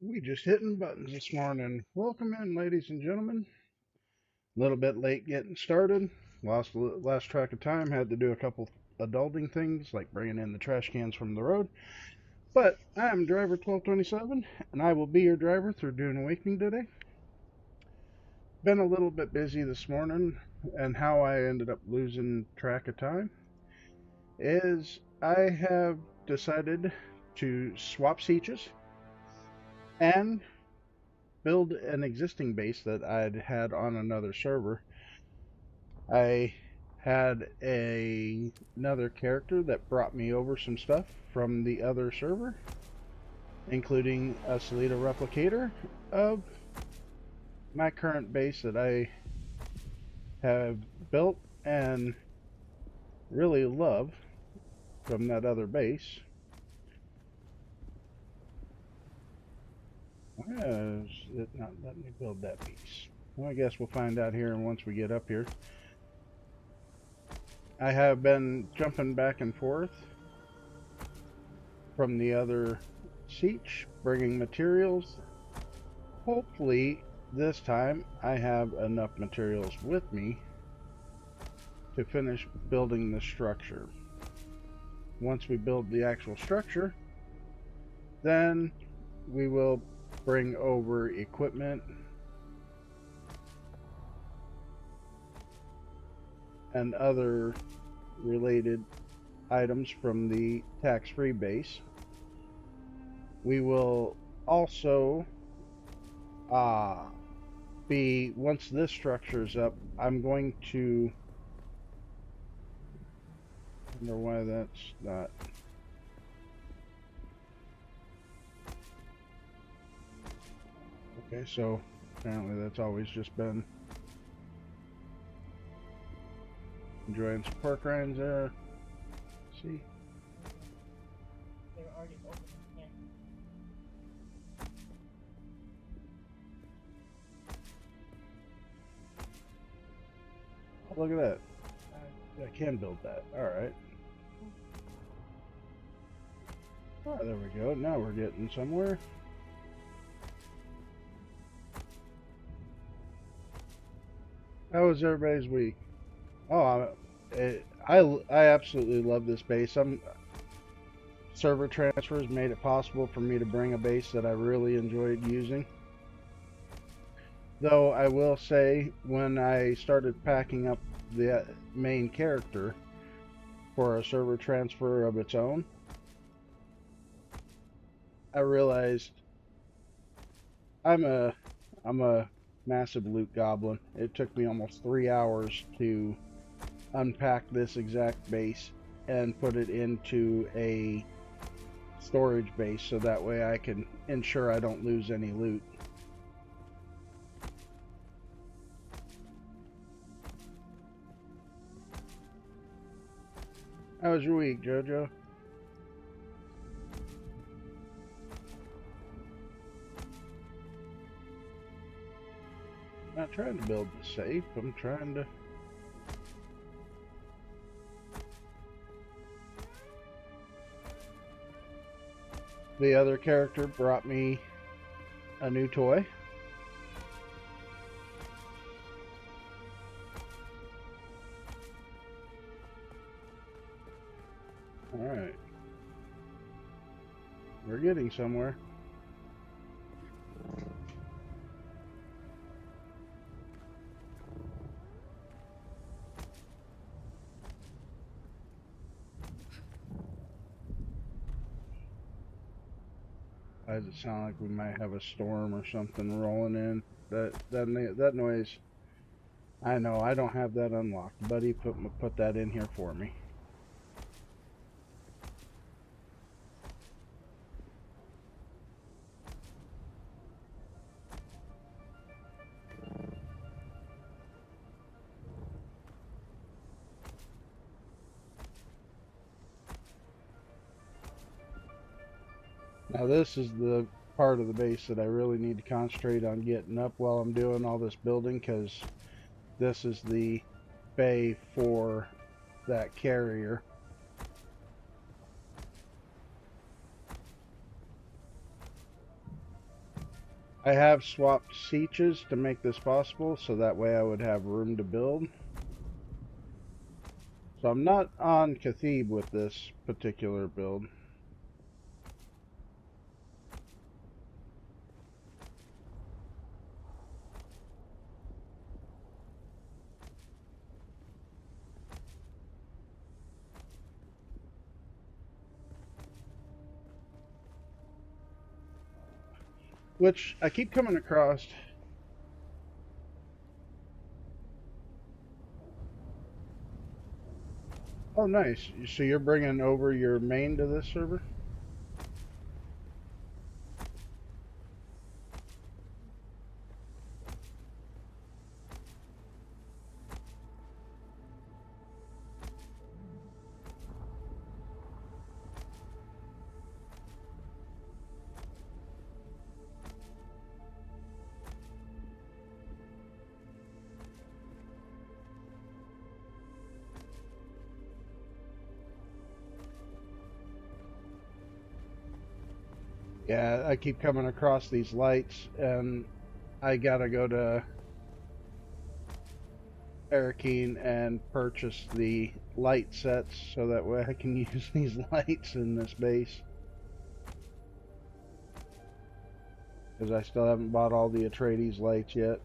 We just hitting buttons this morning. Welcome in, ladies and gentlemen. A little bit late getting started. Lost track of time. Had to do a couple adulting things like bringing in the trash cans from the road. But I am driver 1227, and I will be your driver through Dune Awakening today. Been a little bit busy this morning, and how I ended up losing track of time is I have decided to swap sietches and build an existing base that I'd had on another server. I had another character that brought me over some stuff from the other server, including a Solita replicator of my current base that I have built and really love from that other base. Why is it not letting me build that piece? Well, I guess we'll find out here once we get up here. I have been jumping back and forth from the other siege, bringing materials. Hopefully this time I have enough materials with me to finish building the structure. Once we build the actual structure, then we will bring over equipment and other related items from the tax-free base. We will also once this structure is up, I'm going to wonder why that's not. Okay, so apparently that's always just been enjoying some pork rinds there. See? They're already open. Yeah. Oh, look at that. I can build that. Alright. Oh, there we go. Now we're getting somewhere. How was everybody's week? Oh, I absolutely love this base. Server transfers made it possible for me to bring a base that I really enjoyed using. Though I will say, when I started packing up the main character for a server transfer of its own, I realized I'm a massive loot goblin. It took me almost 3 hours to unpack this exact base and put it into a storage base so that way I can ensure I don't lose any loot. How was your week, Jojo? I'm not trying to build the safe, I'm trying to... The other character brought me a new toy. Alright. We're getting somewhere. Why does it sound like we might have a storm or something rolling in? That noise. I know, I don't have that unlocked. Buddy put that in here for me. Now this is the part of the base that I really need to concentrate on getting up while I'm doing all this building, because this is the bay for that carrier. I have swapped sieges to make this possible, so that way I would have room to build. So I'm not on Cathebe with this particular build. Which I keep coming across. Oh, nice. So you're bringing over your main to this server? Yeah, I keep coming across these lights, and I gotta go to Arakeen and purchase the light sets so that way I can use these lights in this base. Because I still haven't bought all the Atreides lights yet.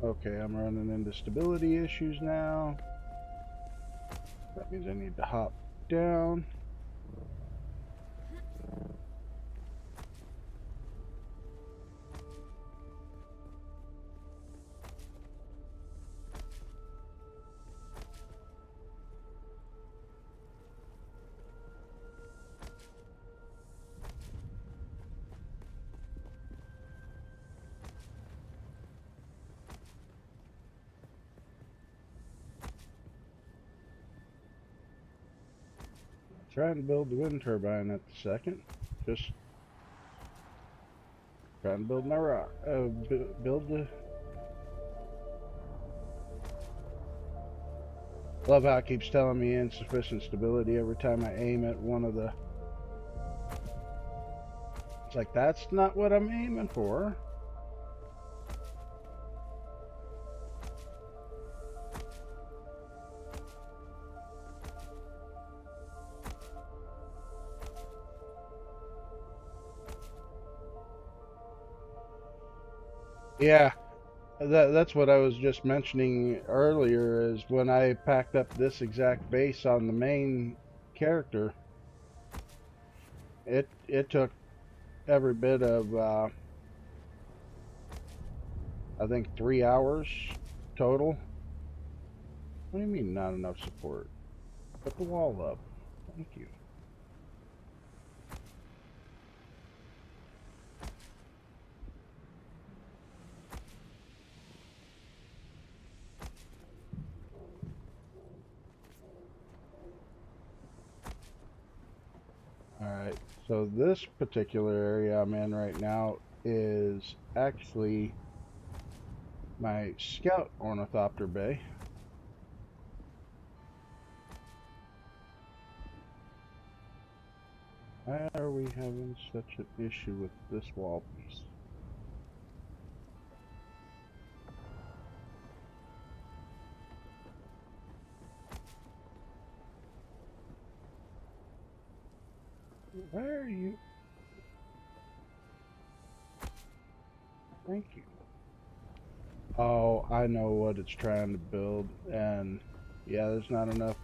Okay, I'm running into stability issues now. That means I need to hop down. Trying to build the wind turbine at the second. Just trying to build my rock. Build the. Love how it keeps telling me insufficient stability every time I aim at one of the. It's like, that's not what I'm aiming for. Yeah, that's what I was just mentioning earlier, is when I packed up this exact base on the main character, it took every bit of I think 3 hours total. What do you mean not enough support? Put the wall up. Thank you. Alright, so this particular area I'm in right now is actually my scout ornithopter bay. Why are we having such an issue with this wall piece? Why are you? Thank you. Oh, I know what it's trying to build, and yeah, there's not enough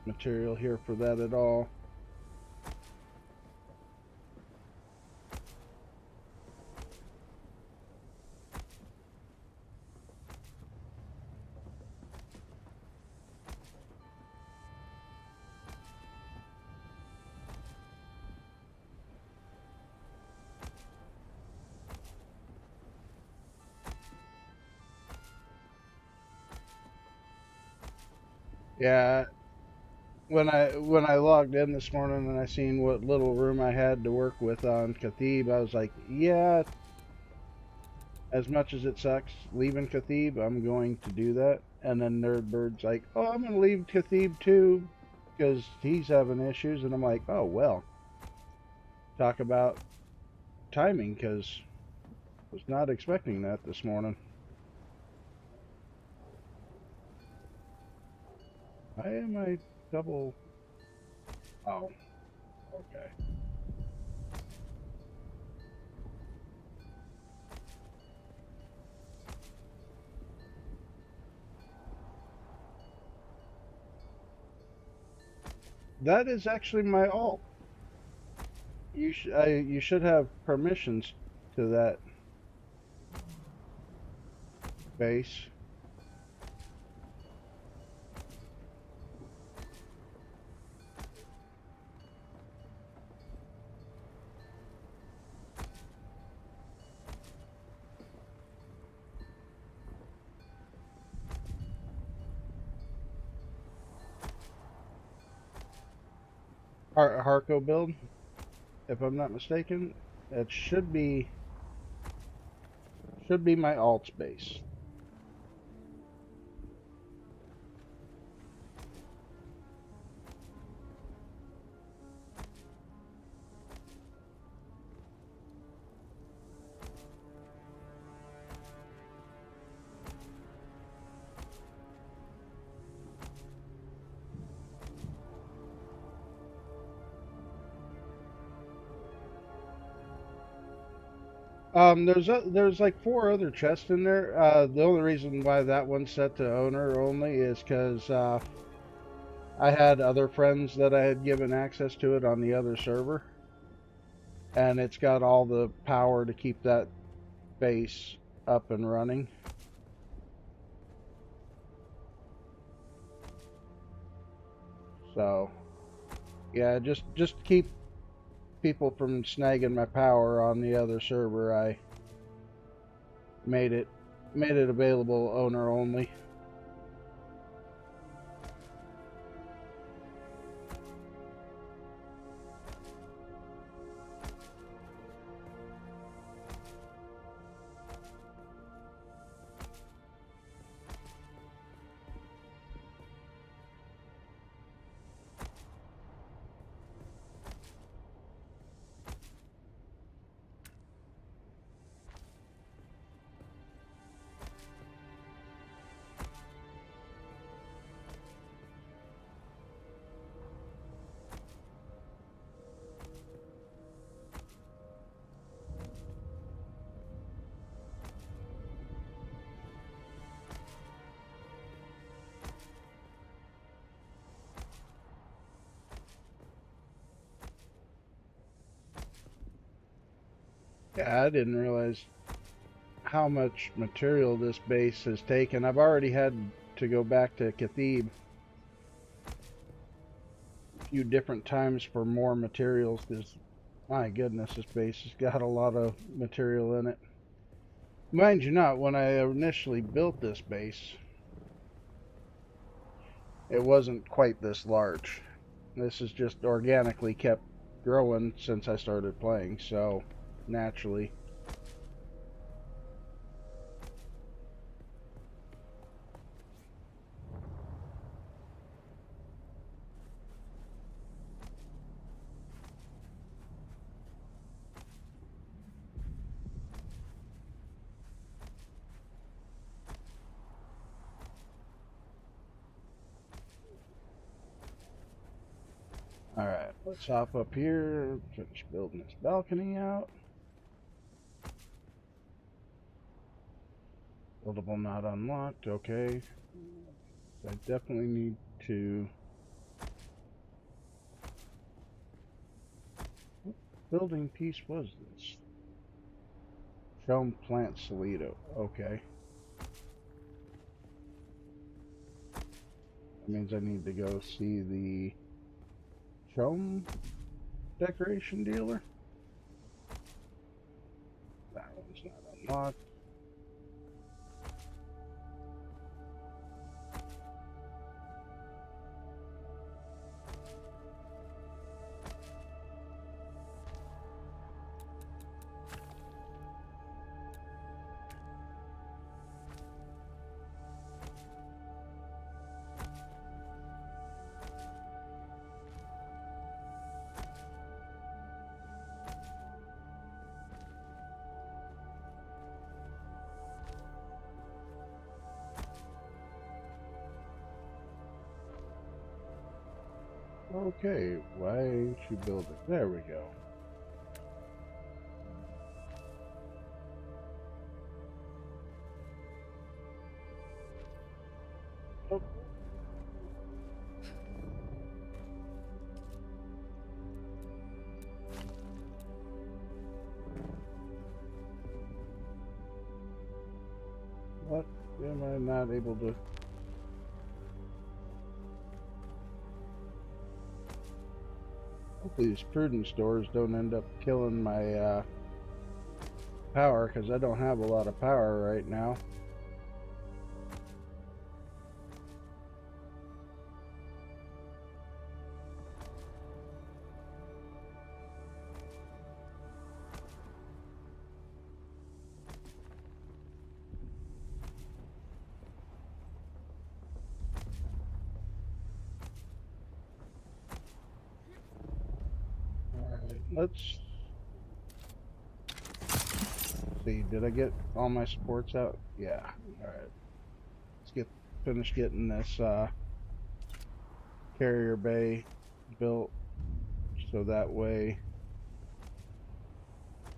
material here for that at all. Yeah, when I logged in this morning and I seen what little room I had to work with on Cathebe, I was like, yeah, as much as it sucks leaving Cathebe, I'm going to do that. And then Nerdbird's like, oh, I'm going to leave Cathebe too because he's having issues. And I'm like, oh, well, talk about timing because I was not expecting that this morning. Why am I double? Oh, okay. That is actually my alt. You should have permissions to that base. Harco build, if I'm not mistaken. It should be my alt base. There's like four other chests in there. The only reason why that one's set to owner only is because I had other friends that I had given access to it on the other server, and it's got all the power to keep that base up and running. So, yeah, just keep people from snagging my power on the other server. I made it available owner only. Yeah, I didn't realize how much material this base has taken. I've already had to go back to Cathebe a few different times for more materials because, my goodness, this base has got a lot of material in it. Mind you not, when I initially built this base, it wasn't quite this large. This has just organically kept growing since I started playing, so naturally. Alright, let's hop up here, finish building this balcony out. Buildable not unlocked, okay. I definitely need to... What building piece was this? Chrome plant Solido, okay. That means I need to go see the Chrome decoration dealer. That one's not unlocked. Okay, why ain't you building? There we go. Oh, what am I not able to? Hopefully these prudence doors don't end up killing my power, because I don't have a lot of power right now. Alright, let's see. Did I get all my supports out? Yeah. Alright. Let's finish getting this carrier bay built, so that way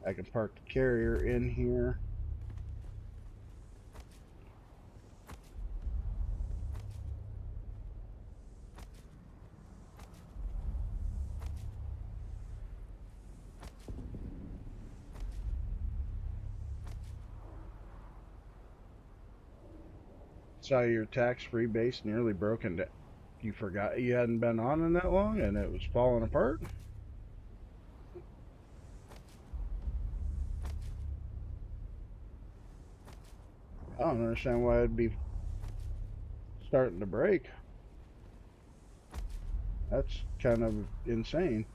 I can park the carrier in here. Saw your tax-free base nearly broken down. You forgot you hadn't been on in that long and it was falling apart? I don't understand why it'd be starting to break. That's kind of insane.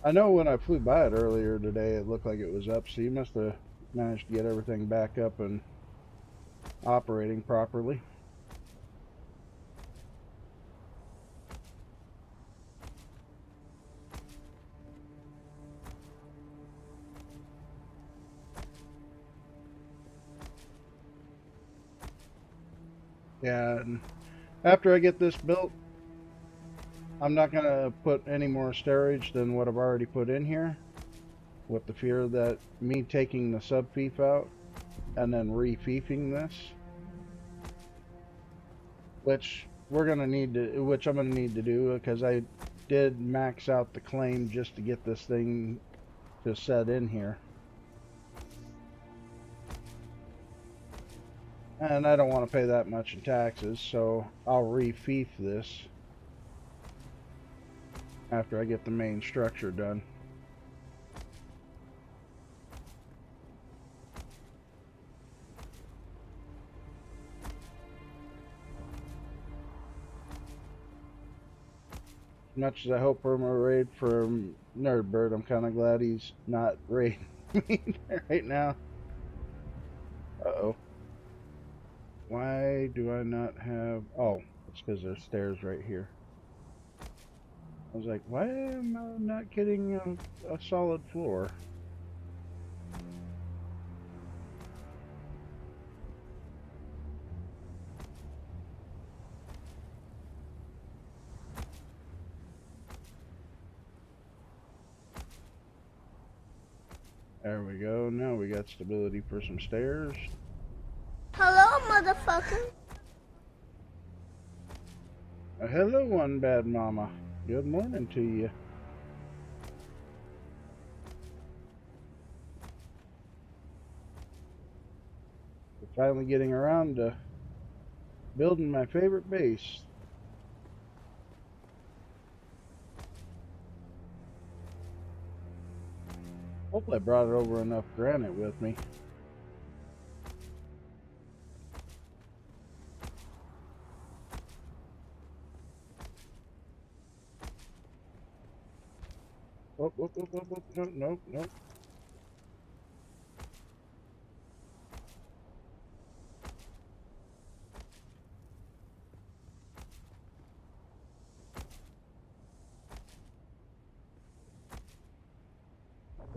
I know when I flew by it earlier today, it looked like it was up, so you must have managed to get everything back up and operating properly. Yeah, and after I get this built, I'm not going to put any more storage than what I've already put in here, with the fear that me taking the sub-fief out and then re-fiefing this, which we're going to need to, which I'm going to need to do, because I did max out the claim just to get this thing to set in here. And I don't want to pay that much in taxes, so I'll re-fief this after I get the main structure done. As much as I hope for a raid from Nerdbird, I'm kind of glad he's not raiding me right now. Uh-oh. Why do I not have... Oh, it's because there's stairs right here. I was like, why am I not getting a solid floor? There we go. Now we got stability for some stairs. Hello, motherfucker. Hello, one bad mama. Good morning to you. We're finally getting around to building my favorite base. Hopefully I brought it over enough granite with me. Oh, oh, oh, oh, oh, no, no, no.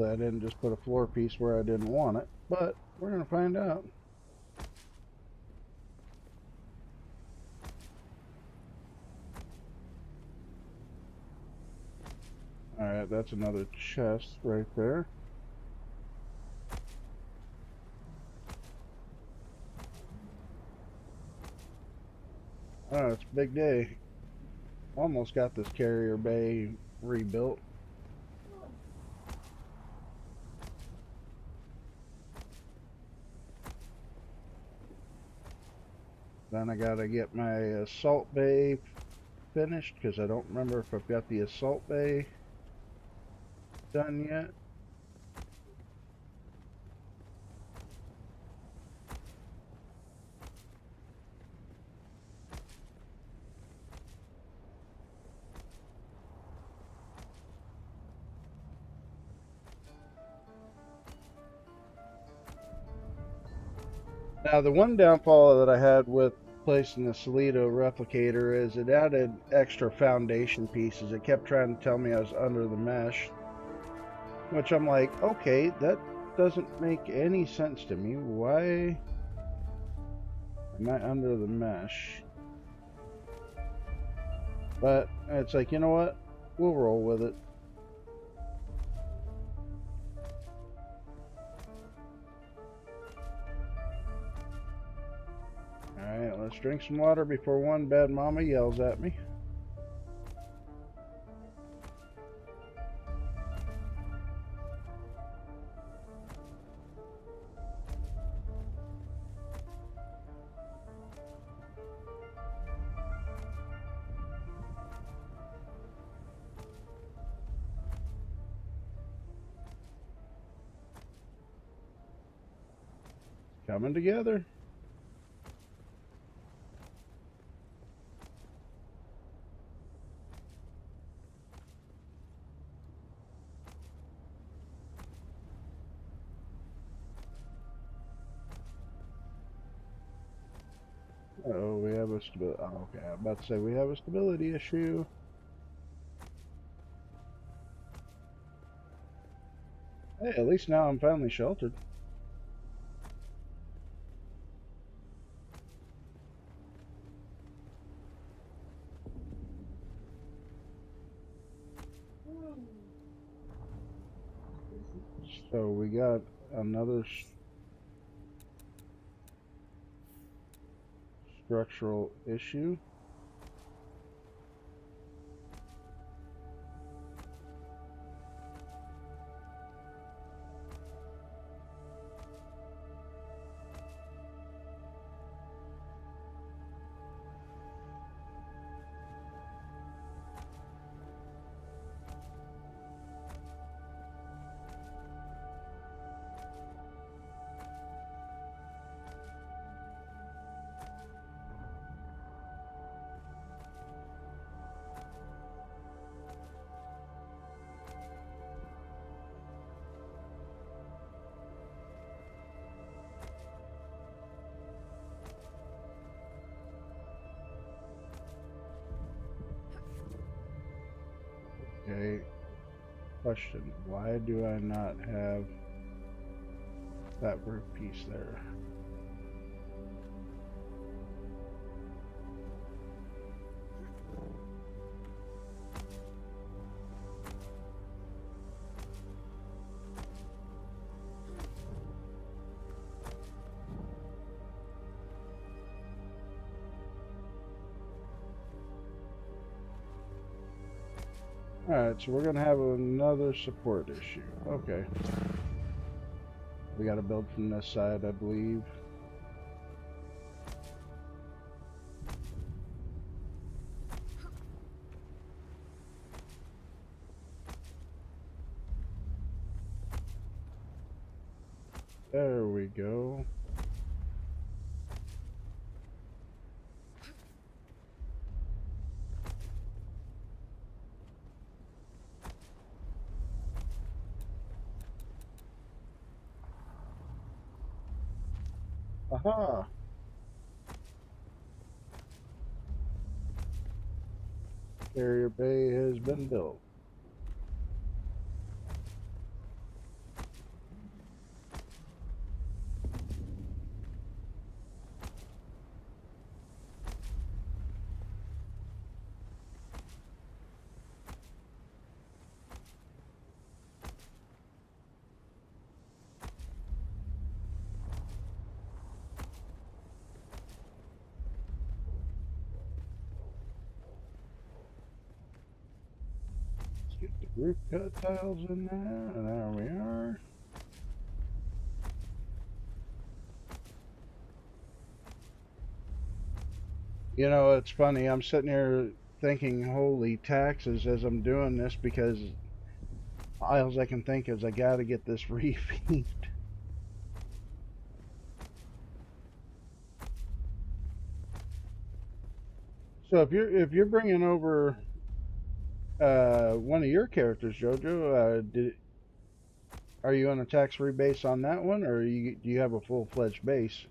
I didn't just put a floor piece where I didn't want it, but we're going to find out. Alright, that's another chest right there. Oh, it's a big day. Almost got this carrier bay rebuilt. Then I gotta get my assault bay finished because I don't remember if I've got the assault bay done yet. Now, the one downfall that I had with placing the Solido replicator is it added extra foundation pieces. It kept trying to tell me I was under the mesh, which I'm like, okay, that doesn't make any sense to me. Why am I under the mesh? But it's like, you know what? We'll roll with it. Alright, let's drink some water before one bad mama yells at me. Coming together. Oh, we have a stability. Oh, okay, I'm about to say we have a stability issue. Hey, at least now I'm finally sheltered. So we got another structural issue. Okay, question, why do I not have that roof piece there? Alright, so we're going to have another support issue. Okay. We got to build from this side, I believe. There we go. Aha! Carrier bay has been built. roof cut tiles in there, and there we are. You know, it's funny. I'm sitting here thinking, holy taxes, as I'm doing this because all I can think is I got to get this refeed. So if you're bringing over one of your characters, Jojo, are you on a tax-free base on that one, or do you have a full-fledged base?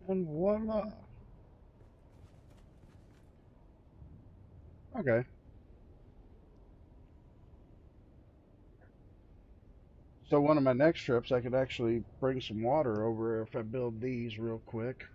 And voila. Okay. So one of my next trips, I could actually bring some water over if I build these real quick.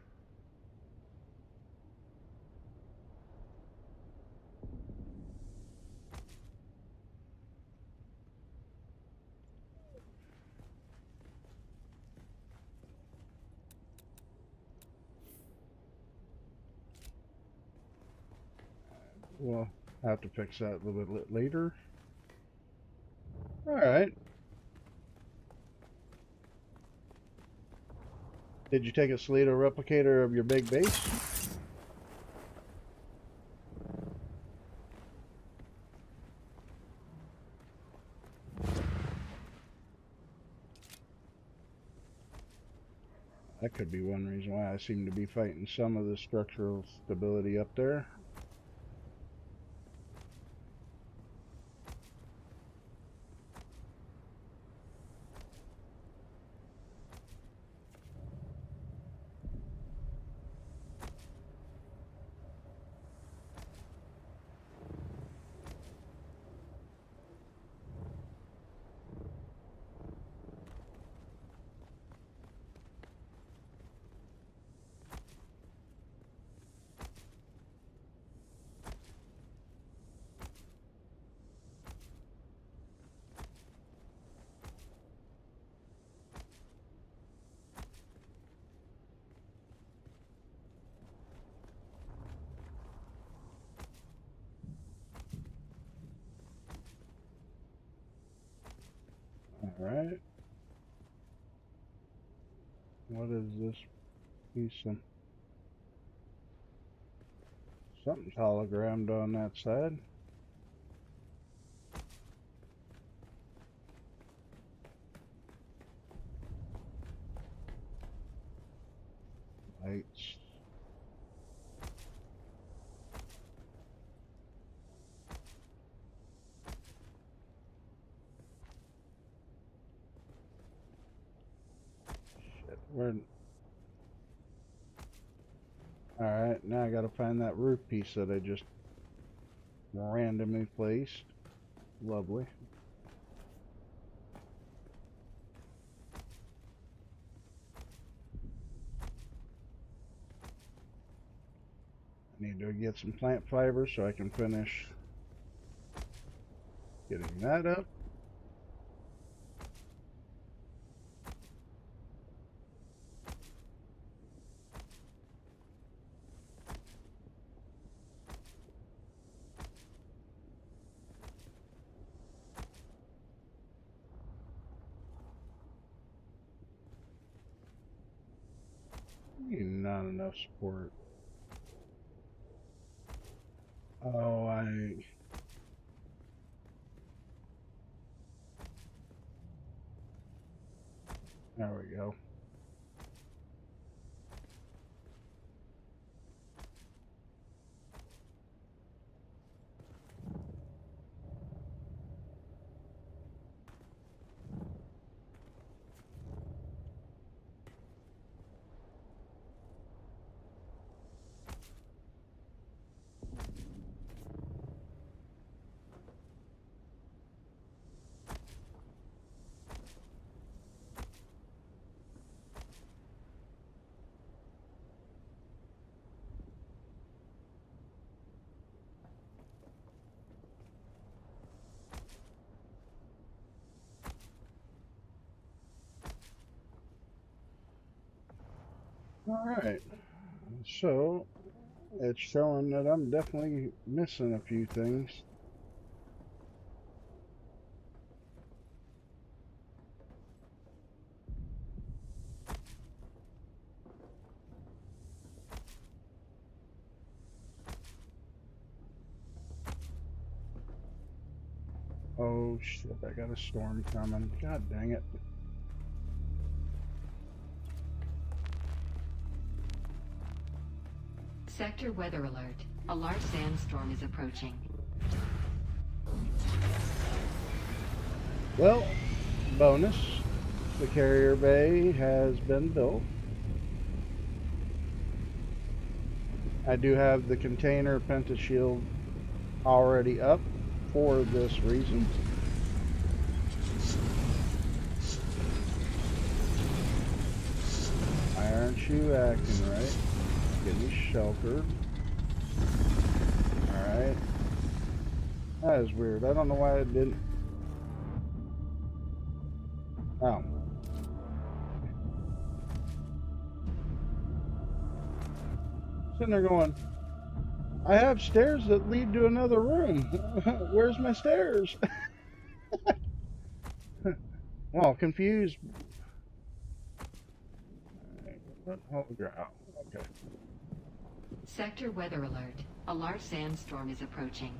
We'll have to fix that a little bit later. All right. Did you take a Slido replicator of your big base? That could be one reason why I seem to be fighting some of the structural stability up there. All right. What is this piece of... Something's hologrammed on that side. Lights. Shit, where... Alright, now I gotta find that roof piece that I just randomly placed. Lovely. I need to get some plant fiber so I can finish getting that up. Not enough support. Oh, there we go. Alright, so it's showing that I'm definitely missing a few things. Oh shit, I got a storm coming. God dang it. Sector weather alert. A large sandstorm is approaching. Well, bonus. The carrier bay has been built. I do have the container pentashield already up for this reason. Why aren't you acting right? Give me shelter. Alright. That is weird. I don't know why it didn't. Oh. Sitting there going, I have stairs that lead to another room. Where's my stairs? Well, confused. Hold the ground. Okay. Sector weather alert. A large sandstorm is approaching.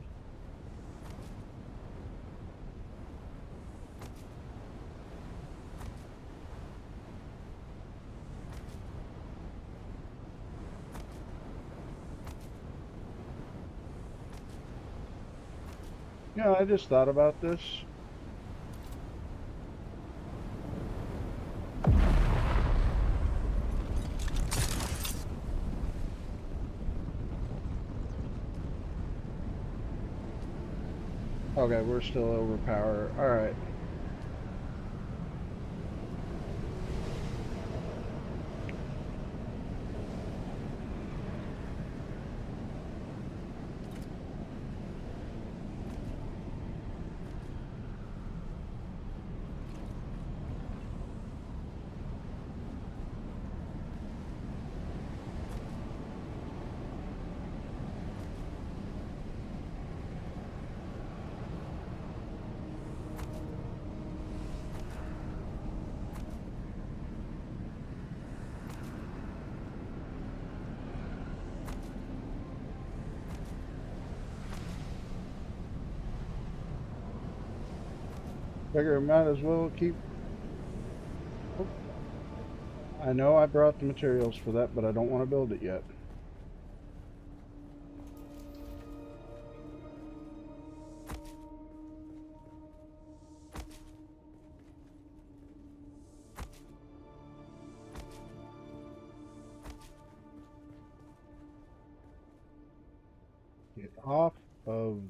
Yeah, I just thought about this. Okay, we're still overpowered. Alright. Figure might as well keep. Oh, I know I brought the materials for that, but I don't want to build it yet. Get off of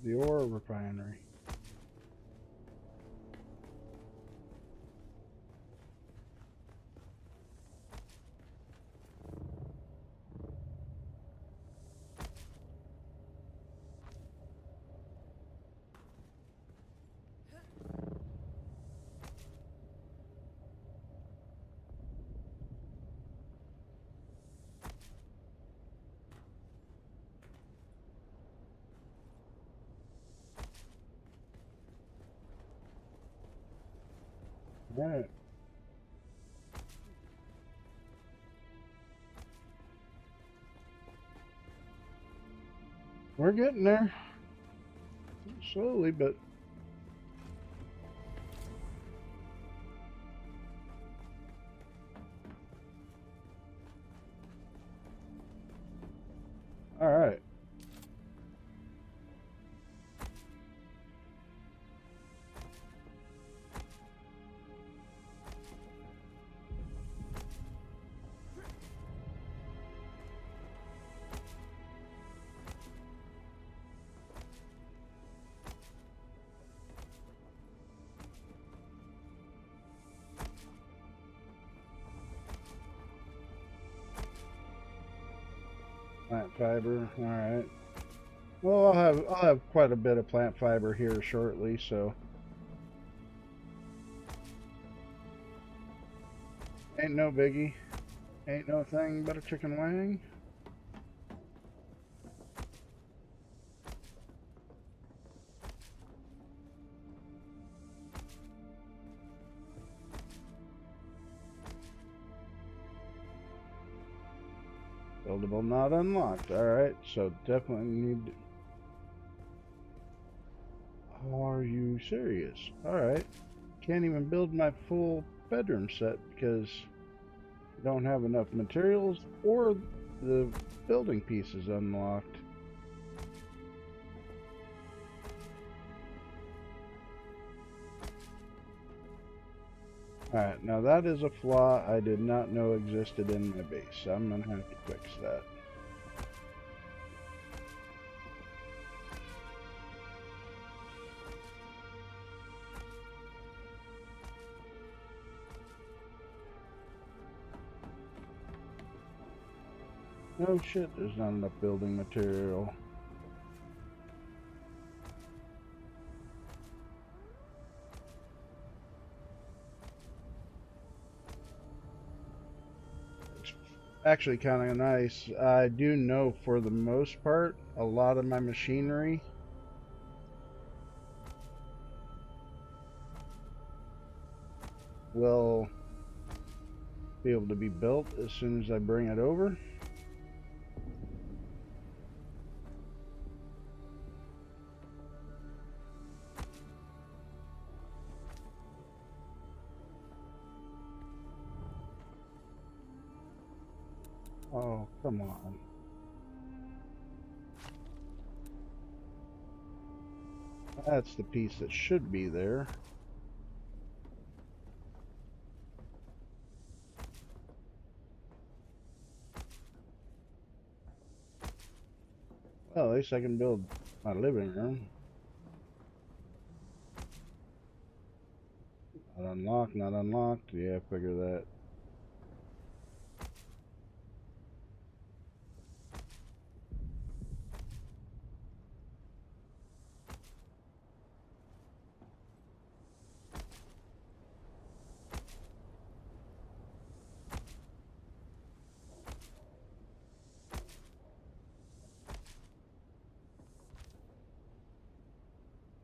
the ore refinery. Alright. We're getting there. Slowly, but alright. Plant fiber. Alright. Well, I'll have quite a bit of plant fiber here shortly, so ain't no biggie. Ain't no thing but a chicken wing. Buildable not unlocked. Alright, so definitely need... Are you serious? Alright. Can't even build my full bedroom set because I don't have enough materials or the building pieces unlocked. Alright, now that is a flaw I did not know existed in my base. So I'm going to have to fix that. Oh shit, there's not enough building material. Actually kind of nice. I do know for the most part, a lot of my machinery will be able to be built as soon as I bring it over. Oh, come on. That's the piece that should be there. Well, at least I can build my living room. Not unlocked, not unlocked. Yeah, figure that.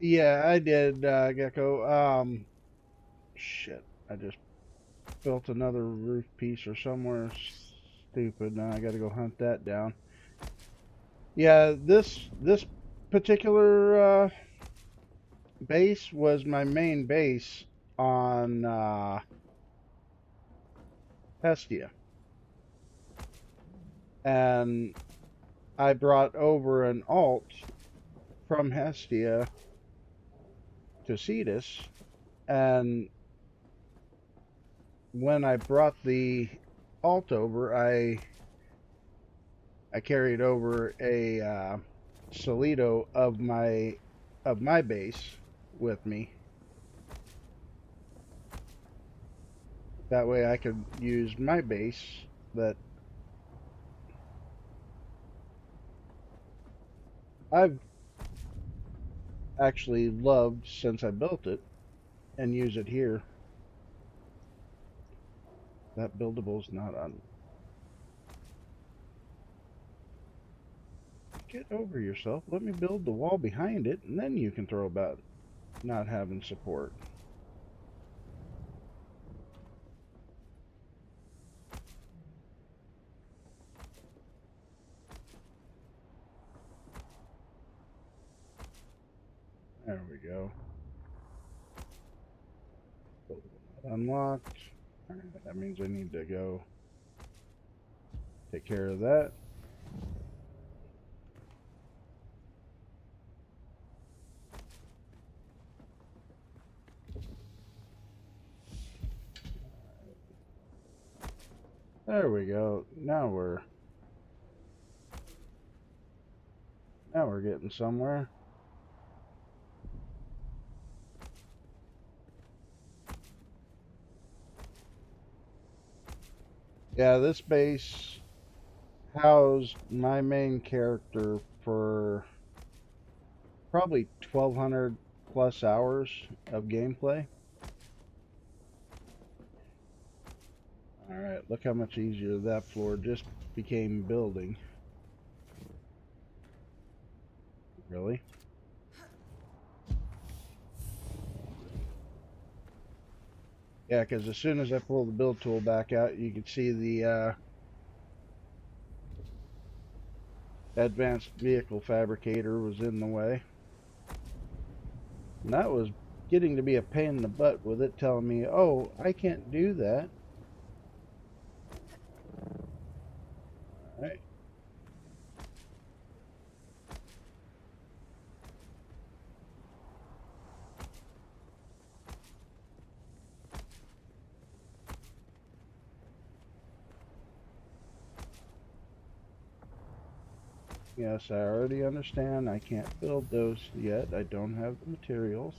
Yeah, I did, Gecko. Shit. I just built another roof piece or somewhere stupid. Now I gotta go hunt that down. Yeah, this particular base was my main base on Hestia. And I brought over an alt from Hestia to Cetus, and when I brought the alt over, I carried over a Solito of my base with me. That way I could use my base that I've actually loved since I built it and use it here. That buildable's not on. Get over yourself. Let me build the wall behind it, and then you can throw about not having support. There we go. Unlocked. Alright, that means I need to go take care of that. There we go. Now we're getting somewhere. Yeah, this base housed my main character for probably 1,200 plus hours of gameplay. Alright, look how much easier that floor just became building. Really? Yeah, because as soon as I pull the build tool back out, you can see the advanced vehicle fabricator was in the way. And that was getting to be a pain in the butt with it telling me, oh, I can't do that. Alright. Yes, I already understand. I can't build those yet. I don't have the materials.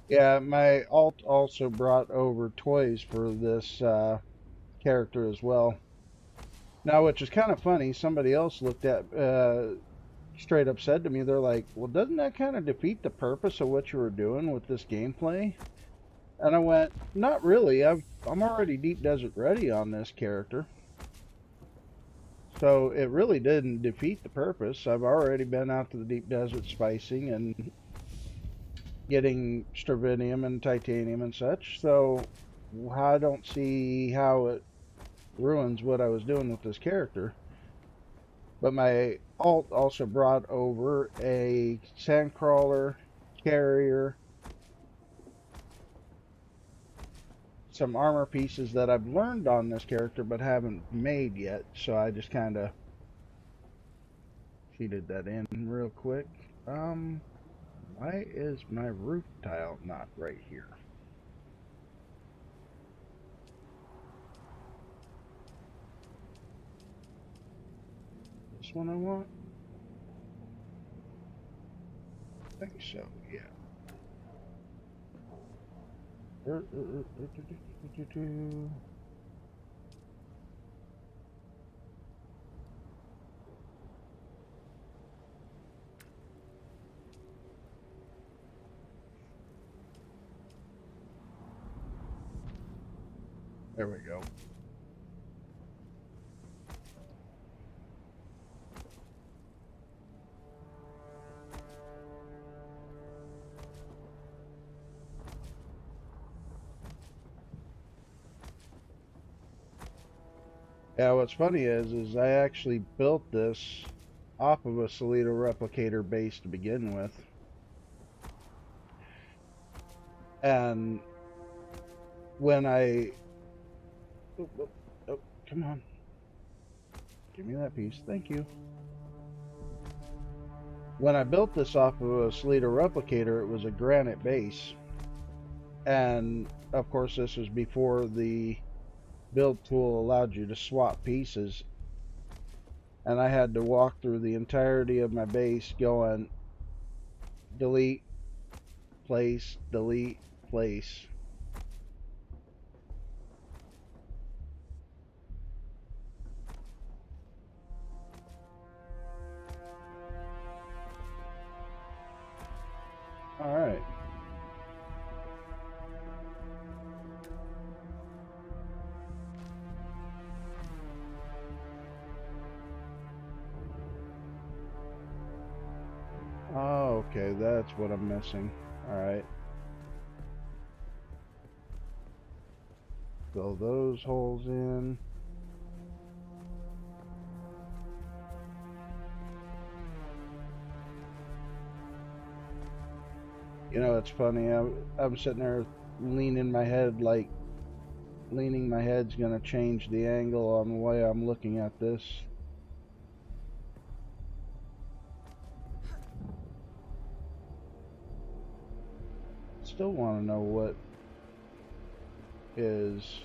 Yeah, my alt also brought over toys for this character as well. Now, which is kind of funny, somebody else looked at, straight up said to me, they're like, well, doesn't that kind of defeat the purpose of what you were doing with this gameplay? And I went, not really. I'm already deep desert ready on this character. So it really didn't defeat the purpose. I've already been out to the deep desert spicing and getting strontium and titanium and such. So I don't see how it ruins what I was doing with this character. But my alt also brought over a sandcrawler, carrier, some armor pieces that I've learned on this character but haven't made yet. So I just kind of feeded that in real quick. Why is my roof tile not right here? This one I want? I think so, yeah. There we go. Yeah, what's funny is I actually built this off of a Solito replicator base to begin with. And when I... Oh, come on. Give me that piece. Thank you. When I built this off of a Solito replicator, it was a granite base. And, of course, this was before the build tool allowed you to swap pieces. And I had to walk through the entirety of my base going delete, place, delete, place. Alright. Oh, okay, that's what I'm missing. Alright. Fill those holes in. You know, it's funny. I'm sitting there leaning my head like leaning my head's gonna change the angle on the way I'm looking at this. Still want to know what is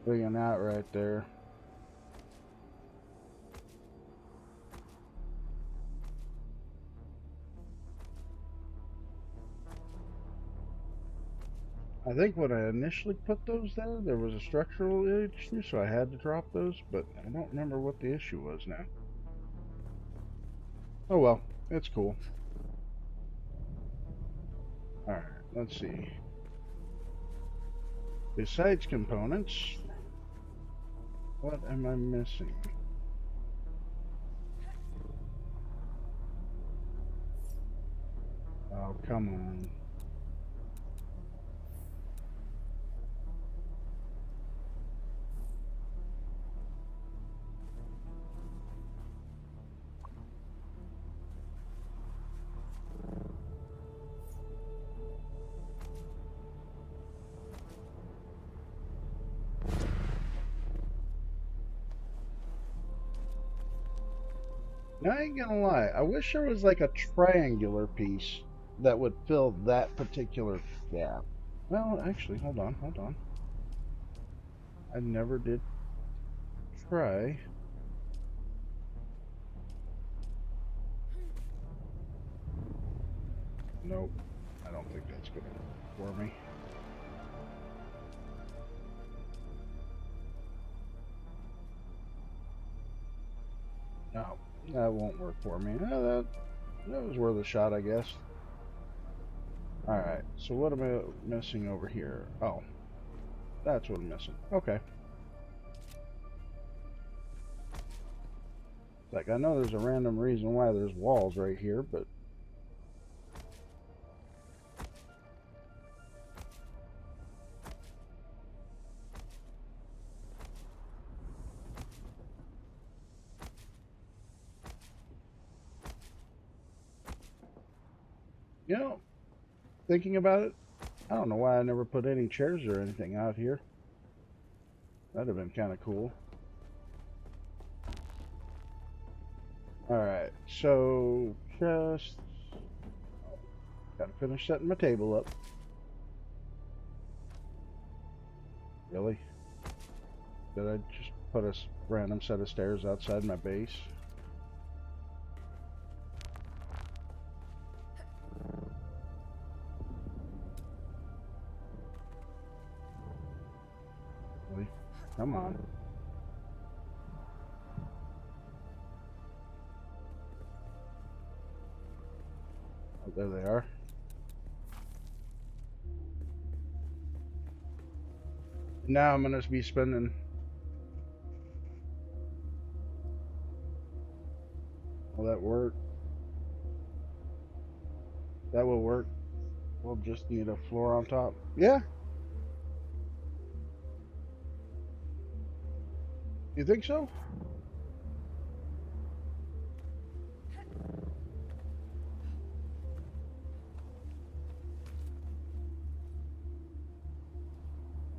bringing out right there. I think when I initially put those there was a structural issue, so I had to drop those, but I don't remember what the issue was now. Oh well, it's cool. Alright, let's see. Besides components, what am I missing? Oh, come on. Now, I ain't gonna lie, I wish there was like a triangular piece that would fill that particular gap. Well, actually, hold on, hold on. I never did try. Nope, I don't think that's gonna work for me. No, that won't work for me. That was worth a shot, I guess. Alright, so what am I missing over here? Oh, that's what I'm missing. Okay. Like, I know there's a random reason why there's walls right here, but... You know, thinking about it, I don't know why I never put any chairs or anything out here. That'd have been kind of cool. Alright, so just gotta finish setting my table up. Really? Did I just put a random set of stairs outside my base? Really? Come on. Oh, there they are. Now I'm gonna be spending... Will that work? That will work. We'll just need a floor on top. Yeah. You think so?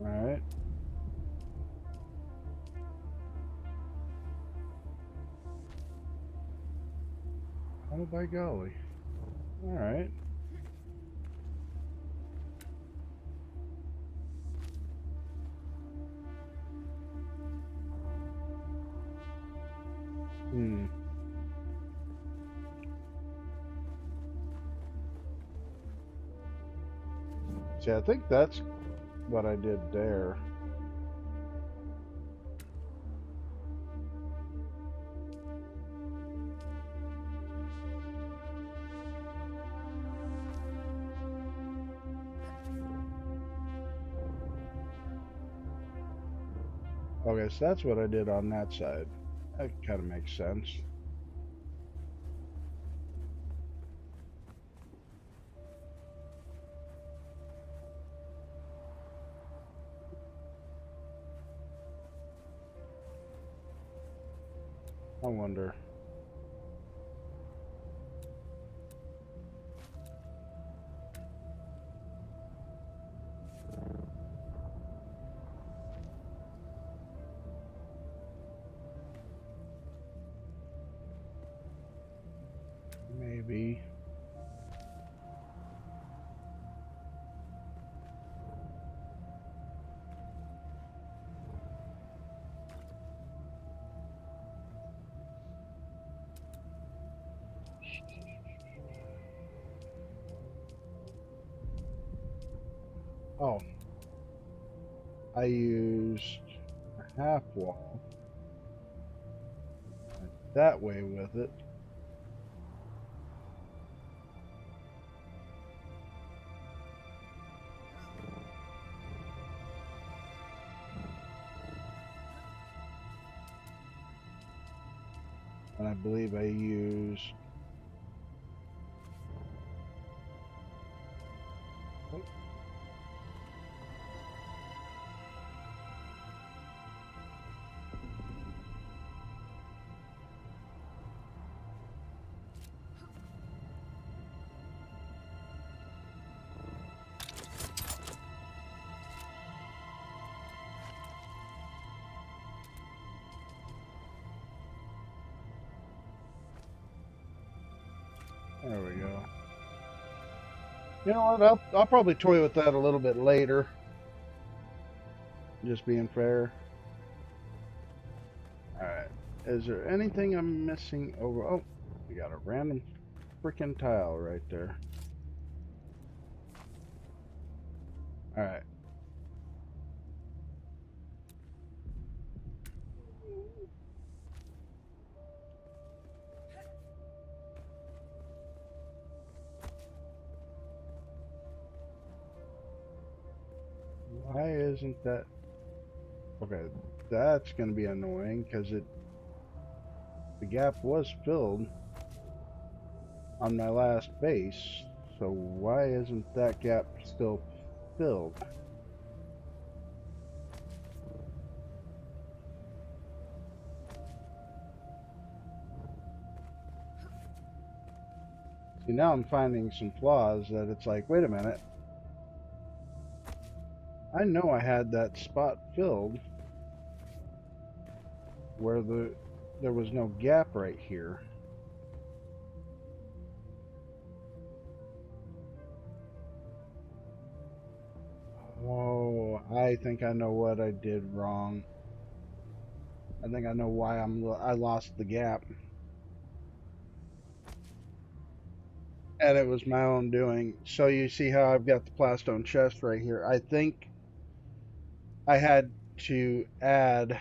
Alright. Oh, by golly. Alright. Hmm. See, I think that's what I did there. Okay, so that's what I did on that side. That kind of makes sense. I wonder. Maybe. Oh. I used a half wall. That way with it. believe I use. There we go. You know what? I'll probably toy with that a little bit later. Just being fair. Alright. Is there anything I'm missing over? Oh, we got a random freaking tile right there. Alright. Why isn't that? Okay, that's going to be annoying because the gap was filled on my last base. So why isn't that gap still filled? See, now I'm finding some flaws that it's like, wait a minute. I know I had that spot filled where there was no gap right here. Oh, I think I know what I did wrong. I think I know why I lost the gap. And it was my own doing. So you see how I've got the plastone chest right here. I think I had to add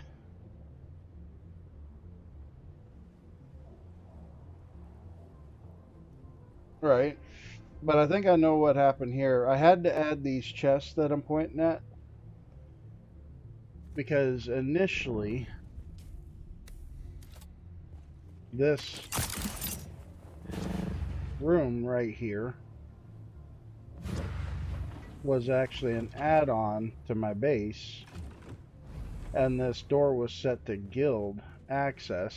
right, but I think I know what happened here. I had to add these chests that I'm pointing at because initially this room right here was actually an add-on to my base, and this door was set to guild access,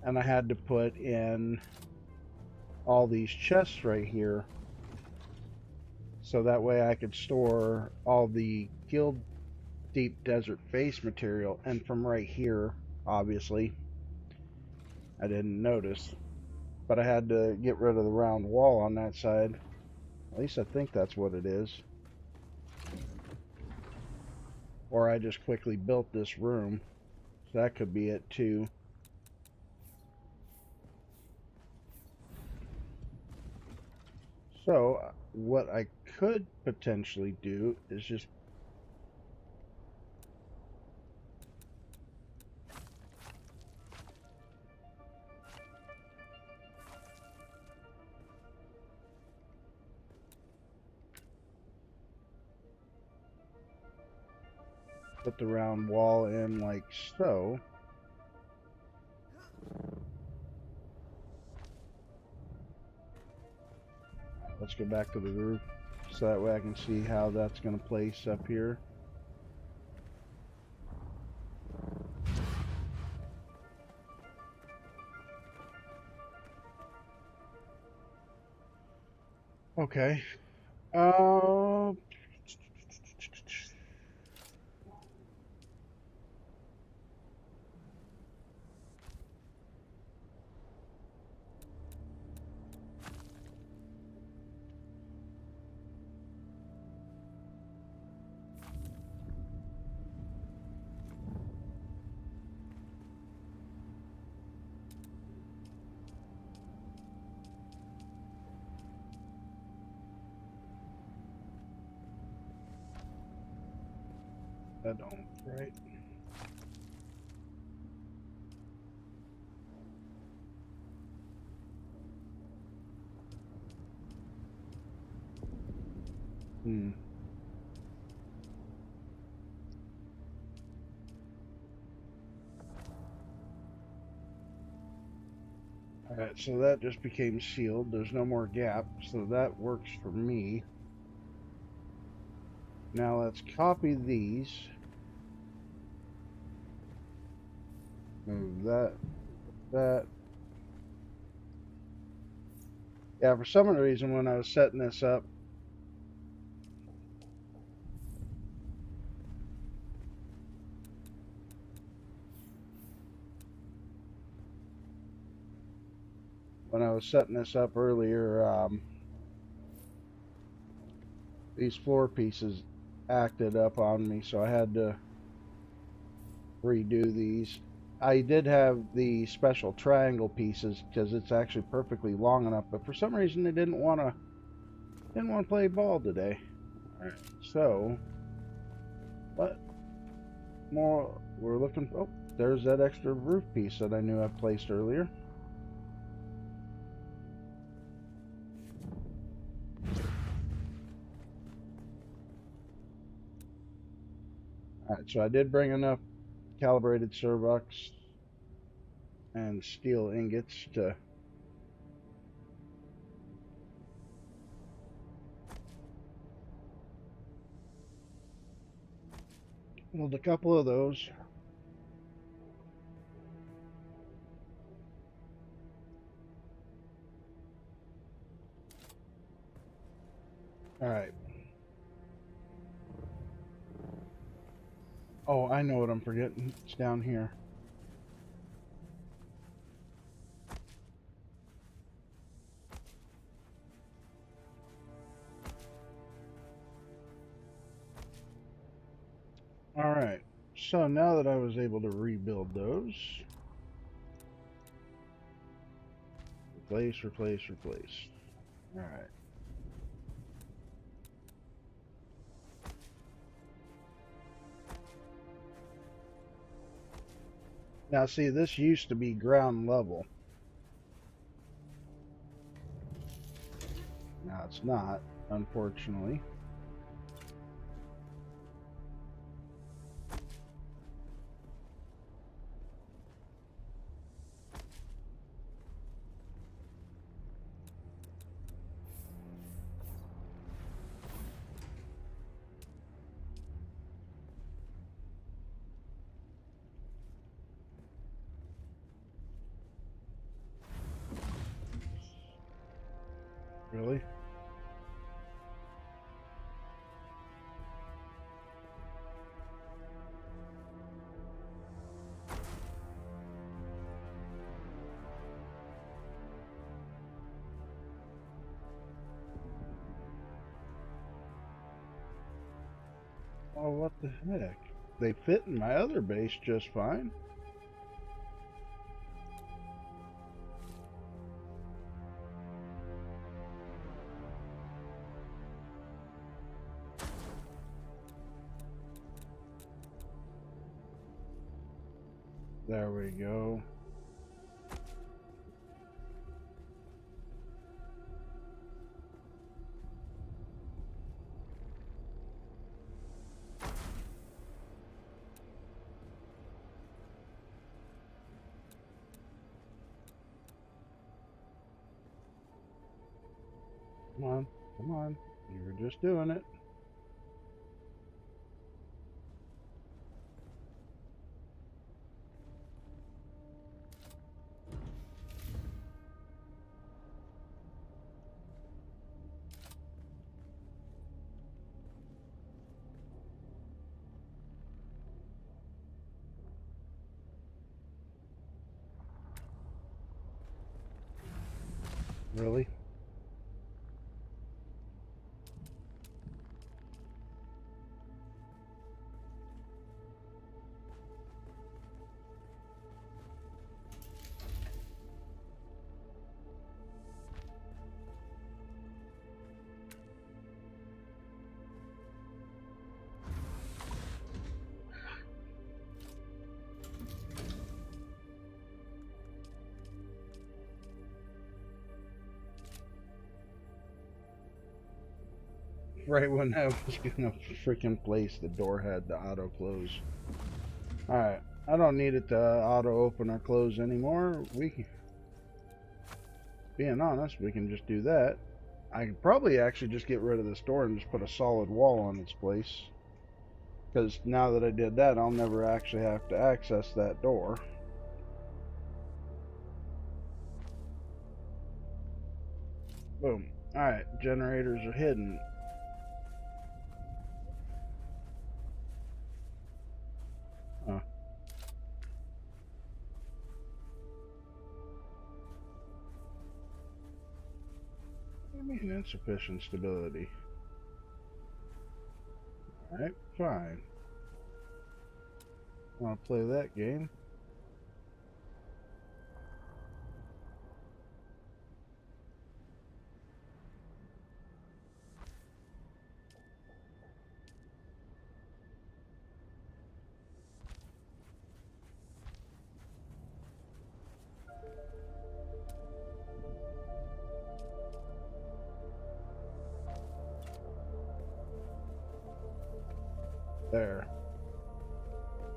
and I had to put in all these chests right here so that way I could store all the guild deep desert face material. And from right here, obviously I didn't notice, but I had to get rid of the round wall on that side. At least I think that's what it is. Or I just quickly built this room. So that could be it too. So what I could potentially do is just put the round wall in like so. Let's go back to the roof so that way I can see how that's going to place up here. Okay. Uh, that don't, right? Hmm. Alright, so that just became sealed. There's no more gap, so that works for me. Now let's copy these. Move that. Yeah, for some reason when I was setting this up, earlier, these floor pieces acted up on me, so I had to redo these. I did have the special triangle pieces because it's actually perfectly long enough, but for some reason they didn't want to play ball today. All right, so what more we're looking for? Oh, there's that extra roof piece that I knew I placed earlier. All right, so I did bring enough calibrated Cerbucks and steel ingots to build a couple of those. All right. Oh, I know what I'm forgetting. It's down here. All right. So now that I was able to rebuild those, replace. All right. Now see, this used to be ground level. Now it's not, unfortunately. Really? Oh, what the heck? They fit in my other base just fine. There we go. Come on, come on. You were just doing it. Really? Right when I was gonna freaking place, the door had to auto close. Alright, I don't need it to auto open or close anymore. being honest, we can just do that. I could probably actually just get rid of this door and just put a solid wall on its place. Because now that I did that, I'll never actually have to access that door. Boom. Alright, generators are hidden. Huh. I mean, insufficient stability. Alright, fine. Want to play that game? There.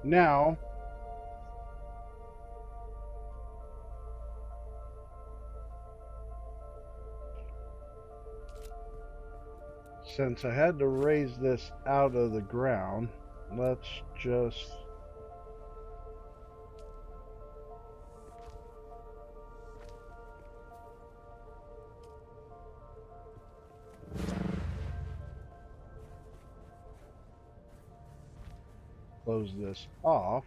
Now, since I had to raise this out of the ground, let's just close this off.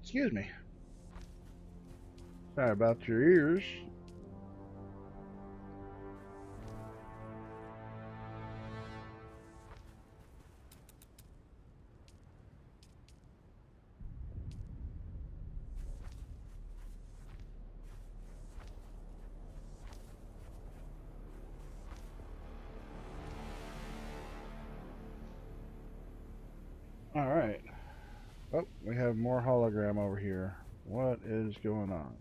Excuse me. Sorry about your ears. Alright. Oh, we have more hologram over here. What is going on?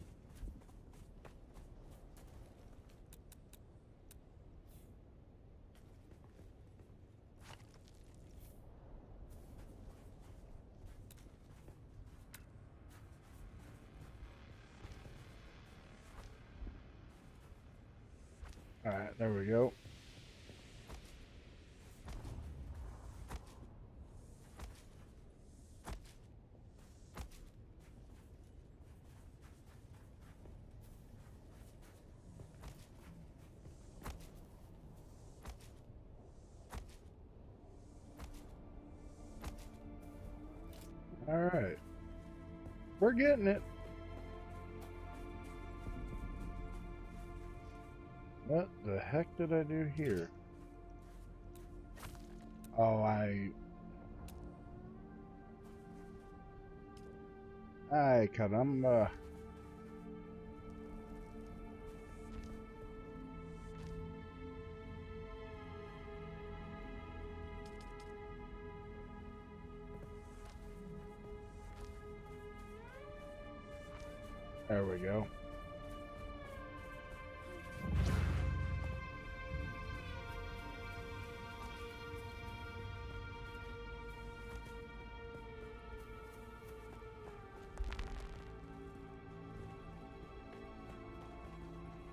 Alright, there we go. Alright. We're getting it. What the heck did I do here? Oh, Ay, caramba. There we go.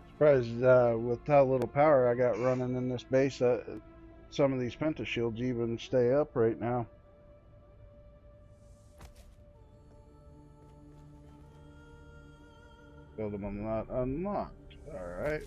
Surprised with how little power I got running in this base, some of these pentashields even stay up right now. Build them not unlocked. Alright.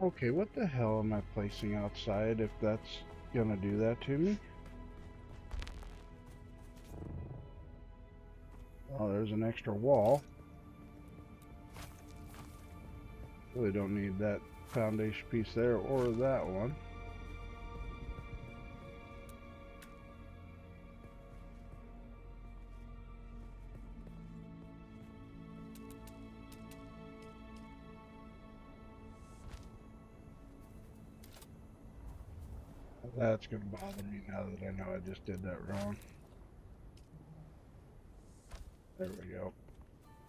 Okay, what the hell am I placing outside if that's gonna do that to me? Oh, there's an extra wall. Really don't need that foundation piece there or that one. That's gonna bother me now that I know I just did that wrong. There we go.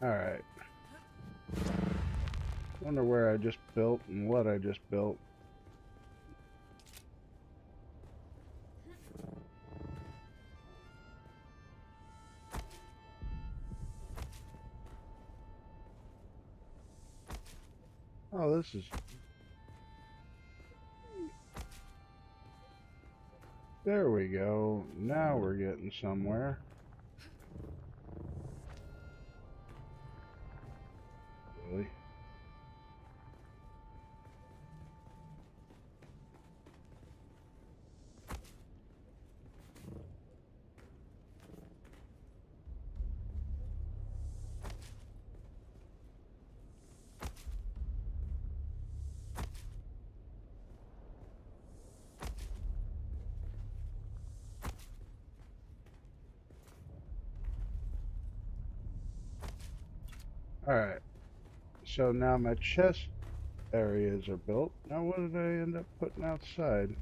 Alright. Wonder where I just built and what I just built. Oh, this is... There we go. Now we're getting somewhere. Really? Alright. So now my chest areas are built. Now what did I end up putting outside?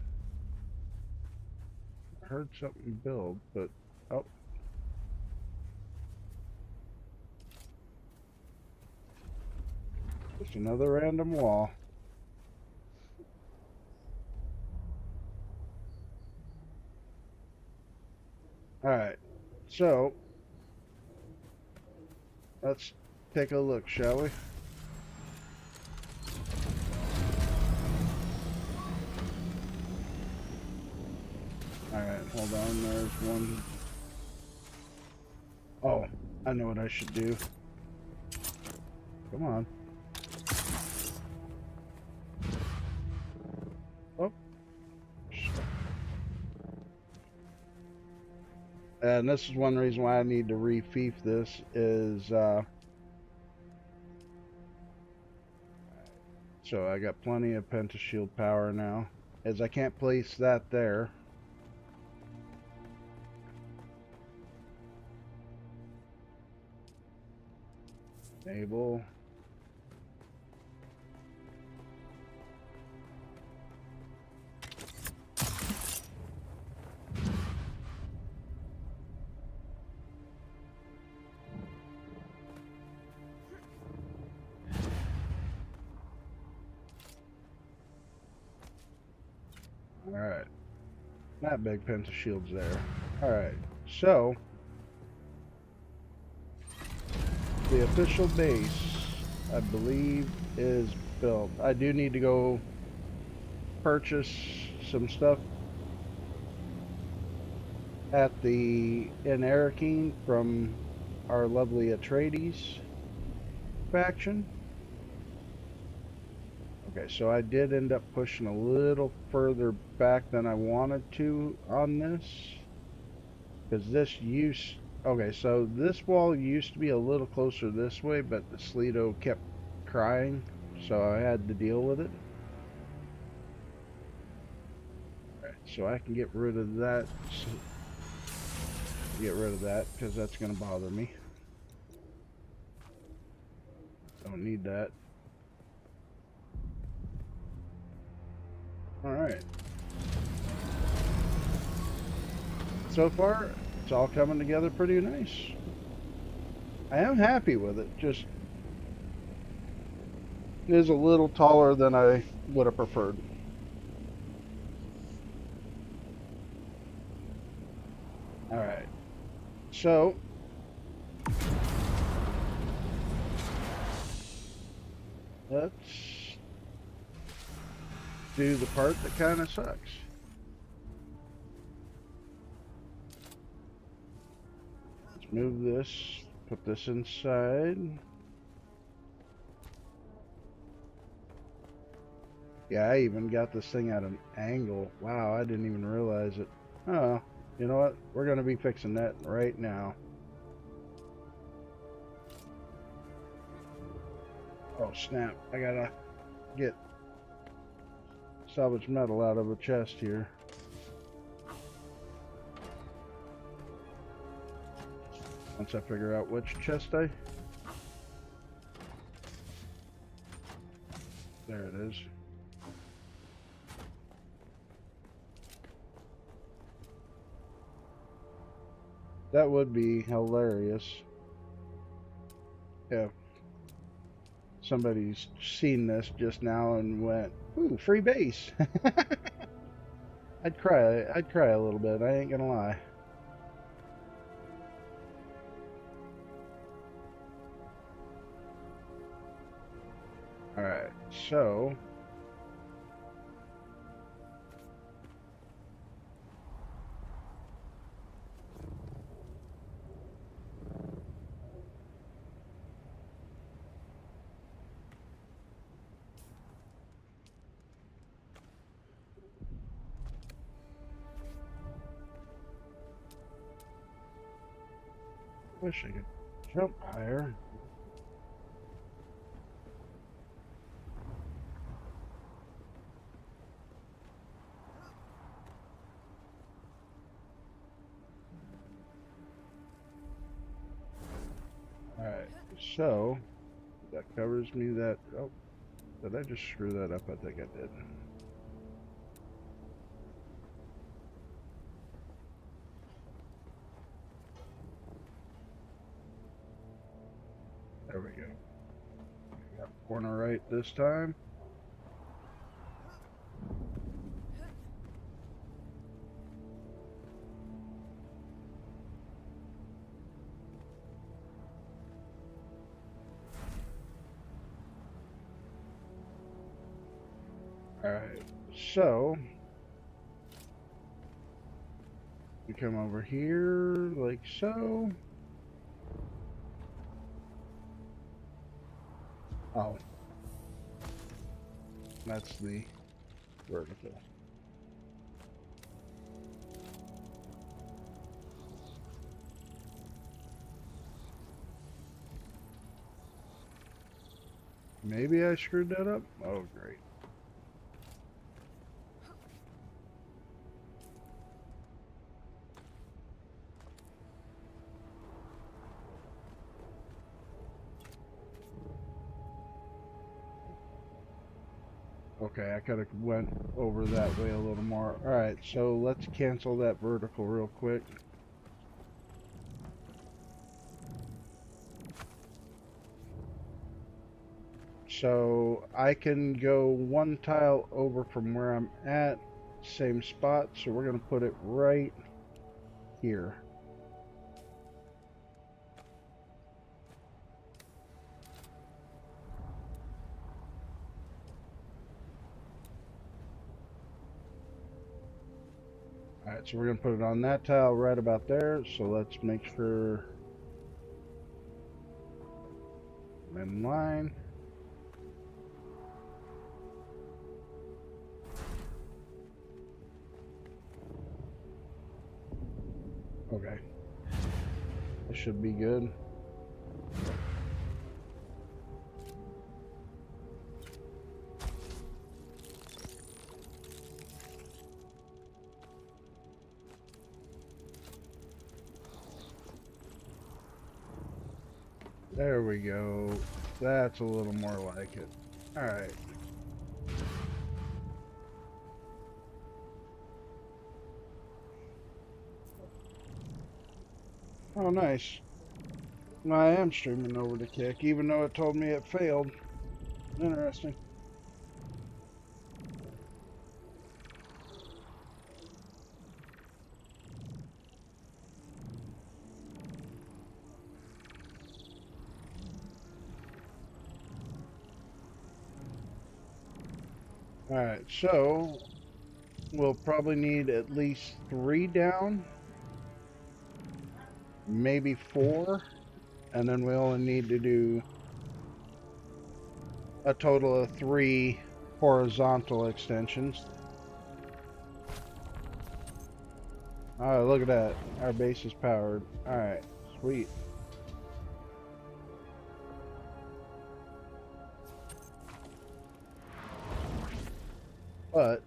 I heard something build, but... Oh. Just another random wall. Alright. So... Let's take a look, shall we? Alright, hold on, there's one. Oh, I know what I should do. Come on. Oh. And this is one reason why I need to refief this is, so I got plenty of pentashield power now. As I can't place that there. Enable. Alright. That big pentashield's there. Alright, so the official base, I believe, is built. I do need to go purchase some stuff at the in Arakeen from our lovely Atreides faction. Okay, so I did end up pushing a little further back than I wanted to on this. Because this used... Okay, so this wall used to be a little closer this way, but the Sleeto kept crying, so I had to deal with it. Alright, so I can get rid of that. Get rid of that, because that's going to bother me. Don't need that. Alright. So far, it's all coming together pretty nice. I am happy with it, just it is a little taller than I would have preferred. Alright. So, let's do the part that kind of sucks. Let's move this, put this inside. Yeah, I even got this thing at an angle. Wow, I didn't even realize it. Oh, you know what? We're going to be fixing that right now. Oh, snap. I gotta get salvage metal out of a chest here. Once I figure out which chest I... There it is. That would be hilarious. Yeah. Somebody's seen this just now and went, ooh, free base. I'd cry a little bit, I ain't gonna lie. Alright, so wish I could jump higher. Alright, so that covers me that. Oh, did I just screw that up? I think I did. There we go. Got corner right this time. Alright, so we come over here like so. Oh, that's the vertical. Maybe I screwed that up? Oh, great. Okay, I could have went over that way a little more. Alright, so let's cancel that vertical real quick. So I can go one tile over from where I'm at, same spot, so we're going to put it right here. Alright, so we're going to put it on that tile right about there, so let's make sure I'm in line. Okay. This should be good. There we go. That's a little more like it. Alright. Oh, nice. Well, I am streaming over the Kick, even though it told me it failed. Interesting. Alright, so we'll probably need at least 3 down, maybe 4, and then we only need to do a total of 3 horizontal extensions. Oh, look at that. Our base is powered. Alright, sweet. But,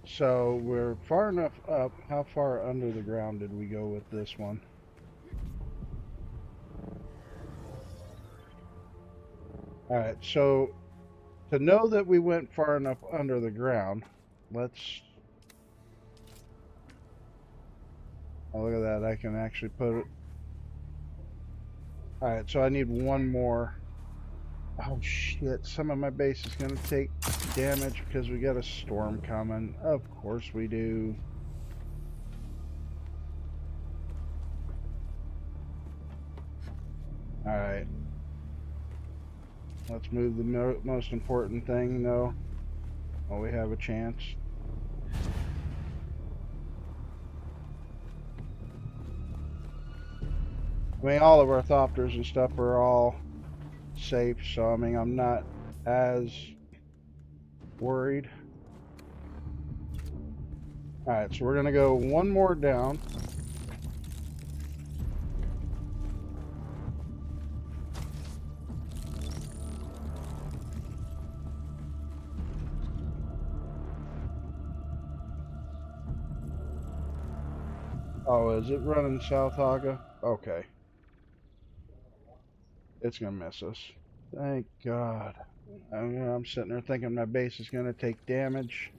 so we're far enough up. How far under the ground did we go with this one? Alright, so to know that we went far enough under the ground, let's... Oh, look at that. I can actually put it... Alright, so I need one more. Oh, shit. Some of my base is going to take damage because we got a storm coming. Of course we do. Alright. Let's move the most important thing, though, while we have a chance. I mean, all of our Thopters and stuff are all safe, so I mean, I'm not as worried. Alright, so we're going to go one more down. Oh, is it running South Haga? Okay. It's going to miss us. Thank God. I'm sitting there thinking my base is going to take damage.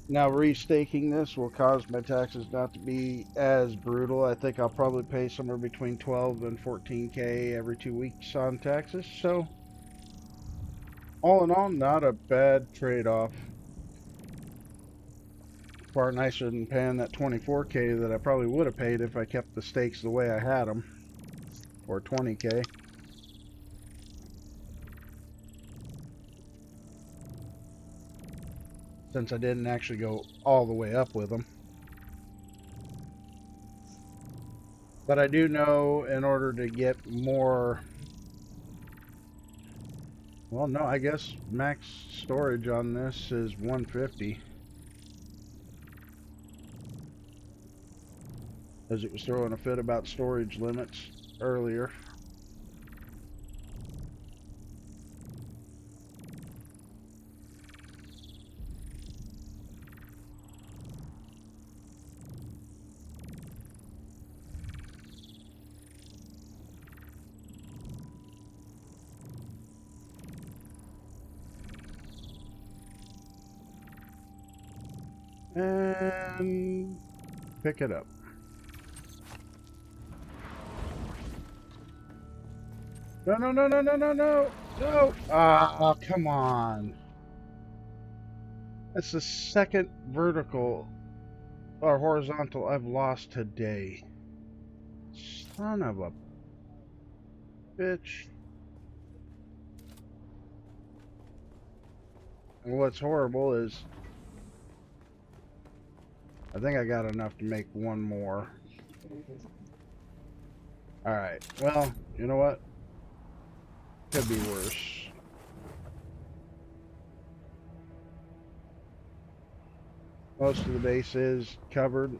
Now, restaking this will cause my taxes not to be as brutal. I think I'll probably pay somewhere between 12 and 14K every 2 weeks on taxes. So, all in all, not a bad trade-off. Far nicer than paying that 24K that I probably would have paid if I kept the stakes the way I had them. Or 20K. Since I didn't actually go all the way up with them. But I do know in order to get more... Well, no, I guess max storage on this is 150. As it was throwing a fit about storage limits earlier. And pick it up. No, no, no, no, no, no, no, no. Ah, come on. That's the second vertical or horizontal I've lost today. Son of a bitch. And what's horrible is I think I got enough to make one more. Alright, well, you know what? Could be worse. Most of the base is covered,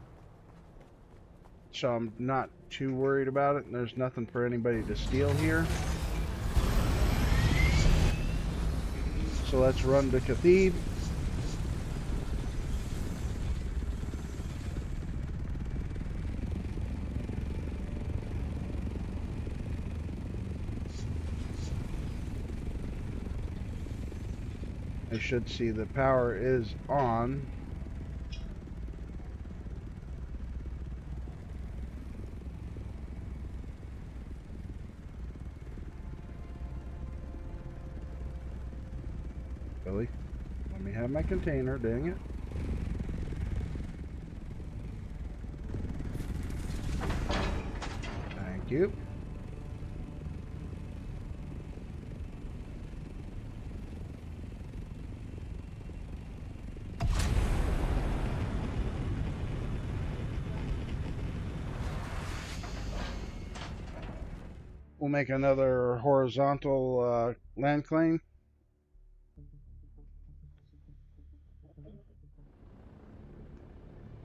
so I'm not too worried about it, and there's nothing for anybody to steal here. So let's run to Cathedral. I should see the power is on. Billy, let me have my container, dang it. Thank you. we'll make another horizontal land claim.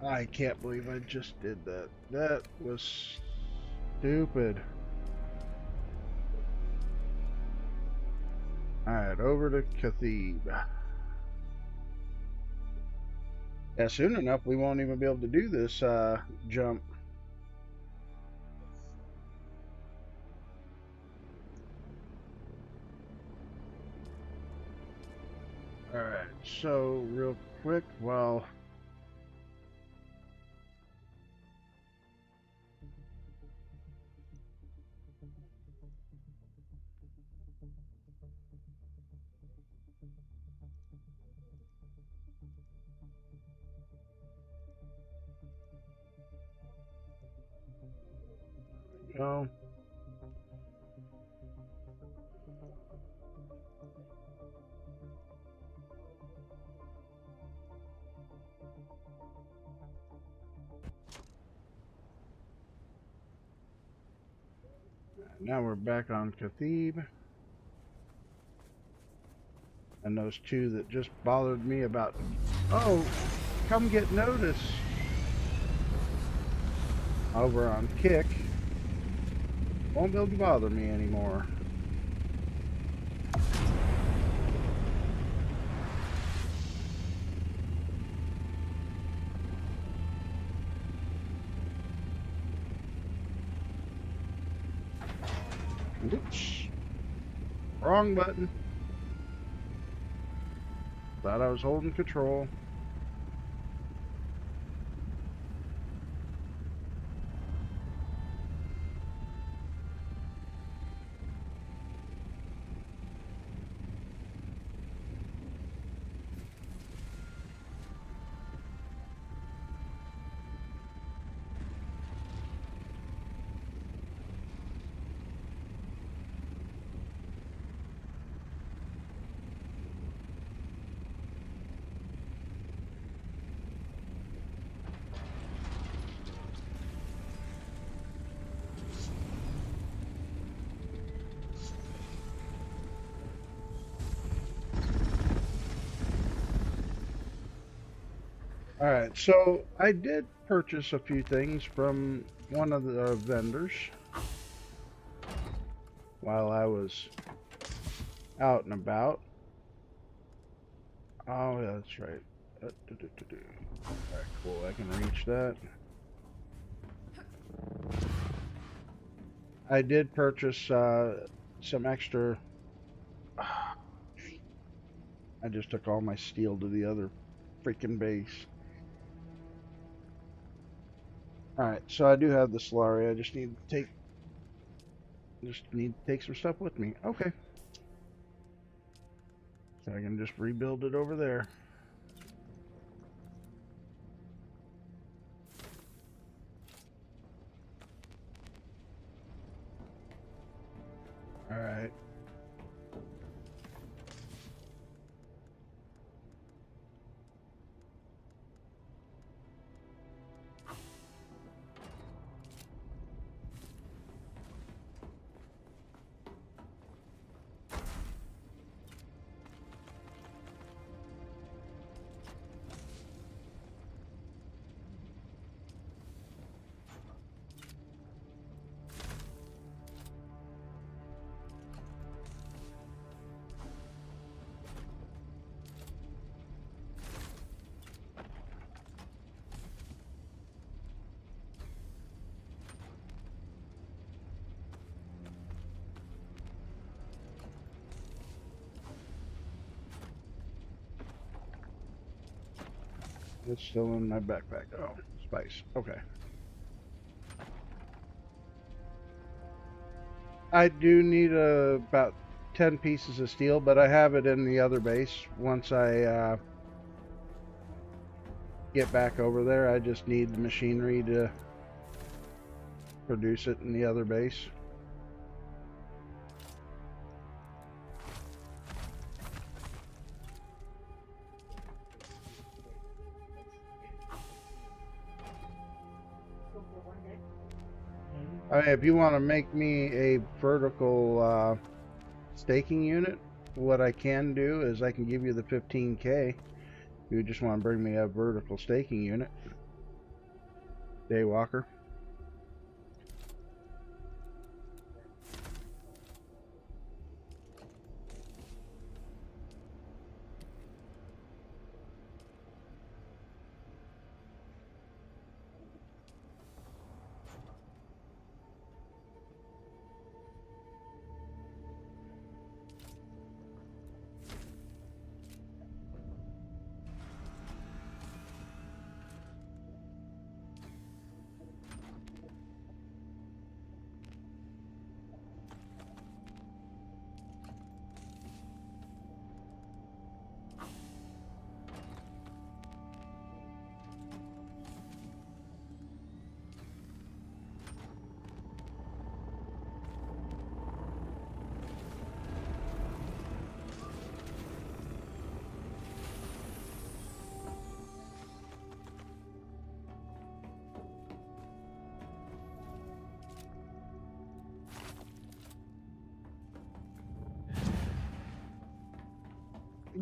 I can't believe I just did that. That was stupid. Alright, over to Cathebe. Yeah, soon enough we won't even be able to do this jump. Alright, so real quick, well, go. Now we're back on Cathebe. And those two that just bothered me about, oh, come get notice. Over on Kick. Won't be able to bother me anymore. Oops. Wrong button. Thought I was holding control. Alright, so I did purchase a few things from one of the vendors while I was out and about. Oh, yeah, that's right. Alright, cool. I can reach that. I did purchase some extra. I just took all my steel to the other freaking base. Alright, so I do have the slurry. I just need to take some stuff with me. Okay. So I can just rebuild it over there. Alright. It's still in my backpack. Oh, spice. Okay. I do need about 10 pieces of steel, but I have it in the other base. Once I get back over there, I just need the machinery to produce it in the other base. If you want to make me a vertical staking unit, what I can do is I can give you the 15K. You just want to bring me a vertical staking unit. Daywalker.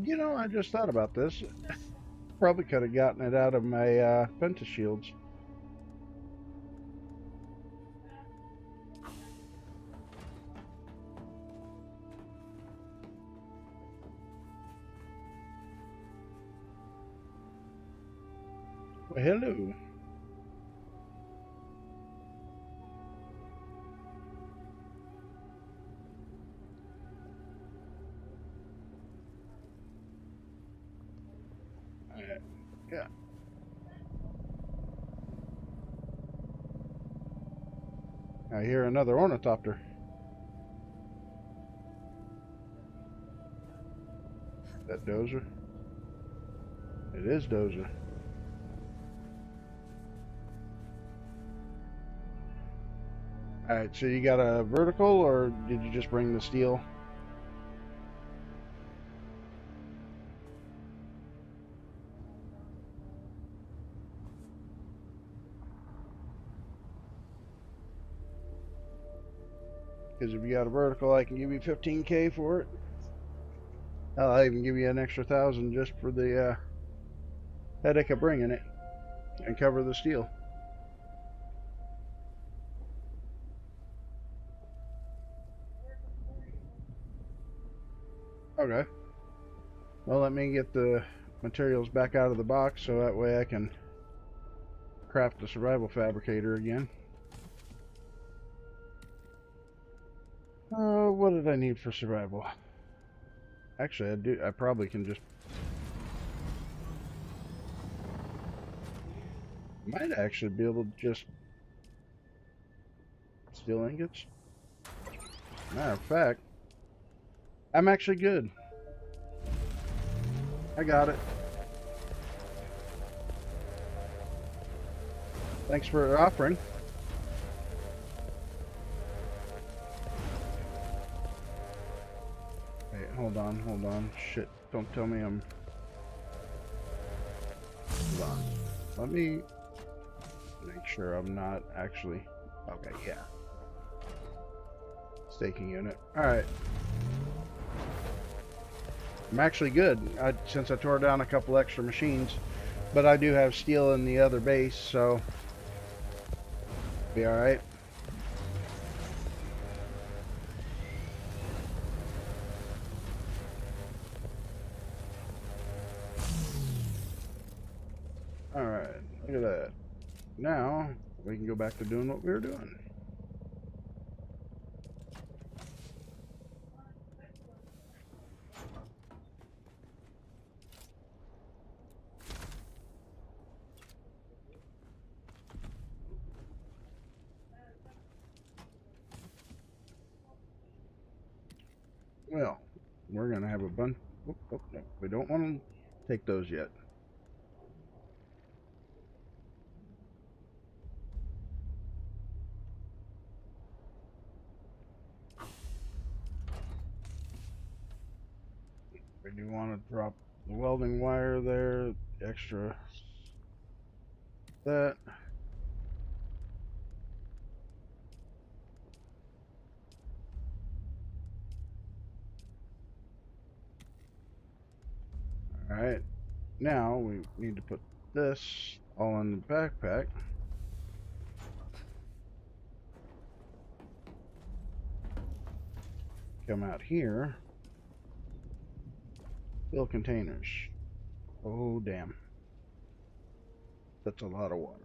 You know, I just thought about this. Probably could have gotten it out of my Penta shields. Well, hello. Yeah. I hear another ornithopter. That Dozer? It is Dozer. Alright, so you got a vertical, or did you just bring the steel? Because if you got a vertical, I can give you 15K for it. I'll even give you an extra 1,000 just for the headache of bringing it and cover the steel. Okay. Well, let me get the materials back out of the box so that way I can craft the survival fabricator again. What did I need for survival? Actually, I probably can just... Might actually be able to just... Steel ingots? Matter of fact, I'm actually good. I got it. Thanks for offering. Wait, hold on. Shit, don't tell me I'm... Hold on. Let me make sure I'm not actually... Okay, yeah. Staking unit. Alright. I'm actually good, since I tore down a couple extra machines. But I do have steel in the other base, so... Be alright. Alright, look at that. Now, we can go back to doing what we were doing. Well, we're going to have a bunch... Oh, no, we don't want to take those yet. We do want to drop the welding wire there, extra that. Alright, now we need to put this all in the backpack. Come out here. Fill containers. Oh, damn. That's a lot of water.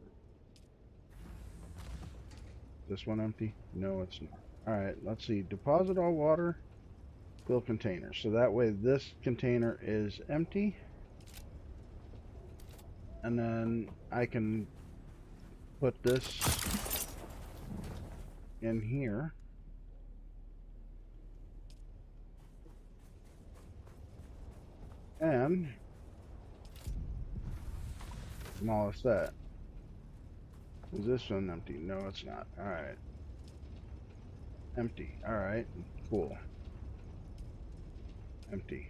This one empty? No, it's not. Alright, let's see. Deposit all water. Fill containers. So that way this container is empty. And then I can put this in here. And demolish that. Is this one empty? No, it's not. Alright. Empty. Alright. Cool. Empty.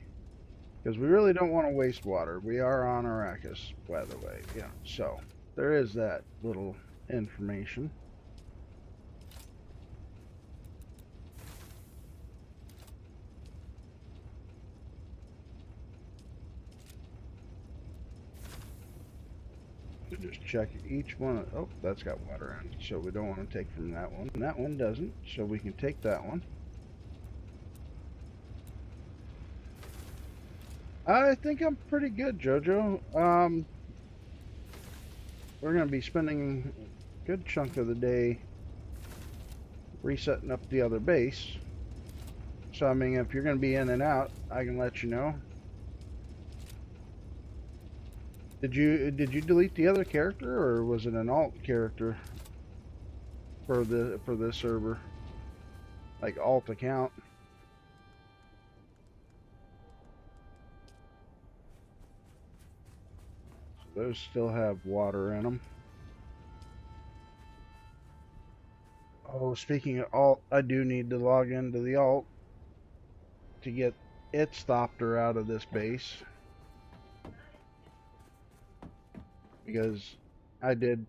Because we really don't want to waste water. We are on Arrakis, by the way. Yeah. So, there is that little information. So just check each one. Oh, that's got water in it. So we don't want to take from that one. And that one doesn't. So we can take that one. I think I'm pretty good, Jojo. We're going to be spending a good chunk of the day resetting up the other base. So, I mean, if you're going to be in and out, I can let you know. Did you delete the other character, or was it an alt character for this server? Like alt account? So those still have water in them. Oh, speaking of alt, I do need to log into the alt to get it stopped her out of this base. Because I did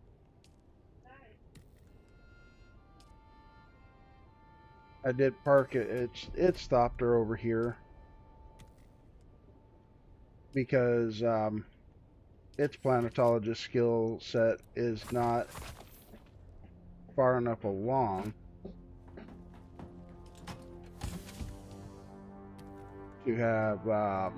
park it. It stopped her over here because its planetologist skill set is not far enough along to have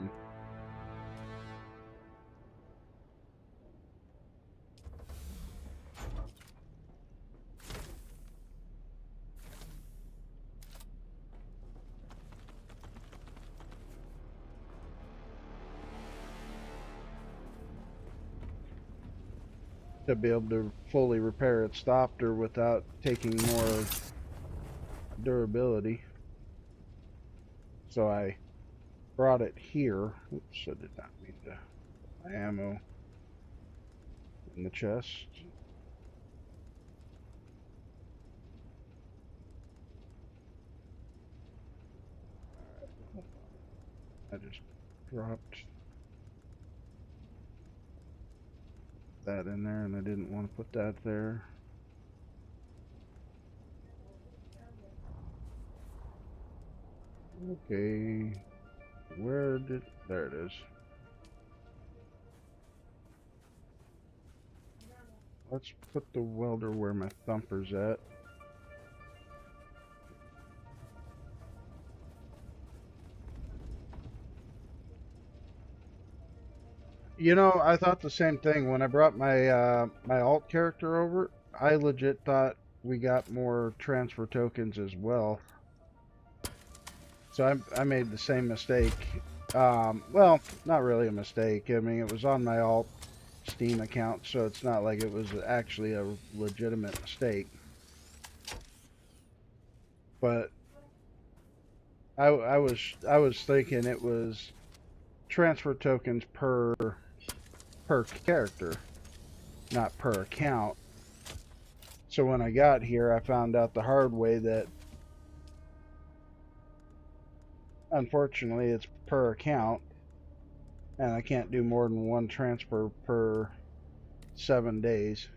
to be able to fully repair it. Stopped her without taking more durability. So I brought it here. Oops, I did not mean to. My ammo in the chest. I just dropped that in there, and I didn't want to put that there. Okay, there it is. Let's put the welder where my thumper's at. You know, I thought the same thing when I brought my my alt character over. I legit thought we got more transfer tokens as well. So I made the same mistake. Well, not really a mistake. I mean, it was on my alt Steam account, so it's not like it was actually a legitimate mistake. But I was thinking it was transfer tokens per character, not per account. So when I got here, I found out the hard way that unfortunately it's per account, and I can't do more than one transfer per 7 days.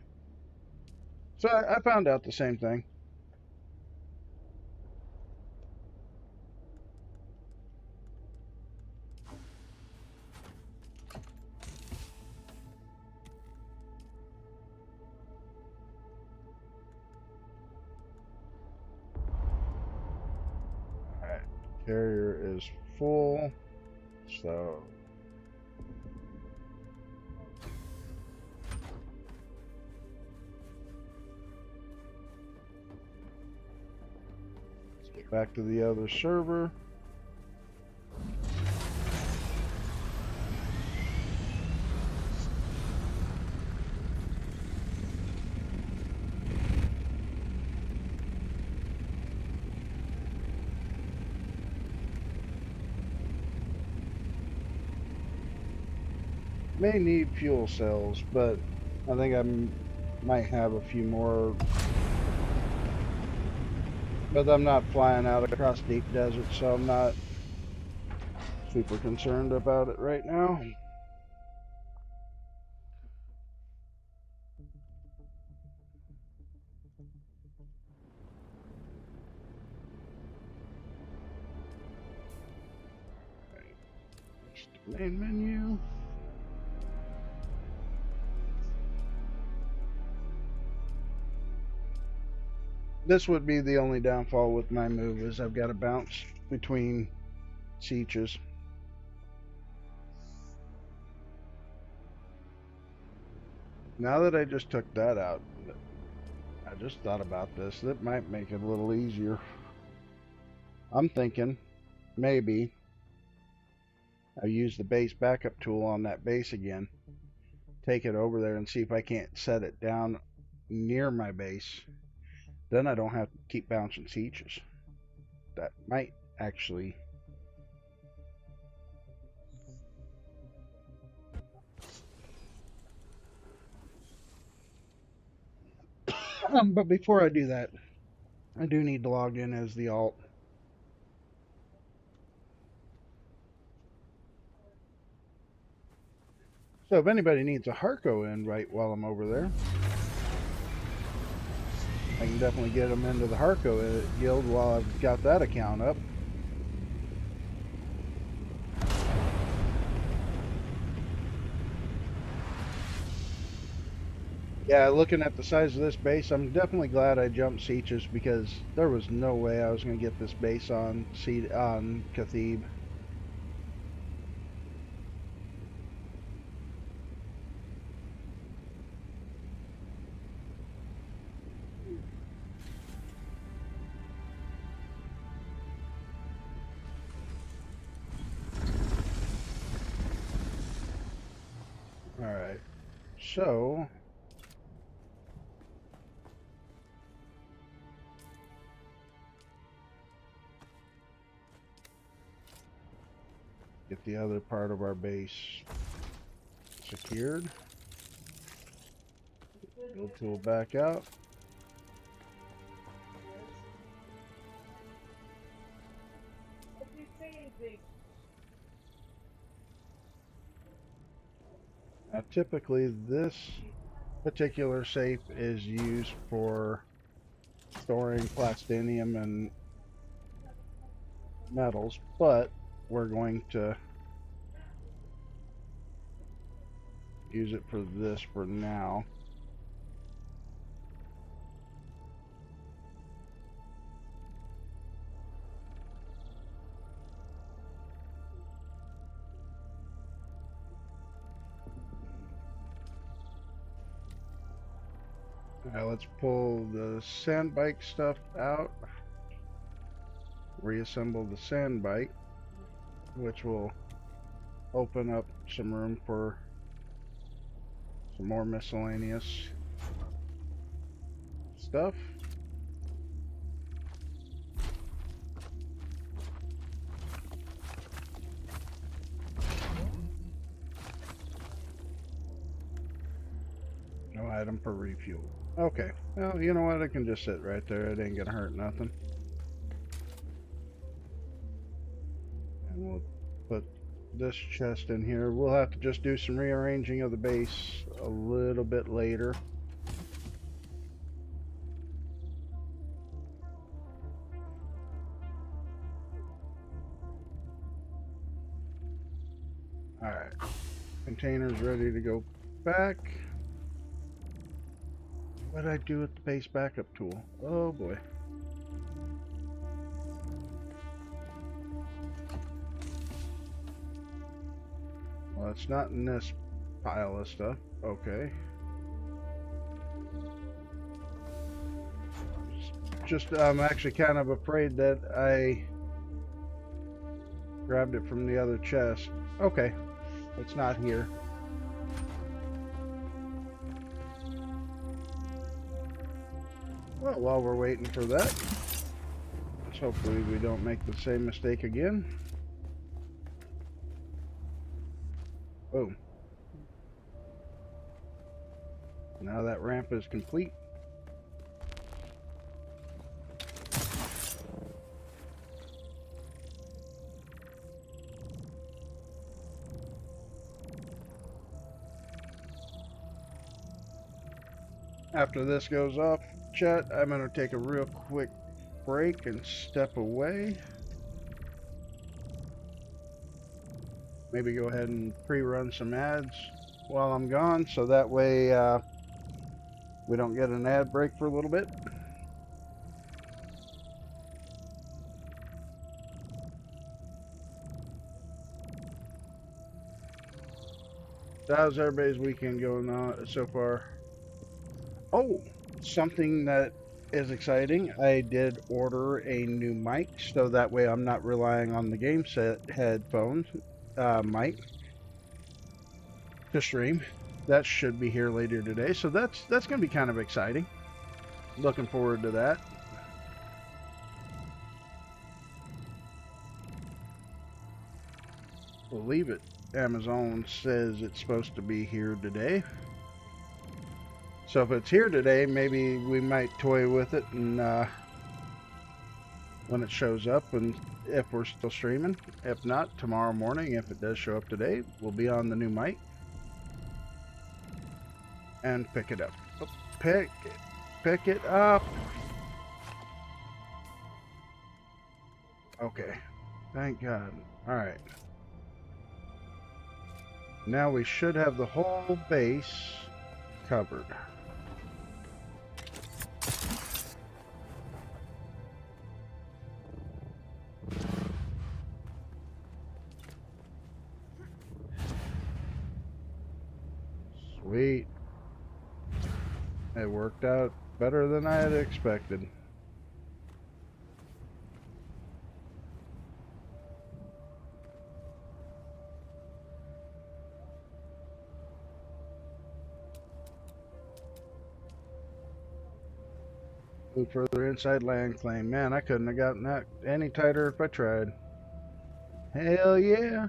So I found out the same thing. Carrier is full, so let's get back to the other server. May need fuel cells, but I think might have a few more. But I'm not flying out across deep desert, so I'm not super concerned about it right now. Main menu. This would be the only downfall with my move is I've got to bounce between sieges. Now that I just took that out, I just thought about this. That might make it a little easier. I'm thinking maybe I use the base backup tool on that base again. Take it over there and see if I can't set it down near my base. Then I don't have to keep bouncing sieges. That might actually but before I do that, I do need to log in as the alt. So if anybody needs a Harco invite while I'm over there, I can definitely get them into the Harco guild while I've got that account up. Yeah, looking at the size of this base, I'm definitely glad I jumped sieges because there was no way I was going to get this base on Cathebe. Alright, so get the other part of our base secured. Build tool back out. Now, typically this particular safe is used for storing plastinium and metals, but we're going to use it for this for now. Now let's pull the sand bike stuff out, reassemble the sand bike, which will open up some room for some more miscellaneous stuff. No item for refuel. Okay, well, you know what? It can just sit right there. It ain't gonna hurt nothing. And we'll put this chest in here. We'll have to just do some rearranging of the base a little bit later. Alright, container's ready to go back. What did I do with the base backup tool? Oh boy. Well, it's not in this pile of stuff. Okay. I'm actually kind of afraid that I grabbed it from the other chest. Okay. It's not here. Well, while we're waiting for that, hopefully we don't make the same mistake again. Boom. Now that ramp is complete. After this goes off, chat, I'm going to take a real quick break and step away. Maybe go ahead and pre-run some ads while I'm gone, so that way we don't get an ad break for a little bit. So how's everybody's weekend going on so far? Oh, something that is exciting. I did order a new mic, so that way I'm not relying on the game set headphones mic to stream. That should be here later today, so that's going to be kind of exciting. Looking forward to that. Believe it, Amazon says it's supposed to be here today. So if it's here today, maybe we might toy with it and when it shows up, and if we're still streaming. If not, tomorrow morning, if it does show up today, we'll be on the new mic and pick it up. Oh, pick it up. Okay, thank God. All right. Now we should have the whole base covered. Sweet. It worked out better than I had expected. Move further inside land claim. Man, I couldn't have gotten that any tighter if I tried. Hell yeah.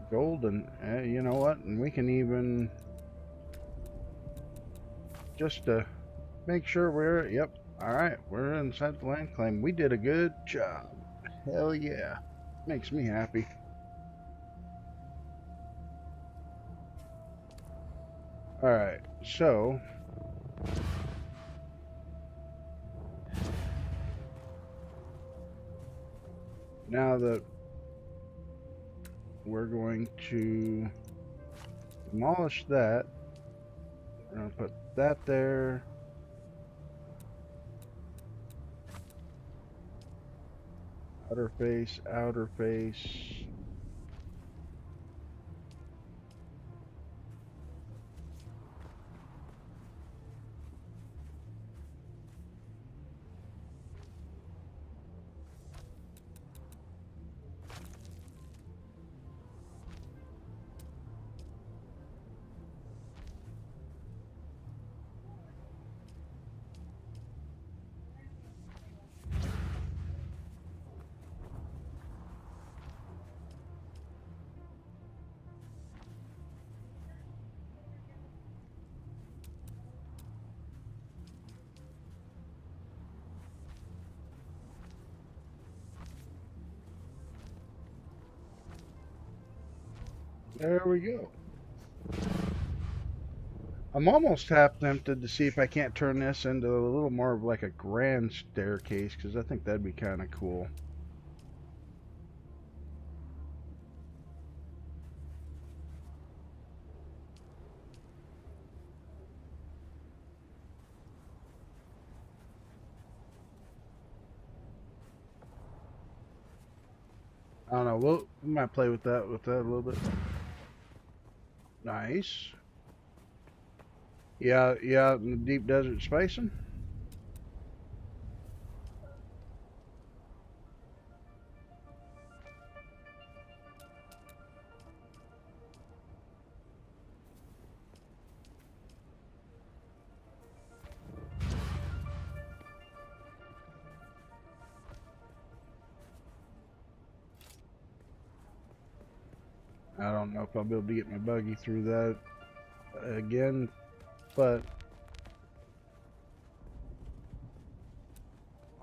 Golden. You know what? And we can even, just to make sure we're, yep. Alright, we're inside the land claim. We did a good job. Hell yeah. Makes me happy. Alright, so now that we're going to demolish that, we're going to put that there. Outer face, outer face. There we go. I'm almost half tempted to see if I can't turn this into a little more of like a grand staircase, because I think that'd be kind of cool. I don't know. We might play with that a little bit. Nice. Yeah, yeah, out in the deep desert spacing. I don't know if I'll be able to get my buggy through that again, but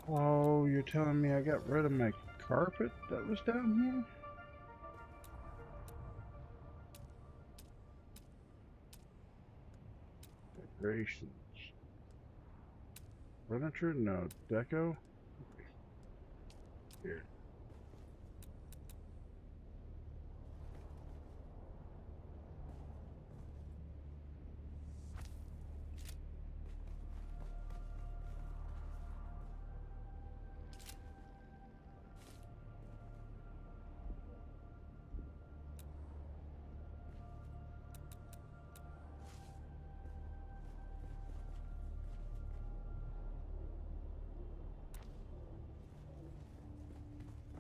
oh, you're telling me I got rid of my carpet that was down here? Decorations. Furniture? No. Deco? Here.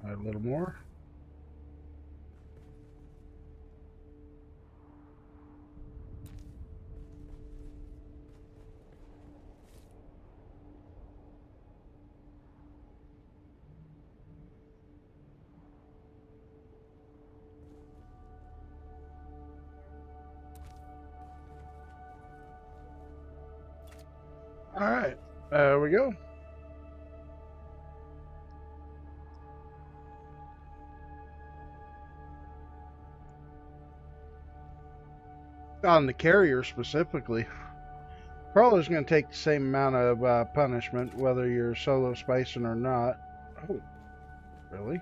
A little more. Alright, there we go. On the carrier specifically, probably is going to take the same amount of punishment whether you're solo spacing or not. Oh, really?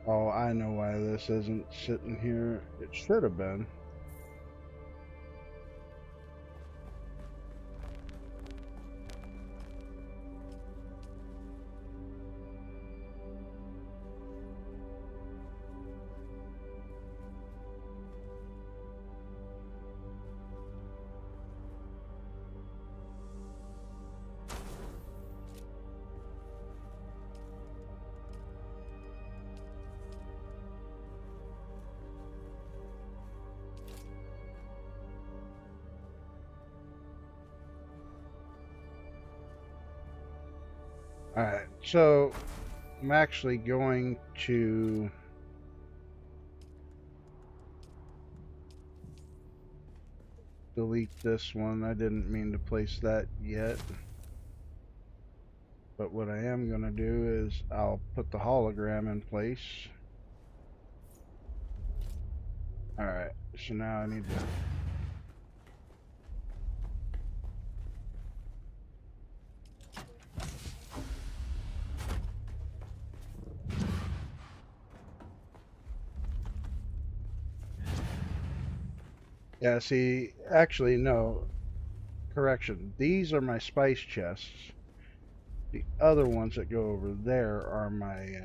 Oh, I know why this isn't sitting here. It should have been. Alright, so I'm actually going to delete this one. I didn't mean to place that yet. But what I am going to do is I'll put the hologram in place. Alright, so now I need to... Yeah, see, actually, no. Correction. These are my spice chests. The other ones that go over there are my...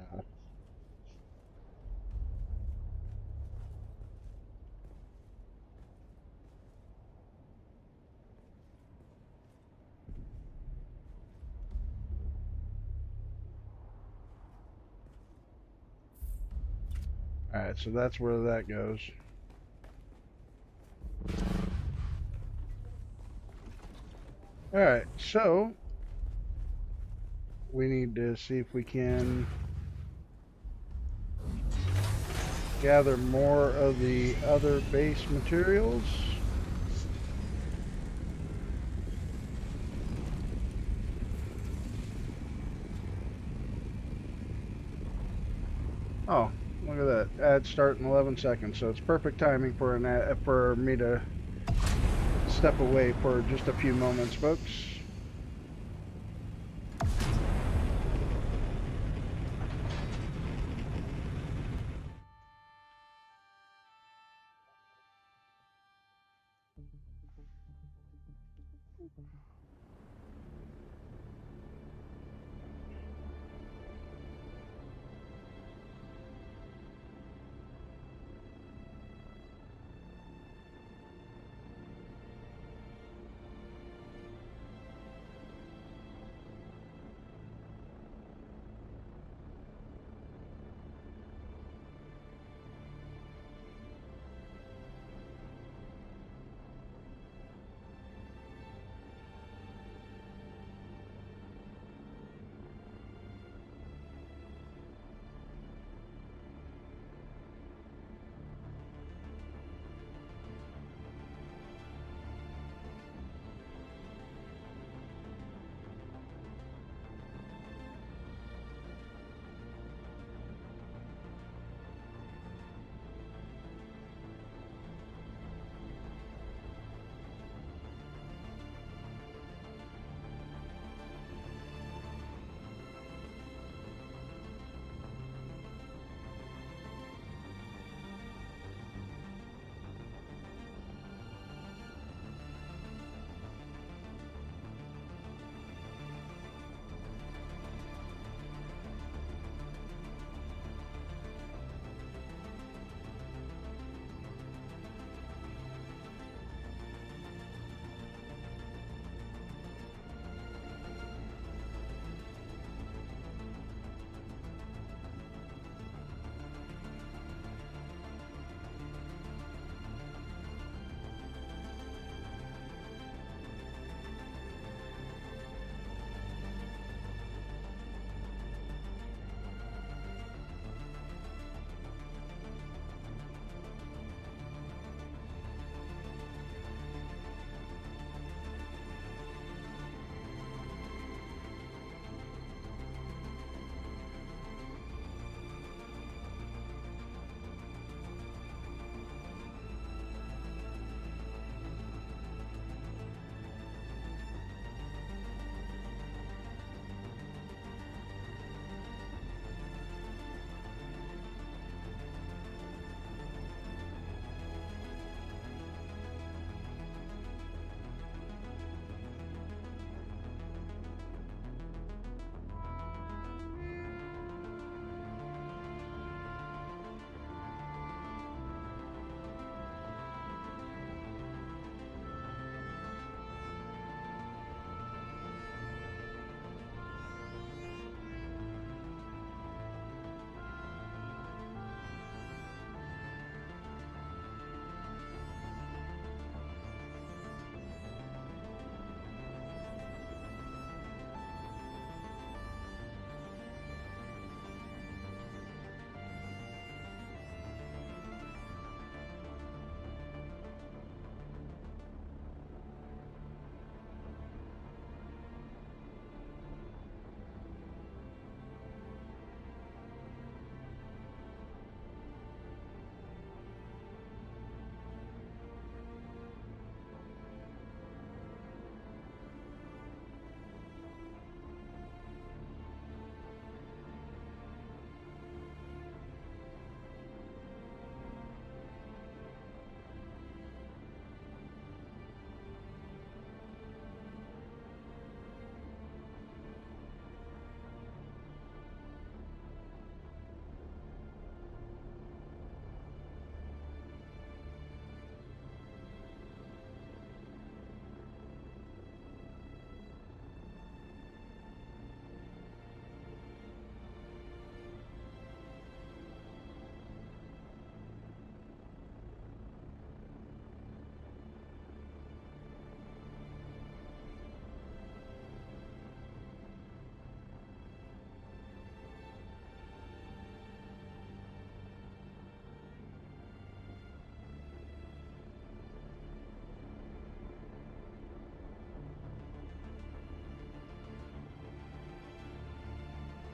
Alright, so that's where that goes. Alright, so we need to see if we can gather more of the other base materials. Oh, look at that. Ad start in 11 seconds, so it's perfect timing for an ad, for me to step away for just a few moments, folks.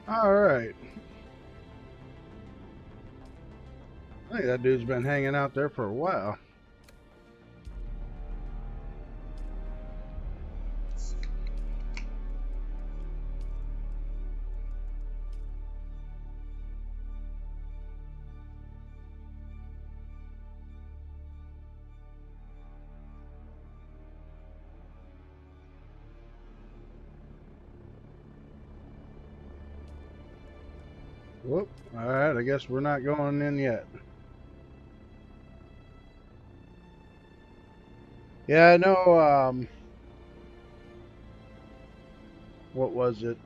All right. I think that dude's been hanging out there for a while. Whoop. Alright, I guess we're not going in yet. Yeah, I know, what was it?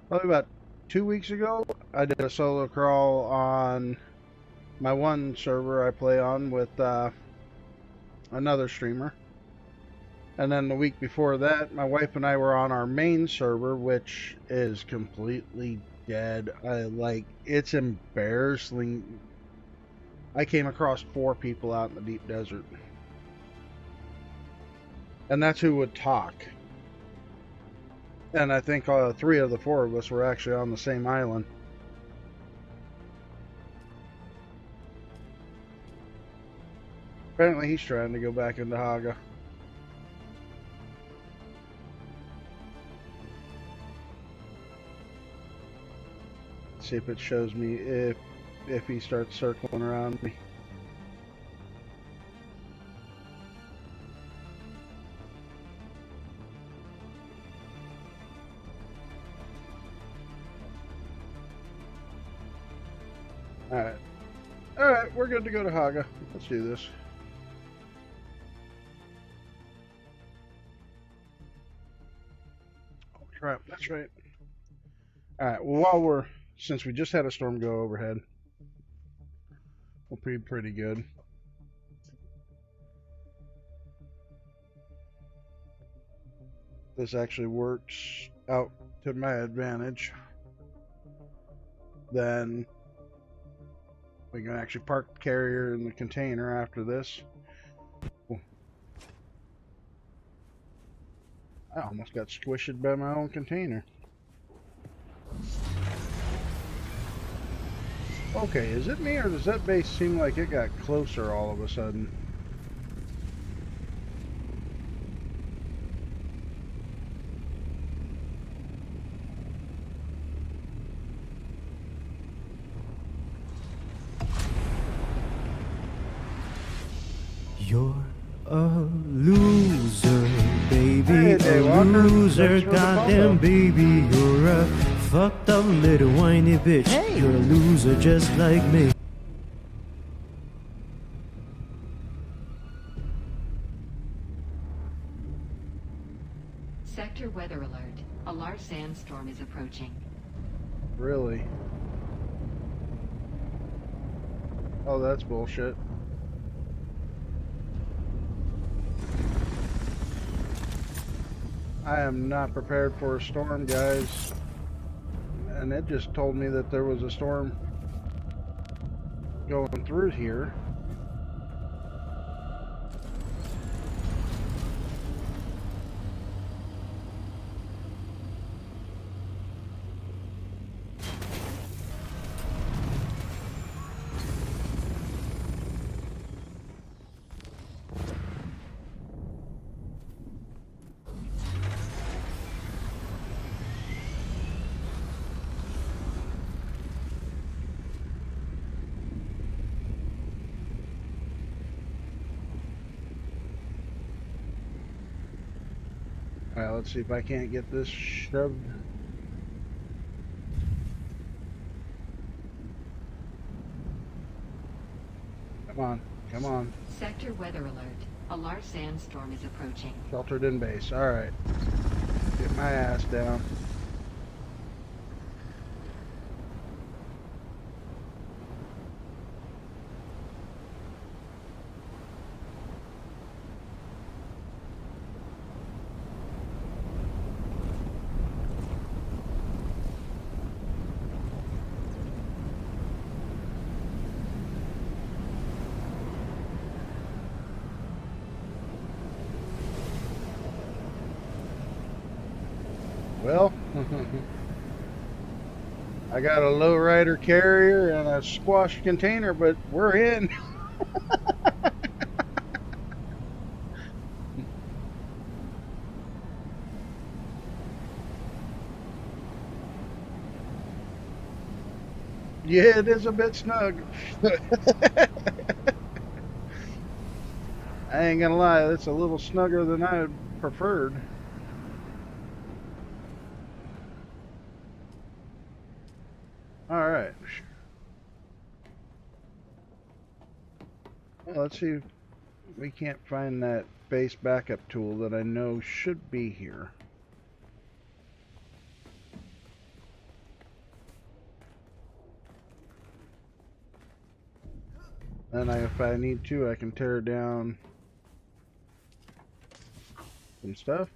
Probably about 2 weeks ago, I did a solo crawl on my one server I play on with another streamer. And then the week before that, my wife and I were on our main server, which is completely dead. It's embarrassing. I came across 4 people out in the deep desert. And that's who would talk. And I think 3 of the 4 of us were actually on the same island. Apparently he's trying to go back into Haga. See if it shows me if he starts circling around me. Alright. Alright, we're good to go to Haga. Let's do this. Oh crap, that's right. Alright, well since we just had a storm go overhead, we'll be pretty good. This actually works out to my advantage. Then we can actually park the carrier in the container after this. I almost got squished by my own container. Okay, is it me or does that base seem like it got closer all of a sudden? You're a loser, baby, Hey, a Daywalker. loser, Thanks for the goddamn follow. baby. You're a fucked up little whiny bitch. You're a loser just like me. Sector weather alert. A large sandstorm is approaching. Really? Oh, that's bullshit. I am not prepared for a storm, guys. And it just told me that there was a storm going through here. Alright, let's see if I can't get this shoved. Come on, come on. Sector weather alert. A large sandstorm is approaching. Sheltered in base. Alright. Get my ass down. Well, I got a lowrider carrier and a squash container, but we're in. Yeah, it is a bit snug. I ain't gonna lie, it's a little snugger than I preferred. Alright. Well, let's see if we can't find that base backup tool that I know should be here. Then if I need to, I can tear down some stuff.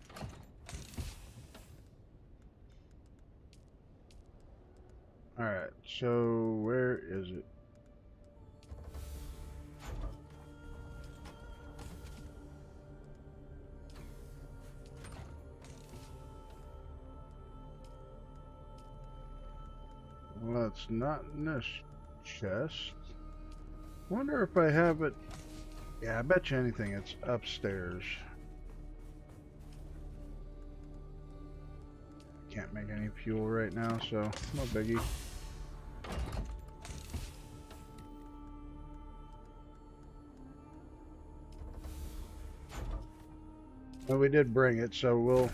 Alright, so where is it? Well, it's not in this chest. Wonder if I have it. Yeah, I bet you anything it's upstairs. Can't make any fuel right now, so no biggie. Well, we did bring it, so we'll...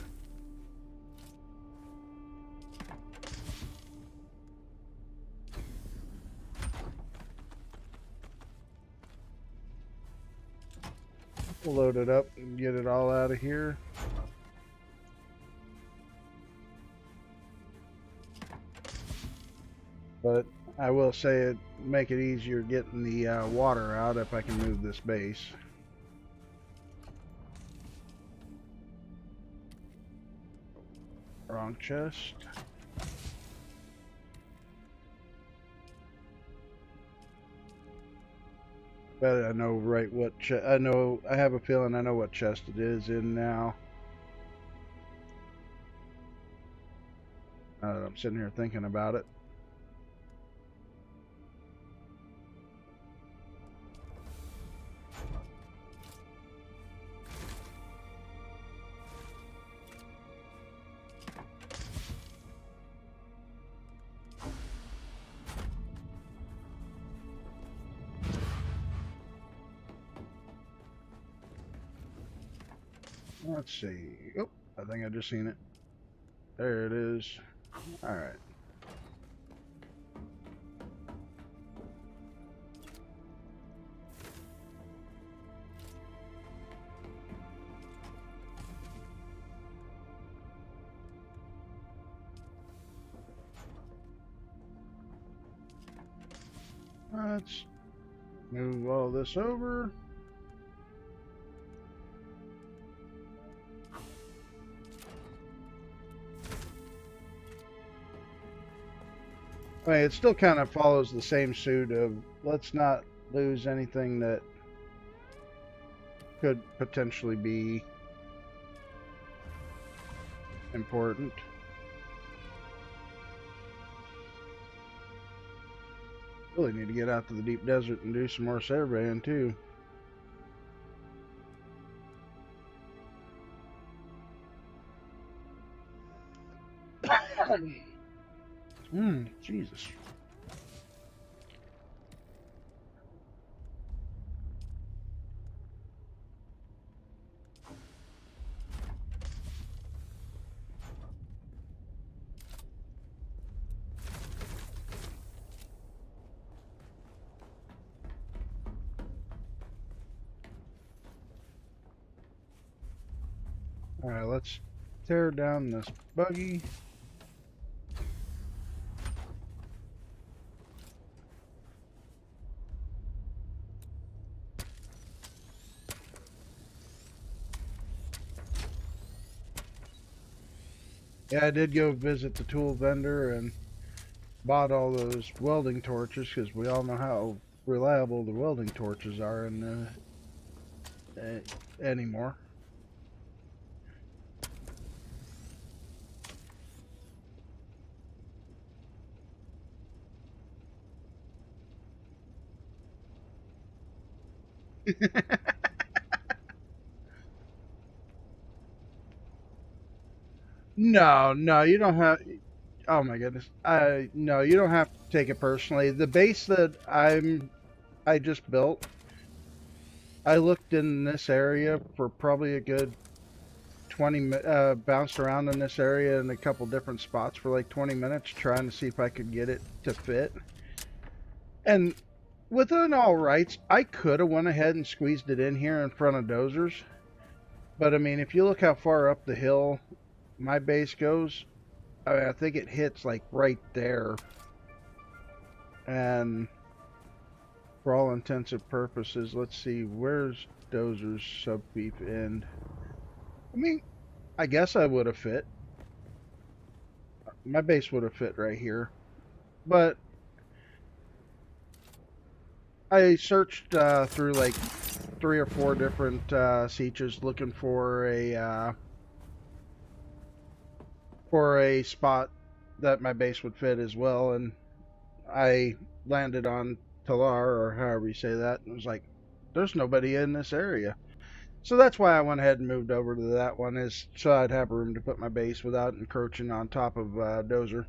We'll load it up and get it all out of here. But I will say it make it easier getting the water out if I can move this base. Wrong chest. But I know right what I have a feeling I know what chest it is in now. I'm sitting here thinking about it. Let's see. Oh, I think I just seen it. There it is. All right. Let's move all this over. I mean, it still kind of follows the same suit of let's not lose anything that could potentially be important. Really need to get out to the deep desert and do some more surveying too. Jesus. All right, let's tear down this buggy. Yeah, I did go visit the tool vendor and bought all those welding torches because we all know how reliable the welding torches are in anymore. No, no, you don't have. Oh my goodness. No, you don't have to take it personally. The base that I just built, I looked in this area for probably a good bounced around in this area in a couple different spots for like 20 minutes trying to see if I could get it to fit. And within all rights, I could have went ahead and squeezed it in here in front of Dozer's. But I mean, if you look how far up the hill my base goes, I think it hits like right there. And for all intents and purposes, let's see, where's Dozer's sub-beef end? I mean, I guess I would have fit. My base would have fit right here. But I searched through like 3 or 4 different sietches looking for a spot that my base would fit as well, and I landed on Talar, or however you say that, and was like, there's nobody in this area. So that's why I went ahead and moved over to that one, is so I'd have room to put my base without encroaching on top of Dozer.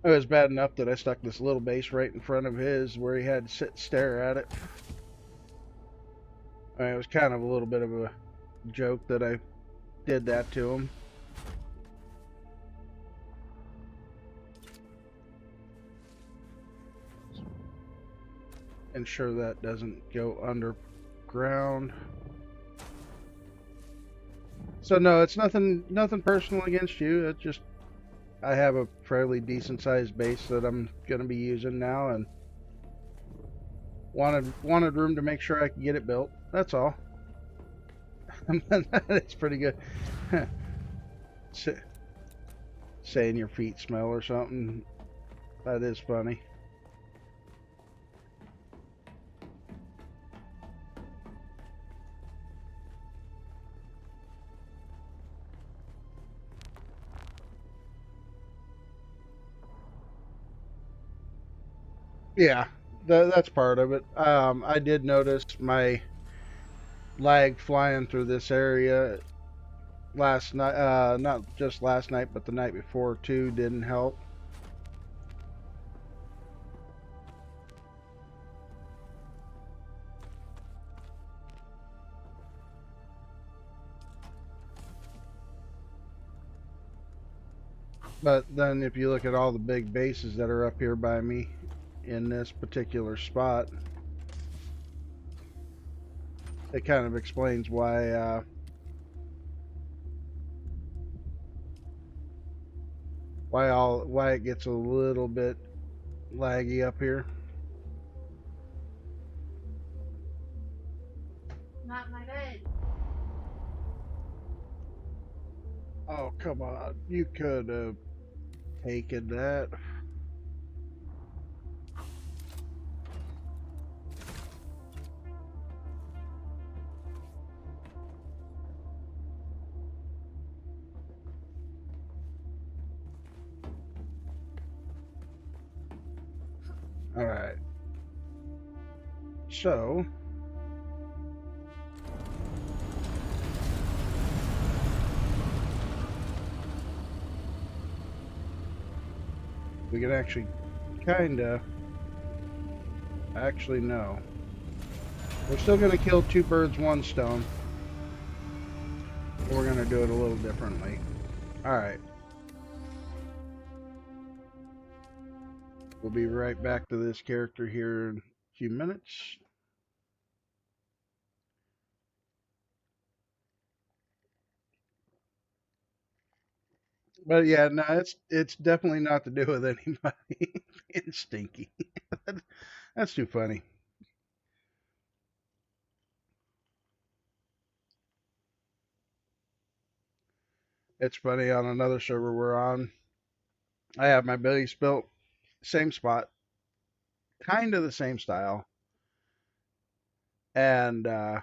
It was bad enough that I stuck this little base right in front of his where he had to sit and stare at it. I mean, it was kind of a little bit of a joke that I did that to him. Ensure that doesn't go underground. So no, it's nothing personal against you. It's just I have a fairly decent sized base that I'm gonna be using now, and wanted room to make sure I could get it built. That's all. It's pretty good. Saying your feet smell or something. That is funny. Yeah, that's part of it. I did notice my lag flying through this area last night. Not just last night, but the night before too, didn't help. But then if you look at all the big bases that are up here by me in this particular spot, it kind of explains why why it gets a little bit laggy up here. Not my bed. Oh, come on. You could have taken that. All right. So, we can actually actually no. We're still going to kill 2 birds, 1 stone. But we're going to do it a little differently. All right. We'll be right back to this character here in a few minutes. But yeah, no, it's definitely not to do with anybody being stinky. That's too funny. It's funny, on another server we're on, I have my base built, same spot, kind of the same style, and I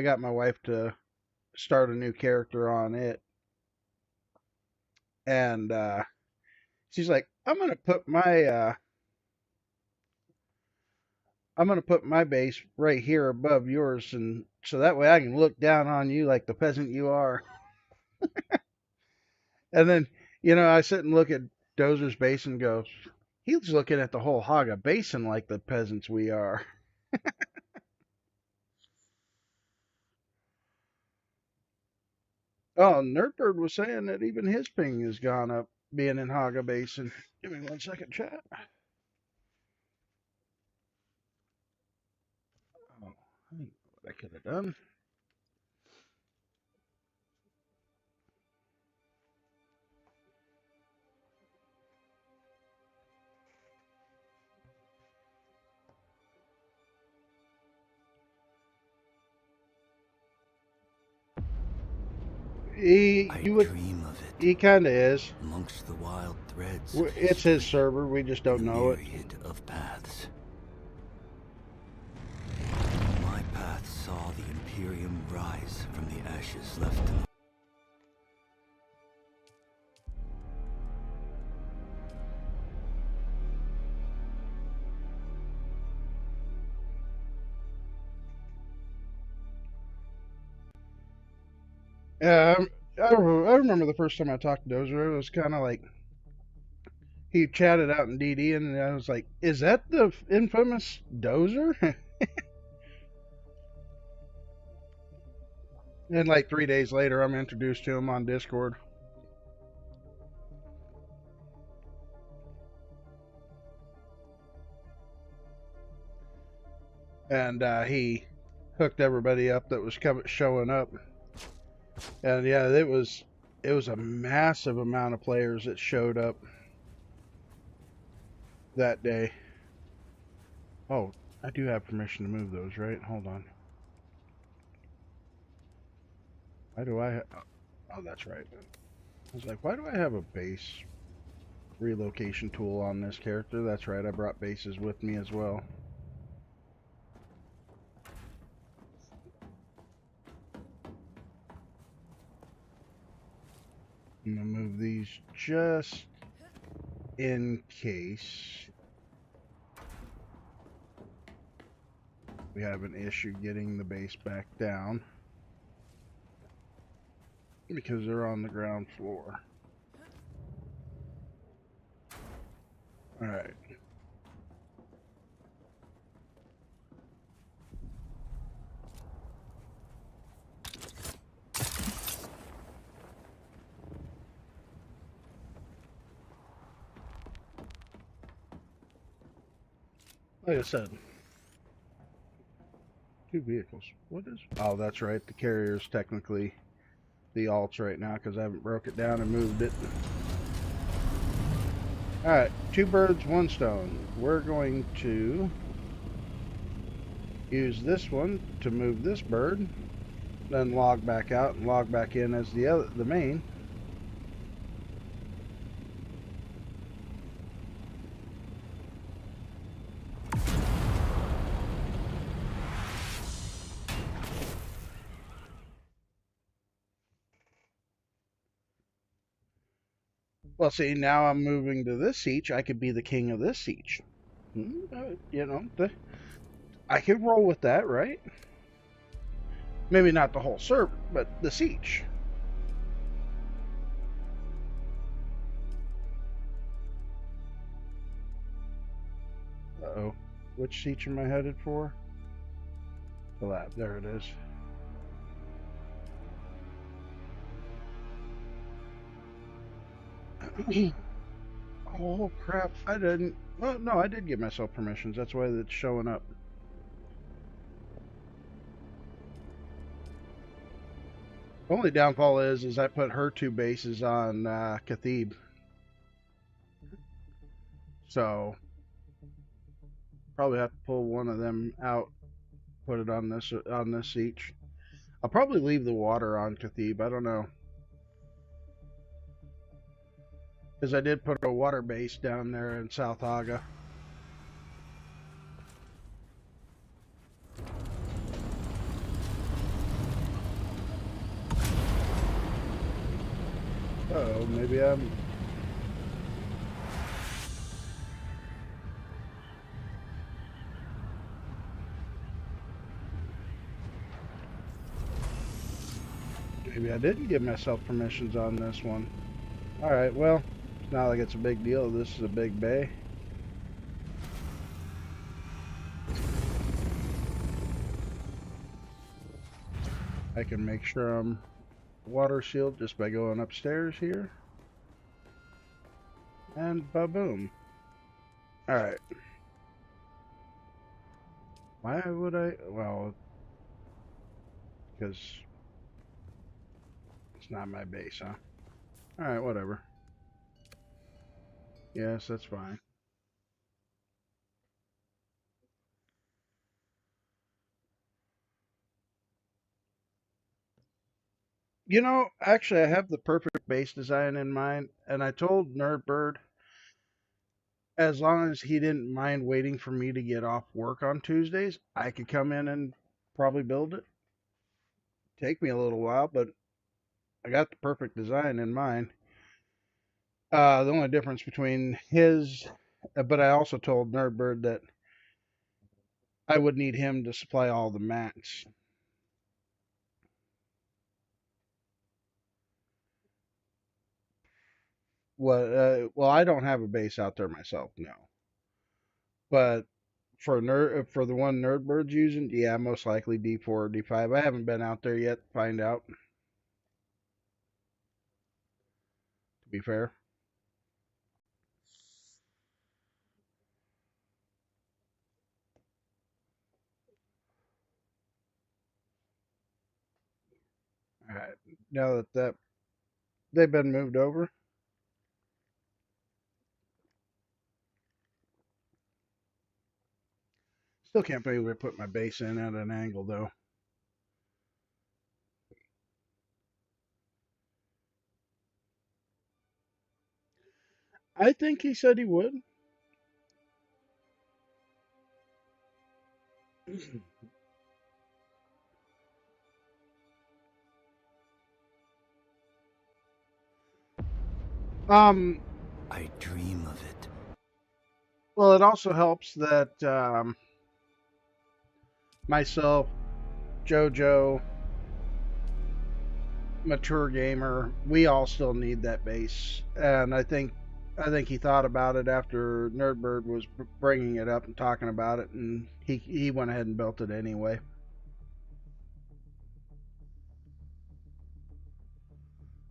got my wife to start a new character on it, and she's like, I'm gonna put my base right here above yours, and so that way I can look down on you like the peasant you are. And then, I sit and look at Dozer's base and go, he's looking at the whole Haga Basin like the peasants we are. Oh, Nerdbird was saying that even his ping has gone up being in Haga Basin. Give me 1 second, chat. Oh, I think what I could have done. I You would. dream of it He kind of is. amongst the wild threads. It's his server. We just don't and a know it. myriad of paths. My path saw the Imperium rise from the ashes left in the Yeah, I remember the first time I talked to Dozer. It was kind of like he chatted out in DD, and I was like, "Is that the infamous Dozer?" And like 3 days later, I'm introduced to him on Discord. And he hooked everybody up that was showing up. And yeah, it was a massive amount of players that showed up that day. Oh, I do have permission to move those, right? Hold on. Why do I? Oh, that's right. I was like, why do I have a base relocation tool on this character? That's right. I brought bases with me as well. I'm gonna move these just in case we have an issue getting the base back down because they're on the ground floor. All right. Like I said, 2 vehicles. What is? Oh, that's right. The carrier's technically the alts right now because I haven't broke it down and moved it. All right, 2 birds, 1 stone. We're going to use this one to move this bird, then log back out and log back in as the main. Well, see, now I'm moving to this siege. I could be the king of this siege. You know, I could roll with that, right? Maybe not the whole server, but the siege. Uh-oh. Which siege am I headed for? The lab. There it is. Oh, crap. I didn't... Well, no, I did give myself permissions. That's why it's showing up. Only downfall is I put her 2 bases on Khathib. So, probably have to pull one of them out, put it on this siege. I'll probably leave the water on Khathib. I don't know. Because I did put a water base down there in South Aga. Uh-oh, maybe I'm... Maybe I didn't give myself permissions on this one. Alright, well, it's not like it's a big deal. This is a big bay. I can make sure I'm water shield just by going upstairs here. And ba-boom. Alright. Why would I? Well, because it's not my base, huh? Alright, whatever. Yes, that's fine. You know, actually, I have the perfect base design in mind, and I told Nerdbird as long as he didn't mind waiting for me to get off work on Tuesdays, I could come in and probably build it. Take me a little while, but I got the perfect design in mind. The only difference between his, but I also told Nerdbird that I would need him to supply all the mats. Well, I don't have a base out there myself, no. But for the one Nerdbird's using, yeah, most likely D4 or D5. I haven't been out there yet to find out. To be fair. All right. Now that they've been moved over, still can't believe I put my base in at an angle though. I think he said he would. um. I dream of it. Well, it also helps that myself, JoJo, mature gamer, we all still need that base, and I think he thought about it after Nerdbird was bringing it up and talking about it, and he went ahead and built it anyway.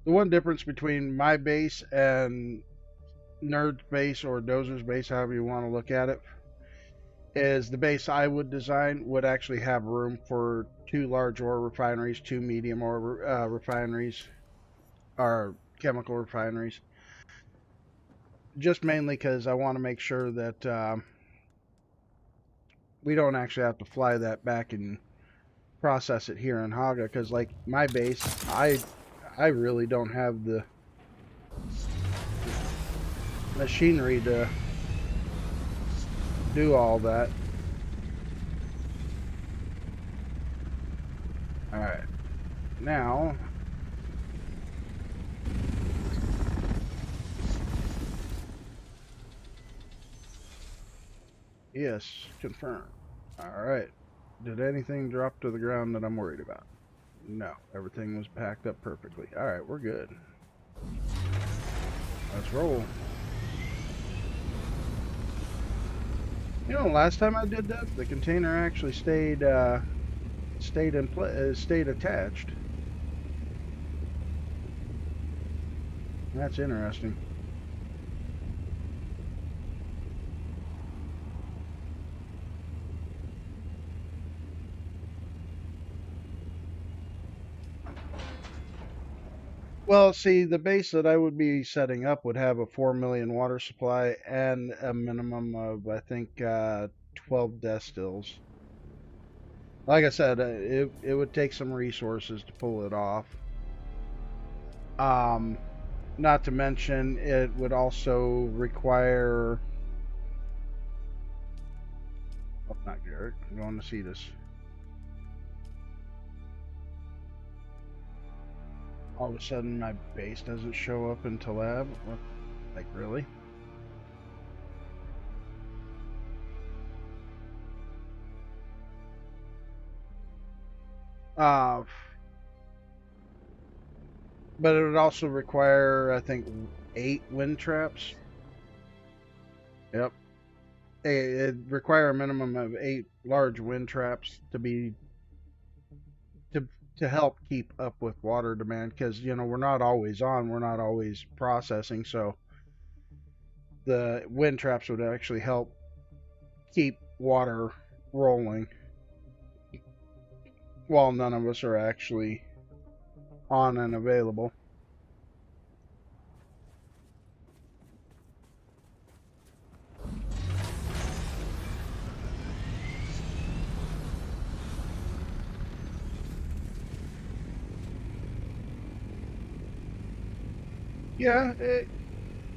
The one difference between my base and Nerd's base or Dozer's base, however you want to look at it, is the base I would design would actually have room for 2 large ore refineries, 2 medium ore refineries, or chemical refineries. Just mainly because I want to make sure that we don't actually have to fly that back and process it here in Haga. Because like my base, I really don't have the machinery to do all that. All right, now yes, confirm. All right. Did anything drop to the ground that I'm worried about? No, everything was packed up perfectly. All right, we're good. Let's roll. You know, last time I did that, the container actually stayed stayed attached. That's interesting. Well, see, the base that I would be setting up would have a 4 million water supply and a minimum of, I think, 12 destills. Like I said, it would take some resources to pull it off. Um, Not to mention, it would also require. Oh, not Garrett. I'm going to see this. All of a sudden, my base doesn't show up into lab. What? Like, really? Uh, but it would also require, I think, 8 wind traps. Yep. It'd require a minimum of 8 large wind traps to to help keep up with water demand, because we're not always on, we're not always processing, so the wind traps would actually help keep water rolling while none of us are actually on and available. Yeah,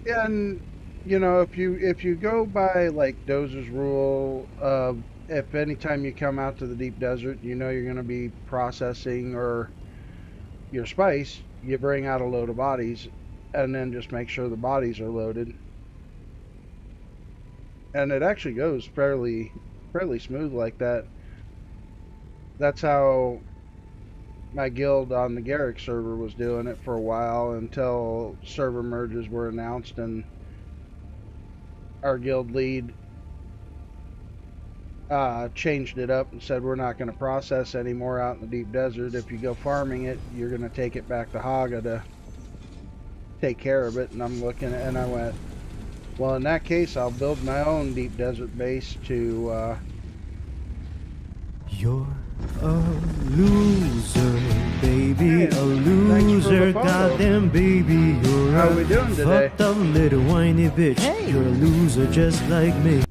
and if you go by like Dozer's rule of, if anytime you come out to the deep desert, you're going to be processing or your spice, you bring out a load of bodies, and then just make sure the bodies are loaded. And it actually goes fairly smooth like that. That's how my guild on the Garrick server was doing it for a while, until server merges were announced and our guild lead changed it up and said, we're not going to process anymore out in the deep desert. If you go farming it, you're going to take it back to Haga to take care of it. And I'm looking at, and I went, well, in that case, I'll build my own deep desert base to You're a loser, baby, Hey, a thanks for loser, the follow. goddamn baby. You're How a we doing today? fucked up little whiny bitch. Hey. You're a loser just like me.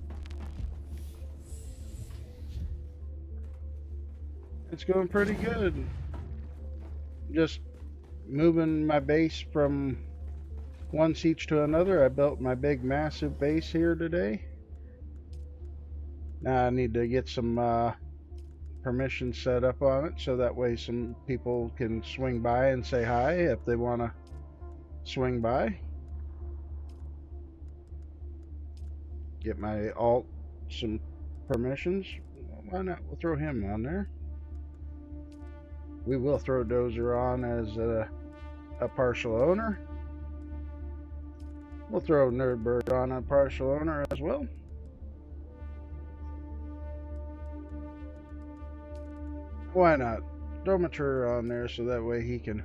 It's going pretty good. Just moving my base from one siege to another. I built my big massive base here today. Now I need to get some permissions set up on it, so that way some people can swing by and say hi if they want to swing by. Get my alt some permissions. Why not? We'll throw him on there. We will throw Dozer on as a partial owner. We'll throw Nerdberg on a partial owner as well. Why not? Throw Mature on there so that way he can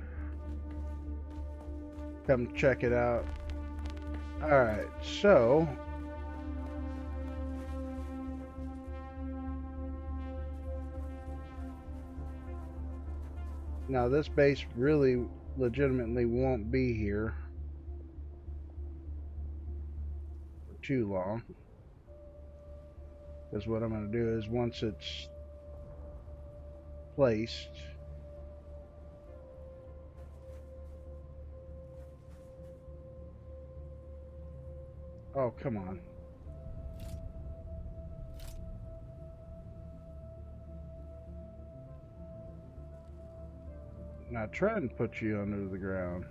come check it out. Alright, so now this base really legitimately won't be here for too long, because what I'm going to do is, once it's placed, oh come on, now try and put you under the ground.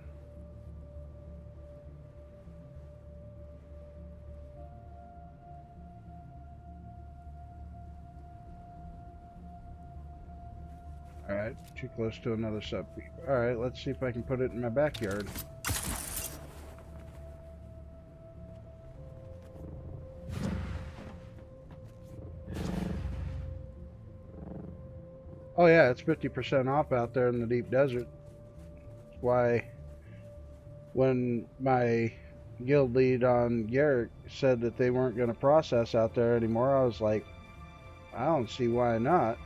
Alright, too close to another subpeep. Alright, let's see if I can put it in my backyard. Oh yeah, it's 50% off out there in the deep desert. That's why when my guild lead on Garrick said that they weren't going to process out there anymore, I was like, I don't see why not.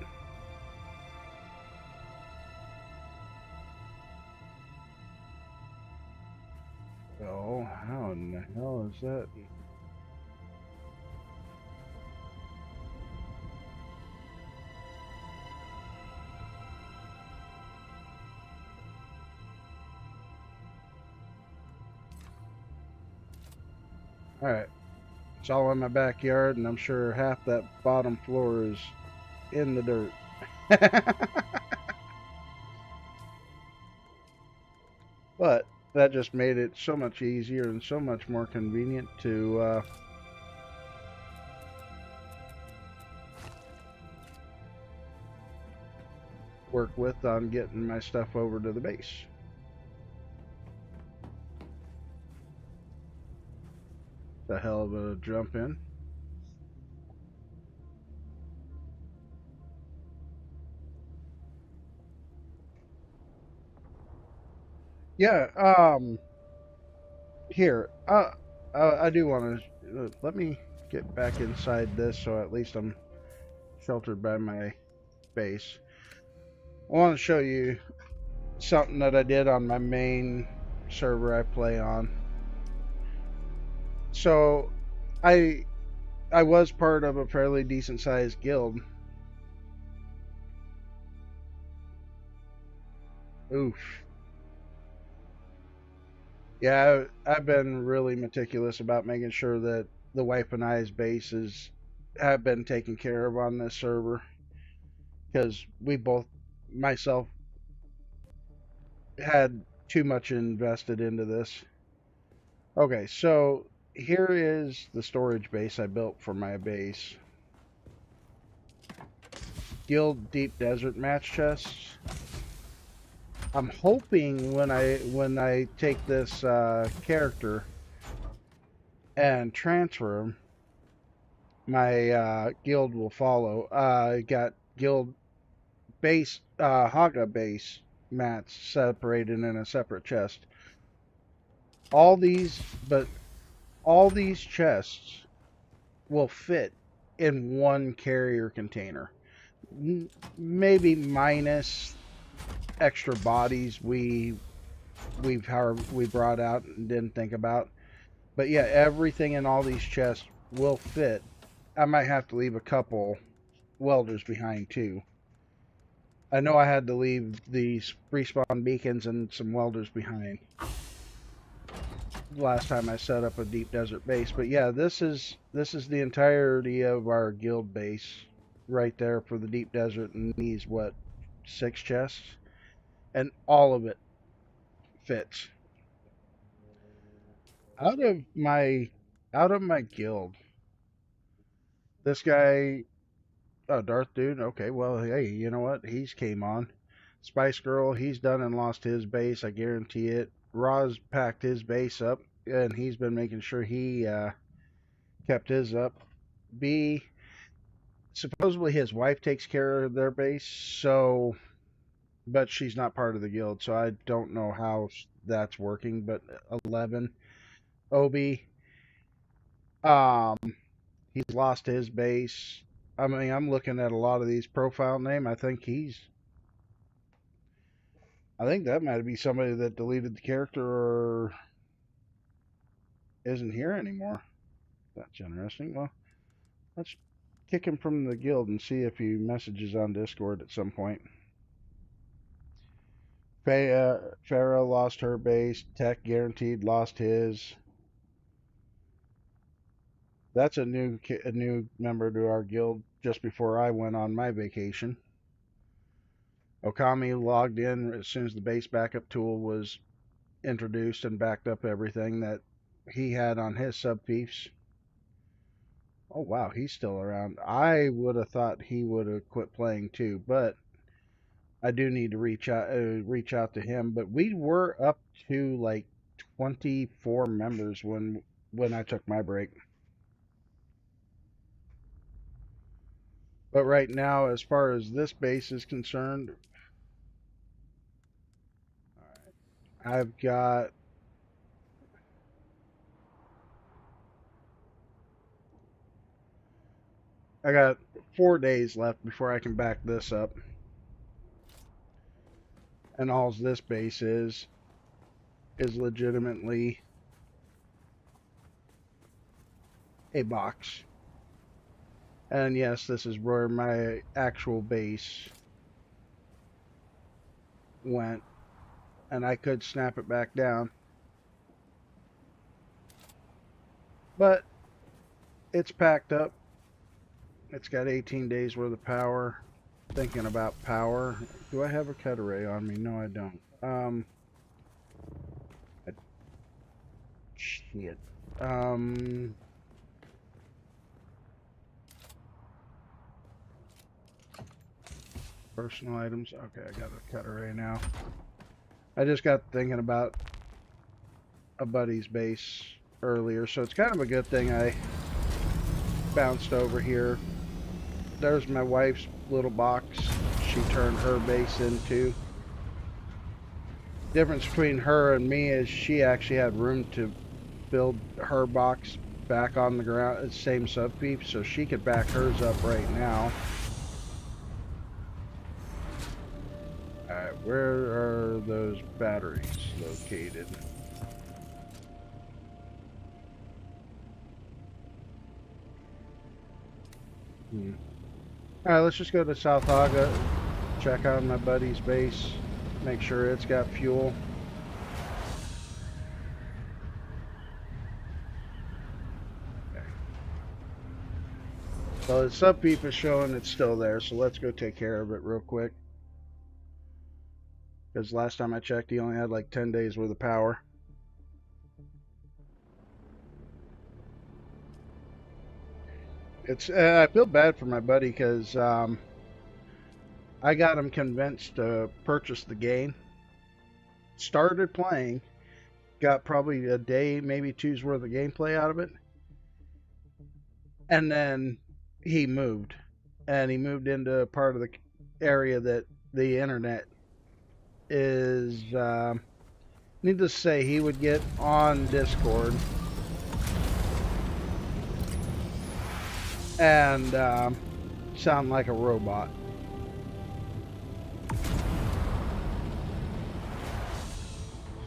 Oh, how in the hell is that? Alright, it's all in my backyard, and I'm sure half that bottom floor is in the dirt. But that just made it so much easier and so much more convenient to work with on getting my stuff over to the base. The hell of a jump in. Yeah. Here. I do want to let me get back inside this, so at least I'm sheltered by my base. I want to show you something that I did on my main server I play on. So, I I was part of a fairly decent sized guild. Oof. Yeah, I've been really meticulous about making sure that the wife and I's bases have been taken care of on this server because we both, myself, had too much invested into this. Okay, so here is the storage base I built for my base. Guild Deep Desert match chests. I'm hoping when I take this character and transfer him, my guild will follow. I got guild base Haga base mats separated in a separate chest. All these, but all these chests will fit in one carrier container. Maybe minus extra bodies we brought out and didn't think about. But yeah, everything in all these chests will fit. I might have to leave a couple welders behind too. I know I had to leave these respawn beacons and some welders behind last time I set up a deep desert base. But yeah, this is the entirety of our guild base right there for the deep desert, and these what 6 chests, and all of it fits. Out of my guild, this guy, oh, Darth Dude. Okay, well, hey, you know what? He's came on. Spice Girl, he's done and lost his base. I guarantee it. Roz packed his base up, and he's been making sure he kept his up. B, supposedly his wife takes care of their base, so, but she's not part of the guild, so I don't know how that's working. But 11, Obi, um, he's lost his base. I mean, I'm looking at a lot of these profile name. I think that might be somebody that deleted the character or isn't here anymore. That's interesting. Well, let's kick him from the guild and see if he messages on Discord at some point. Farah lost her base. Tech guaranteed lost his. That's a new member to our guild just before I went on my vacation. Okami logged in as soon as the base backup tool was introduced and backed up everything that he had on his sub fiefs. Oh wow, he's still around. I would have thought he would have quit playing too, but I do need to reach out to him. But we were up to like 24 members when I took my break. But right now, as far as this base is concerned, I've got I got 4 days left before I can back this up. And all this base is legitimately a box. And yes, this is where my actual base went. And I could snap it back down. But it's packed up. It's got 18 days worth of power. Thinking about power. Do I have a cut array on me? No, I don't. Shit. Personal items. Okay, I got a cut array now. I just got thinking about a buddy's base earlier, so it's kind of a good thing I bounced over here. There's my wife's little box she turned her base into. Difference between her and me is she actually had room to build her box back on the ground, same sub beef, so she could back hers up right now. Alright, where are those batteries located? Alright, let's just go to South Haga, check out my buddy's base, make sure it's got fuel. Okay. So the sub beef is showing it's still there, so let's go take care of it real quick. Because last time I checked, he only had like 10 days worth of power. I feel bad for my buddy because I got him convinced to purchase the game. Started playing, got probably a day, maybe two's worth of gameplay out of it, and then he moved, and he moved into a part of the area that the internet is. Needless to say, he would get on Discord and sound like a robot.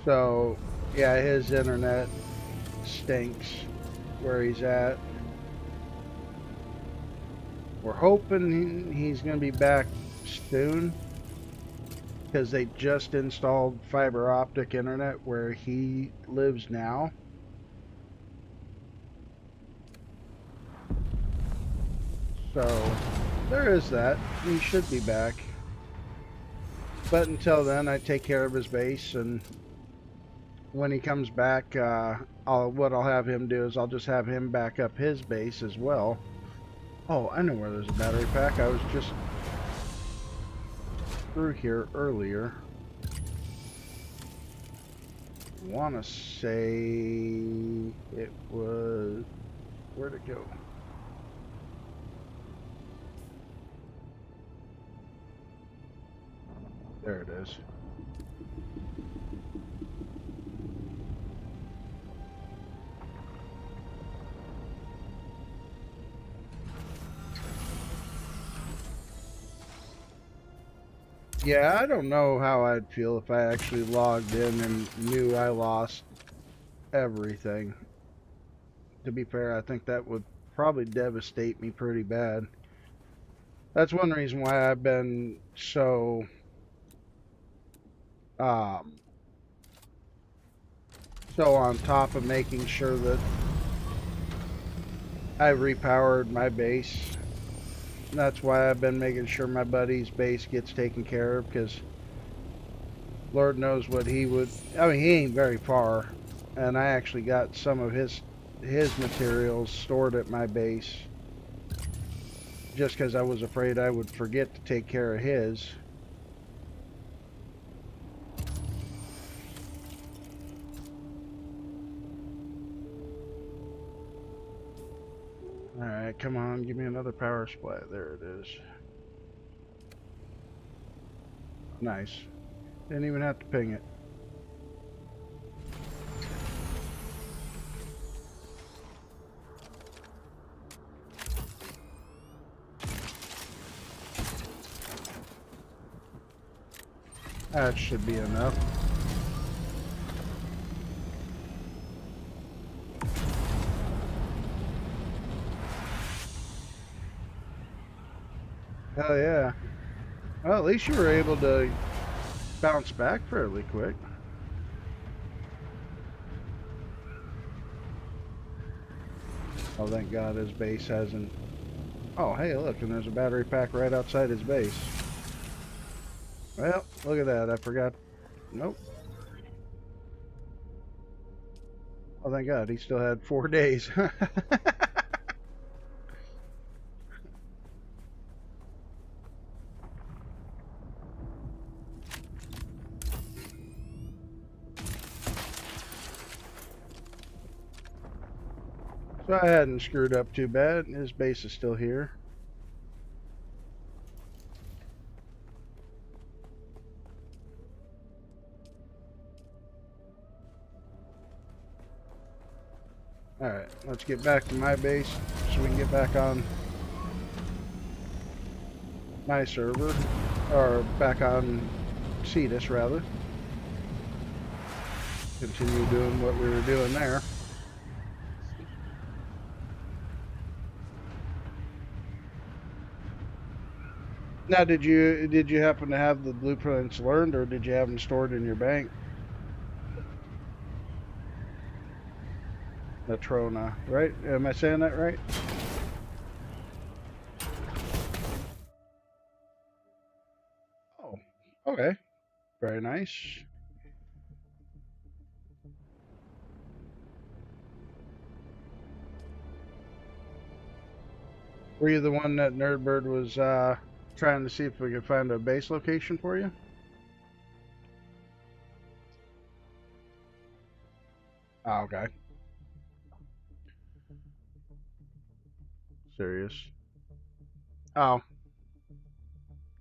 So, yeah, his internet stinks where he's at. We're hoping he's going to be back soon because they just installed fiber optic internet where he lives now. So, there is that. He should be back. But until then, I take care of his base, and when he comes back, what I'll have him do is I'll just have him back up his base as well. Oh, I know where there's a battery pack. I was just through here earlier. I want to say it was... Where'd it go? There it is. Yeah, I don't know how I'd feel if I actually logged in and knew I lost everything. To be fair, I think that would probably devastate me pretty bad. That's one reason why I've been so so on top of making sure that I repowered my base. That's why I've been making sure my buddy's base gets taken care of, because Lord knows what he would... I mean, he ain't very far, and I actually got some of his materials stored at my base just because I was afraid I would forget to take care of his. Alright, come on, give me another power supply. There it is. Nice. Didn't even have to ping it. That should be enough. Hell yeah. Well, at least you were able to bounce back fairly quick. Oh, thank God his base hasn't... Oh, hey, look, and there's a battery pack right outside his base. Well, look at that. I forgot. Nope. Oh, thank God. He still had 4 days. So I hadn't screwed up too bad. His base is still here. Alright, let's get back to my base so we can get back on my server. Or back on Cetus, rather. Continue doing what we were doing there. Now, did you happen to have the blueprints learned, or did you have them stored in your bank? Natrona, right? Am I saying that right? Oh, okay. Very nice. Were you the one that Nerdbird was trying to see if we could find a base location for you? Oh, okay. Serious. Oh,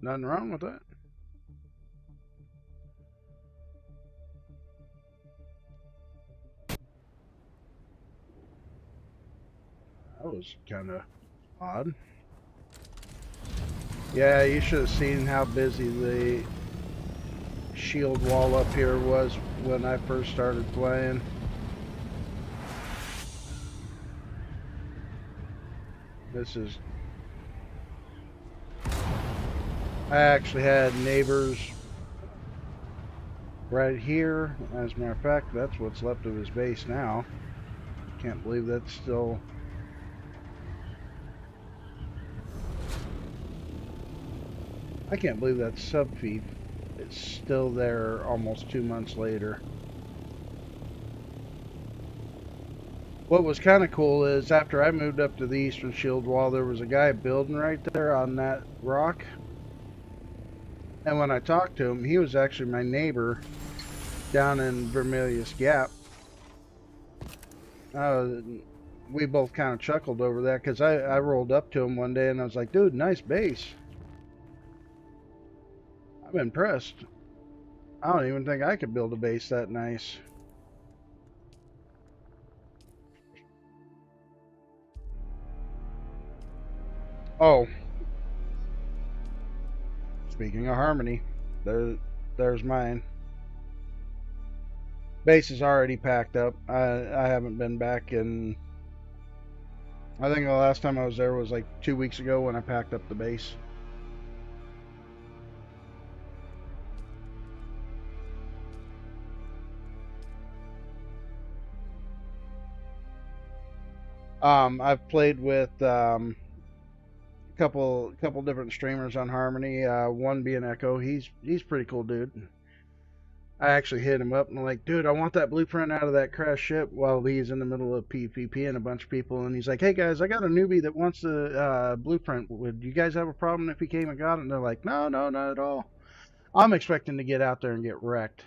nothing wrong with that. That was kind of odd. Yeah, you should have seen how busy the shield wall up here was when I first started playing. This is... I actually had neighbors right here. As a matter of fact, that's what's left of his base now. Can't believe that's still... I can't believe that subfeed is still there almost 2 months later. What was kind of cool is after I moved up to the eastern shield wall, there was a guy building right there on that rock. And when I talked to him, he was actually my neighbor down in Vermilius Gap. We both kind of chuckled over that because I rolled up to him one day and I was like, dude, nice base. I'm impressed. I don't even think I could build a base that nice. Oh, speaking of Harmony, there's mine. Base is already packed up. I haven't been back in... I think the last time I was there was like 2 weeks ago when I packed up the base. I've played with couple different streamers on Harmony. One being Echo. He's pretty cool, dude. I actually hit him up and I'm like, dude, I want that blueprint out of that crash ship while he's in the middle of PvP and a bunch of people. And he's like, hey guys, I got a newbie that wants the blueprint. Would you guys have a problem if he came and got it? And they're like, no, not at all. I'm expecting to get out there and get wrecked.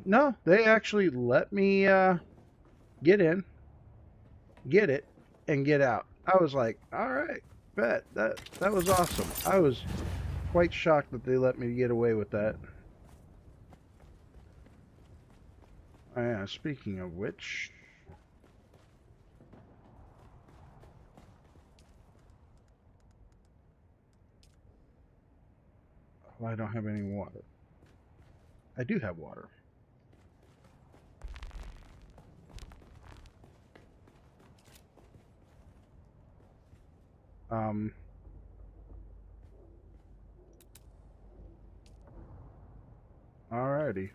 No, they actually let me get in, get it, and get out. I was like, all right, bet. That was awesome. I was quite shocked that they let me get away with that. Oh, yeah, speaking of which... Oh, I don't have any water. I do have water. Alrighty.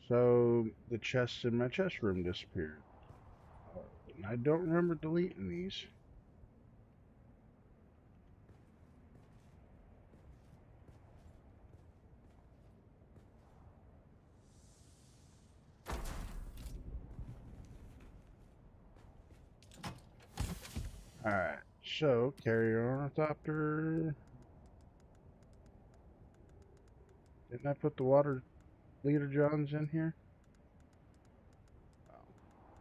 So, the chests in my chest room disappeared. And I don't remember deleting these. Alright, so, carrier ornithopter. Didn't I put the water leader johns in here? Oh,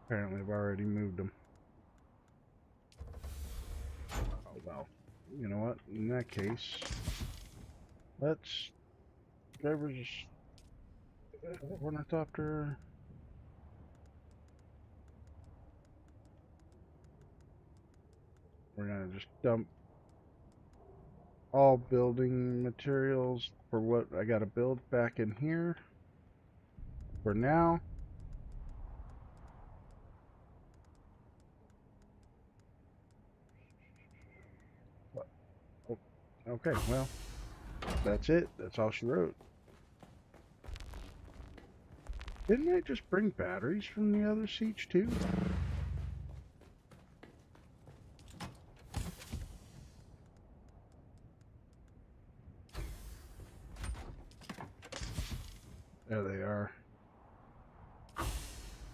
apparently I've already moved them. Oh well. You know what? In that case, let's... Whatever's... Ornithopter... We're gonna just dump all building materials for what I gotta build back in here for now. Oh, okay, well, that's it. That's all she wrote. Didn't I just bring batteries from the other siege too? There they are.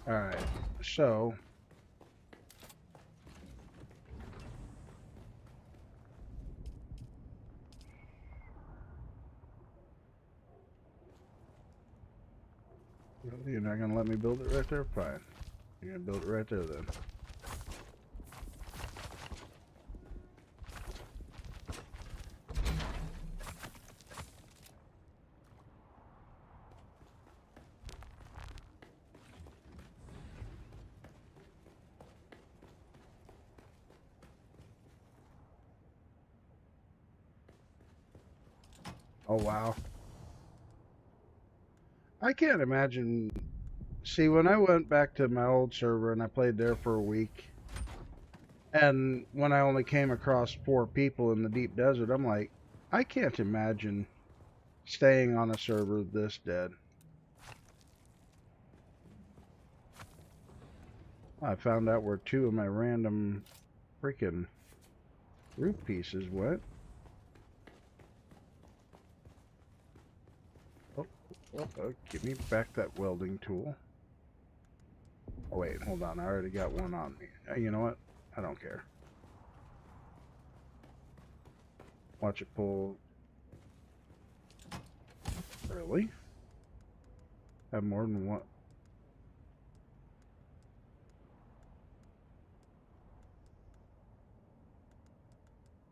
Alright, so you're not gonna let me build it right there? Fine. You're gonna build it right there then. Oh wow. I can't imagine. See, when I went back to my old server and I played there for a week, and when I only came across 4 people in the deep desert, I'm like, I can't imagine staying on a server this dead. I found out where 2 of my random freaking roof pieces went. Give me back that welding tool. Oh wait, hold on, I already got one on me. You know what? I don't care. Watch it pull. Really? Have more than one?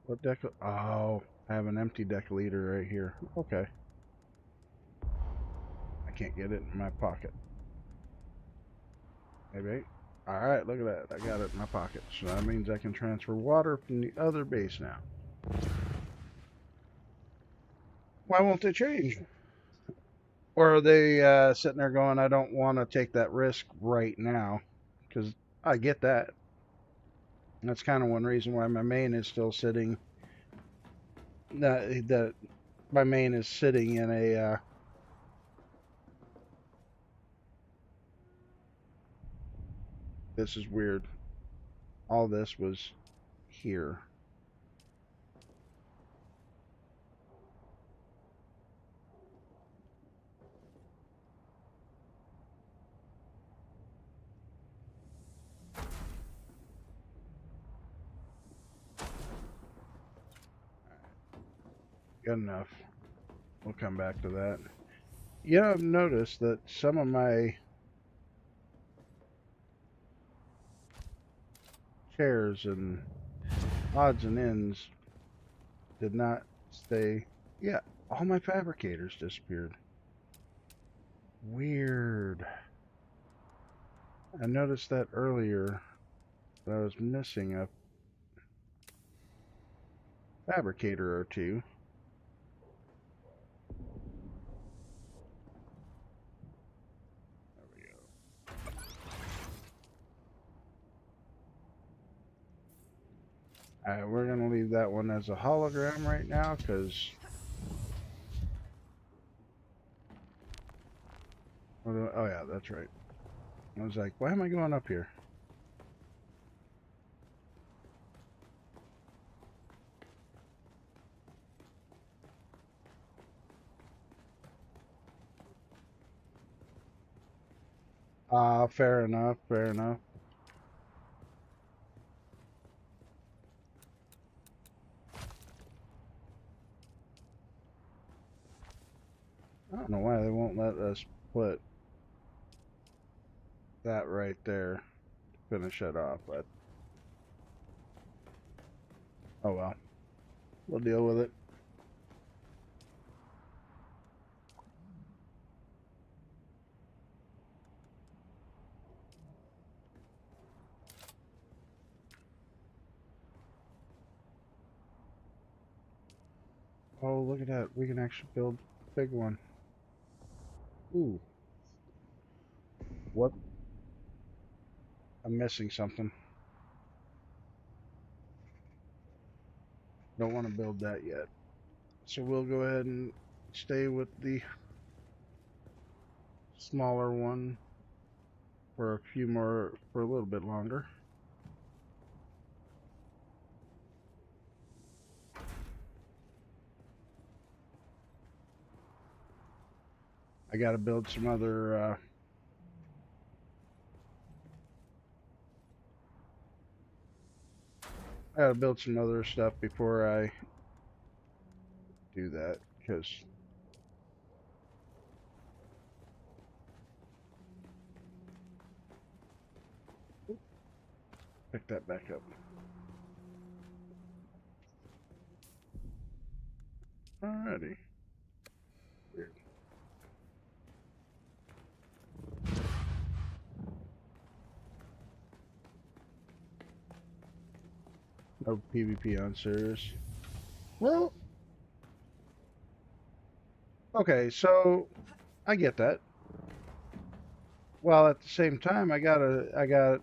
What deck? Oh, I have an empty deck leader right here. Okay. I can't get it in my pocket. Maybe. Alright, look at that. I got it in my pocket. So that means I can transfer water from the other base now. Why won't they change? Or are they sitting there going, I don't want to take that risk right now? Because I get that. That's kind of one reason why my main is still sitting. That my main is sitting in a. This is weird. All this was here. Good enough. We'll come back to that. Yeah, I've noticed that some of my chairs and odds and ends did not stay. Yeah, all my fabricators disappeared. Weird. I noticed that earlier, that I was missing a fabricator or two. There we go. Alright, we're going to leave that one as a hologram right now, because... Oh yeah, that's right. I was like, why am I going up here? Fair enough, fair enough. I don't know why they won't let us put that right there to finish it off, but oh well. We'll deal with it. Oh, look at that. We can actually build a big one. Ooh. What? I'm missing something. Don't want to build that yet. So we'll go ahead and stay with the smaller one for for a little bit longer. I gotta build some other, I gotta build some other stuff before I do that, because pick that back up. Alrighty. Weird. No PvP on Sirius. Well, okay, so I get that. Well, at the same time, I got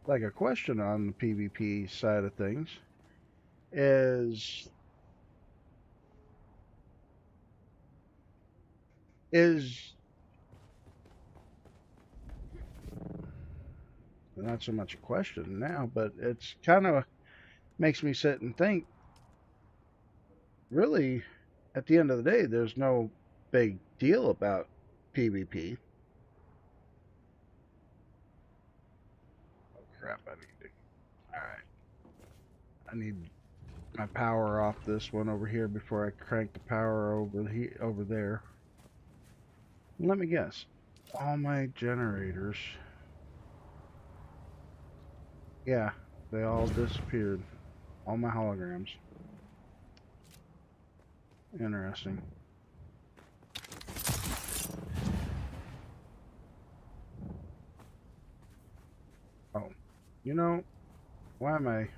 like a question on the PvP side of things. Is is not so much a question now, but it's kind of makes me sit and think. Really, at the end of the day, there's no big deal about PvP. Oh crap! All right. I need my power off this one over here before I crank the power over there. Let me guess. All my generators. Yeah, they all disappeared. All my holograms. Interesting. Oh, you know, why am I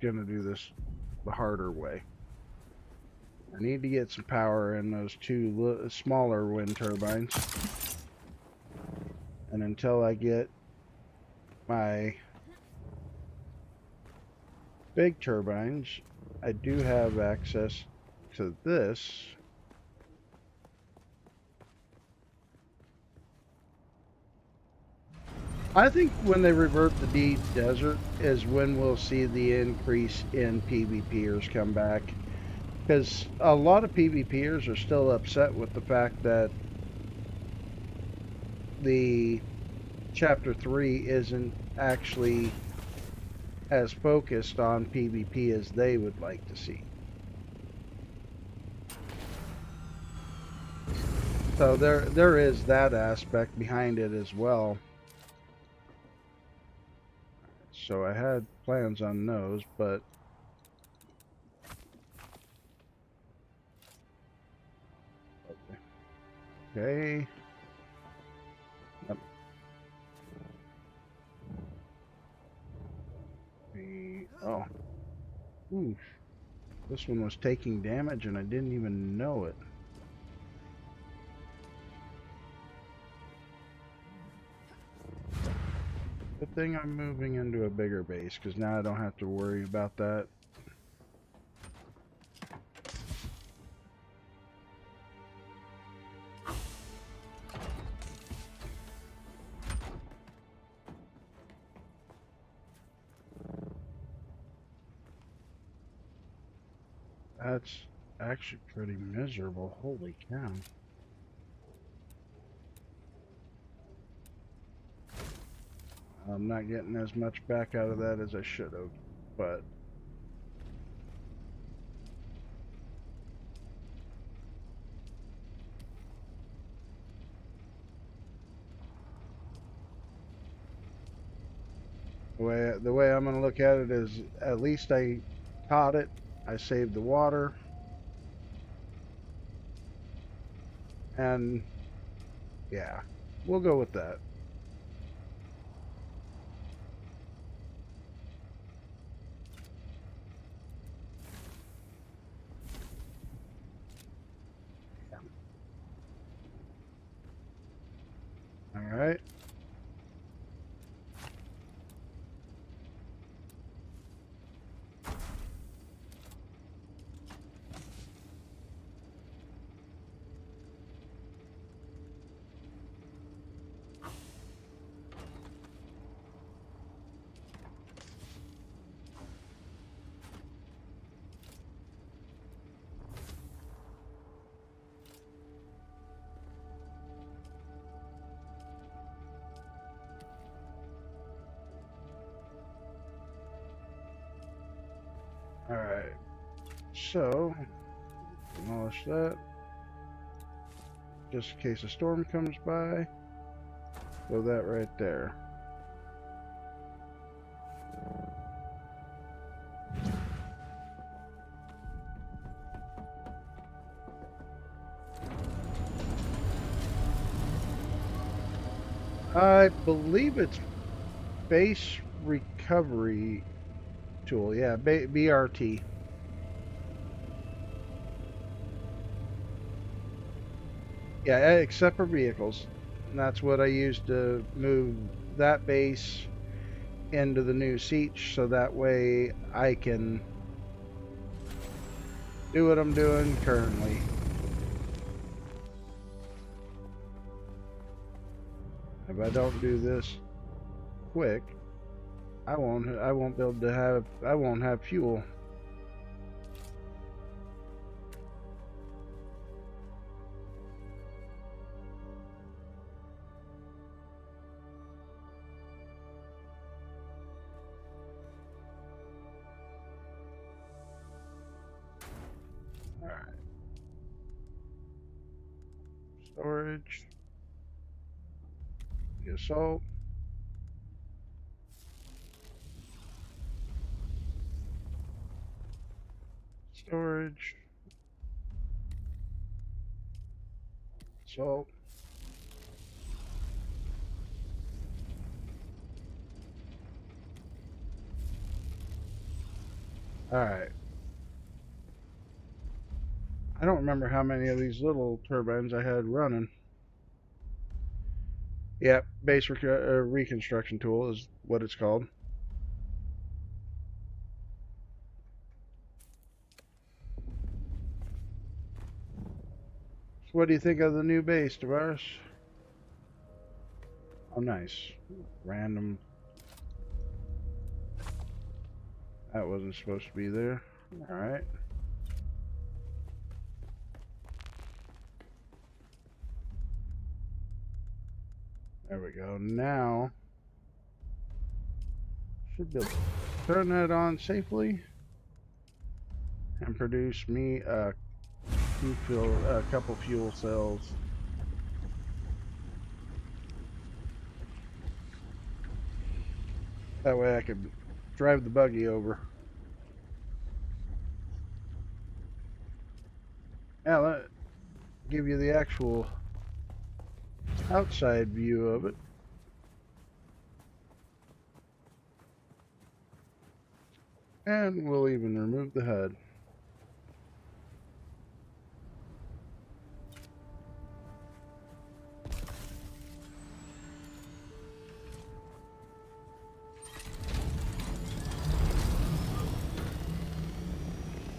gonna do this the harder way? I need to get some power in those two smaller wind turbines. And until I get my big turbines, I do have access to this. I think when they revert the deep desert is when we'll see the increase in PvPers come back. Because a lot of PvPers are still upset with the fact that the Chapter 3 isn't actually as focused on PvP as they would like to see. So there is that aspect behind it as well. So I had plans on those, but okay. Oh, oof. This one was taking damage and I didn't even know it. Good thing I'm moving into a bigger base, because now I don't have to worry about that. That's actually pretty miserable. Holy cow. I'm not getting as much back out of that as I should have, but the way I'm going to look at it is, at least I caught it. I saved the water. And yeah, we'll go with that. right. Alright. So, demolish that. Just in case a storm comes by. Throw that right there. I believe it's base recovery tool. Yeah, BRT. Yeah, except for vehicles. And that's what I used to move that base into the new siege, so that way I can do what I'm doing currently. If I don't do this quick, I won't be able to have, I won't have fuel. Alright. Storage. The assault. Storage. Assault. Alright. I don't remember how many of these little turbines I had running. Yep, base reconstruction tool is what it's called. So what do you think of the new base, Tavares? Oh, nice. Random. That wasn't supposed to be there. Alright. There we go. Now, should be able to turn that on safely and produce me a couple fuel cells. That way I could drive the buggy over. Now, let give you the actual outside view of it. And we'll even remove the HUD.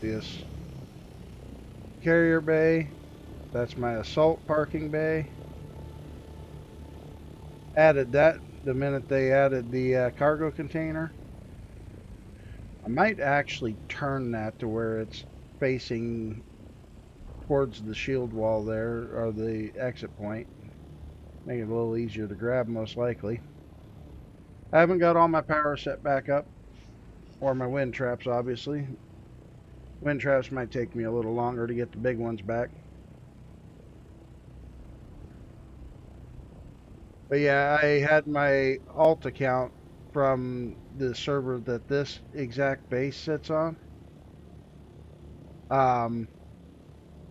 This carrier bay, that's my assault parking bay. Added that the minute they added the cargo container. I might actually turn that to where it's facing towards the shield wall there, or the exit point. Make it a little easier to grab, most likely. I haven't got all my power set back up, or my wind traps, obviously. Wind traps might take me a little longer to get the big ones back. But yeah, I had my alt account from the server that this exact base sits on.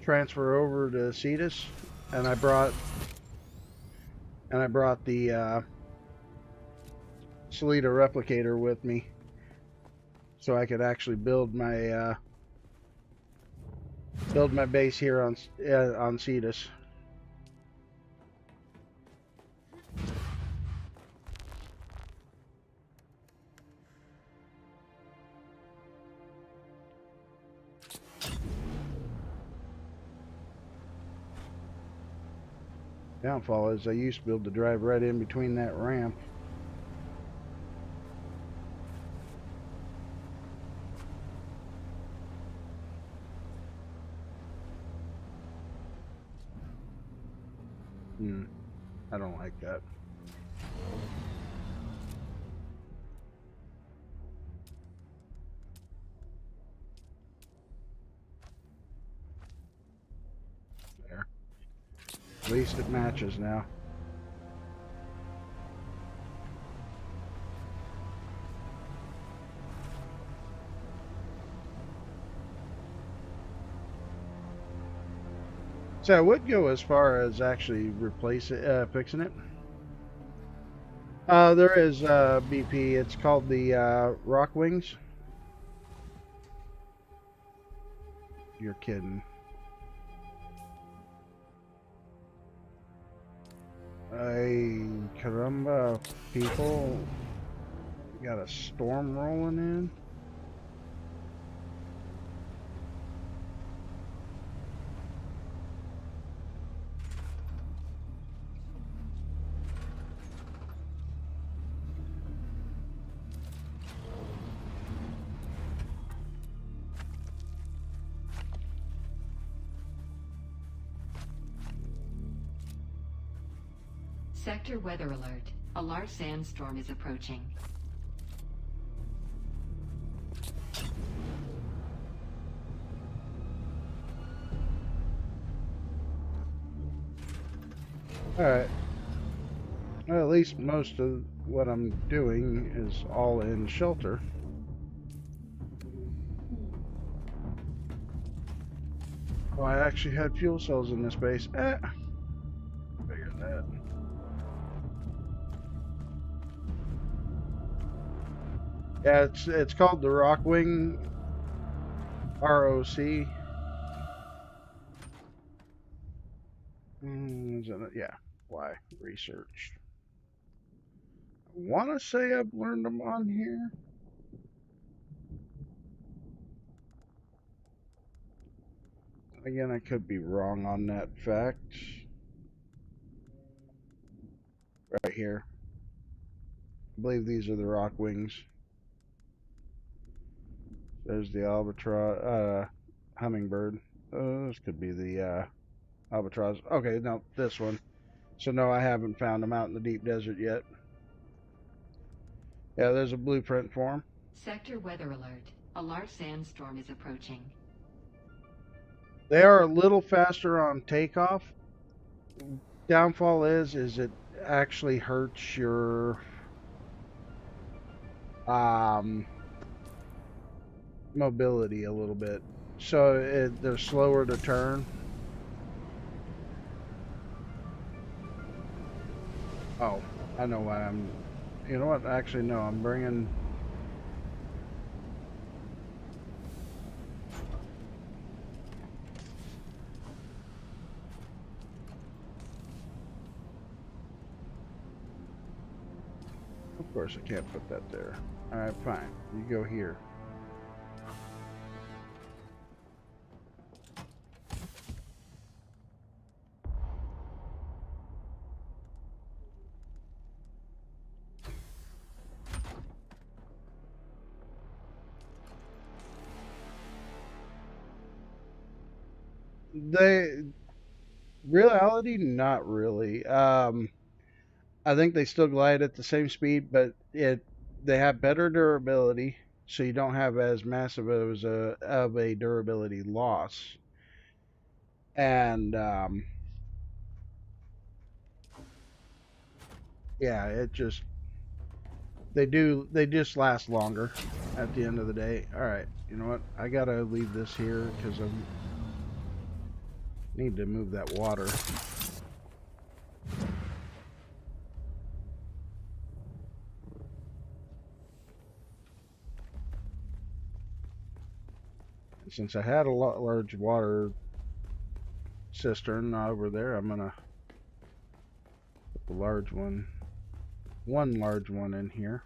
Transfer over to Cetus, and I brought the Salida replicator with me, so I could actually build my base here on Cetus. Downfall is I used to be able to drive right in between that ramp. I don't like that. There. At least it matches now. So I would go as far as actually fixing it. There is BP. It's called the Rock Wings. You're kidding. Ay, caramba, people. Got a storm rolling in. Sector weather alert. A large sandstorm is approaching. Alright. Well, at least most of what I'm doing is all in shelter. Oh, I actually had fuel cells in this base. Figure that. Yeah, it's called the Rockwing ROC. Yeah, why? Research. I want to say I've learned them on here. Again, I could be wrong on that fact. Right here. I believe these are the rock wings. There's the albatross, hummingbird. This could be the albatross. Okay, no, this one. So no, I haven't found them out in the deep desert yet. Yeah, there's a blueprint for them. Sector weather alert. A large sandstorm is approaching. They are a little faster on takeoff. Downfall is it actually hurts your mobility a little bit. So they're slower to turn. Oh, I know why I'm... You know what? Actually, no, I'm bringing... Of course, I can't put that there. Alright, fine. You go here. Reality, not really. I think they still glide at the same speed, but they have better durability, so you don't have as massive of a durability loss. And yeah, they just last longer at the end of the day. All right, you know what? I gotta leave this here because I need to move that water. Since I had a large water cistern over there, I'm gonna put the large one in here.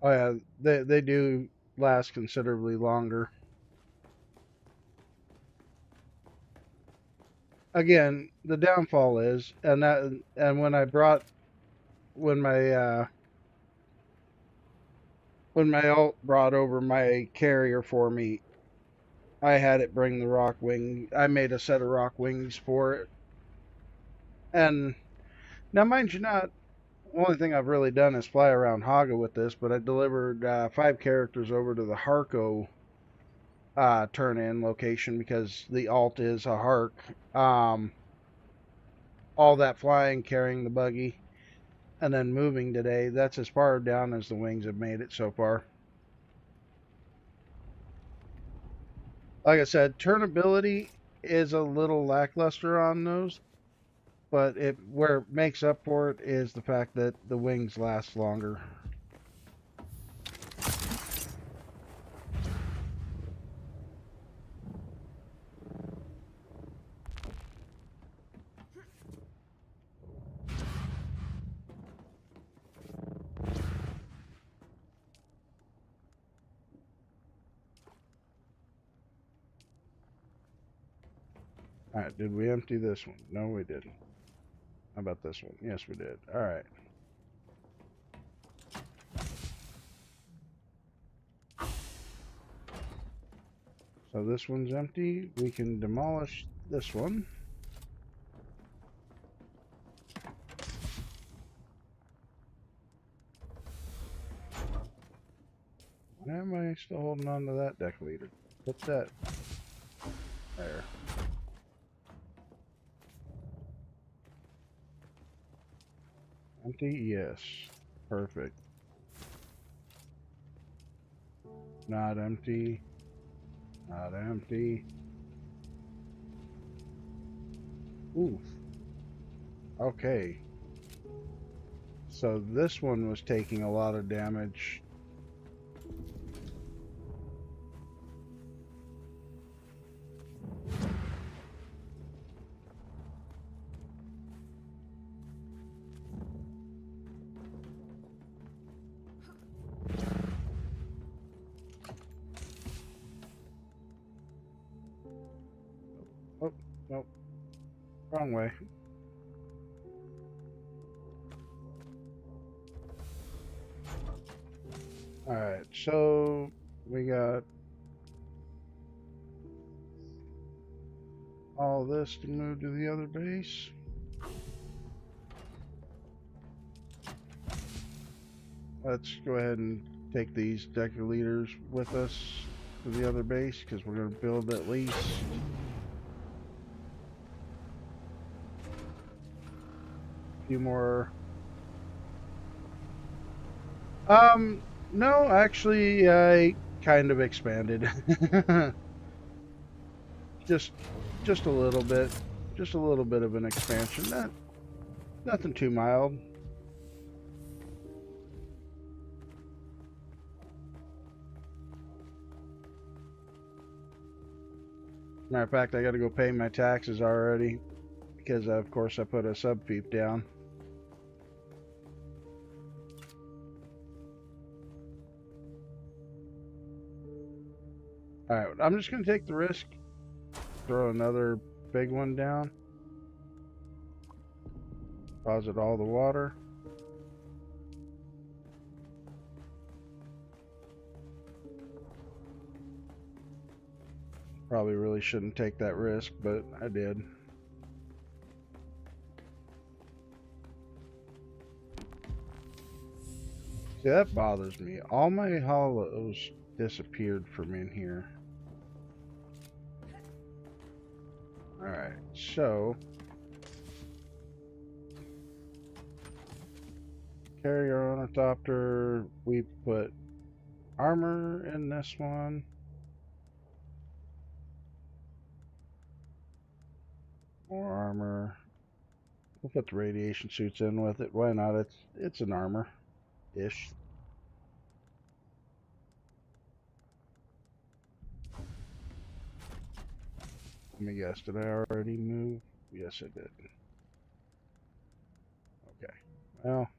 Oh yeah, they do last considerably longer. Again, the downfall is, and when my uh, when my alt brought over my carrier for me, I had it bring the rock wing. I made a set of rock wings for it, and now mind you, not only thing I've really done is fly around Haga with this, but I delivered 5 characters over to the Harco turn-in location because the alt is a Hark. Um, all that flying, carrying the buggy, and then moving today, that's as far down as the wings have made it so far. Like I said, turnability is a little lackluster on those, but where it makes up for it is the fact that the wings last longer. All right, did we empty this one? No, we didn't. How about this one? Yes, we did. All right. So this one's empty. We can demolish this one. Why am I still holding on to that deck leader? Put that there. Empty? Yes. Perfect. Not empty. Not empty. Oof. Okay. So this one was taking a lot of damage. Oh, nope. Wrong way. Alright, so we got all this to move to the other base. Let's go ahead and take these decker leaders with us to the other base because we're going to build at least a few more. No, actually, I kind of expanded. just just a little bit. Just a little bit of an expansion. Nothing too mild. Matter of fact, I got to go pay my taxes already because, of course, I put a sub fief down. All right, I'm just going to take the risk. Throw another big one down. Deposit all the water. Probably really shouldn't take that risk, but I did. See, that bothers me. All my hollows disappeared from in here. Alright, so carrier ornithopter, we put armor in this one. More armor. We'll put the radiation suits in with it. Why not? It's an armor-ish. Let me guess, did I already move? Yes, I did. Okay. Well,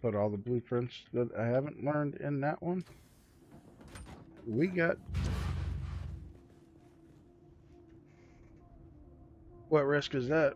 put all the blueprints that I haven't learned in that one. We got... What risk is that?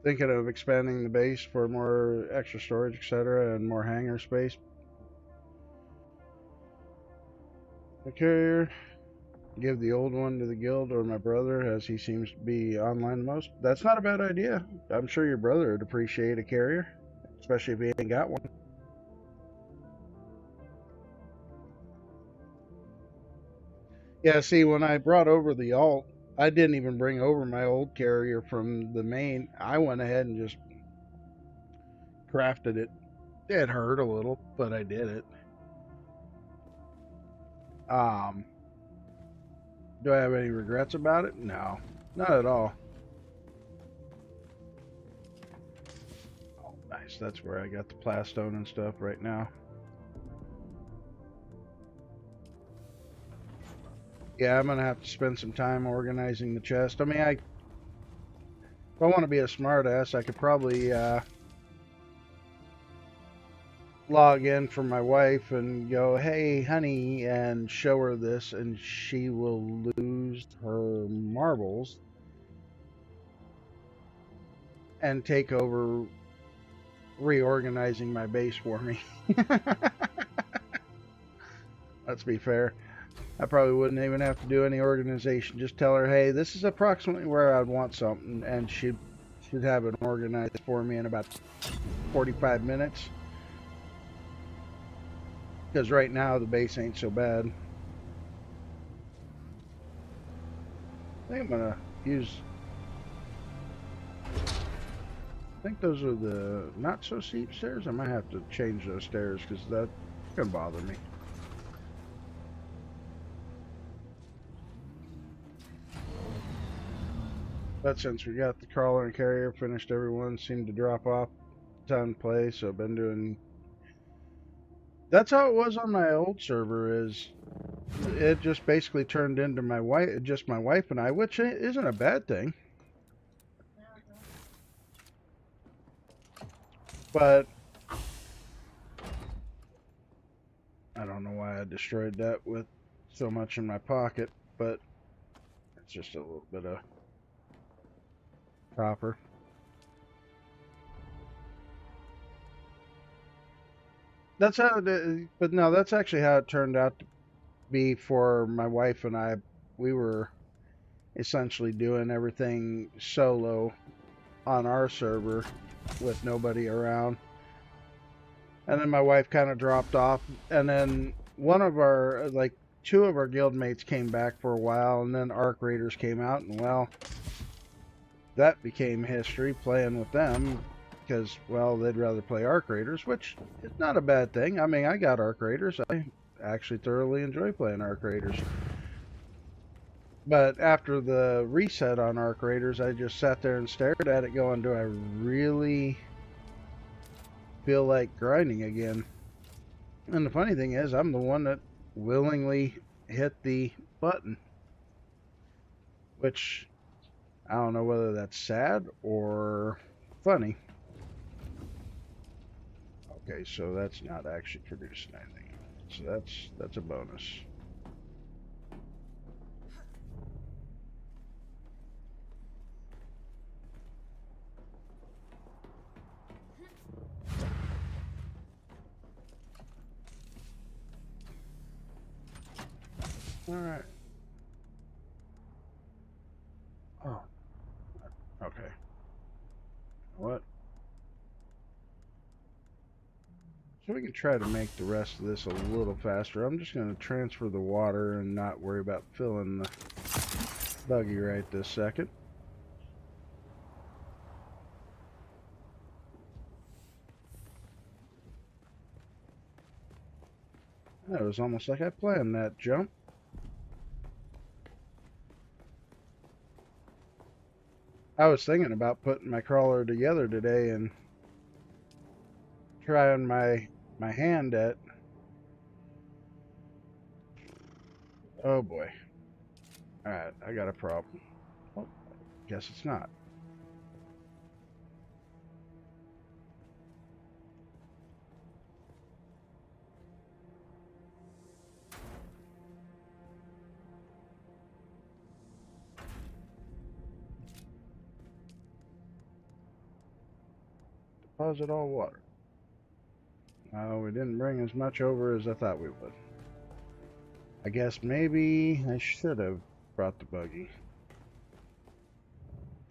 Thinking of expanding the base for more extra storage, etc., and more hangar space. The carrier, give the old one to the guild or my brother, as he seems to be online the most. That's not a bad idea. I'm sure your brother would appreciate a carrier, especially if he ain't got one. Yeah, see, when I brought over the alt, I didn't even bring over my old carrier from the main. I went ahead and just crafted it. It hurt a little, but I did it. Um, do I have any regrets about it? No, not at all. Oh, nice. That's where I got the plastone and stuff right now. Yeah, I'm gonna have to spend some time organizing the chest. I mean, if I want to be a smartass, I could probably log in for my wife and go, "Hey, honey," and show her this, and she will lose her marbles and take over reorganizing my base for me. Let's be fair. I probably wouldn't even have to do any organization. Just tell her, hey, this is approximately where I'd want something, and she should have it organized for me in about 45 minutes. Because right now the base ain't so bad. I think I'm gonna use... I think those are the not so steep stairs. I might have to change those stairs because that can bother me. But since we got the crawler and carrier finished, everyone seemed to drop off a ton of play, so I've been doing... That's how it was on my old server, is it just basically turned into my wife, just my wife and I, which isn't a bad thing. But I don't know why I destroyed that with so much in my pocket, but it's just a little bit of copper. That's how it, but no, that's actually how it turned out to be for my wife and I. We were essentially doing everything solo on our server with nobody around. And then my wife kind of dropped off, and then one of our, like, two of our guild mates came back for a while, and then Arc Raiders came out, and well, that became history playing with them. Because, well, they'd rather play Arc Raiders, which is not a bad thing. I mean, I got Arc Raiders. I actually thoroughly enjoy playing Arc Raiders. But after the reset on Arc Raiders, I just sat there and stared at it going, do I really feel like grinding again? And the funny thing is, I'm the one that willingly hit the button. Which, I don't know whether that's sad or funny. Okay, so that's not actually producing anything. So that's a bonus. All right. Oh. Okay. What? So we can try to make the rest of this a little faster. I'm just going to transfer the water and not worry about filling the buggy right this second. That was almost like I planned that jump. I was thinking about putting my crawler together today and trying my hand at... Oh boy. Alright, I got a problem. Oh, guess it's not. Deposit all water. No, we didn't bring as much over as I thought we would. I guess maybe I should have brought the buggy.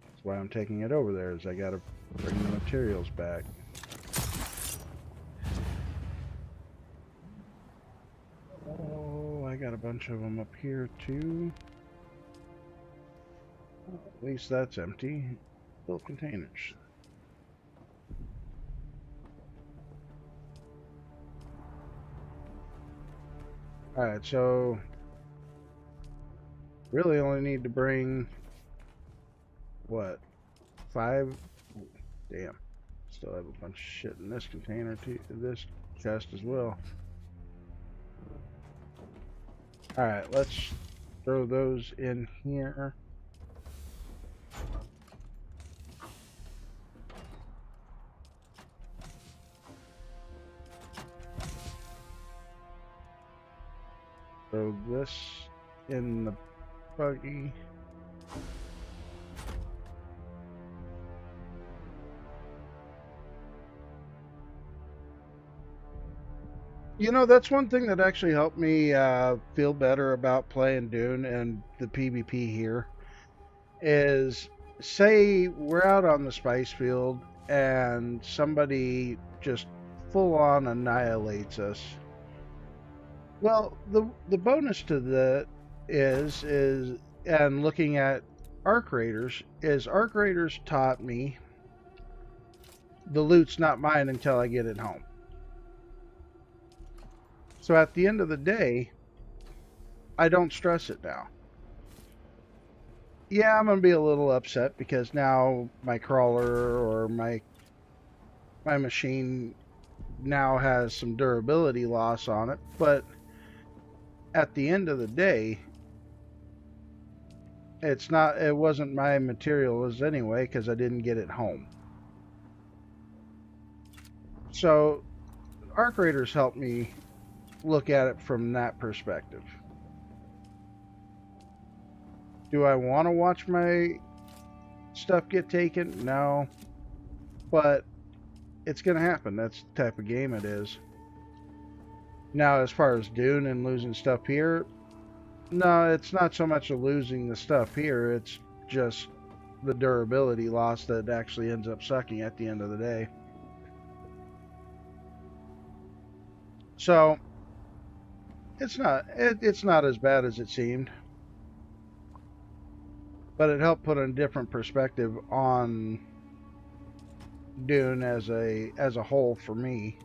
That's why I'm taking it over there, is I gotta bring the materials back. Oh, I got a bunch of them up here too. At least that's empty. Full containers. Alright, so really only need to bring what? 5? Damn. Still have a bunch of shit in this container too, this chest as well. Alright, let's throw those in here. Throw this in the buggy. You know, that's one thing that actually helped me feel better about playing Dune and the PvP here. Is, say we're out on the spice field and somebody just full on annihilates us. Well, the bonus to that is and looking at arc raiders is arc raiders taught me the loot's not mine until I get it home. So at the end of the day, I don't stress it now. Yeah, I'm gonna be a little upset because now my crawler or my machine now has some durability loss on it, but at the end of the day, it wasn't my materials anyway because I didn't get it home. So arc raiders helped me look at it from that perspective. Do I want to watch my stuff get taken? No, but it's gonna happen. That's the type of game it is. Now, as far as Dune and losing stuff here, no, it's not so much of losing the stuff here, it's just the durability loss that actually ends up sucking at the end of the day. So, it's not as bad as it seemed. But it helped put a different perspective on Dune as a whole for me.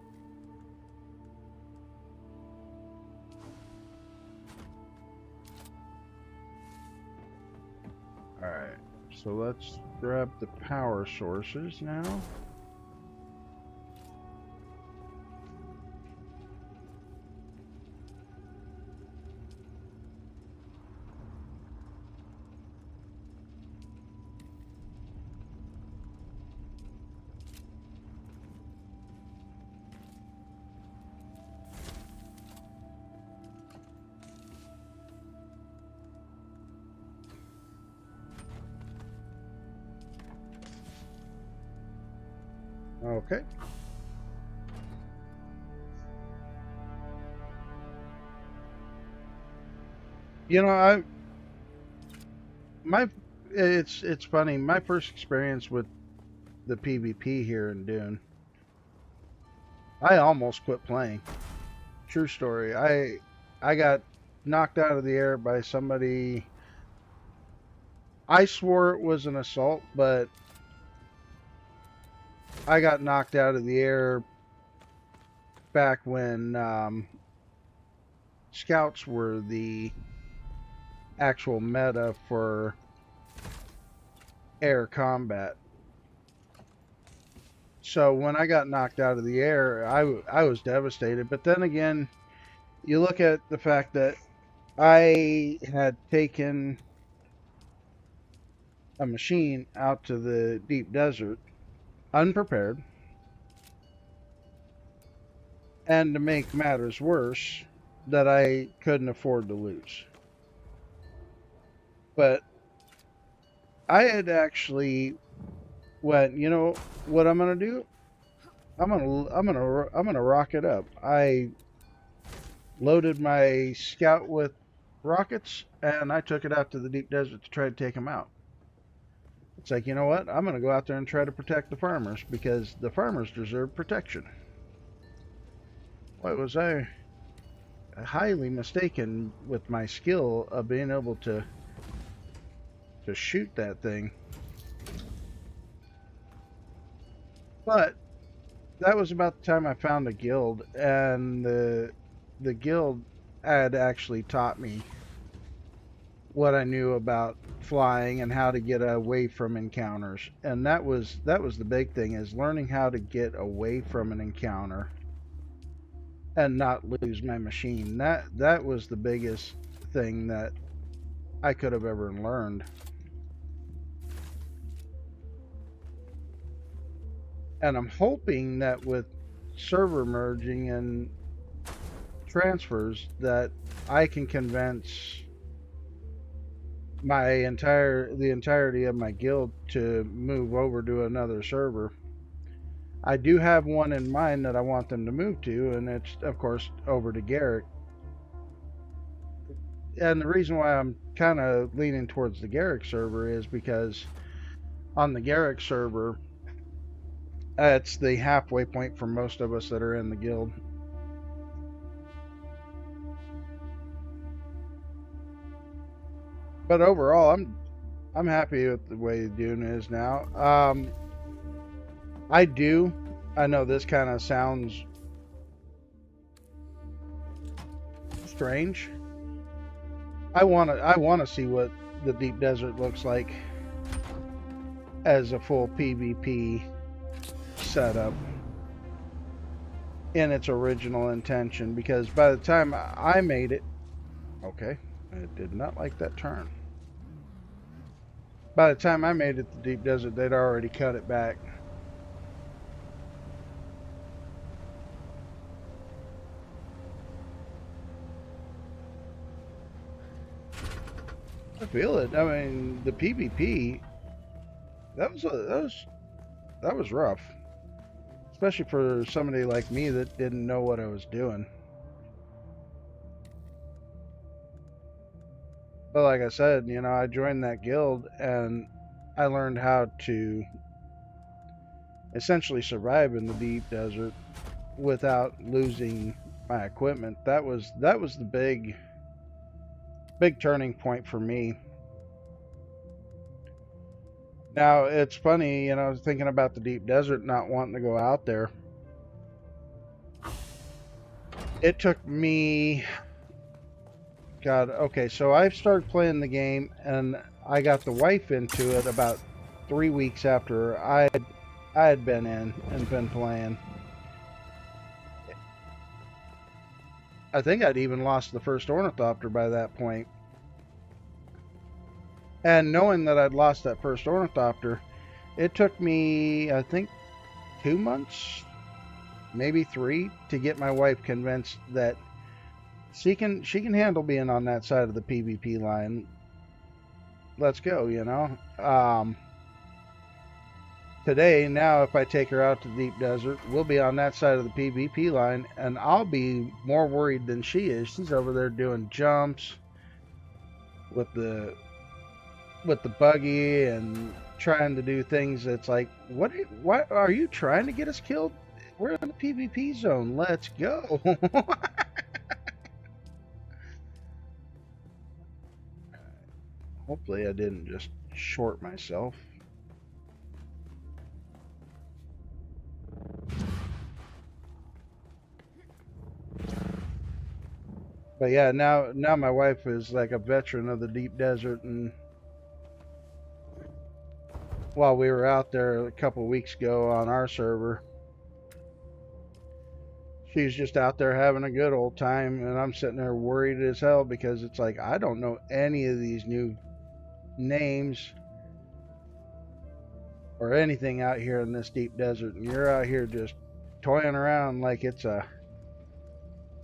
Alright, so let's grab the power sources now. Okay. You know, it's funny. My first experience with the PvP here in Dune, I almost quit playing. True story. I got knocked out of the air by somebody. I swore it was an assault, but I got knocked out of the air back when scouts were the actual meta for air combat. So when I got knocked out of the air, I was devastated. But then again, you look at the fact that I had taken a machine out to the deep desert unprepared, and to make matters worse, that I couldn't afford to lose. But I had actually went, you know what I'm gonna do? I'm gonna rock it up. I loaded my scout with rockets and I took it out to the deep desert to try to take them out. It's like, you know what? I'm gonna go out there and try to protect the farmers because the farmers deserve protection. Why was I highly mistaken with my skill of being able to shoot that thing? But that was about the time I found a guild, and the guild had actually taught me what I knew about flying and how to get away from encounters. And that was the big thing, is learning how to get away from an encounter and not lose my machine. That was the biggest thing that I could have ever learned. And I'm hoping that with server merging and transfers that I can convince the entirety of my guild to move over to another server. I do have one in mind that I want them to move to, and it's of course over to Garrick. And the reason why I'm kind of leaning towards the Garrick server is because on the Garrick server, it's the halfway point for most of us that are in the guild. But overall, I'm happy with the way Dune is now. I know this kind of sounds strange. I want to see what the deep desert looks like as a full PvP setup in its original intention, because by the time I made it, okay, I did not like that turn. By the time I made it to deep desert, they'd already cut it back. I feel it. I mean, the PvP, that was rough, especially for somebody like me that didn't know what I was doing. But like I said, you know, I joined that guild and I learned how to essentially survive in the deep desert without losing my equipment. That was the big turning point for me. Now, it's funny, you know, thinking about the deep desert, not wanting to go out there. It took me, God, okay, so I started playing the game and I got the wife into it about 3 weeks after I had been in and been playing. I think I'd even lost the first ornithopter by that point. And knowing that I'd lost that first ornithopter, it took me, I think, 2 months, maybe 3, to get my wife convinced that she can handle being on that side of the PvP line. Let's go, you know. Today, now, if I take her out to the deep desert, we'll be on that side of the PvP line, and I'll be more worried than she is. She's over there doing jumps with the buggy and trying to do things that's like, what are you trying to get us killed? we're in the PvP zone. Let's go. Hopefully I didn't just short myself. But yeah, now my wife is like a veteran of the deep desert, and while we were out there a couple weeks ago on our server, she's just out there having a good old time, and I'm sitting there worried as hell because it's like I don't know any of these new names or anything out here in this deep desert, and you're out here just toying around like it's a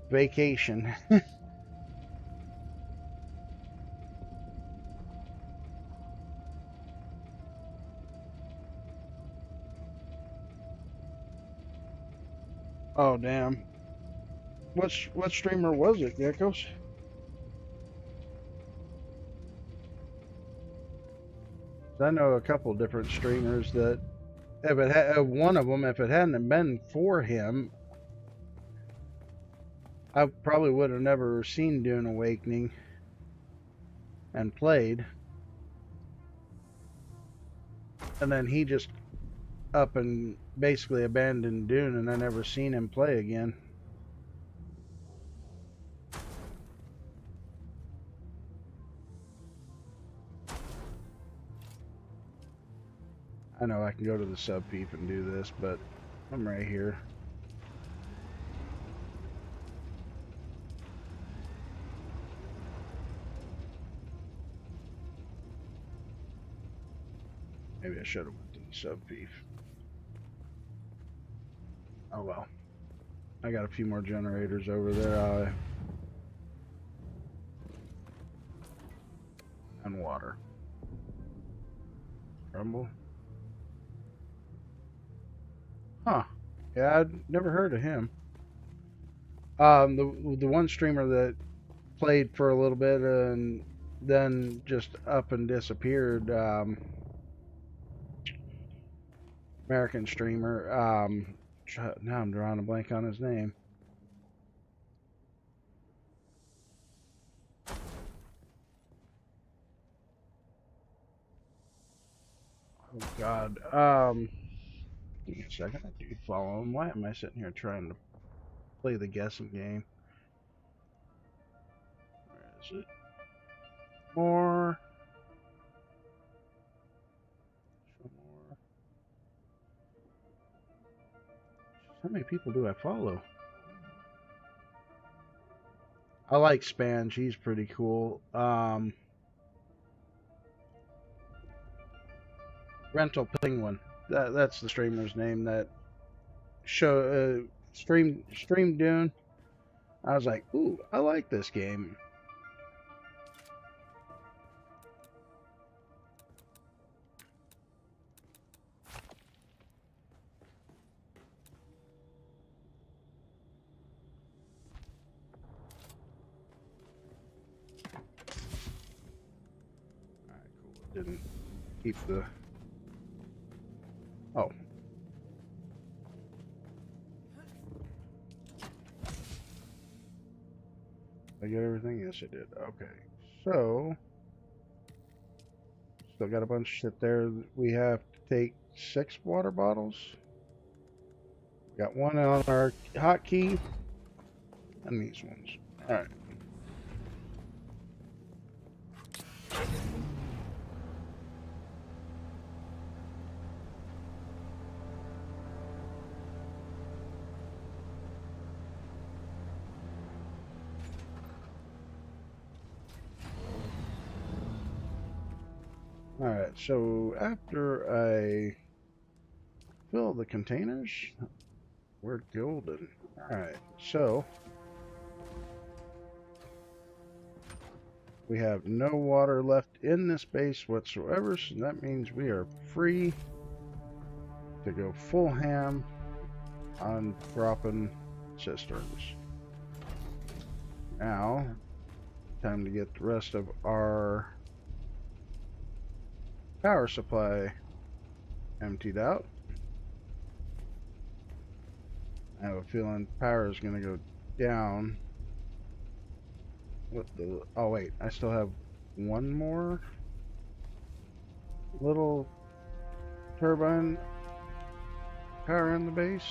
vacation. Oh damn. What streamer was it, Geckos? I know a couple different streamers that if it had one of them, if it hadn't been for him, I probably would have never seen Dune Awakening and played. And then he just up and basically abandoned Dune, and I never seen him play again. I know I can go to the sub peep and do this, but I'm right here. Maybe I should have went to the sub peep. Oh well. I got a few more generators over there. And water. Rumble. Huh. Yeah, I'd never heard of him. The one streamer that played for a little bit and then just up and disappeared. American streamer. Now I'm drawing a blank on his name. Oh God. Give me a second. I do follow him. Why am I sitting here trying to play the guessing game? Where is it? More. Show more. How many people do I follow? I like Span. She's pretty cool. Rental Penguin. That's the streamer's name that stream Dune. I was like, ooh, I like this game. Alright, cool. It didn't keep the... Oh. Did I get everything? Yes, I did. Okay. So... Still got a bunch of shit there. We have to take 6 water bottles. We got one on our hotkey. And these ones. Alright. Alright, so after I fill the containers, we're golden. Alright, so we have no water left in this base whatsoever, so that means we are free to go full ham on dropping cisterns. Now, time to get the rest of our power supply emptied out. I have a feeling power is going to go down. What the? Oh wait, I still have one more little turbine power in the base.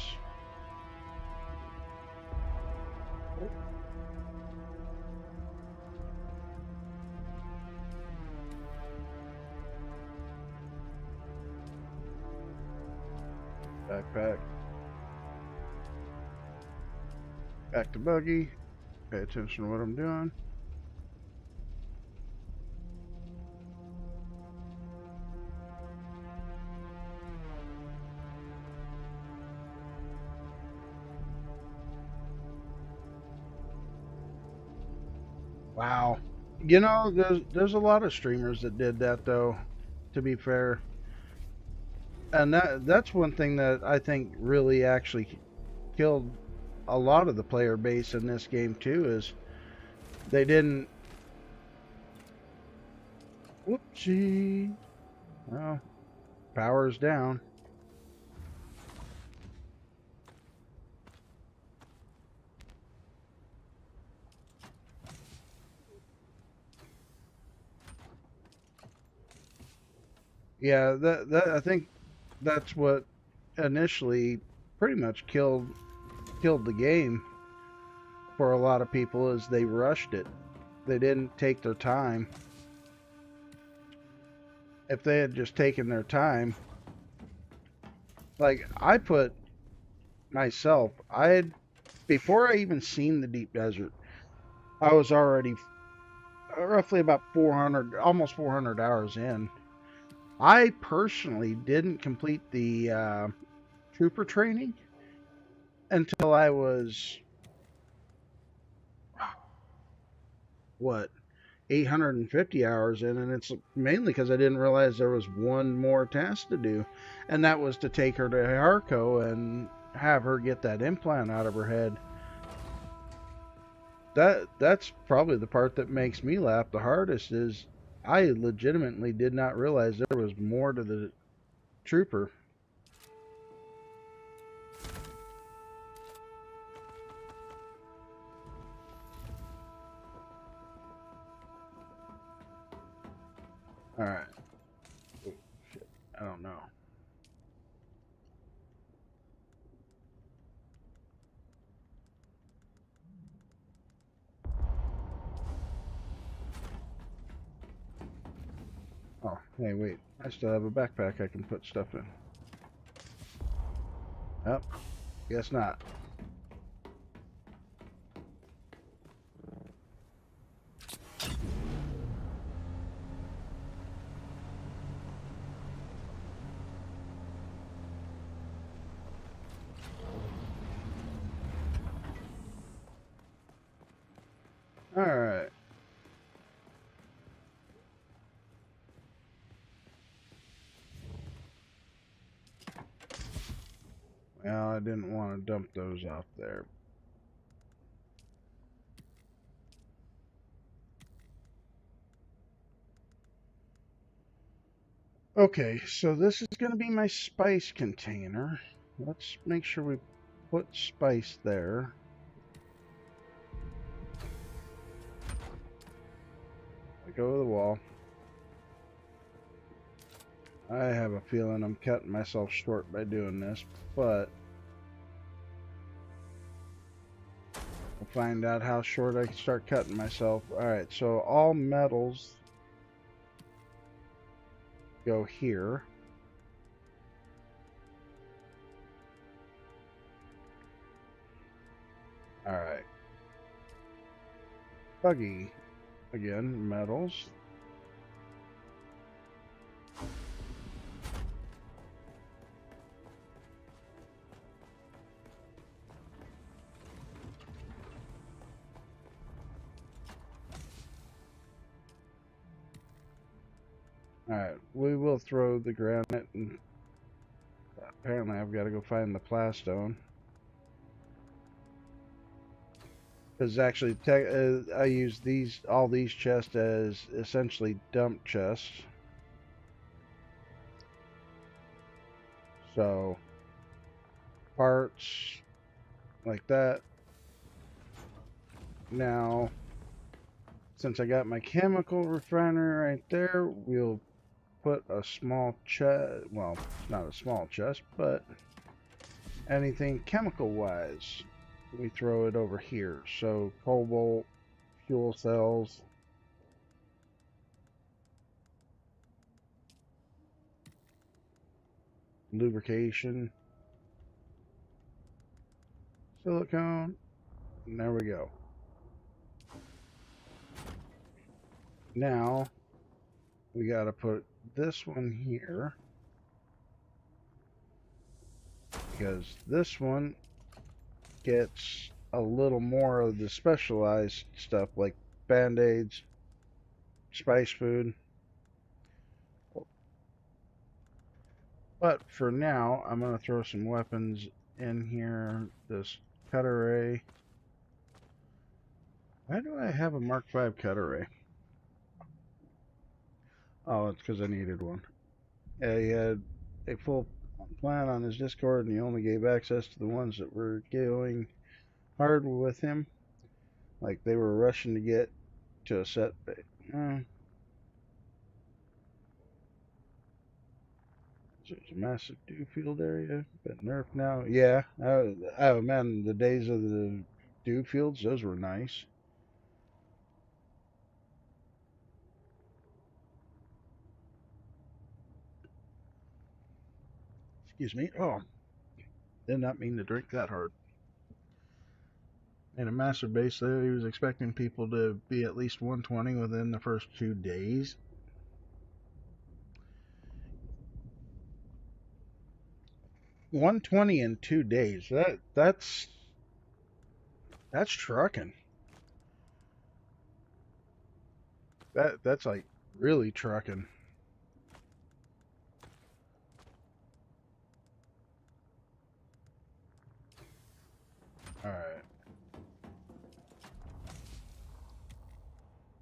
Backpack. Back to buggy. Pay attention to what I'm doing. Wow. You know, there's a lot of streamers that did that though, to be fair. And that's one thing that I think really actually killed a lot of the player base in this game too is they didn't. Whoopsie. Well, power's down. Yeah, that I think that's what initially pretty much killed the game for a lot of people is they rushed it. They didn't take their time. If they had just taken their time, like I put myself, I had before I even seen the deep desert, I was already roughly about 400, almost 400 hours in. I personally didn't complete the trooper training until I was what 850 hours in, and it's mainly because I didn't realize there was one more task to do, and that was to take her to Harco and have her get that implant out of her head. That's probably the part that makes me laugh the hardest is I legitimately did not realize there was more to the trooper. All right. Oh, shit. I don't know. Oh, hey, wait. I still have a backpack I can put stuff in. Yep. Guess not. All right. Well, I didn't want to dump those out there. Okay, so this is going to be my spice container. Let's make sure we put spice there. I go to the wall. I have a feeling I'm cutting myself short by doing this, but we'll find out how short I can start cutting myself. Alright, so all metals go here. Alright. Buggy. Again, metals. Alright, we will throw the granite, and apparently I've got to go find the plastone. Because actually, I use all these chests as essentially dump chests. So, parts, like that. Now, since I got my chemical refiner right there, we'll put a small chest, well, not a small chest, but anything chemical wise, we throw it over here. So cobalt, fuel cells, lubrication, silicone, and there we go. Now we got to put this one here because this one gets a little more of the specialized stuff like band-aids, spice food. But for now, I'm going to throw some weapons in here. This cutter ray. Why do I have a Mark V cutter ray? Oh, it's because I needed one. Yeah, he had a full plan on his Discord, and he only gave access to the ones that were going hard with him. Like they were rushing to get to a set. There's a massive dew field area, but nerfed now. Yeah, oh man, the days of the dew fields, those were nice. Excuse me. Oh, did not mean to drink that hard. In a massive base there, he was expecting people to be at least 120 within the first 2 days. $120 in 2 days. That's trucking. That's like really trucking. All right.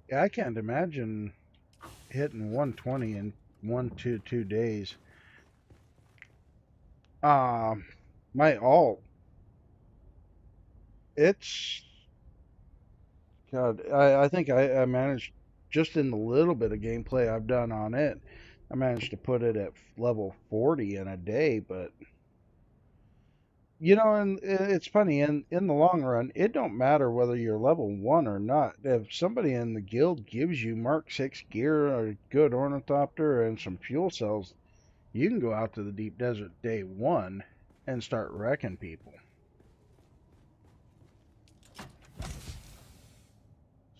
Yeah, I can't imagine hitting 120 in 2 days. My alt, it's God. I think I managed just in the little bit of gameplay I've done on it. I managed to put it at level 40 in a day, but you know, and it's funny, in the long run, it don't matter whether you're level 1 or not. If somebody in the guild gives you Mark 6 gear, a good ornithopter, and some fuel cells, you can go out to the deep desert day 1 and start wrecking people.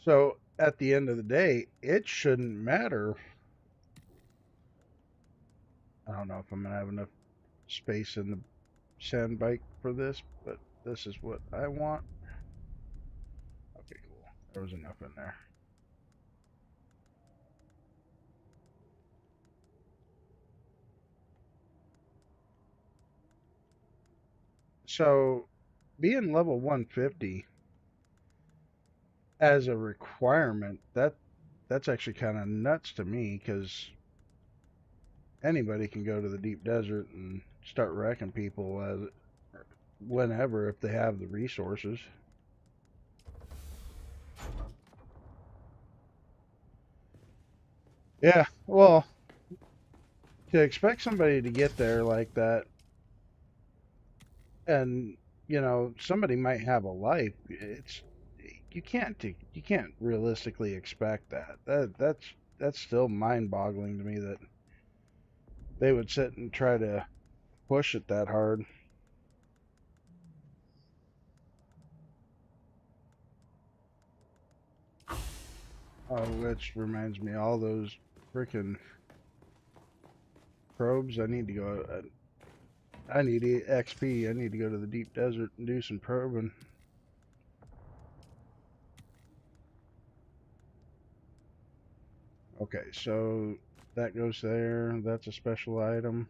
So, at the end of the day, it shouldn't matter. I don't know if I'm going to have enough space in the sand bike for this, but this is what I want. Okay, cool. There was enough in there. So, being level 150 as a requirement, that's actually kind of nuts to me because anybody can go to the deep desert and start wrecking people whenever if they have the resources. Yeah, well, to expect somebody to get there like that, and you know somebody might have a life. It's you can't realistically expect that. That's still mind-boggling to me that they would sit and try to push it that hard. Oh, which reminds me, all those freaking probes. I need to go. I need XP. I need to go to the deep desert and do some probing. Okay, so that goes there. That's a special item.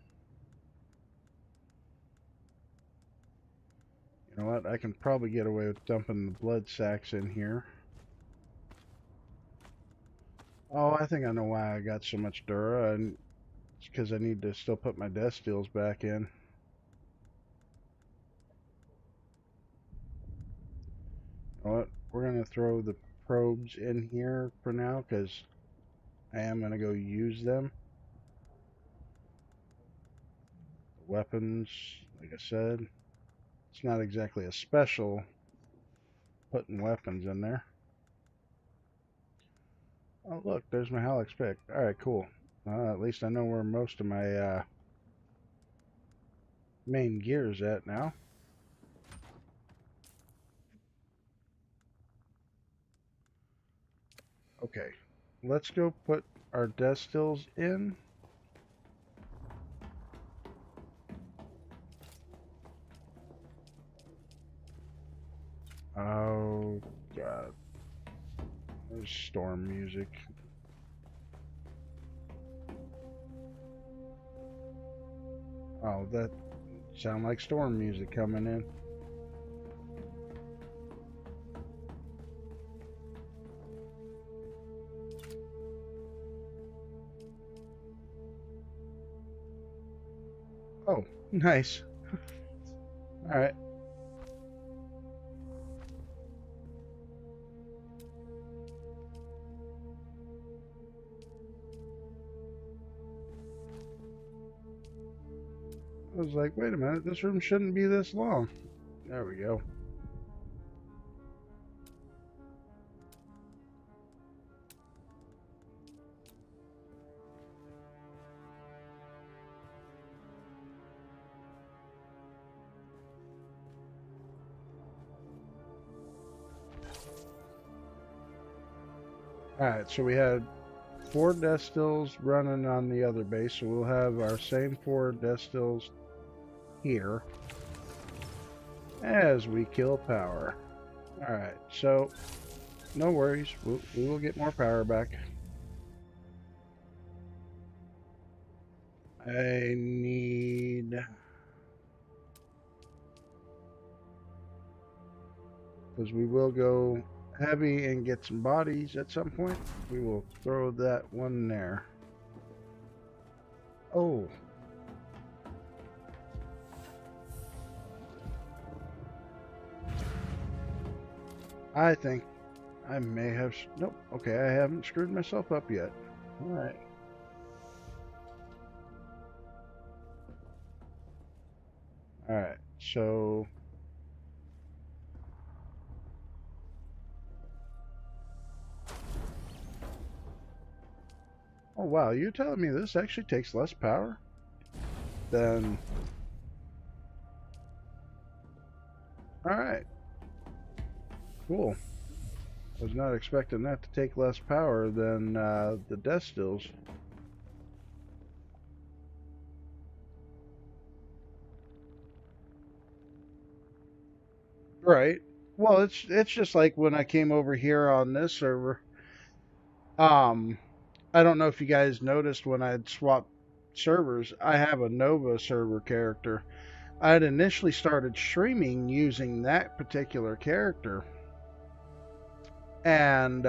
You know what? I can probably get away with dumping the blood sacks in here. Oh, I think I know why I got so much Dura, and it's because I need to still put my death steals back in. throw the probes in here for now because I am going to go use them. Weapons, like I said, it's not exactly a special putting weapons in there. Oh, look, there's my Hallex pick. Alright, cool. At least I know where most of my main gear is at now. Okay, let's go put our destills in. Oh, God. There's storm music. Oh, that sound like storm music coming in. Oh, nice. Alright. I was like, wait a minute, this room shouldn't be this long. There we go. Alright, so we had 4 destills running on the other base, so we'll have our same 4 destills here as we kill power. Alright, so no worries, we will get more power back. I need... because we will go heavy and get some bodies at some point. We will throw that one there. Oh. I think I may have... Nope. Okay, I haven't screwed myself up yet. Alright. Alright, so... Oh wow, you're telling me this actually takes less power than... Alright. Cool. Was not expecting that to take less power than the destills. Right. Well, it's just like when I came over here on this server. I don't know if you guys noticed when I had swapped servers. I have a Nova server character. I had initially started streaming using that particular character, and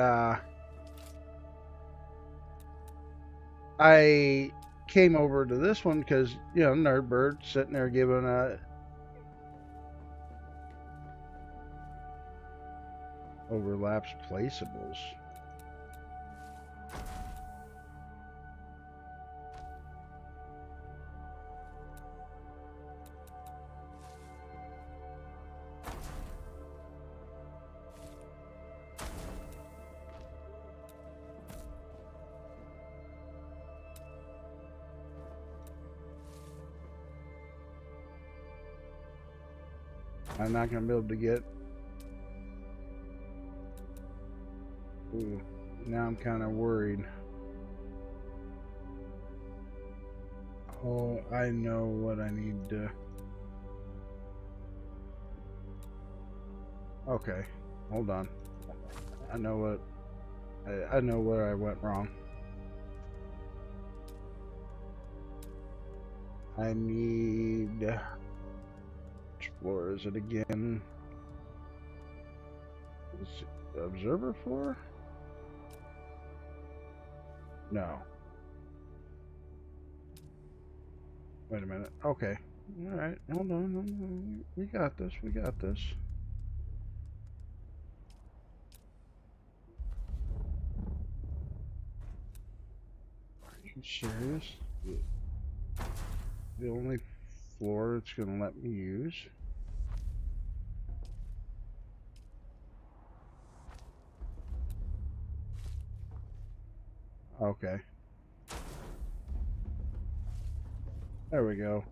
I came over to this one because, you know, Nerdbird sitting there giving a overlaps placeables. I'm not going to be able to get... Ooh, now I'm kind of worried. Oh, I know what I need to... Okay, hold on. I know what... I know where I went wrong. I need... Which floor is it again? Is it the observer floor? No. Wait a minute. Okay. Alright, hold on. We got this. We got this. You serious? The only floor it's gonna let me use. Okay. There we go.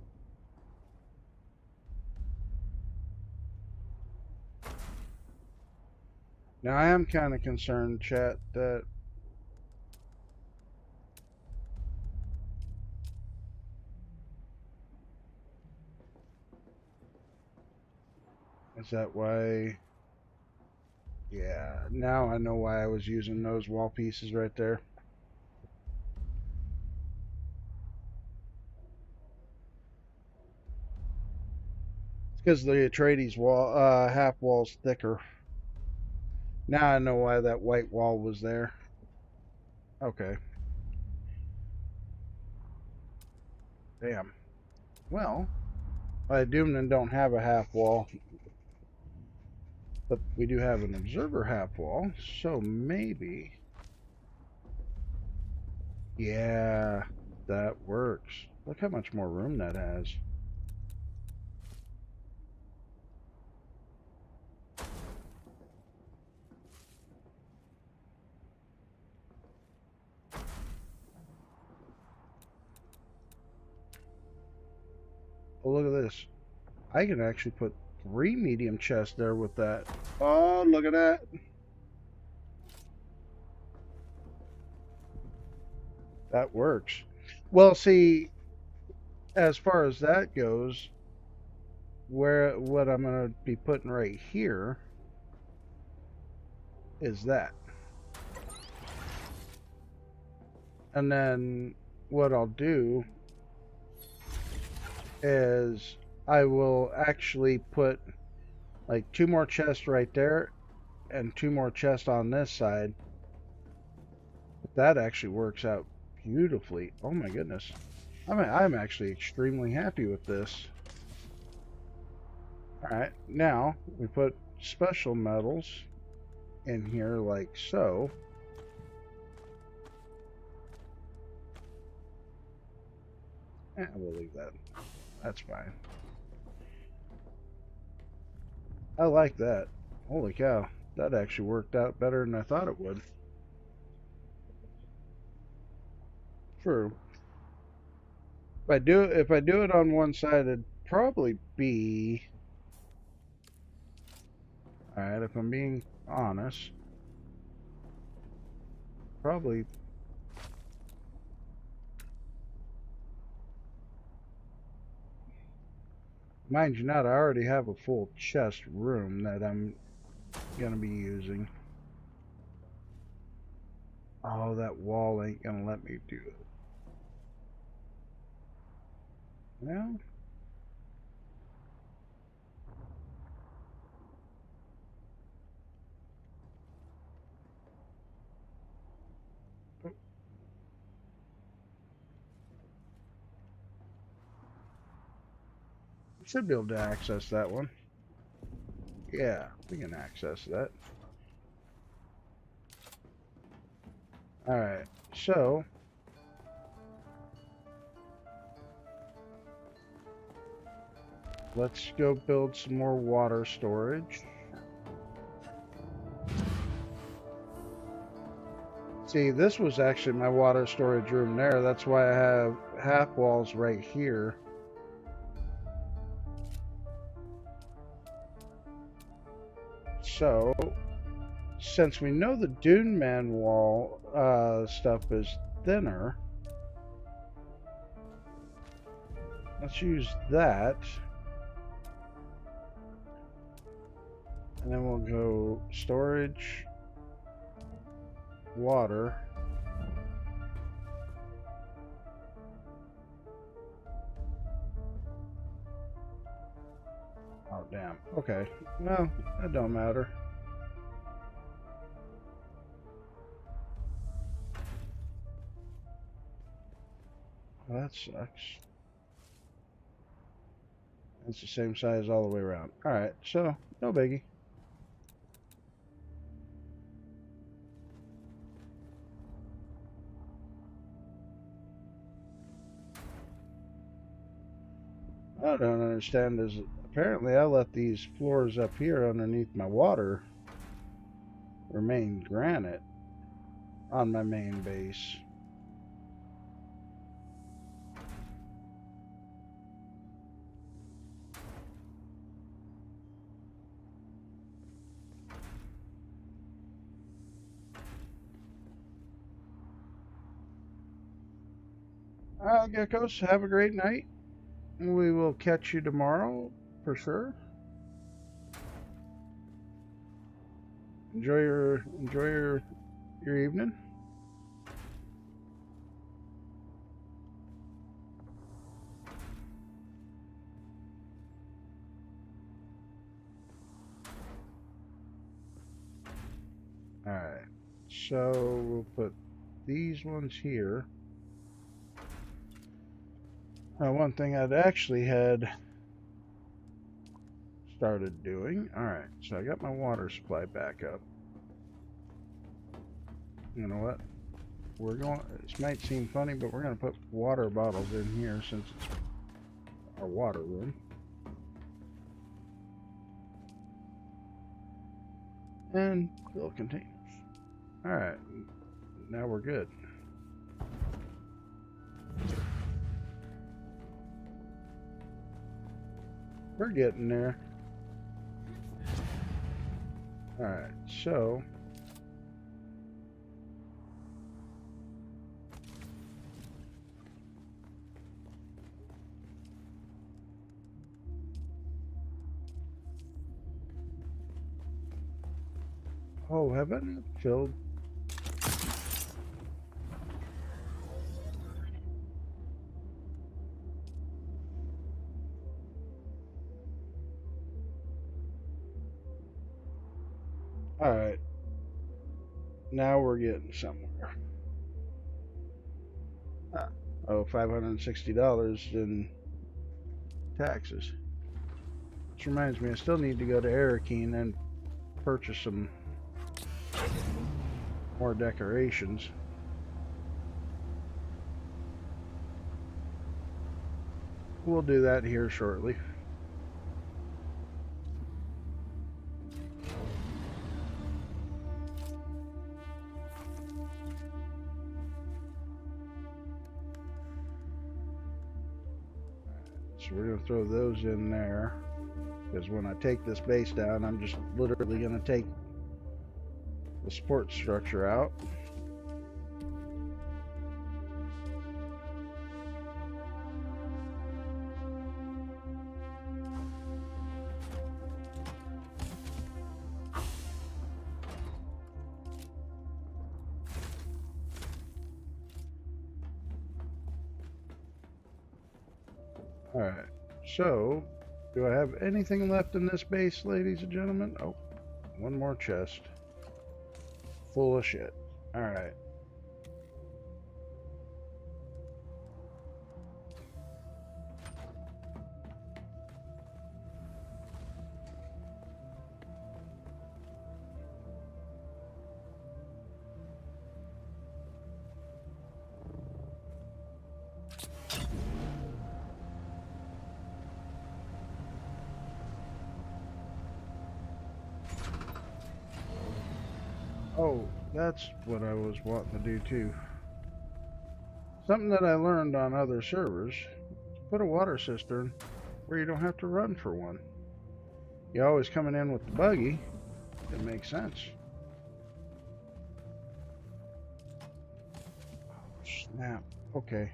Now I am kind of concerned, chat, that is that why? Yeah, now I know why I was using those wall pieces right there. It's because the Atreides wall, half wall's thicker. Now I know why that white wall was there. Okay. Damn. Well, I Dune don't have a half wall, but we do have an observer half wall, so maybe. Yeah, that works. Look how much more room that has. Oh, look at this. I can actually put 3 medium chests there with that. Oh, look at that. That works. Well, see, as far as that goes, what I'm going to be putting right here is that. And then what I'll do is I will actually put like 2 more chests right there and 2 more chests on this side. That actually works out beautifully. Oh my goodness. I'm actually extremely happy with this. Alright, now we put special metals in here like so. We'll leave that. That's fine. I like that. Holy cow. That actually worked out better than I thought it would. True. If I do it on one side, it'd probably be. Alright, if I'm being honest, probably. Mind you not, I already have a full chest room that I'm gonna be using. Oh, that wall ain't gonna let me do it. Well, we should be able to access that one. Yeah, we can access that. Alright, so let's go build some more water storage. See, this was actually my water storage room there. That's why I have half walls right here. So, since we know the Dune Man wall stuff is thinner, let's use that. And then we'll go storage, water. Oh, damn. Okay. Well, that don't matter. Well, that sucks. It's the same size all the way around. Alright, so, no biggie. I don't understand is apparently I let these floors up here underneath my water remain granite on my main base. Geckos, have a great night. We will catch you tomorrow for sure. Enjoy your evening. Alright, so we'll put these ones here. Now, one thing I'd actually had started doing. Alright, so I got my water supply back up. You know what? This might seem funny, but we're going to put water bottles in here since it's our water room. And fill containers. Alright, now we're good. We're getting there. Alright, so oh, have I not filled? Alright, now we're getting somewhere. Oh, $560 in taxes. Which reminds me, I still need to go to Arakeen and purchase some more decorations. We'll do that here shortly. So we're going to throw those in there, because when I take this base down, I'm just literally going to take the support structure out. Alright, so do I have anything left in this base, ladies and gentlemen? Oh, one more chest full of shit. Alright. Oh, that's what I was wanting to do too. Something that I learned on other servers. Put a water cistern where you don't have to run for one. You're always coming in with the buggy. It makes sense. Snap. Okay.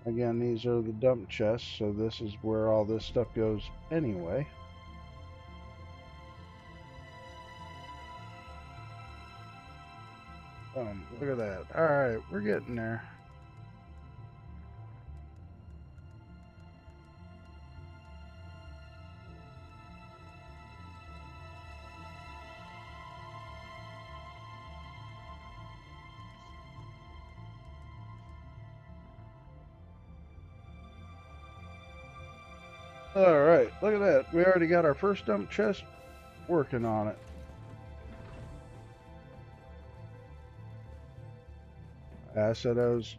Again, these are the dump chests, so this is where all this stuff goes anyway. Look at that. Alright, we're getting there. Alright, look at that. We already got our first dump chest working on it. I said I was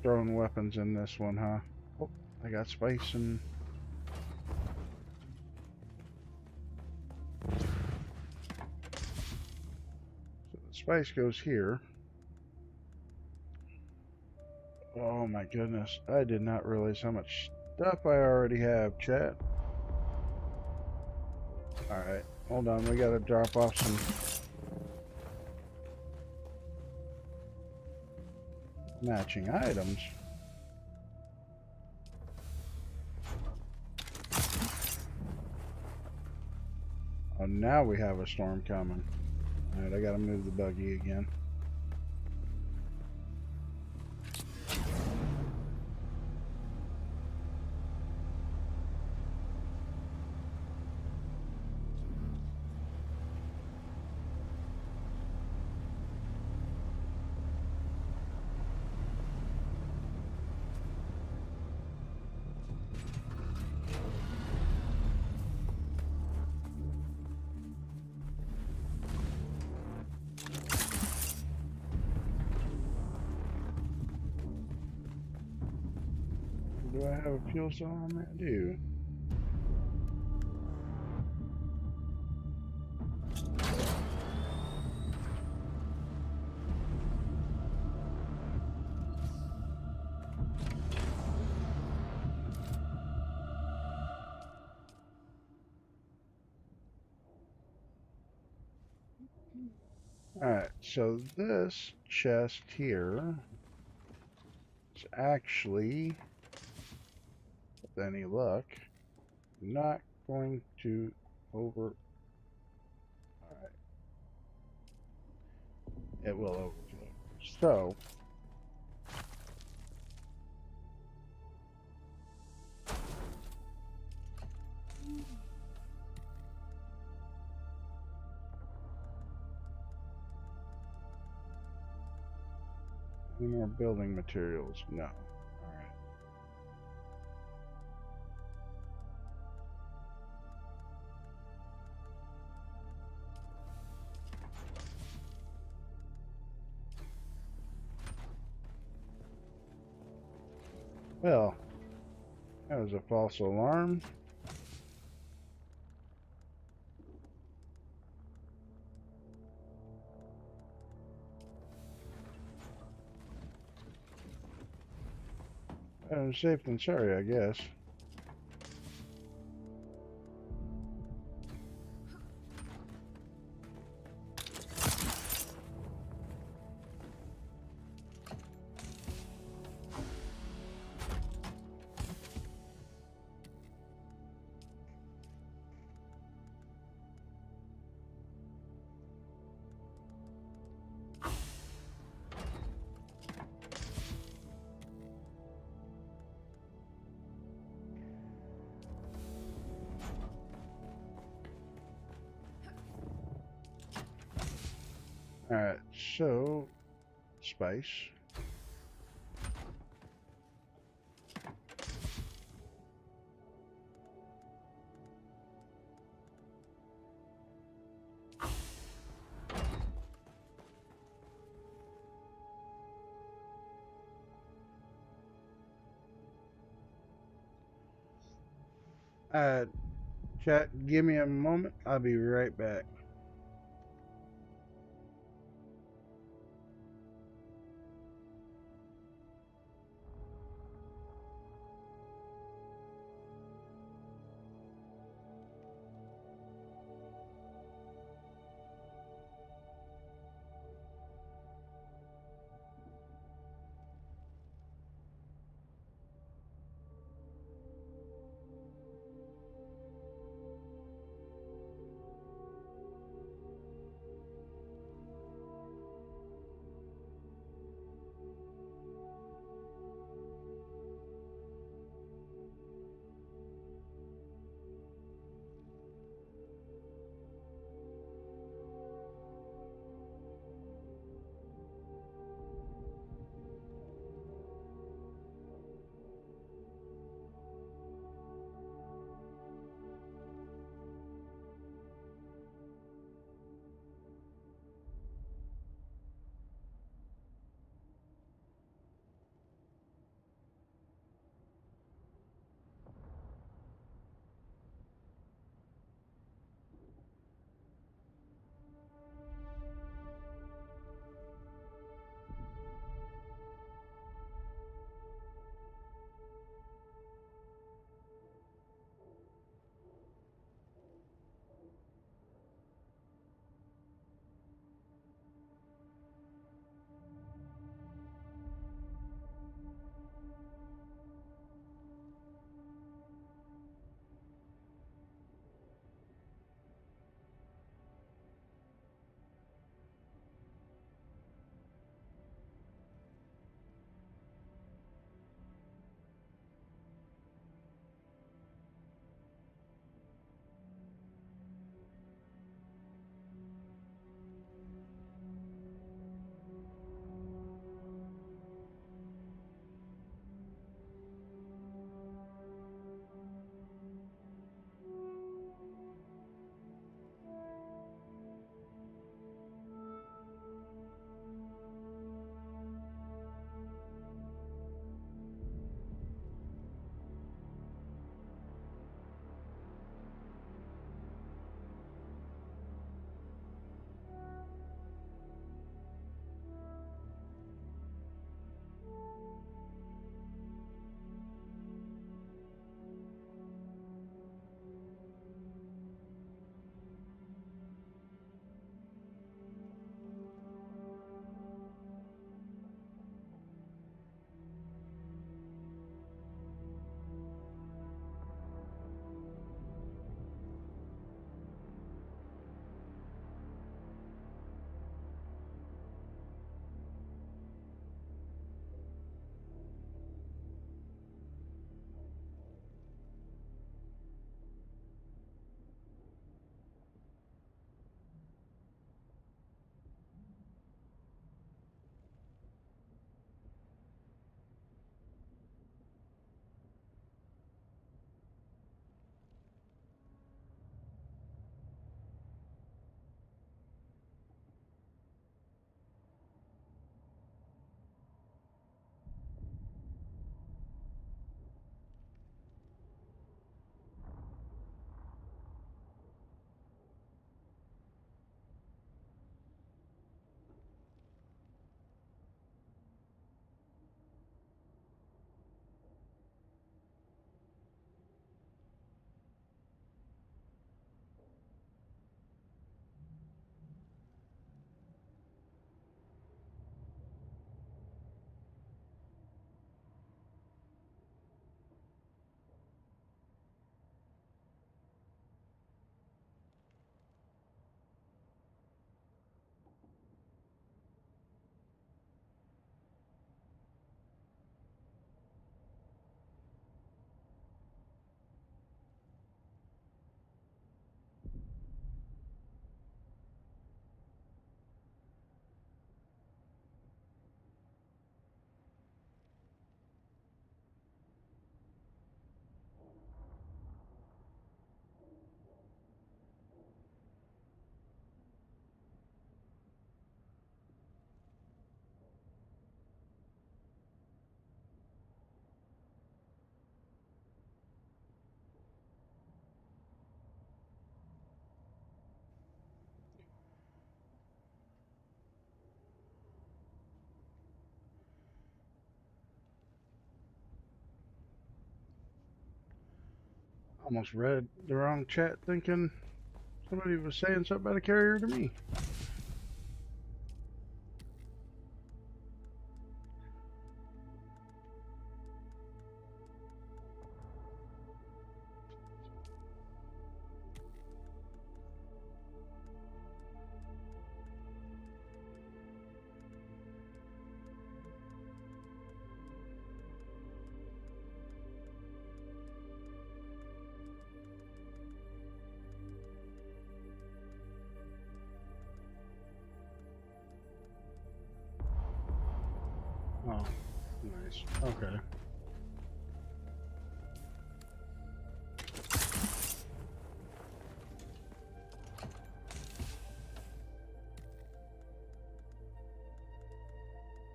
throwing weapons in this one, huh? Oh, I got spice and... So the spice goes here. Oh my goodness, I did not realize how much stuff I already have, chat. Alright, hold on, we gotta drop off some matching items. Oh, now we have a storm coming. Alright, I gotta move the buggy again. Do I have a fuel cell on there? I do. Alright, so this chest here is actually, with any luck, not going to over... Alright. It will overflow. So, any more building materials? No. Alright. Well, that was a false alarm. Safe than sorry, I guess. Alright, so, spice. Chat, give me a moment. I'll be right back. Almost read the wrong chat thinking somebody was saying something about a carrier to me. Oh, nice. Okay.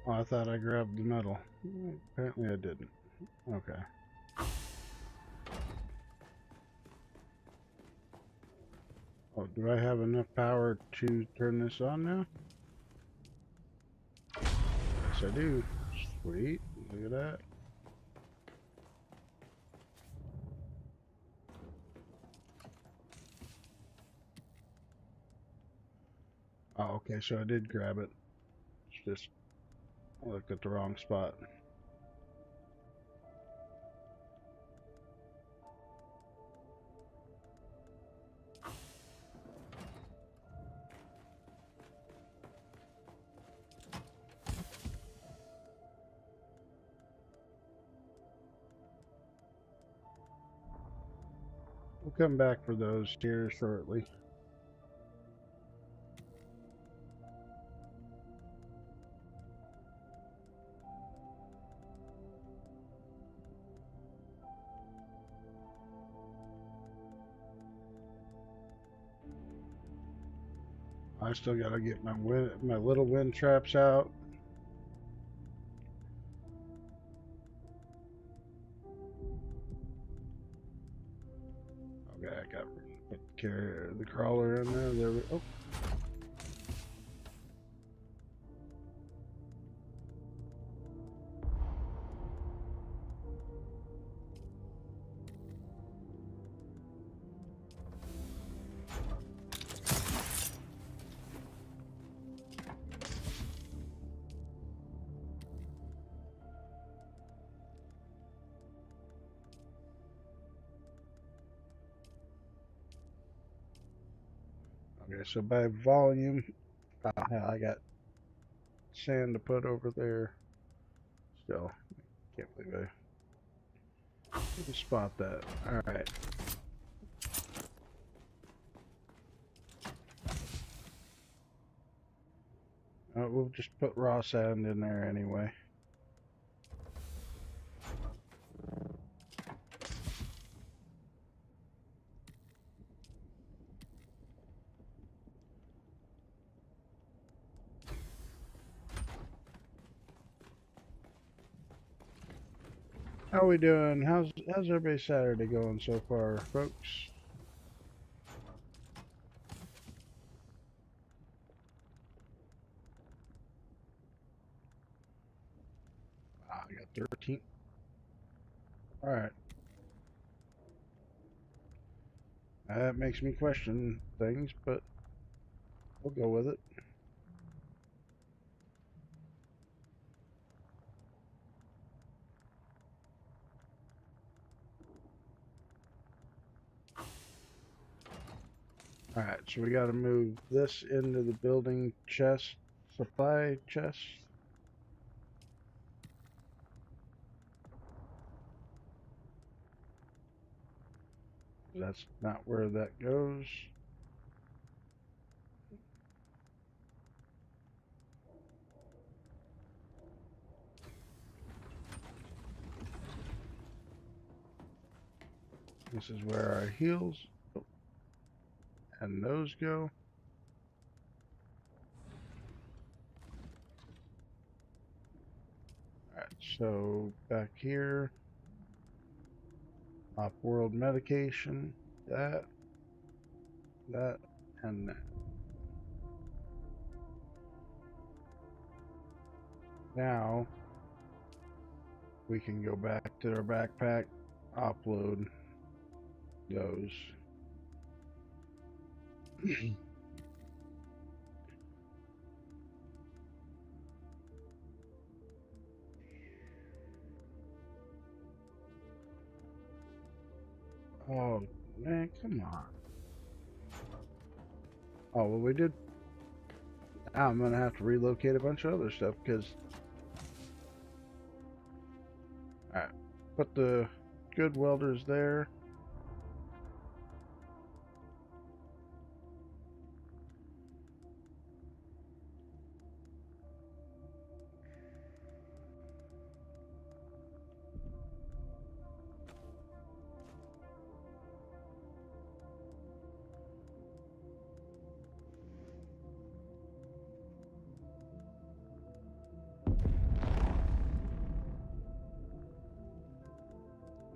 Oh, I thought I grabbed the metal. Apparently I didn't. Okay. Oh, do I have enough power to turn this on now? Yes, I do. Sweet. Look at that. Oh, okay, so I did grab it. It's just I looked at the wrong spot. We'll come back for those here shortly. I still gotta get my little wind traps out. Okay, I got put the crawler in there. There we. Oh, okay. So by volume, hell, I got sand to put over there. Still, can't believe I didn't spot that. All right. We'll just put raw sand in there anyway. How we doing? How's everybody's Saturday going so far, folks? I got 13. All right. That makes me question things, but we'll go with it. All right, so we got to move this into the building chest, supply chest. That's not where that goes. This is where our heals and those go. Alright, so back here, off-world medication, that, and that. Now, we can go back to our backpack, offload those. Oh, man, come on. Oh, well, we did. Now I'm gonna have to relocate a bunch of other stuff because. Alright, put the good welders there.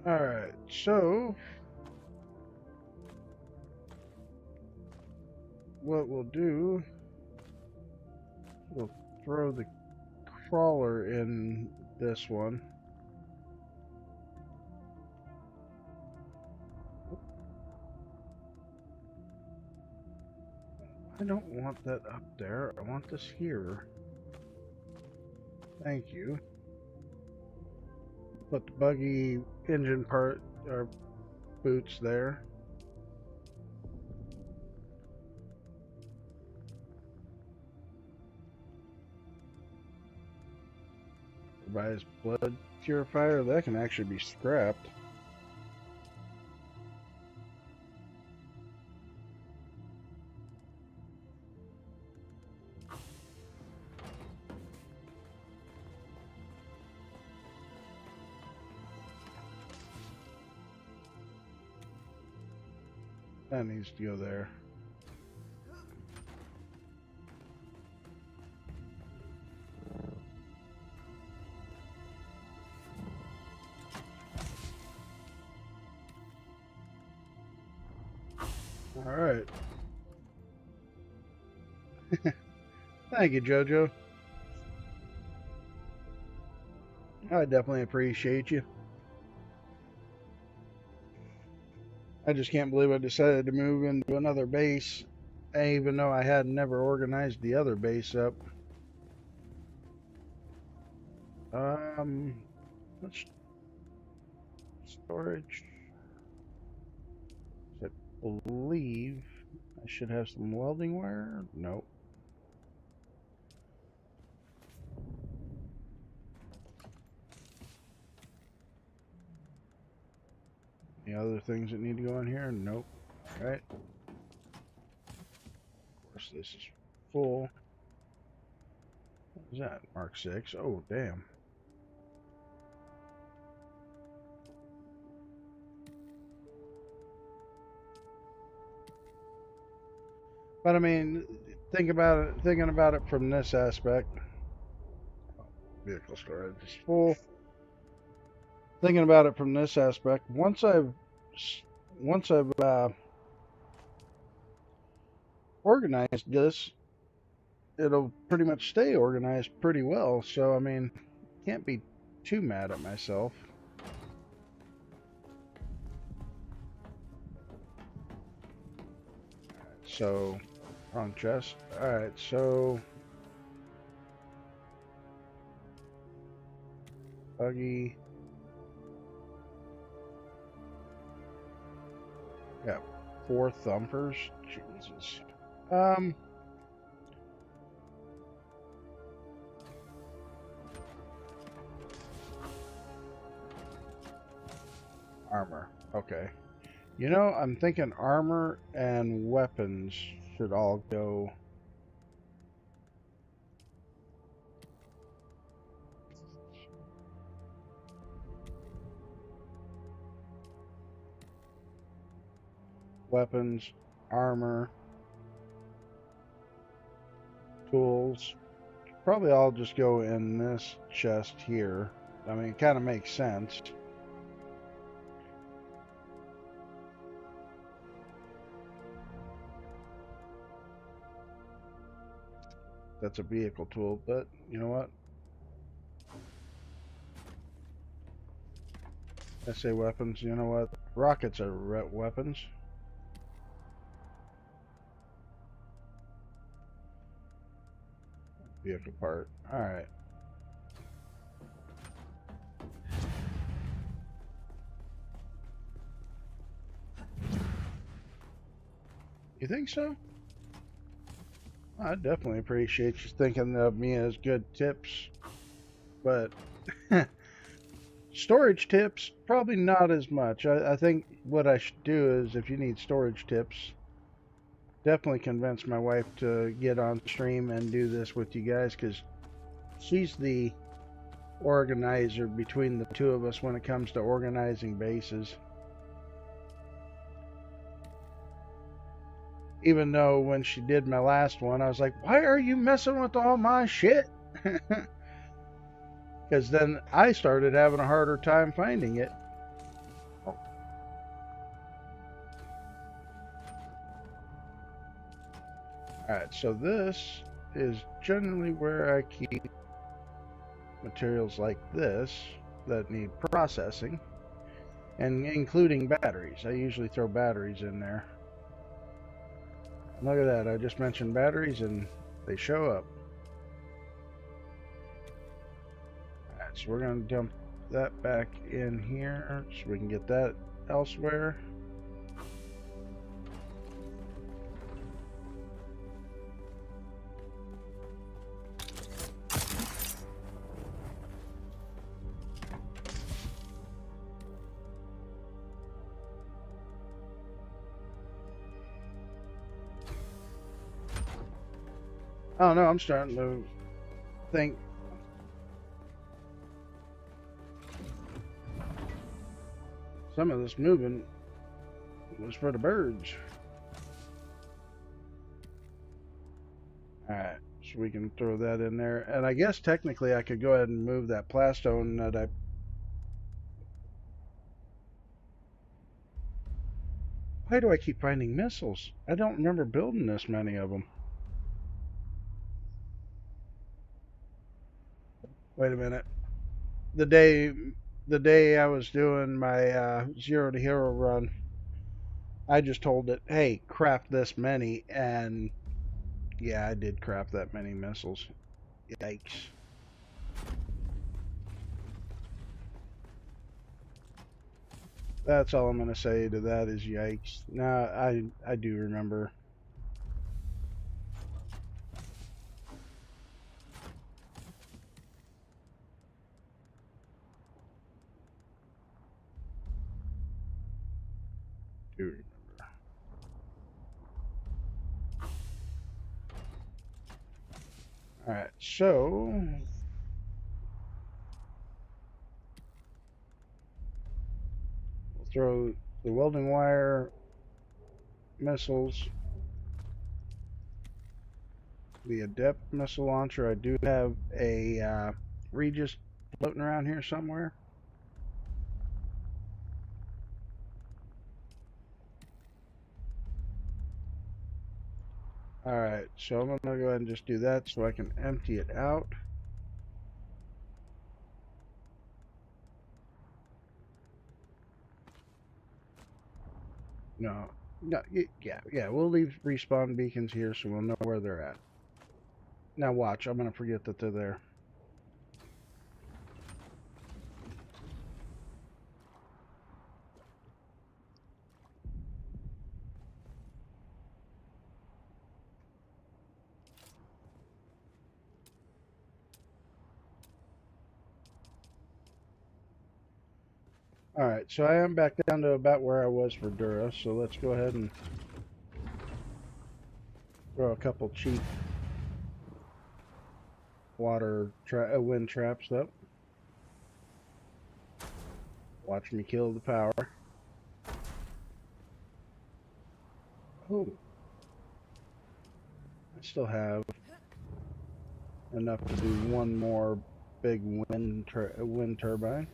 Alright, so what we'll do, we'll throw the crawler in this one. I don't want that up there. I want this here. Thank you. Put the buggy engine part or boots there. Buys blood purifier. That can actually be scrapped. That needs to go there. All right. Thank you, Jojo. I definitely appreciate you. I just can't believe I decided to move into another base, even though I had never organized the other base up. Let's storage. I believe I should have some welding wire. Nope. Any other things that need to go in here? Nope. All right. Of course, this is full. What is that? Mark 6. Oh, damn. But I mean, thinking about it from this aspect. Vehicle storage is full. Thinking about it from this aspect, once I've organized this, it'll pretty much stay organized pretty well. So I mean, can't be too mad at myself. So, wrong chest. All right, so buggy. Yeah, 4 thumpers. Jesus. Armor. Okay. You know, I'm thinking armor and weapons should all go. Weapons, armor, tools. Probably all just go in this chest here. I mean, it kind of makes sense. That's a vehicle tool, but you know what? I say weapons, you know what? Rockets are weapons. Vehicle part. Alright. You think so? I definitely appreciate you thinking of me as good tips. But storage tips, probably not as much. I think what I should do is, if you need storage tips, definitely convince my wife to get on stream and do this with you guys, because she's the organizer between the two of us when it comes to organizing bases. Even though when she did my last one, I was like, why are you messing with all my shit? Because then I started having a harder time finding it. Alright, so this is generally where I keep materials like this that need processing, and including batteries. I usually throw batteries in there. Look at that, I just mentioned batteries and they show up. Alright, so we're going to dump that back in here so we can get that elsewhere. I don't know, I'm starting to think some of this moving was for the birds. Alright, so we can throw that in there. And I guess technically I could go ahead and move that plastone that I... Why do I keep finding missiles? I don't remember building this many of them. Wait a minute. The day I was doing my Zero to Hero run, I just told it, hey, craft this many, and yeah, I did craft that many missiles. Yikes. That's all I'm going to say to that is yikes. Nah, I do remember. Do remember. Alright, so we'll throw the welding wire, missiles, the Adept missile launcher. I do have a Regis floating around here somewhere. Alright, so I'm going to go ahead and just do that so I can empty it out. No, yeah, we'll leave respawn beacons here so we'll know where they're at. Now watch, I'm going to forget that they're there. Alright, so I am back down to about where I was for Dura, so let's go ahead and throw a couple cheap wind traps up. Watch me kill the power. Oh, I still have enough to do one more big wind turbine.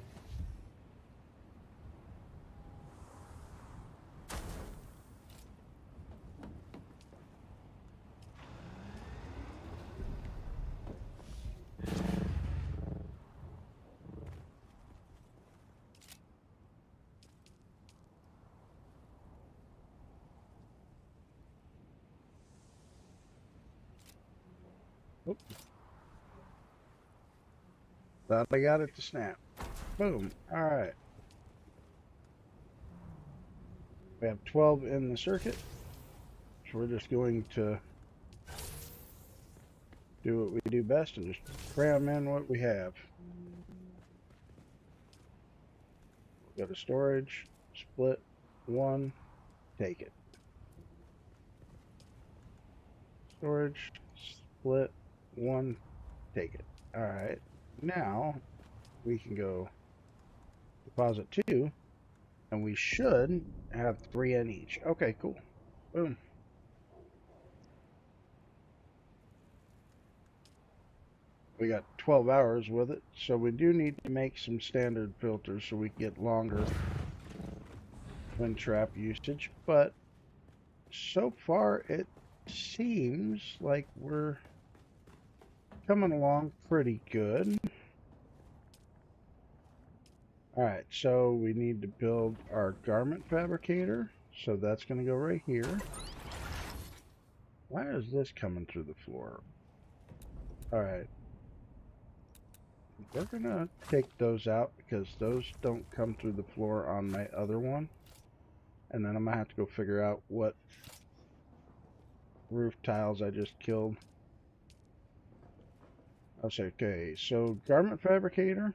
Oop. Thought I got it to snap. Boom. Alright. We have 12 in the circuit. So we're just going to do what we do best and just cram in what we have. Go to storage, split, 1, take it. Storage, split, 1, take it. Alright, now we can go deposit 2, and we should have 3 in each. Okay, cool. Boom. We got 12 hours with it, so we do need to make some standard filters so we get longer wind trap usage, but so far it seems like we're coming along pretty good. Alright, so we need to build our garment fabricator, so that's going to go right here. Why is this coming through the floor? Alright. We're going to take those out because those don't come through the floor on my other one. And then I'm going to have to go figure out what roof tiles I just killed. I'll say, okay, so garment fabricator.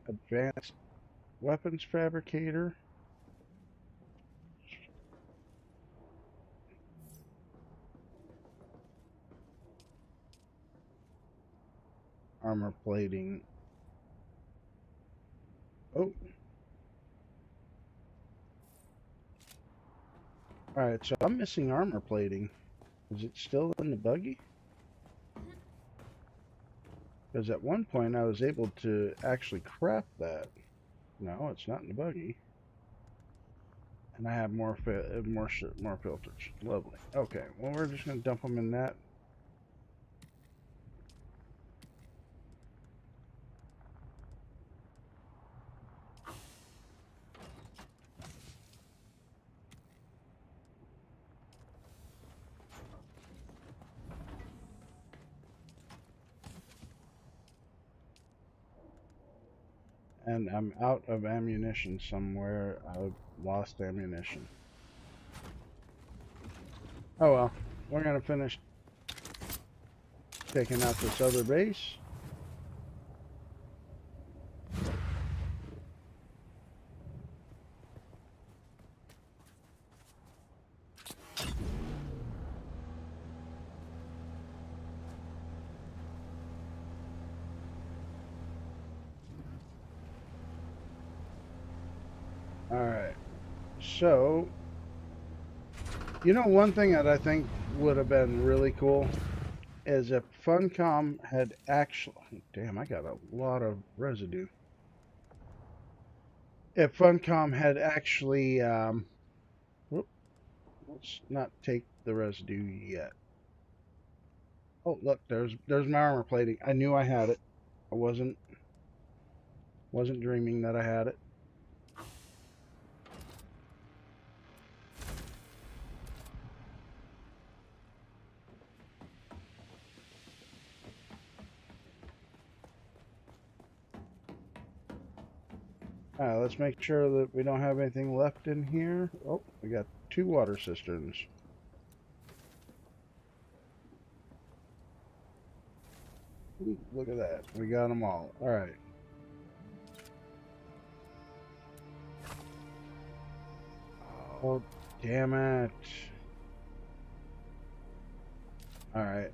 Advanced weapons fabricator. Armor plating. Oh. Alright, so I'm missing armor plating. Is it still in the buggy? Because at one point I was able to actually craft that. No, it's not in the buggy. And I have more filters. Lovely. Okay, well we're just going to dump them in that. And I'm out of ammunition somewhere. I've lost ammunition. Oh well, we're gonna finish taking out this other base. Alright, so, you know, one thing that I think would have been really cool is if Funcom had actually, damn, I got a lot of residue. If Funcom had actually, whoop, let's not take the residue yet. Oh, look, there's my armor plating. I knew I had it. I wasn't dreaming that I had it. Alright, let's make sure that we don't have anything left in here. Oh, we got 2 water cisterns. Ooh, look at that. We got them all. Alright. Oh, damn it. Alright.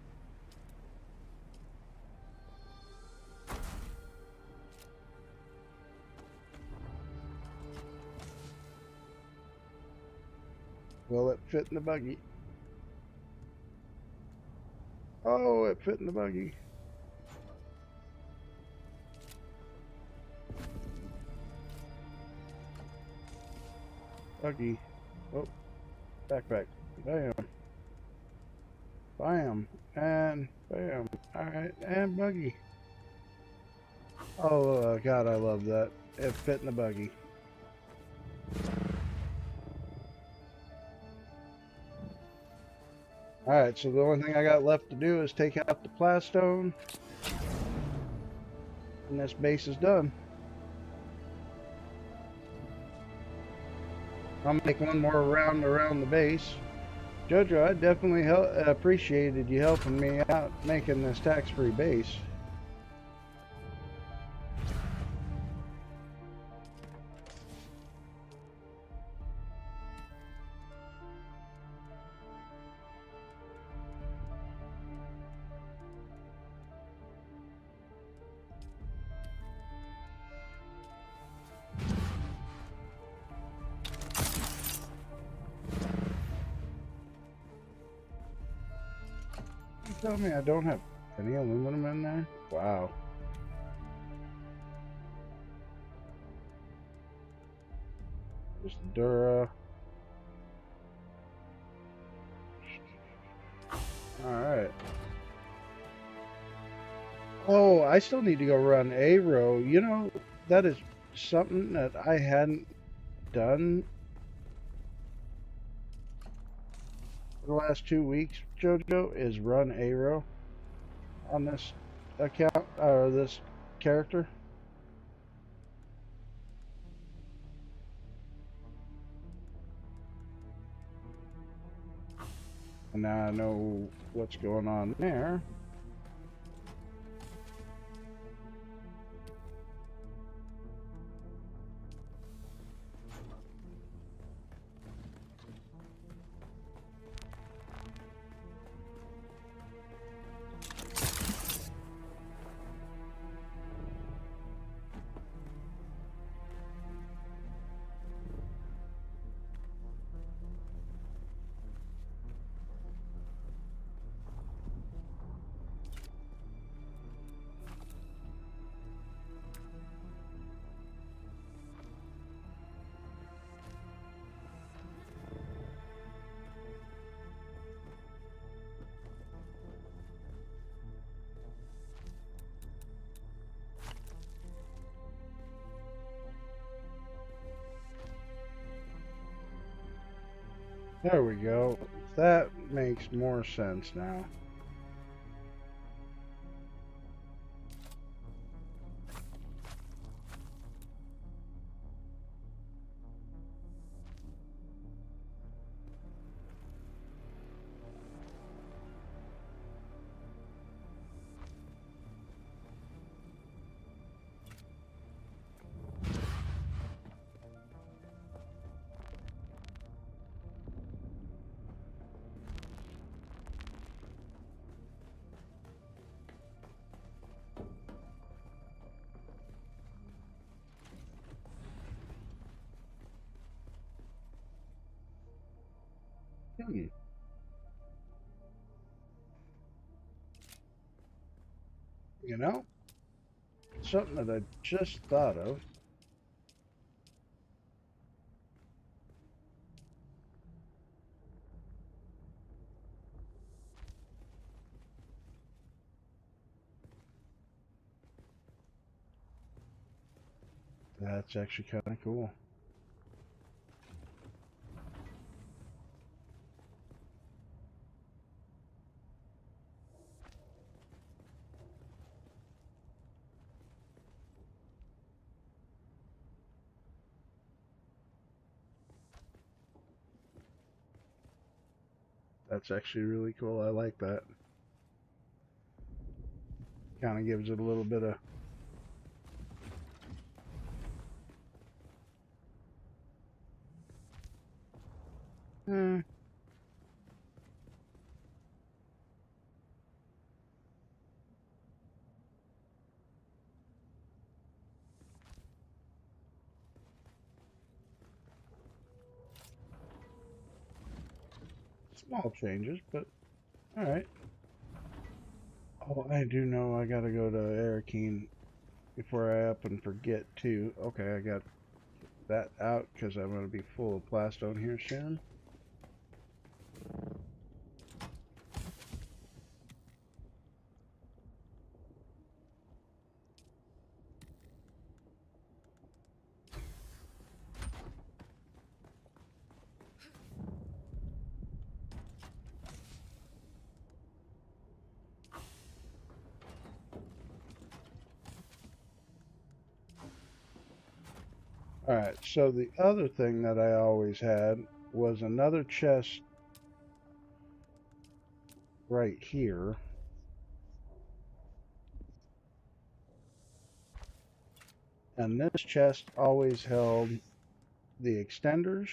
Will it fit in the buggy? Oh, it fit in the buggy. Buggy. Oh, backpack. Bam. Bam. And bam. Alright, and buggy. Oh, God, I love that. It fit in the buggy. Alright, so the only thing I got left to do is take out the plastone, and this base is done. I'll make one more round around the base. Jojo, I definitely appreciated you helping me out making this tax-free base. You tell me I don't have any aluminum in there? Wow. Just Dura. Alright. Oh, I still need to go run a row. You know, that is something that I hadn't done for the last 2 weeks, Jojo, is run a row on this account, or this character. And now I know what's going on there. There we go. That makes more sense now. Hmm. You know, something that I just thought of. That's actually kind of cool. That's actually really cool. I like that. Kind of gives it a little bit of eh, small changes, but all right. Oh, I do know I gotta go to Arakeen before I up and forget too. Okay, I got that out because I'm gonna be full of plastone here soon. Alright, so the other thing that I always had was another chest right here. And this chest always held the extenders.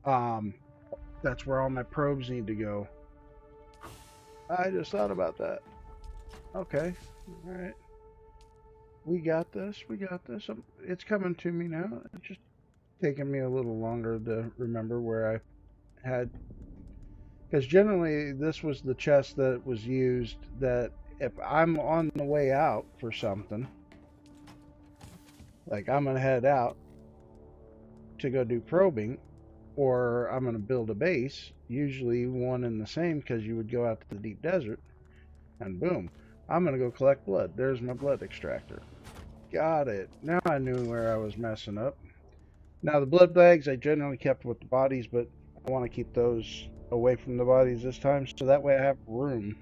That's where all my probes need to go. I just thought about that. Okay, alright. We got this, we got this. It's coming to me now. It's just taking me a little longer to remember where I had. Because generally, this was the chest that was used that if I'm on the way out for something, like I'm going to head out to go do probing, or I'm going to build a base, usually one and the same because you would go out to the deep desert, and boom, I'm going to go collect blood. There's my blood extractor. Got it. Now I knew where I was messing up. Now the blood bags I generally kept with the bodies, but I want to keep those away from the bodies this time so that way I have room.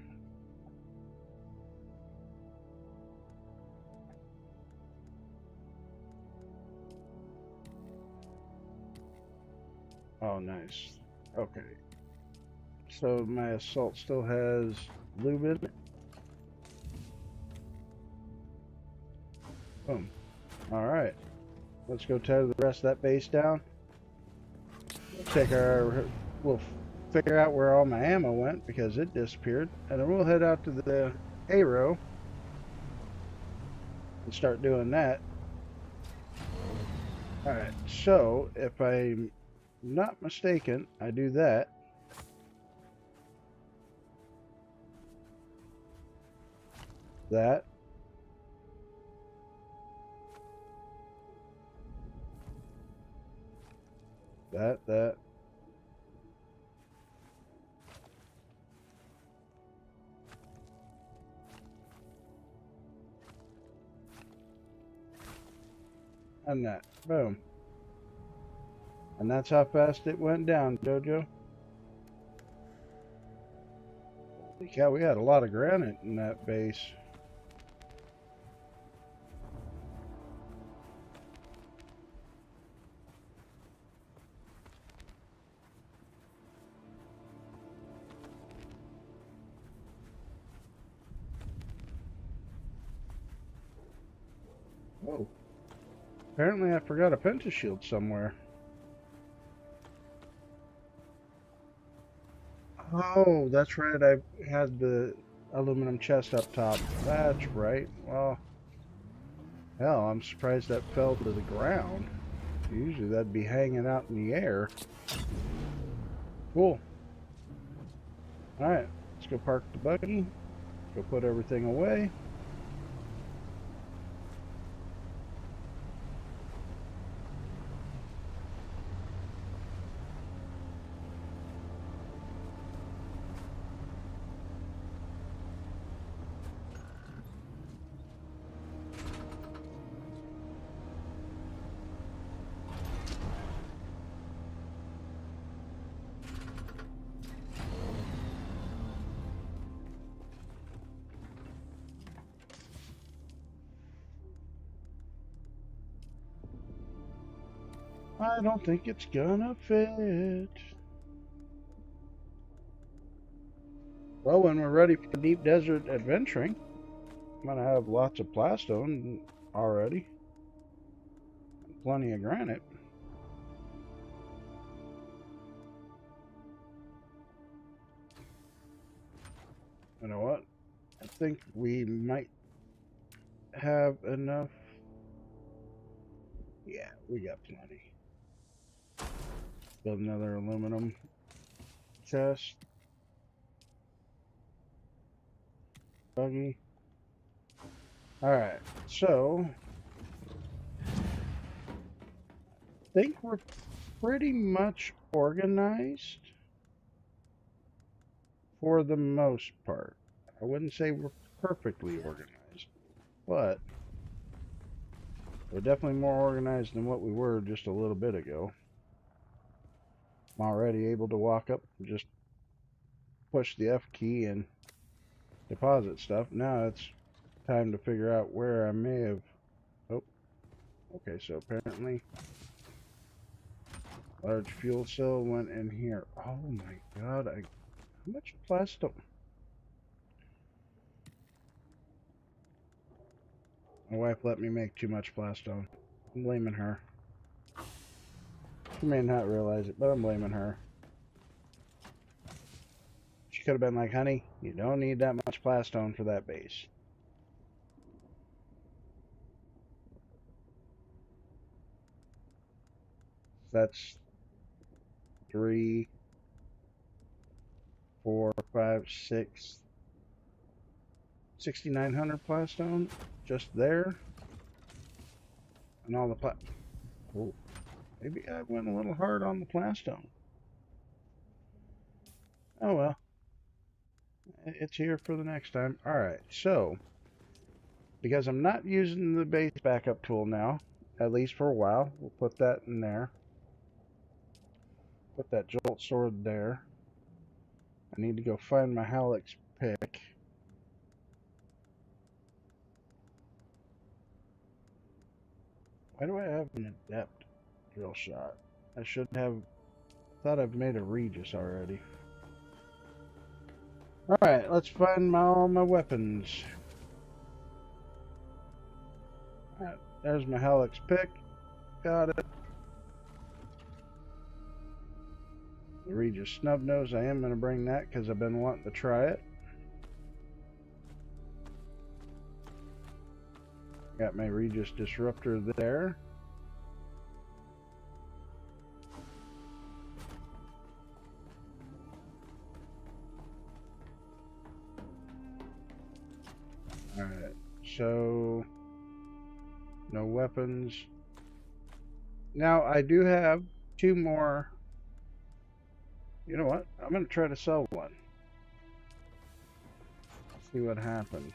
Oh, nice. Okay. So my assault still has lube in it. Boom. Alright. Let's go tear the rest of that base down. We'll figure out where all my ammo went because it disappeared. And then we'll head out to the A-row and start doing that. Alright, so if I'm not mistaken, I do that. That. That. And that. Boom. And that's how fast it went down, Jojo. Holy cow, we had a lot of granite in that base. Whoa. Apparently I forgot a pentashield somewhere. Oh, that's right. I had the aluminum chest up top. That's right. Well, hell, I'm surprised that fell to the ground. Usually that'd be hanging out in the air. Cool. Alright, let's go park the buggy. Go put everything away. I don't think it's gonna fit. Well, when we're ready for deep desert adventuring, I'm gonna have lots of plastone already. Plenty of granite. You know what? I think we might have enough. Yeah, we got plenty. Build another aluminum chest. Buggy. Alright, so I think we're pretty much organized for the most part. I wouldn't say we're perfectly organized, but we're definitely more organized than what we were just a little bit ago. I'm already able to walk up and just push the F key and deposit stuff. Now it's time to figure out where I may have Okay, so apparently large fuel cell went in here. Oh my god, how much plastic? My wife let me make too much plastone. I'm blaming her. She may not realize it, but I'm blaming her. She could have been like, honey, you don't need that much plastone for that base. That's 3, 4, 5, 6, 6,900 plastone just there. And all the oh, maybe I went a little hard on the plastone. Oh well, it's here for the next time. Alright, so, because I'm not using the base backup tool now, at least for a while, we'll put that in there. Put that jolt sword there. I need to go find my Hallex pick. Why do I have an adept drill shot? I should have thought I've made a Regis already. Alright, let's find all my weapons. Alright, there's my Hallex pick. Got it. The Regis snub nose, I am going to bring that because I've been wanting to try it. Got my Regis disruptor there. Alright, so no weapons. Now I do have 2 more. You know what? I'm going to try to sell one. See what happens.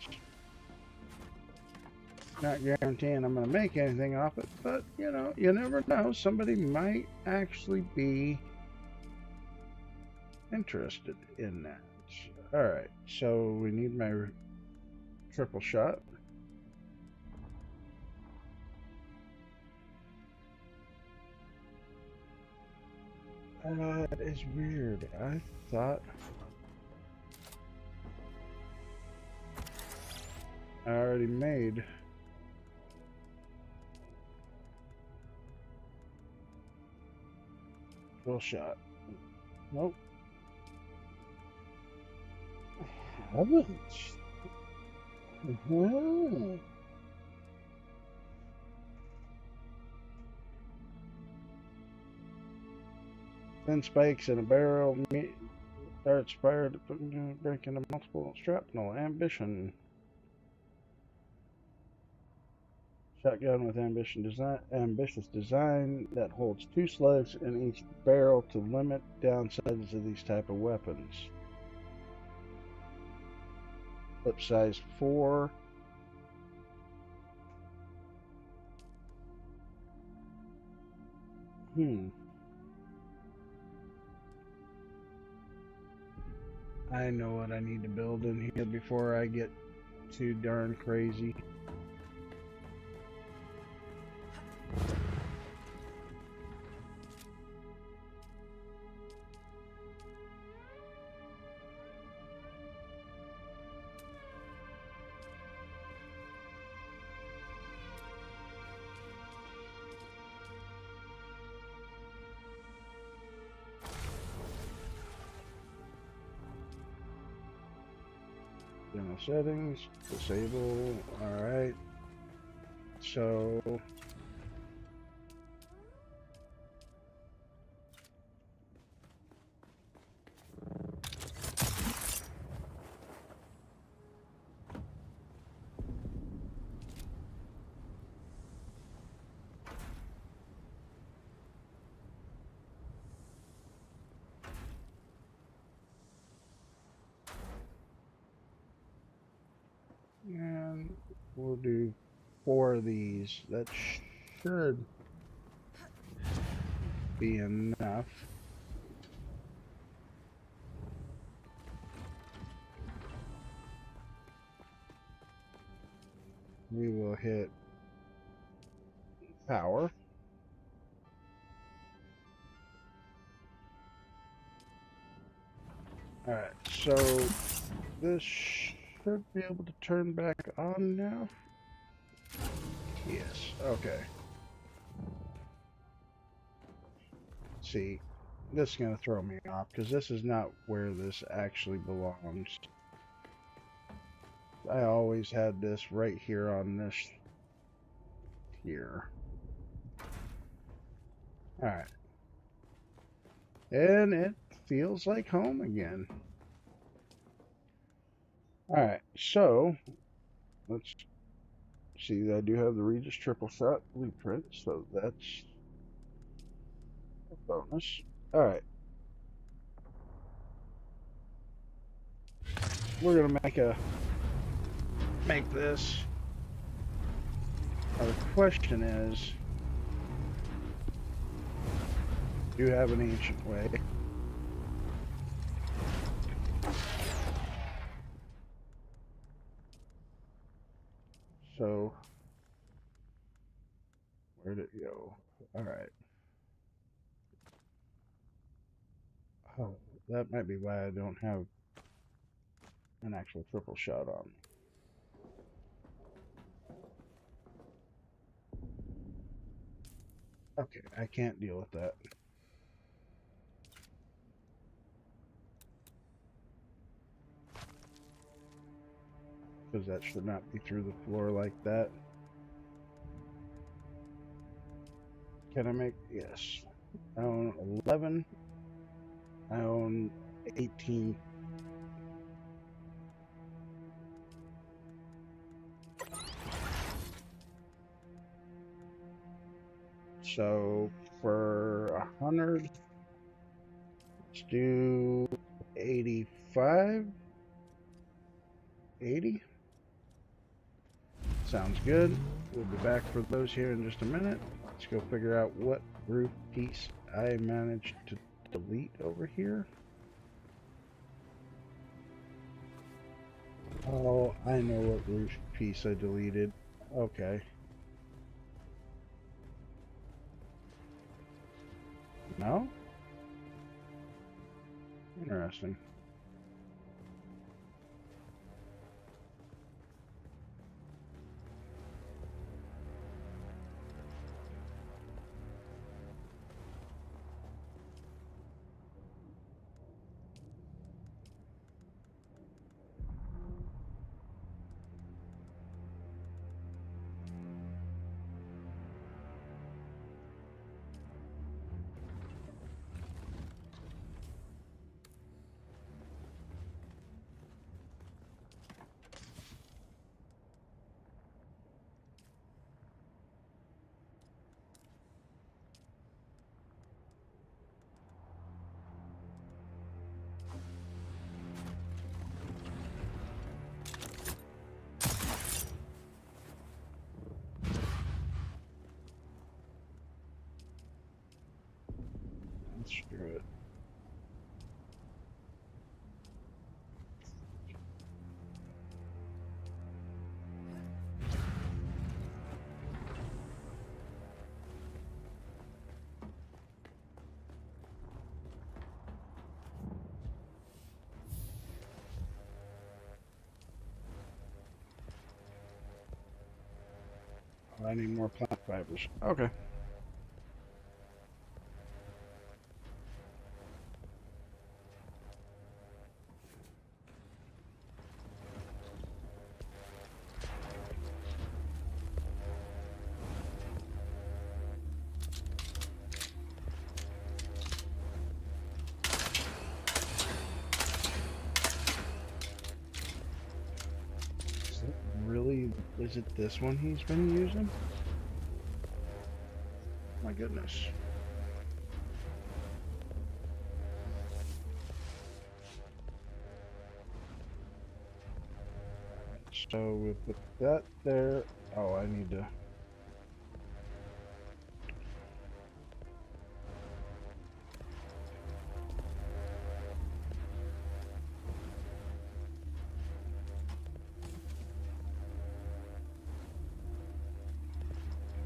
Not guaranteeing I'm going to make anything off it, but you know, you never know. Somebody might actually be interested in that. Alright, so we need my triple shot. That is weird. I thought I already made full shot. Nope. I haven't. Thin spikes in a barrel, darts fired, breaking a multiple shrapnel. Ambition. Shotgun with ambitious design that holds 2 slugs in each barrel to limit downsides of these type of weapons. Clip size 4. I know what I need to build in here before I get too darn crazy. General settings, disable, alright. So and we'll do 4 of these. That should be enough. We will hit power. Alright, so this should be able to turn back on now. Yes, okay. See, this is going to throw me off because this is not where this actually belongs. I always had this right here on this here. Alright. And it feels like home again. Alright, so let's see. I do have the Regis triple shot blueprint, so that's a bonus. Alright. We're gonna make this. Now the question is, do you have an ancient way? So, where'd it go? Alright. Oh, that might be why I don't have an actual triple shot on me. Okay, I can't deal with that. Because that should not be through the floor like that. Can I make? Yes. I own 11. I own 18. So for 100, let's do 85. 80. Sounds good. We'll be back for those here in just a minute. Let's go figure out what roof piece I managed to delete over here. Oh, I know what roof piece I deleted. Okay. No? Interesting. Screw it. I need more plant fibers. Okay. Really? Is it this one he's been using? My goodness. So we put that there. Oh, I need to.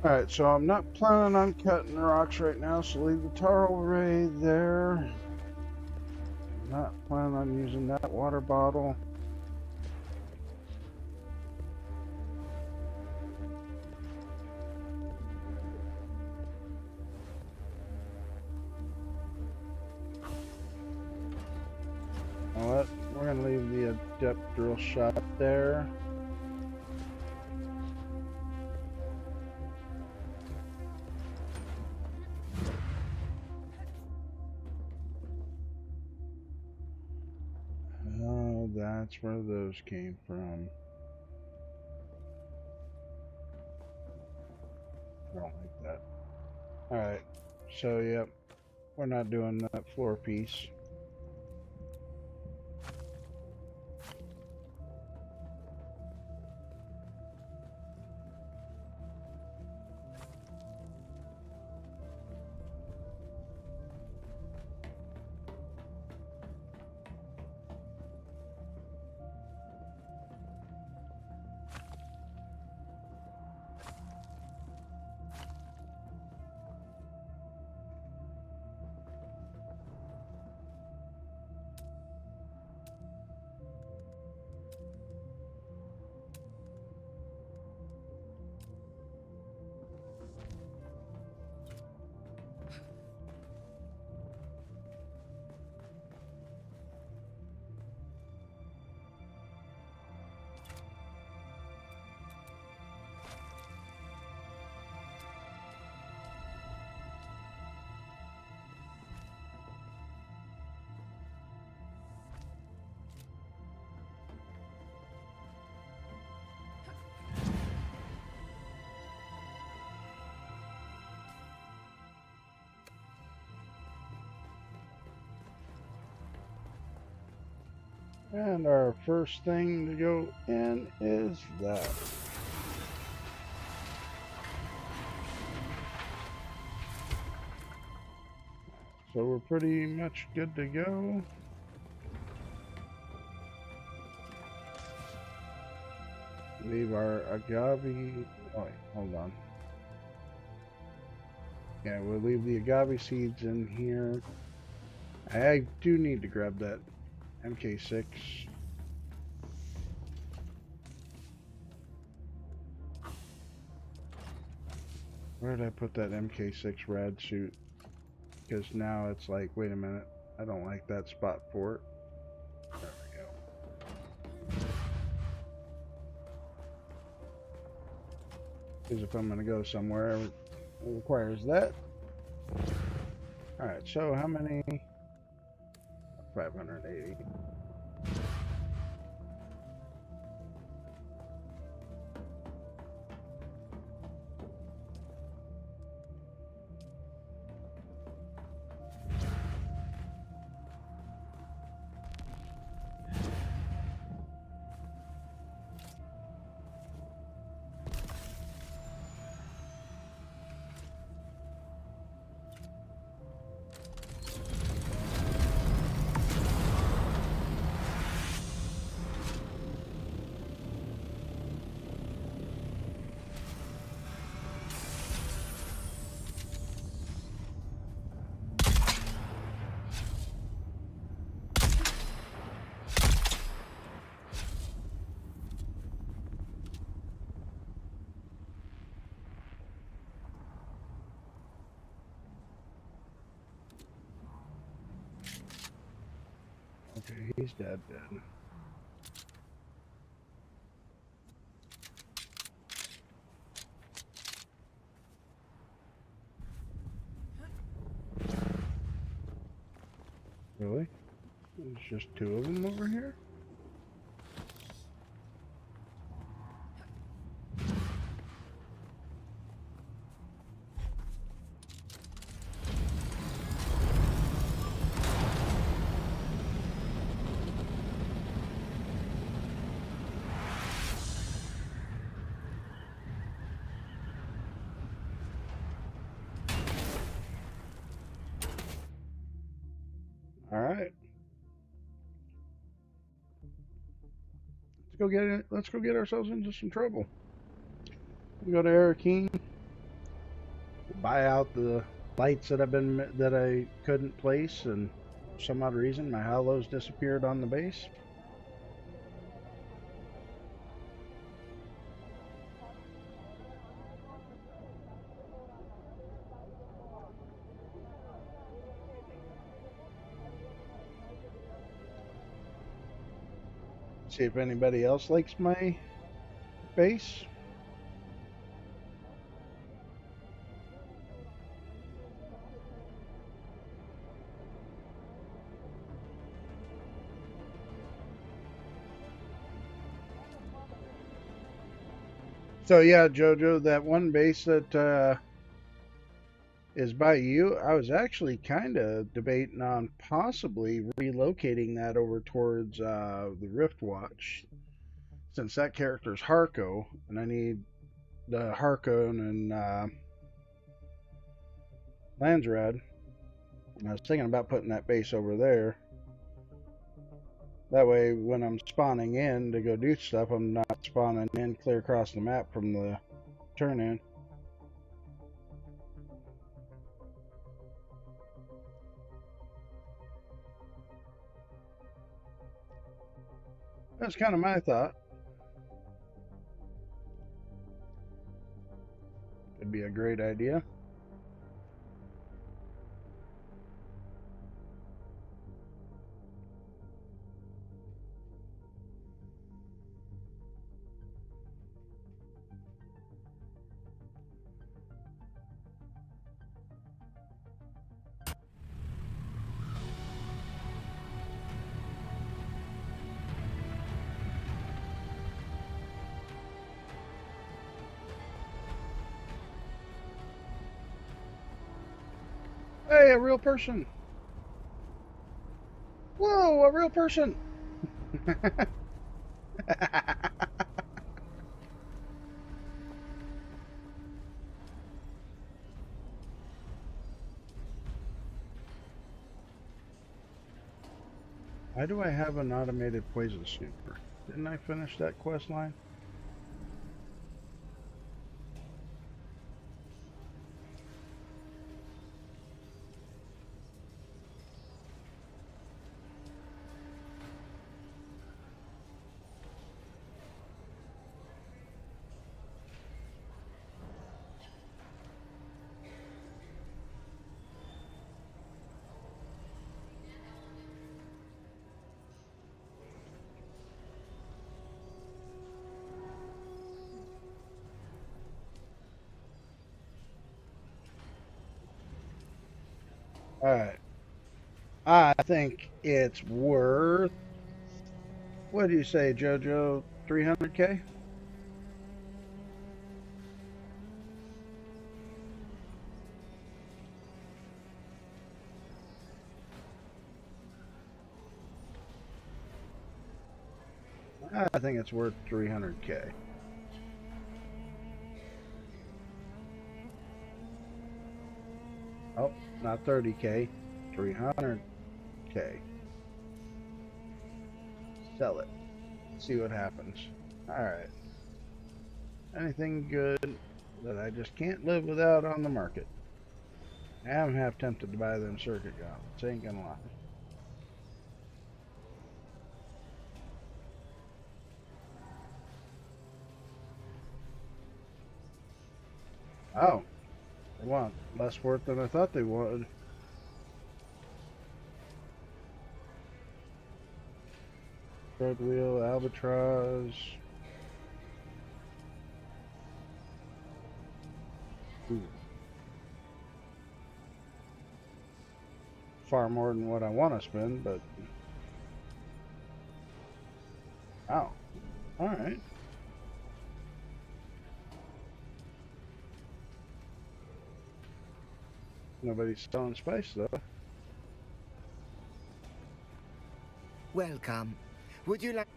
Alright, so I'm not planning on cutting rocks right now, so leave the taro array there. Not planning on using that water bottle. You know what? We're gonna leave the adept drill shot there. Oh, that's where those came from. I don't like that. Alright, so yep, we're not doing that floor piece. And our first thing to go in is that. So we're pretty much good to go. Leave our agave. Oh, wait, hold on. Yeah, we'll leave the agave seeds in here. I do need to grab that MK6. Where did I put that MK6 rad suit? Because now it's like, wait a minute, I don't like that spot for it. There we go. Because if I'm going to go somewhere, it requires that. Alright, so how many? 580. Okay, he's dead. Really? There's just two of them over here? Alright. Let's go get it. Let's go get ourselves into some trouble. We go to Arakeen. buy out the lights that I couldn't place, and for some odd reason my halos disappeared on the base. See if anybody else likes my base. So yeah, Jojo, that one base that is by you, I was actually kind of debating on possibly relocating that over towards the Rift Watch, since that character's Harko, and I need the Harkon and Landsrad. And I was thinking about putting that base over there. That way, when I'm spawning in to go do stuff, I'm not spawning in clear across the map from the turn-in. That's kind of my thought. Could be a great idea. Hey, a real person! Whoa, a real person! Why do I have an automated poison snooper? Didn't I finish that quest line? Alright. I think it's worth, what do you say, Jojo? 300k? I think it's worth 300k. Oh, not 30k, 300k. Sell it. See what happens. Alright. Anything good that I just can't live without on the market. I'm half tempted to buy them circuit gauntlets, ain't gonna lie. Oh, they want less worth than I thought they would. Third wheel, albatross. Ooh. Far more than what I want to spend, but oh, all right. Nobody's selling spice though. Welcome. Would you like...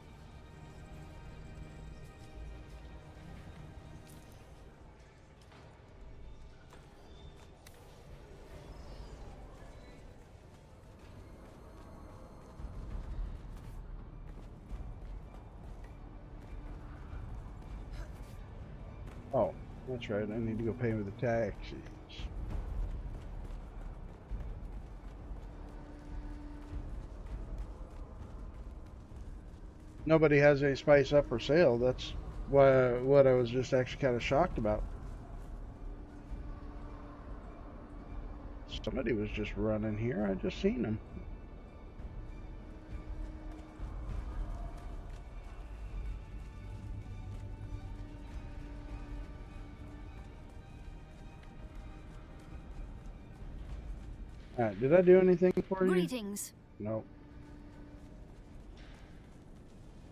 Oh, that's right. I need to go pay with the taxis. nobody has any spice up for sale. That's what I was just actually kind of shocked about. Somebody was just running here. I just seen him. Alright, did I do anything for you? Greetings. No.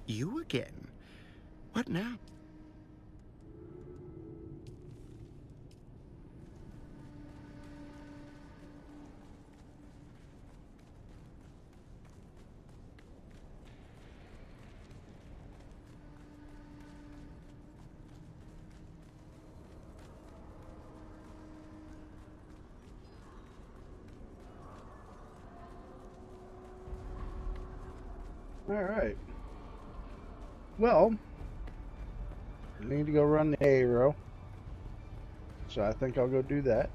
You again? What now? Alright. Well, I need to go run the arrow. So I think I'll go do that.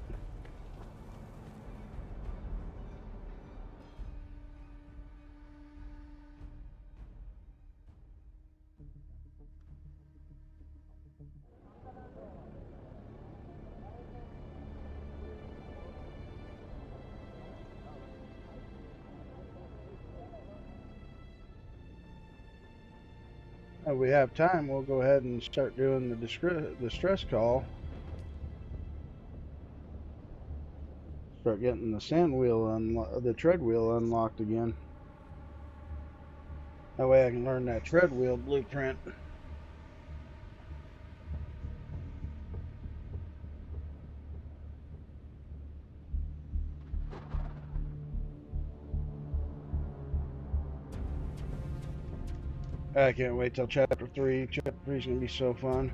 If we have time, we'll go ahead and start doing the distress call. Start getting the sand wheel the tread wheel unlocked again. That way I can learn that tread wheel blueprint. I can't wait till chapter 3. Chapter 3 is going to be so fun.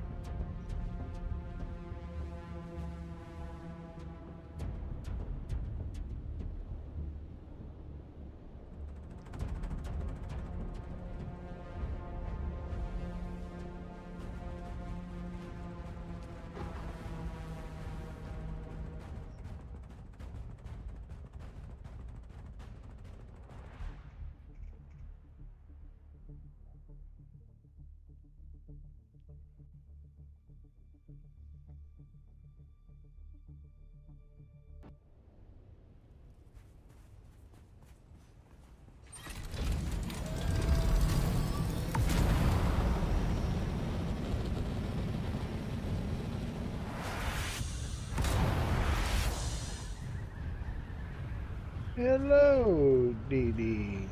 Hello, Dee Dee.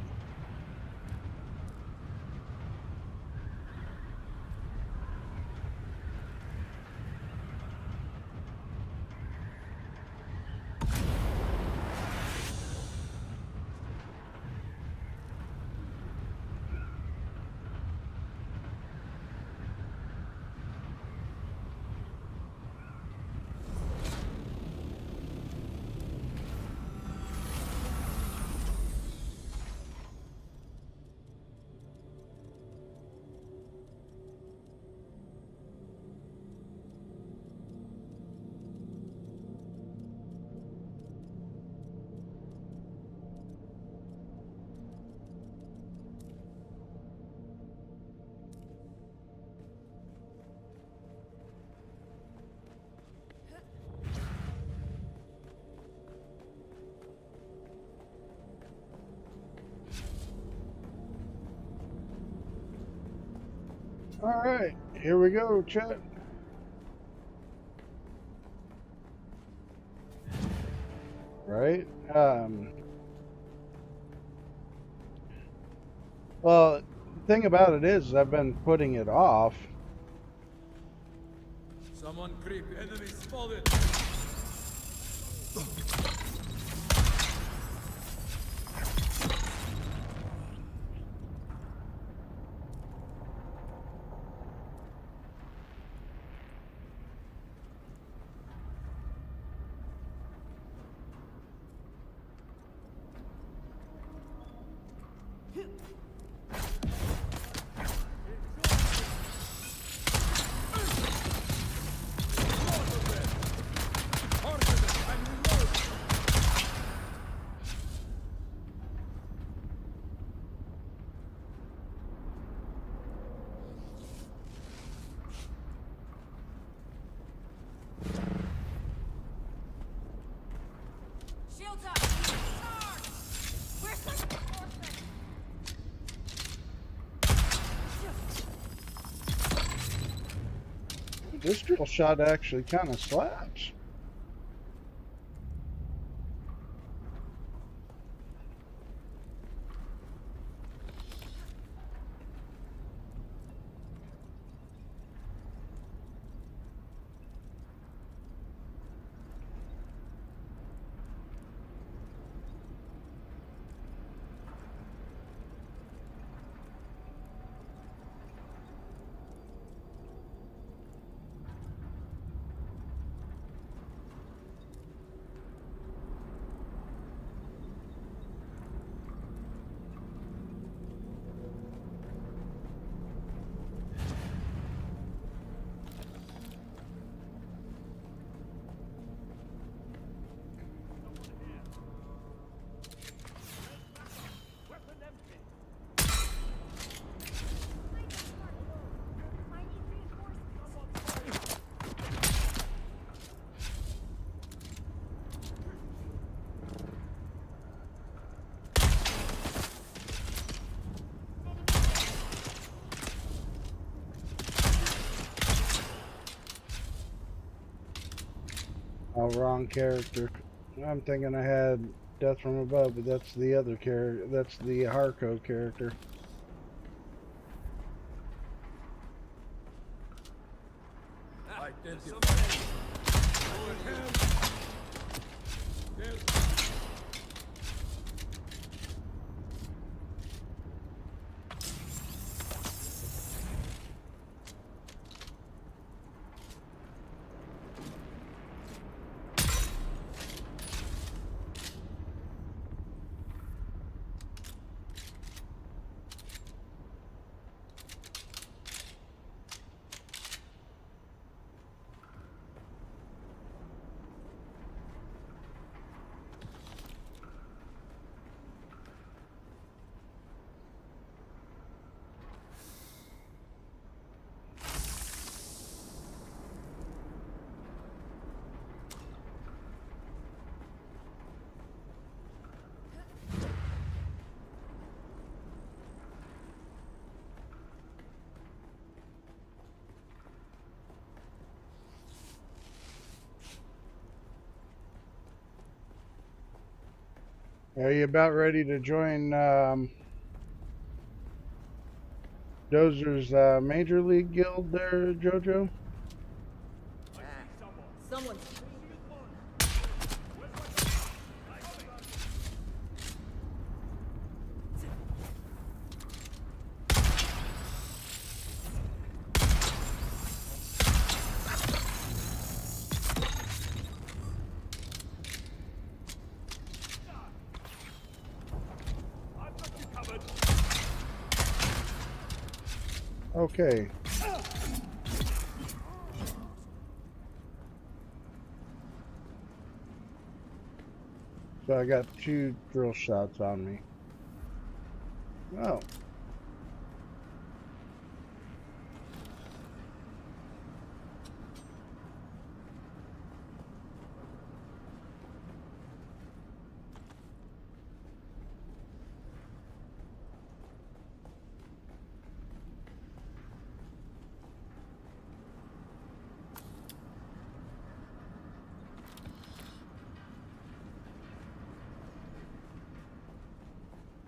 Alright, here we go, chat. Right? Well, the thing about it is I've been putting it off. Someone creep, enemy spotted! This drill shot actually kind of slaps. Oh, wrong character. I'm thinking I had Death from Above, but that's the other character. That's the Harco character. Identify. Go ahead. There's Are you about ready to join Dozer's Major League Guild there, Jojo? Someone's Okay. So I got 2 drill shots on me. Oh.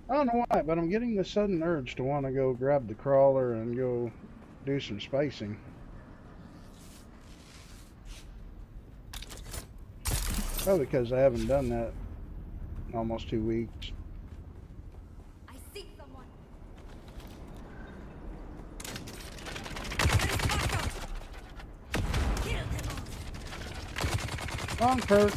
I don't know why, but I'm getting the sudden urge to want to go grab the crawler and go do some spicing. Probably because I haven't done that in almost 2 weeks. I see someone. Wrong perk.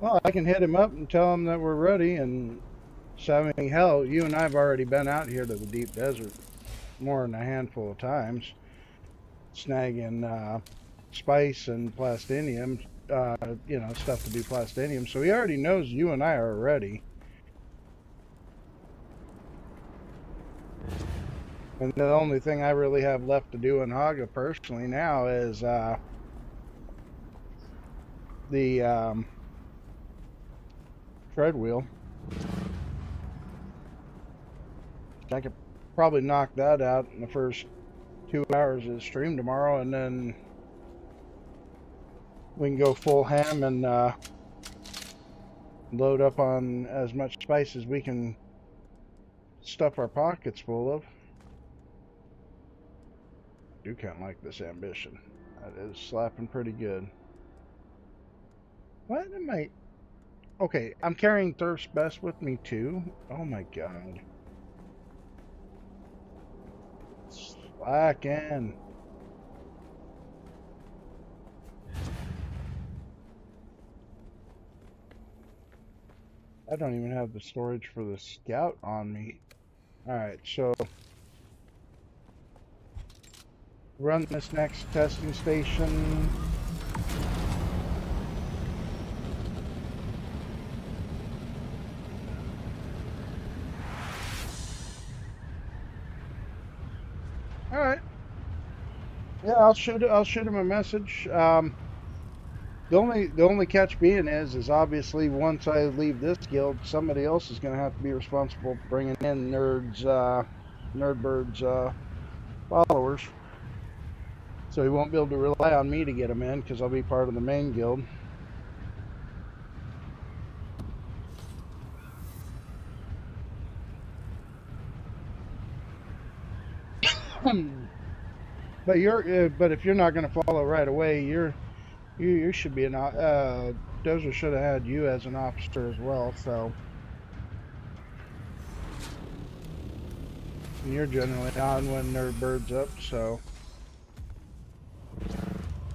Well, I can hit him up and tell him that we're ready. And so, I mean, hell, you and I have already been out here to the deep desert more than a handful of times, snagging spice and plastinium, stuff to do plastinium. So he already knows you and I are ready. And the only thing I really have left to do in Haga personally now is the tread wheel. I could probably knock that out in the first 2 hours of the stream tomorrow, and then we can go full ham and load up on as much spice as we can stuff our pockets full of. I do kind of like this ambition. That is slapping pretty good. What am I? Okay, I'm carrying Thirst Best with me too. Oh my god. Slacking. I don't even have the storage for the scout on me. Alright, so run this next testing station. Alright. Yeah, I'll shoot him a message. The only catch being is obviously once I leave this guild, somebody else is going to have to be responsible for bringing in Nerdbird's followers. So he won't be able to rely on me to get them in because I'll be part of the main guild. But if you're not going to follow right away, you should be an Dozer should have had you as an officer as well. So and you're generally on when Nerdbird's up. So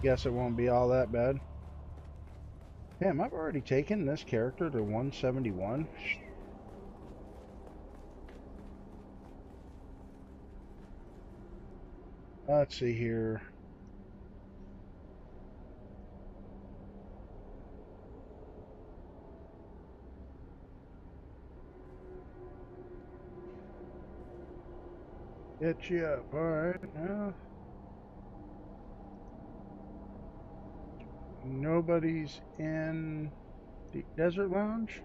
guess it won't be all that bad. Damn, I've already taken this character to 171. Let's see here. Get you up, alright. Now, nobody's in Deep Desert Lounge?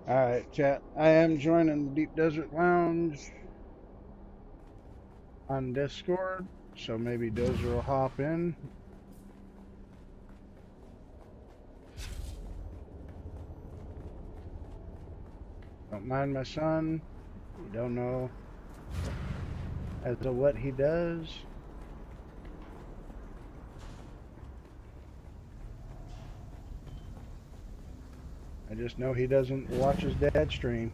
Alright, chat. I am joining the Deep Desert Lounge on Discord, so maybe Dozer will hop in. Don't mind my son. You don't know as to what he does. I just know he doesn't watch his dad stream.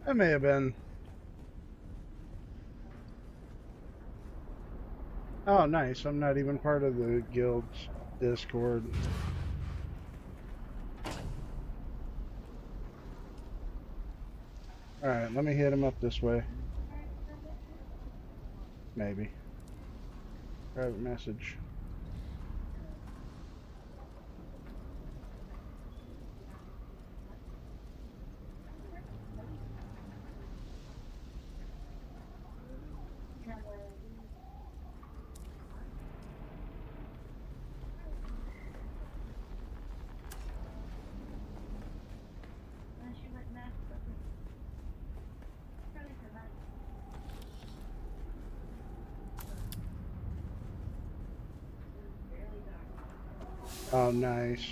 That may have been. Oh, nice. I'm not even part of the guild's Discord. Alright, let me hit him up this way. Maybe. Private message. Oh, nice.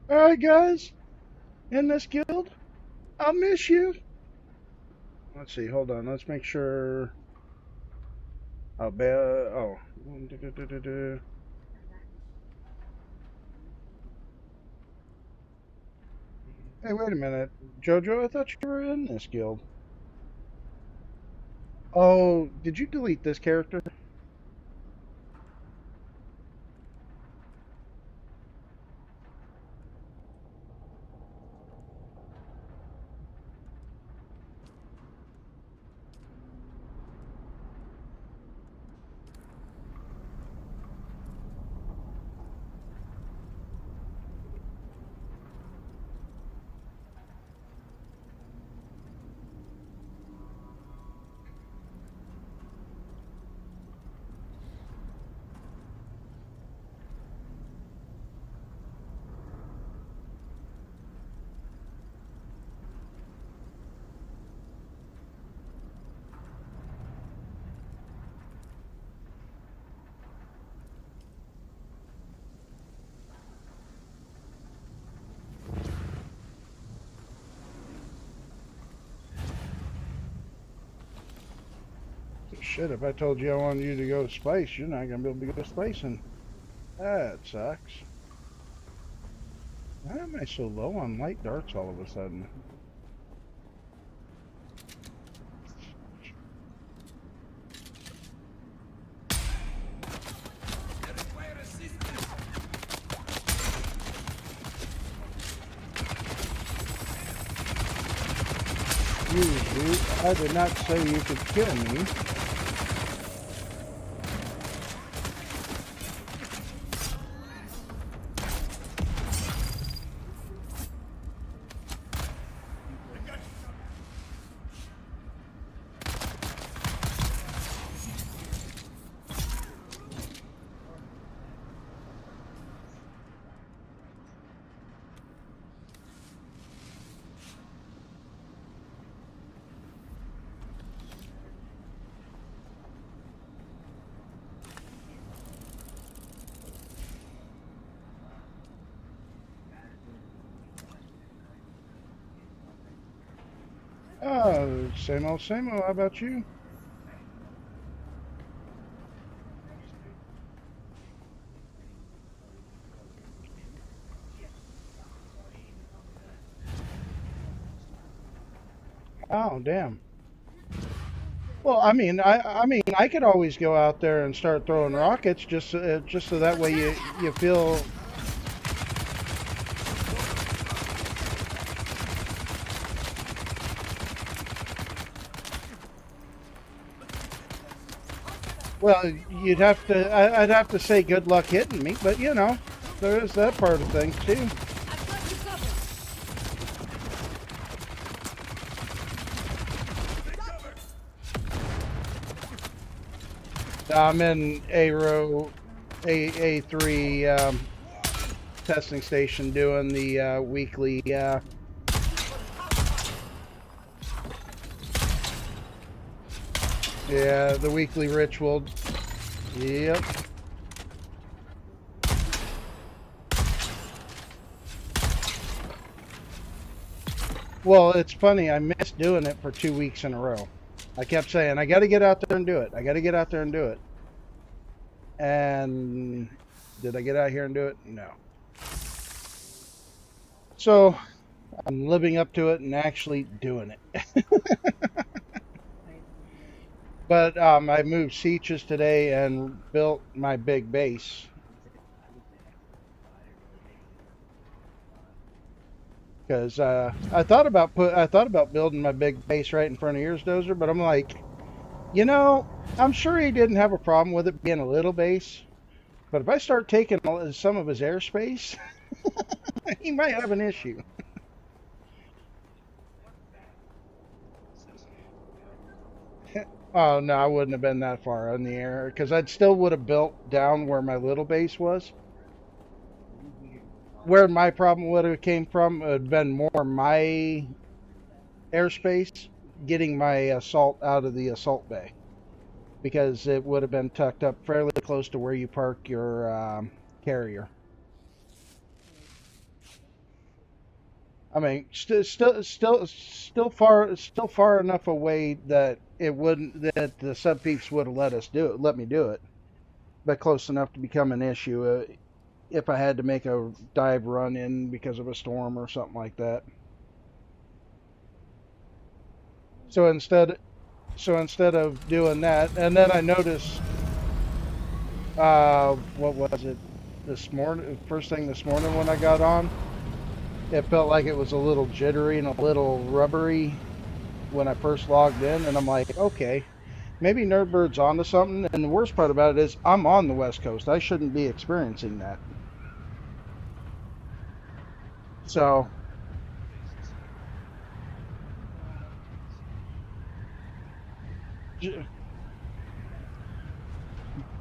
Alright, guys. In this guild, I'll miss you. Let's see, hold on. Let's make sure. Oh, oh. Hey, wait a minute. Jojo, I thought you were in this guild. Oh, did you delete this character? Shit, if I told you I wanted you to go to space, you're not going to be able to go to space, and that sucks. Why am I so low on light darts all of a sudden? You, dude, I did not say you could kill me. Oh, same old, same old. How about you? Oh, damn. Well, I mean, I could always go out there and start throwing rockets just so that way you feel. Well, I'd have to say good luck hitting me, but you know, there is that part of things too. I'm in A3 testing station doing the weekly. Yeah, the weekly ritual. Yep. Well, it's funny. I missed doing it for 2 weeks in a row. I kept saying, I got to get out there and do it. I got to get out there and do it. And did I get out here and do it? No. So I'm living up to it and actually doing it. But I moved Seaches today and built my big base. Because I thought about building my big base right in front of yours, Dozer, but I'm like, you know, I'm sure he didn't have a problem with it being a little base, but if I start taking some of his airspace, he might have an issue. Oh no, I wouldn't have been that far in the air because I'd still would have built down where my little base was. Where my problem would have came from would have been more my airspace getting my assault out of the assault bay because it would have been tucked up fairly close to where you park your carrier. I mean, still far enough away that it wouldn't that the sub peeps would have let me do it, but close enough to become an issue if I had to make a dive run in because of a storm or something like that. So instead of doing that, and then I noticed, what was it this morning? First thing this morning when I got on, it felt like it was a little jittery and a little rubbery when I first logged in, and I'm like, okay, maybe Nerdbird's onto something. And the worst part about it is I'm on the West Coast. I shouldn't be experiencing that. So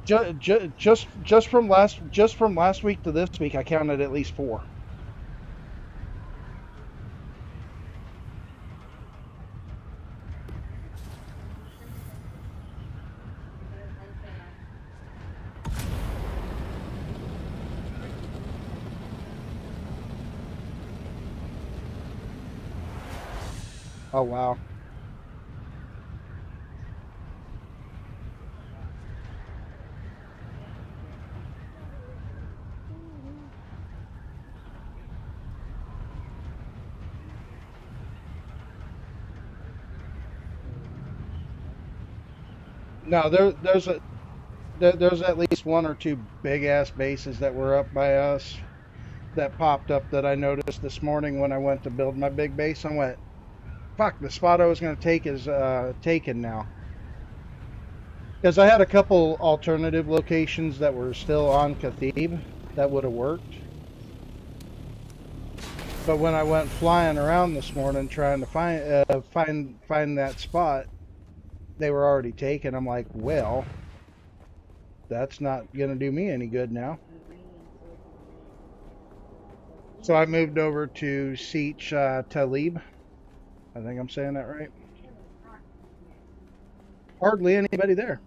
just from last week to this week, I counted at least 4. Oh wow. No, there's at least 1 or 2 big ass bases that were up by us that popped up that I noticed this morning when I went to build my big base. I went, fuck, the spot I was going to take is taken now. Because I had a couple alternative locations that were still on Khatib that would have worked. But when I went flying around this morning trying to find that spot, they were already taken. I'm like, well, that's not going to do me any good now. So I moved over to Siege Talib. I think I'm saying that right. Hardly anybody there.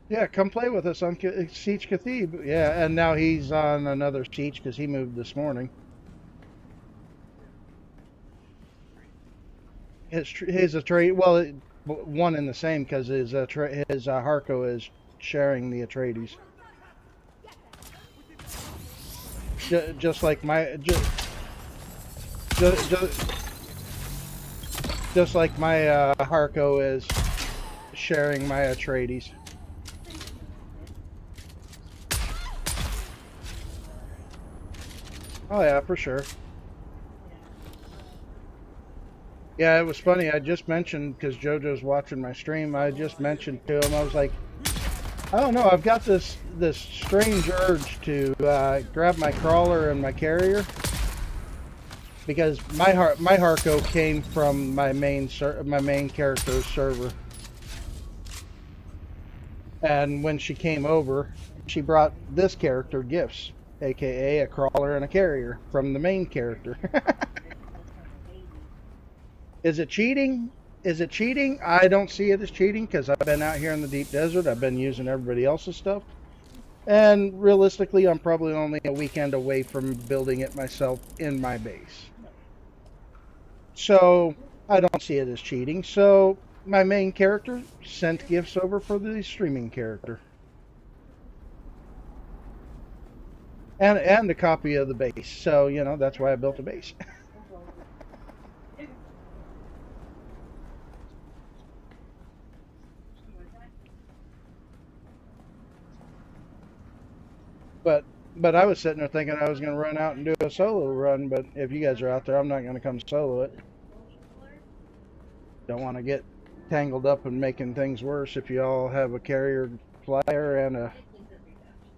Yeah, come play with us on Siege Khatib. Yeah, and now he's on another Siege because he moved this morning. His Atreides, well, one and the same because his Harco is sharing the Atreides. Just like my just like my Harco is sharing my Atreides. Oh yeah, for sure. Yeah, it was funny. I just mentioned, because JoJo's watching my stream, I just mentioned to him, I was like, I don't know, I've got this strange urge to grab my crawler and my carrier, because my Harco came from my main character's server, and when she came over, she brought this character gifts, aka a crawler and a carrier from the main character. Is it cheating? Is it cheating? I don't see it as cheating because I've been out here in the deep desert. I've been using everybody else's stuff. And realistically, I'm probably only a weekend away from building it myself in my base. So I don't see it as cheating. So my main character sent gifts over for the streaming character. And a copy of the base. So, you know, that's why I built a base. But I was sitting there thinking I was going to run out and do a solo run, but if you guys are out there, I'm not going to come solo it. Don't want to get tangled up and making things worse if you all have a carrier flyer and a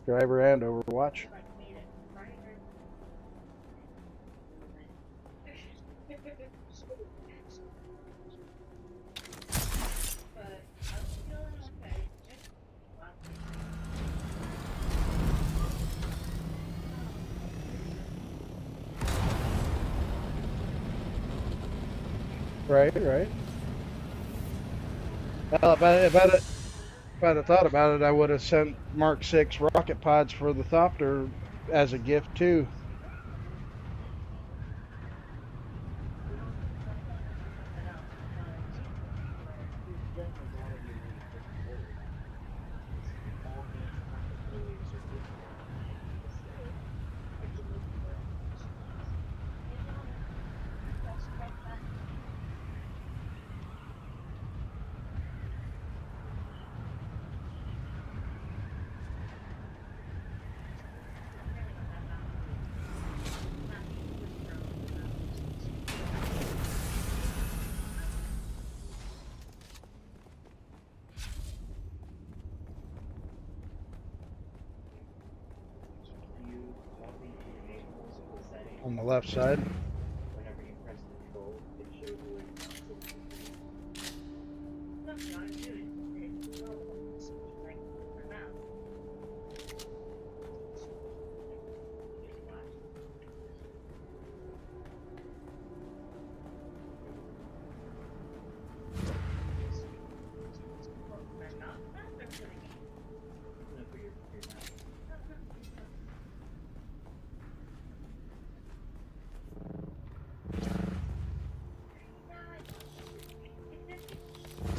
driver and Overwatch. But I'm feeling okay. Right, right. Well, if I'd have thought about it, I would have sent Mark 6 rocket pods for the Thopter as a gift too. On the left side. Whenever you press control, it shows you like nothing on it, dude. It's normal. Like my mouth.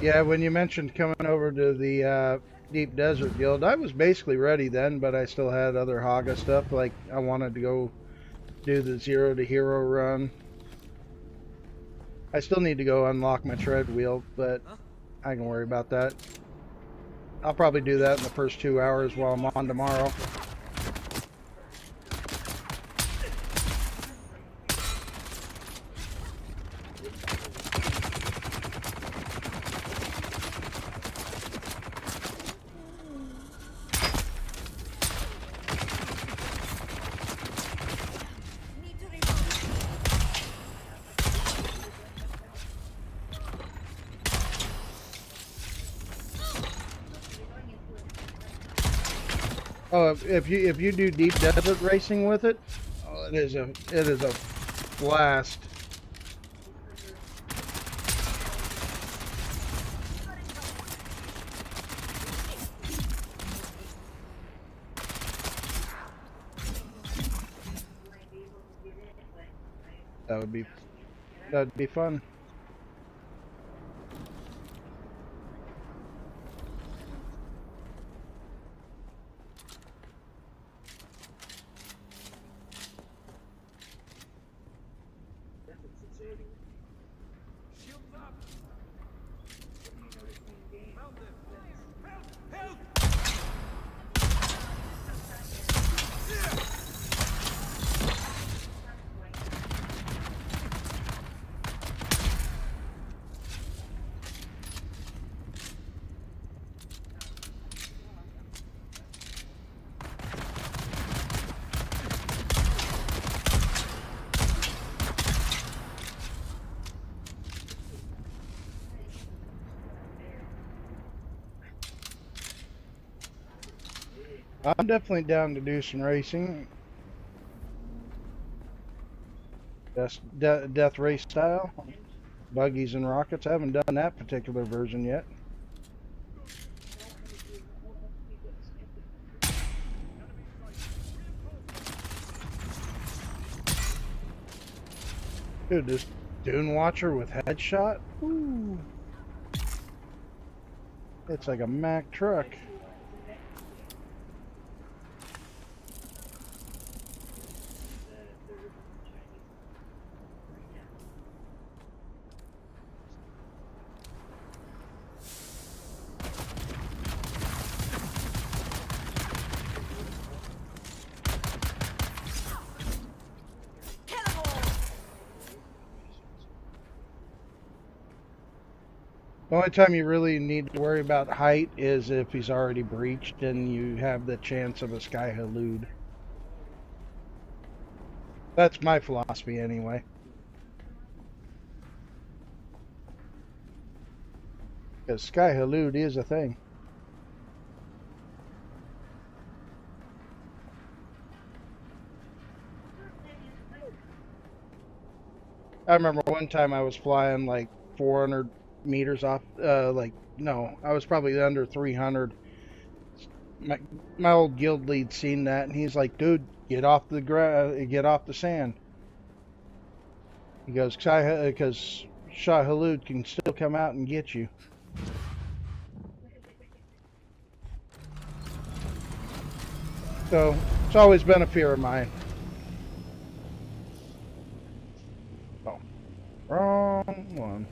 Yeah, when you mentioned coming over to the Deep Desert Guild, I was basically ready then, but I still had other Haga stuff. Like I wanted to go do the 0 to hero run. I still need to go unlock my tread wheel, but I can worry about that. I'll probably do that in the first 2 hours while I'm on tomorrow. Need to reload. Oh, if you do Deep Desert racing with it, oh, it is a blast. That would be fun. Shields up! Found them! Help! I'm definitely down to do some racing. Death race style. Buggies and rockets. I haven't done that particular version yet. Dude, this Dune Watcher with headshot? Ooh. It's like a Mack truck. The only time you really need to worry about height is if he's already breached and you have the chance of a sky halud. That's my philosophy anyway. Because Sky Halud is a thing. I remember one time I was flying like 400 meters off, no, I was probably under 300. My, my old guild lead seen that, and he's like, dude, get off get off the sand. He goes, because Shah Halud can still come out and get you. So it's always been a fear of mine. Oh, wrong one.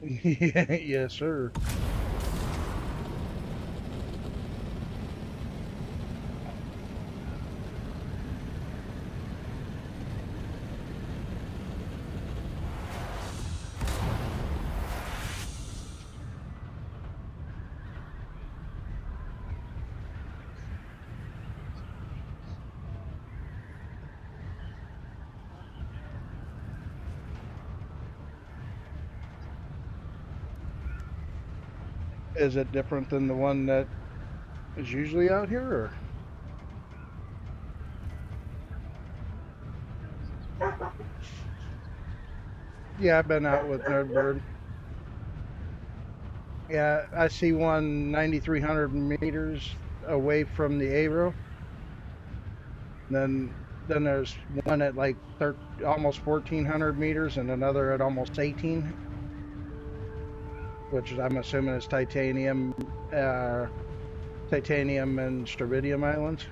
Yes, sir. Is it different than the one that is usually out here, or? Yeah, I've been out with Nerdbird. Yeah, I see one 9,300 meters away from the Avro. Then there's one at like almost 1,400 meters, and another at almost 18, which I'm assuming is titanium and Stravidium islands.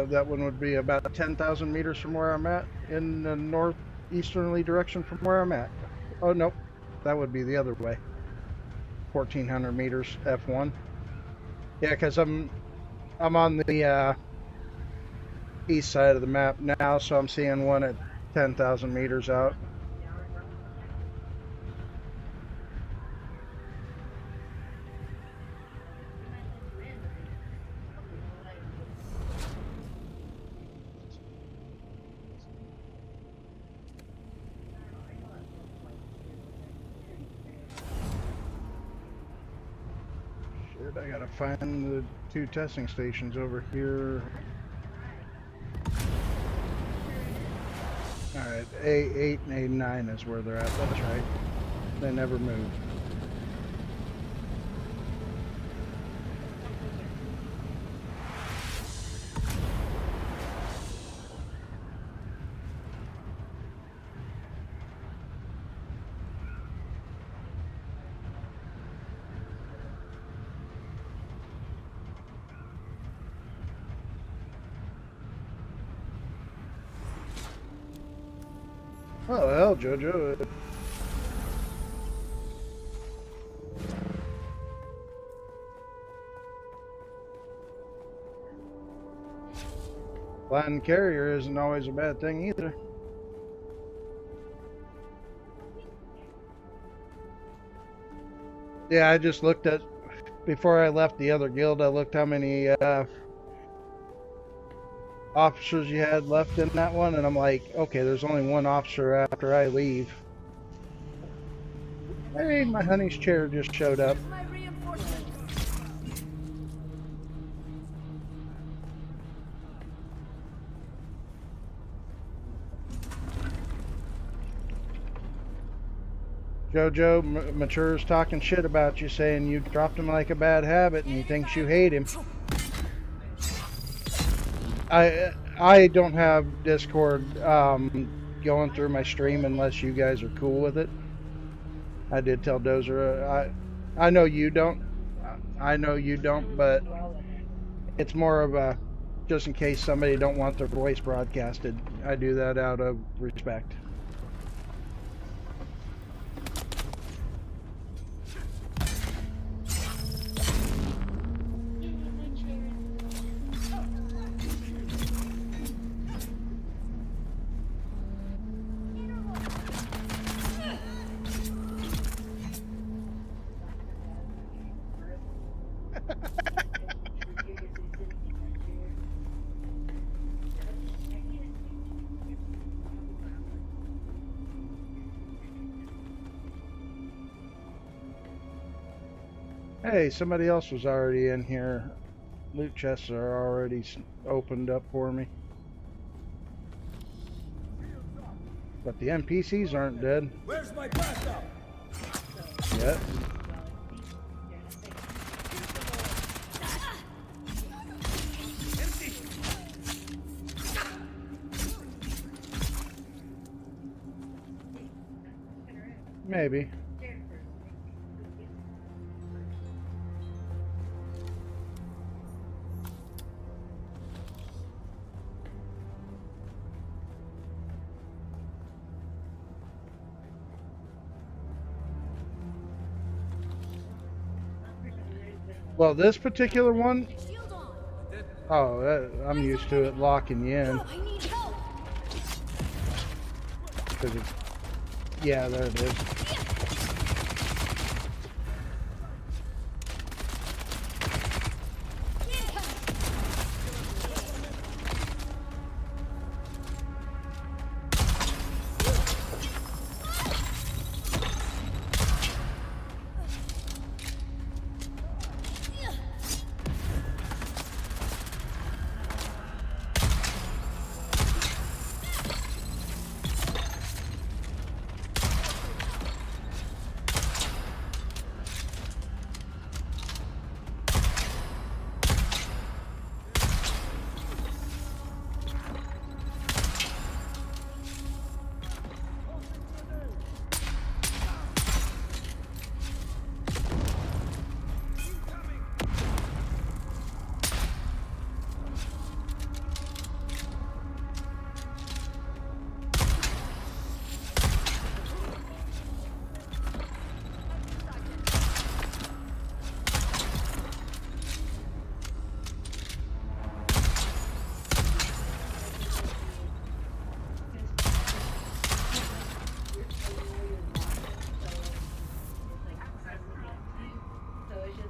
That one would be about 10,000 meters from where I'm at, in the northeasterly direction from where I'm at. Oh, nope. That would be the other way. 1,400 meters, F1. Yeah, because I'm on the east side of the map now, so I'm seeing one at 10,000 meters out. I gotta find the two testing stations over here. Alright, A8 and A9 is where they're at, that's right. They never move. Oh, hell, Jojo. Flying carrier isn't always a bad thing either. Yeah, I just looked at, before I left the other guild, I looked how many officers you had left in that one, and I'm like, okay, there's only one officer after I leave. Hey, my honey's chair just showed up. My reinforcements. Jojo Mature's talking shit about you, saying you dropped him like a bad habit and he thinks you hate him. I don't have Discord going through my stream unless you guys are cool with it. I did tell Dozer, I know you don't. I know you don't, but it's more of a just in case somebody don't want their voice broadcasted. I do that out of respect. Hey, somebody else was already in here. Loot chests are already opened up for me. But the NPCs aren't dead Where's my backup? yet. Maybe. Well, this particular one, Shield on. oh, I'm used to it locking you in. Go, I need help. 'Cause it's, yeah, there it is.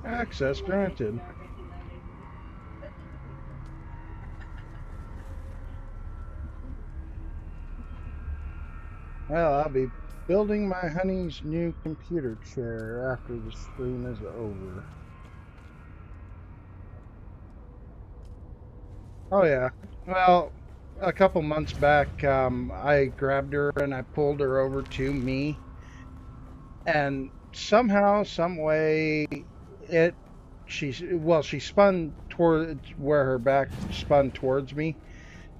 Access granted. Well, I'll be building my honey's new computer chair after the stream is over. Oh yeah. Well, a couple months back, I grabbed her and I pulled her over to me, and somehow, some way, she spun toward where her back spun towards me,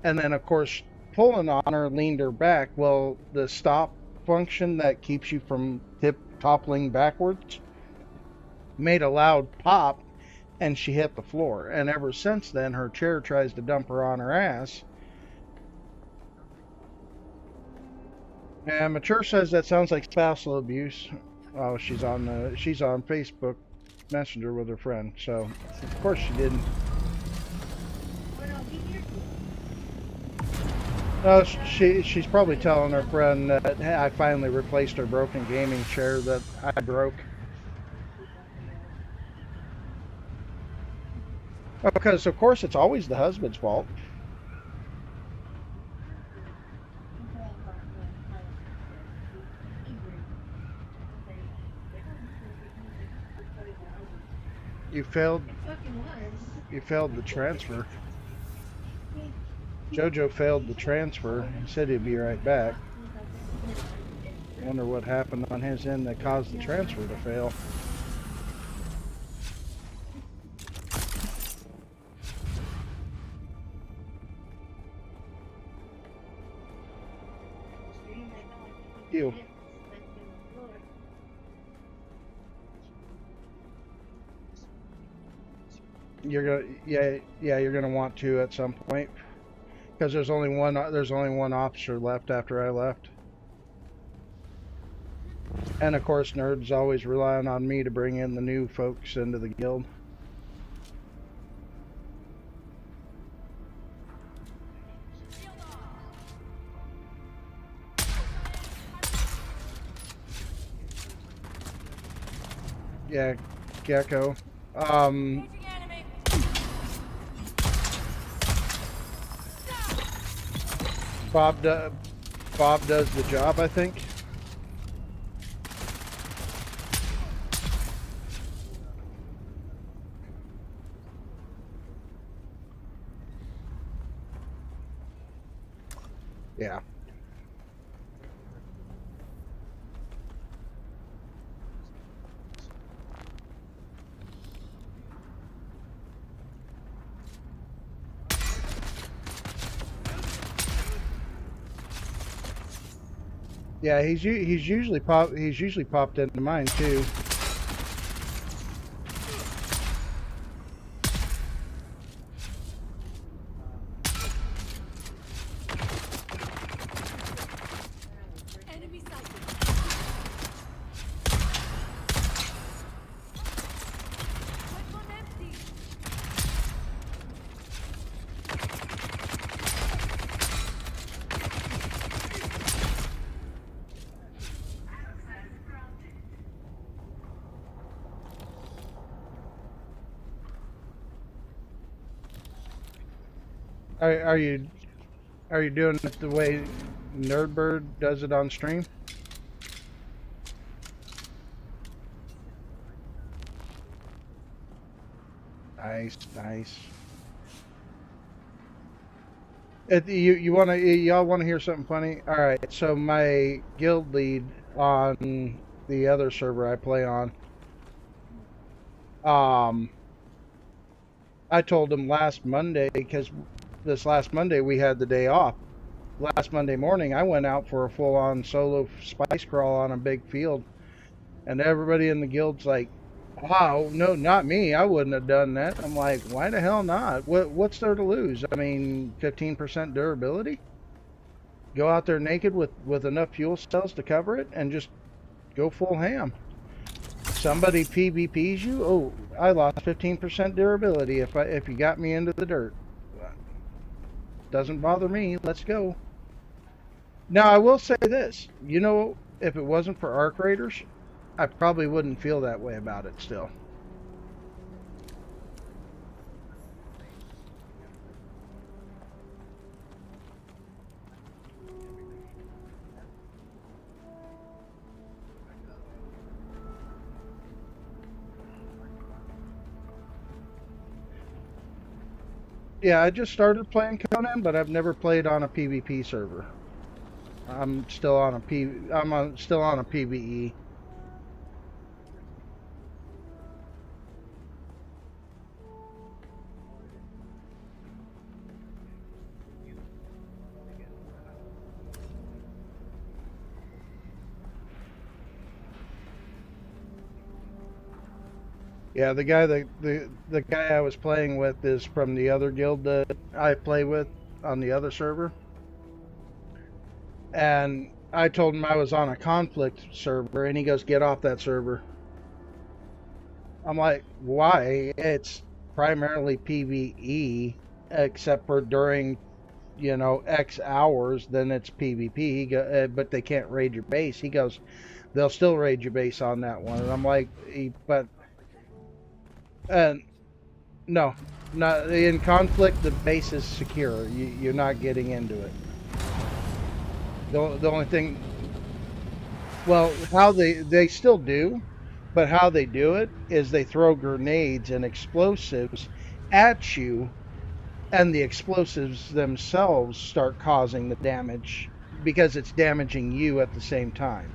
and then of course pulling on her leaned her back. Well, the stop function that keeps you from toppling backwards made a loud pop, and she hit the floor. And ever since then, her chair tries to dump her on her ass. And Mature says that sounds like spousal abuse. Oh, she's on Facebook Messenger with her friend, so of course she didn't. No, she's probably telling her friend that, hey, I finally replaced her broken gaming chair that I broke. Because of course it's always the husband's fault. You failed the transfer. Jojo failed the transfer. He said he'd be right back. Wonder what happened on his end that caused the transfer to fail. You. You're gonna, yeah, you're gonna want to at some point, because there's only one officer left after I left, and of course, Nerd's always relying on me to bring in the new folks into the guild. Yeah, Gecko. Bob does the job, I think. Yeah. Yeah, he's usually popped into mine too. Enemy sighted. Weapon empty. Are you doing it the way Nerdbird does it on stream? Nice, nice. Y'all wanna hear something funny? All right, so my guild lead on the other server I play on, um, I told him last Monday because this last Monday we had the day off. Last Monday morning I went out for a full-on solo spice crawl on a big field, and everybody in the guild's like, "Wow, no, not me. I wouldn't have done that." I'm like, "Why the hell not? What's there to lose? I mean, 15% durability. Go out there naked with enough fuel cells to cover it, and just go full ham. Somebody PvPs you. Oh, I lost 15% durability if you got me into the dirt. Doesn't bother me. Let's go." Now I will say this. You know, if it wasn't for arc raiders, I probably wouldn't feel that way about it still. Yeah, I just started playing Conan, but I've never played on a PvP server. I'm still on a still on a PvE. Yeah, the guy I was playing with is from the other guild that I play with on the other server. And I told him I was on a conflict server, and he goes, "Get off that server." I'm like, "Why? It's primarily PvE, except for during, X hours, then it's PvP." But they can't raid your base. He goes, "They'll still raid your base on that one." And I'm like, "But, uh, no, not in conflict. The base is secure. You're not getting into it. The only thing, well, how they still do, but how they do it is they throw grenades and explosives at you, and the explosives themselves start causing the damage because it's damaging you at the same time.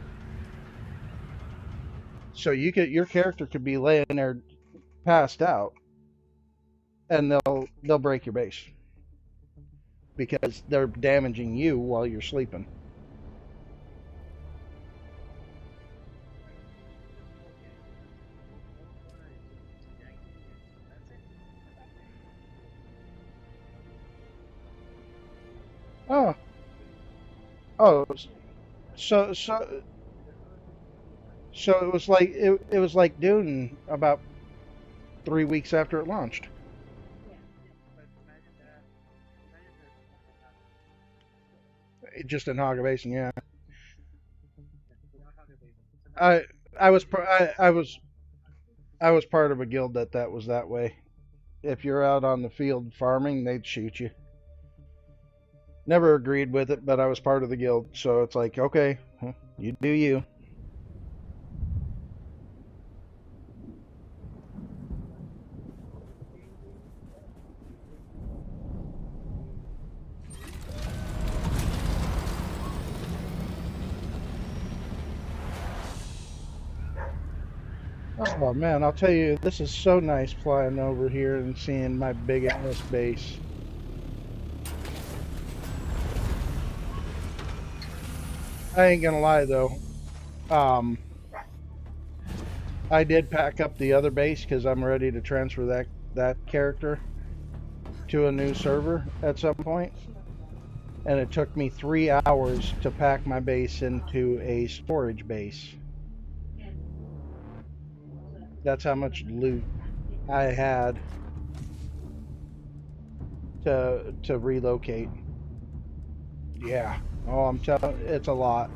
So your character could be laying there passed out, and they'll break your base because they're damaging you while you're sleeping. Oh, oh, so so so it was like Dune about 3 weeks after it launched. Just in Hog Basin, yeah. I I was I was part of a guild that was that way. If you're out on the field farming, they'd shoot you. Never agreed with it, but I was part of the guild, so it's like, okay, you do you. Oh man, I'll tell you, this is so nice flying over here and seeing my big ass base. I ain't gonna lie though. Um, I did pack up the other base because I'm ready to transfer that character to a new server at some point, and it took me 3 hours to pack my base into a storage base. That's how much loot I had to relocate. Yeah. Oh, I'm telling, it's a lot.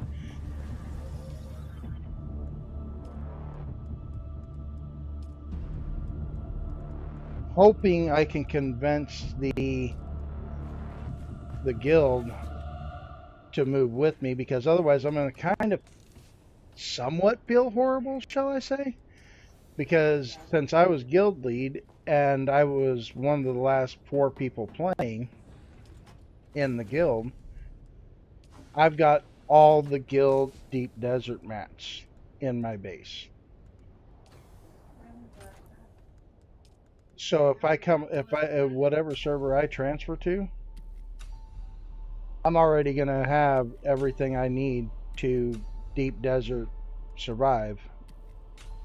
Hoping I can convince the guild to move with me because otherwise I'm going to kind of somewhat feel horrible, shall I say? Because since I was guild lead and I was one of the last 4 people playing in the guild, I've got all the guild deep desert mats in my base. So if I whatever server I transfer to, I'm already gonna have everything I need to deep desert survive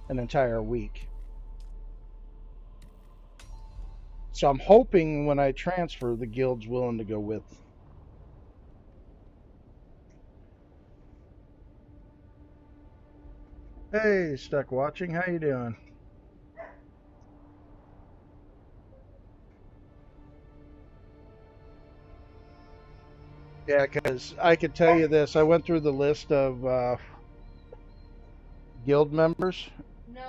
an entire week. So I'm hoping when I transfer, the guild's willing to go with. Hey, stuck watching. How you doing? Yeah, because I could tell you this. I went through the list of guild members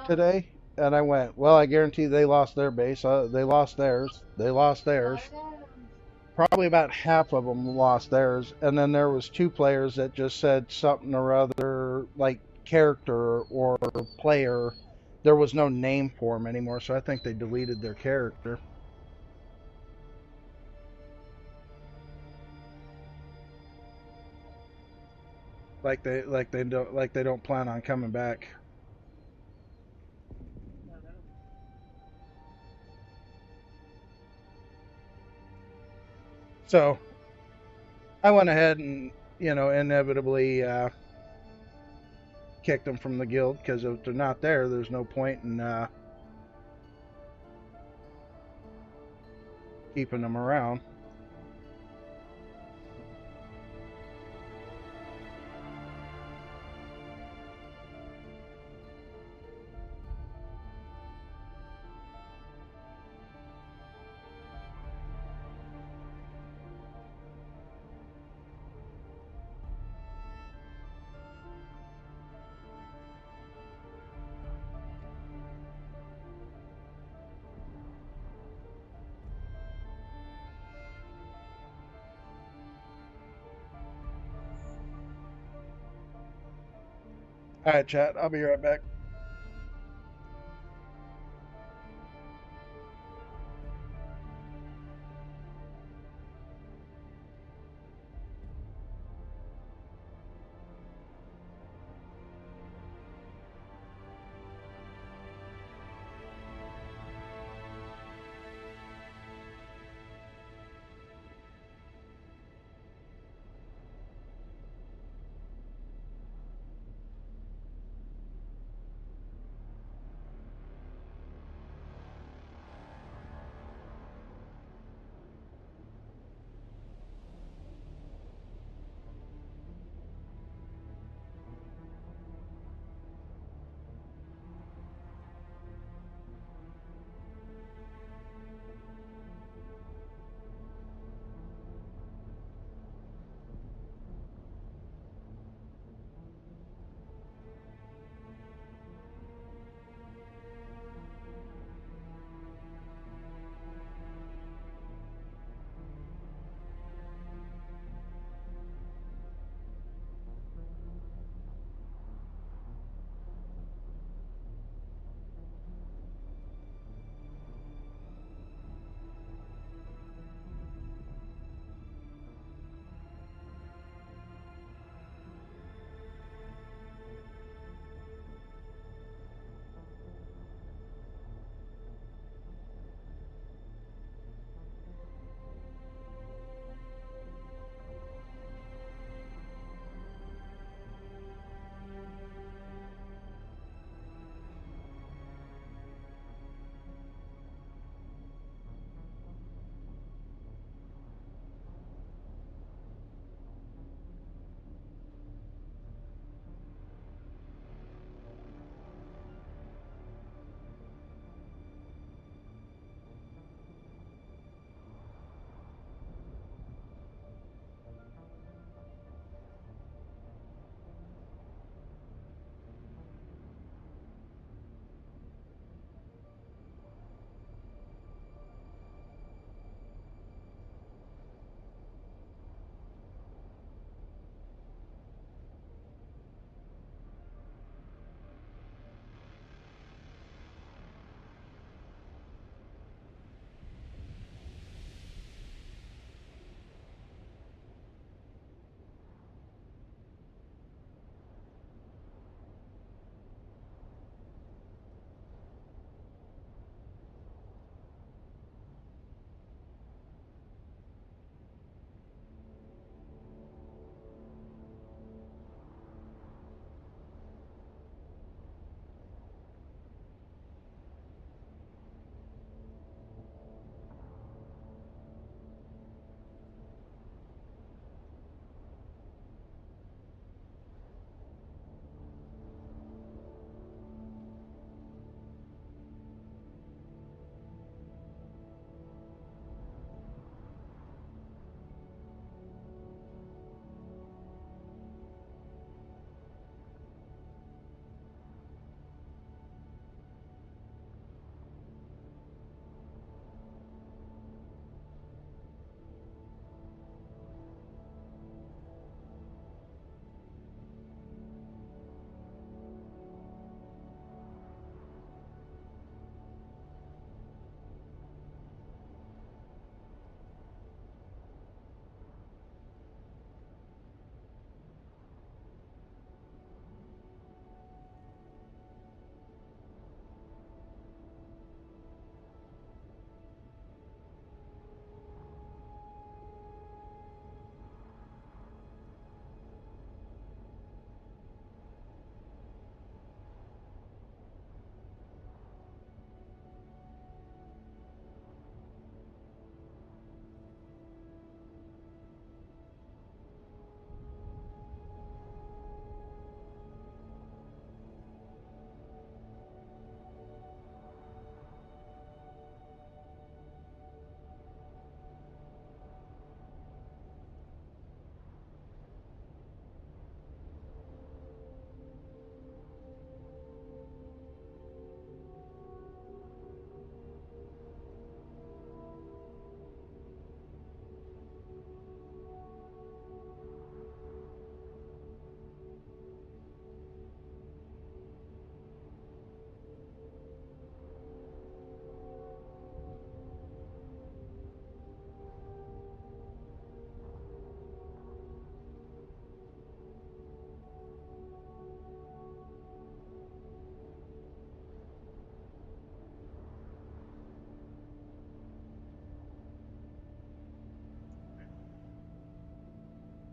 today, and I went, well, I guarantee they lost their base. They lost theirs. They lost theirs. Probably about half of them lost theirs, and then there was 2 players that just said something or other like character or player. There was no name for them anymore, so I think they deleted their character. Like they don't plan on coming back. So I went ahead and inevitably kicked them from the guild because if they're not there, there's no point in keeping them around. All right, chat. I'll be right back.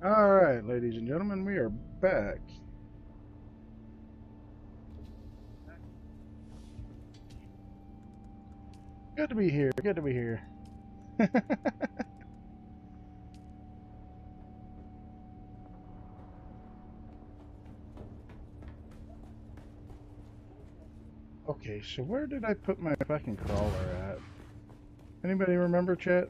Alright, ladies and gentlemen, we are back. Good to be here, good to be here. Okay, so where did I put my fucking crawler at? Anybody remember, chat?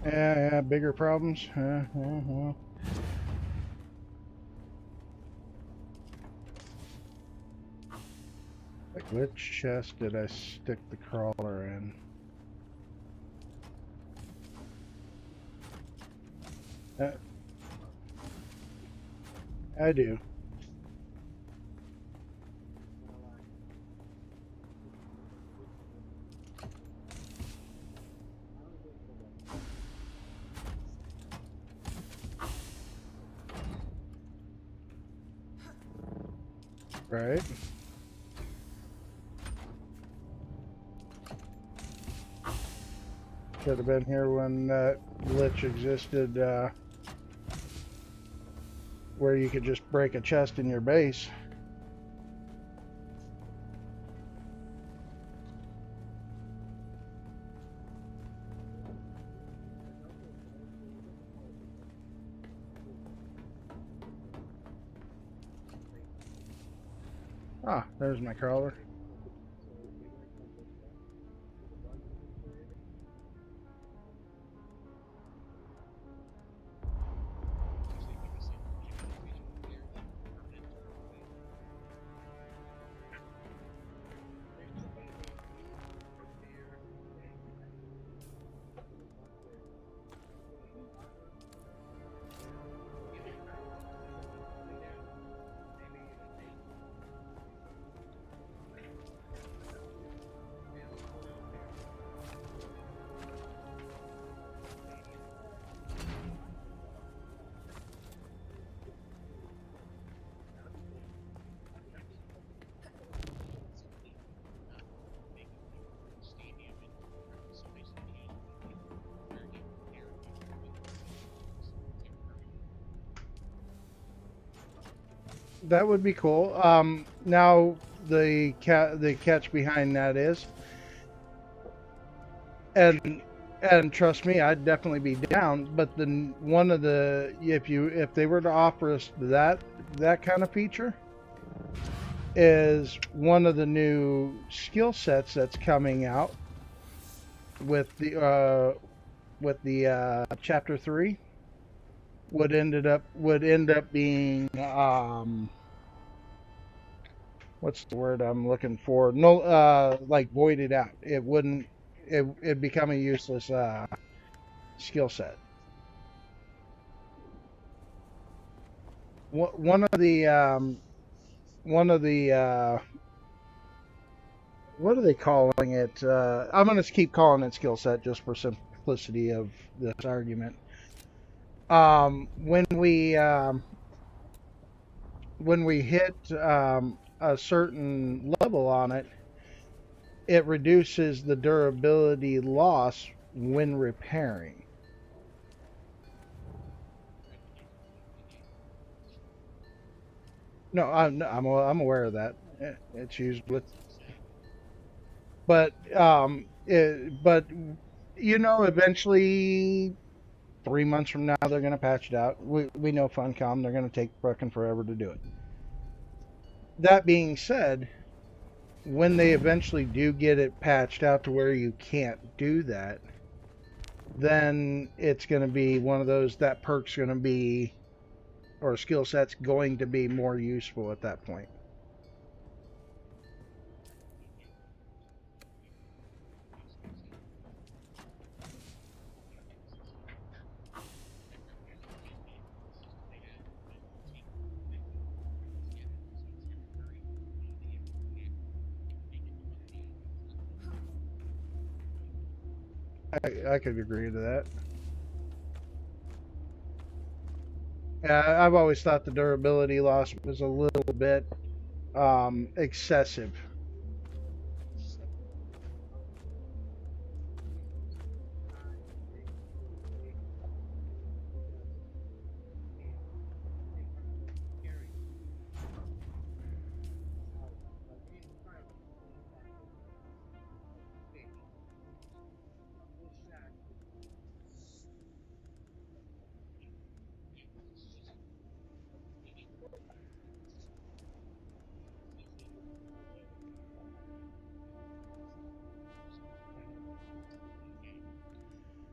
Yeah, bigger problems. Like, which chest did I stick the crawler in? I do. Right? Should have been here when that glitch existed, where you could just break a chest in your base. Ah, there's my crawler. That would be cool. Now the catch behind that is, and trust me, I'd definitely be down. But then one of the if they were to offer us that kind of feature, is one of the new skill sets that's coming out with the chapter 3 would end up being what's the word I'm looking for? No, like voided out. It wouldn't. It'd become a useless skill set. One of the what are they calling it? I'm gonna keep calling it skill set just for simplicity of this argument. When we hit a certain level on it, it reduces the durability loss when repairing. No, I'm aware of that. It's used with, but eventually 3 months from now they're gonna patch it out. We know Funcom, they're gonna take fucking forever to do it. That being said, when they eventually do get it patched out to where you can't do that, then it's going to be one of those, that perk's going to be, or skill set's going to be more useful at that point. I could agree to that. I've always thought the durability loss was a little bit excessive.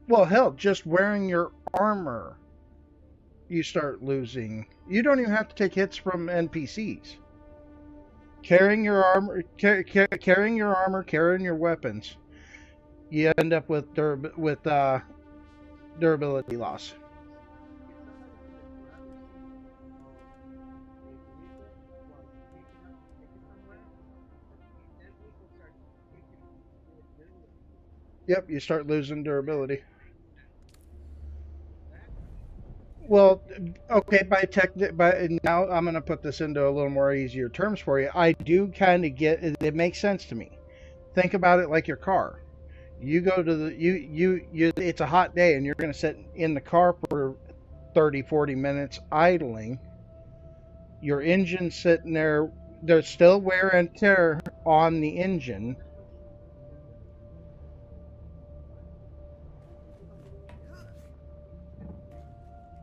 Well, hell, just wearing your armor, you start losing. You don't even have to take hits from NPCs. Carrying your weapons, you end up with durability loss. Yep, you start losing durability. Well, okay, by now I'm gonna put this into a little more easier terms for you. I do kind of get it. It makes sense to me. Think about it like your car. You go to the you. It's a hot day, and you're gonna sit in the car for 30, 40 minutes idling. Your engine's sitting there. There's still wear and tear on the engine.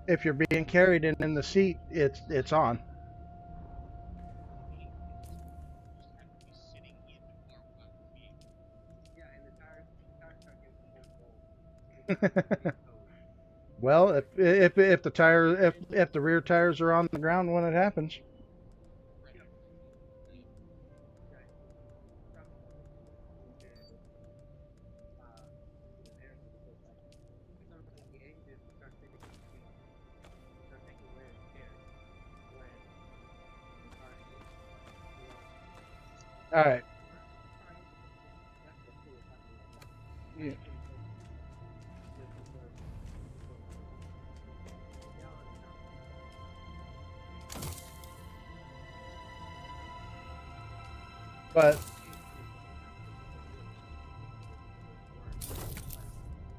If you're being carried in the seat, it's on. Well, if the tire if the rear tires are on the ground when it happens. All right. Yeah. But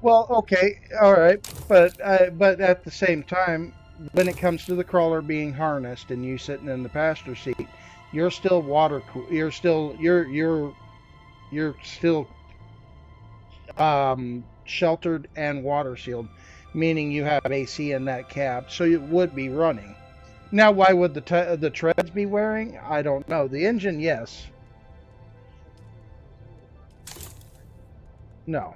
well, okay, all right, but at the same time, when it comes to the crawler being harnessed and you sitting in the passenger seat, you're still you're still sheltered and water sealed, meaning you have AC in that cab, so it would be running. Now, why would the treads be wearing? I don't know. The engine, yes. No.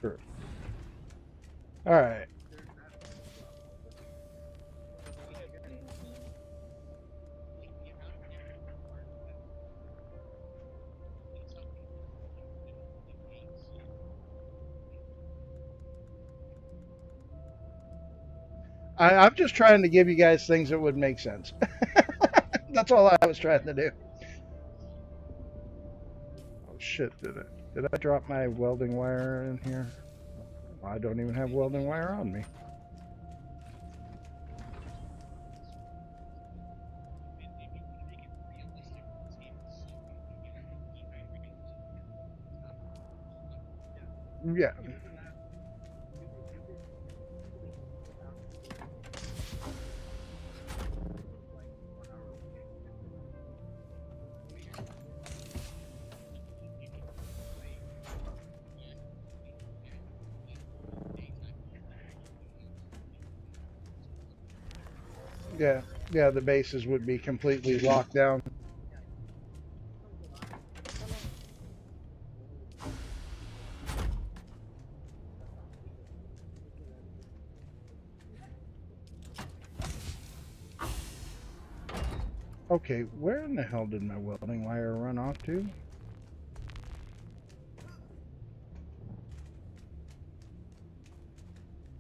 Sure. All right. I'm just trying to give you guys things that would make sense. That's all I was trying to do. Oh shit! Did I drop my welding wire in here? I don't even have welding wire on me. Yeah. Yeah. Yeah. The bases would be completely locked down. Okay, where in the hell did my welding wire run off to?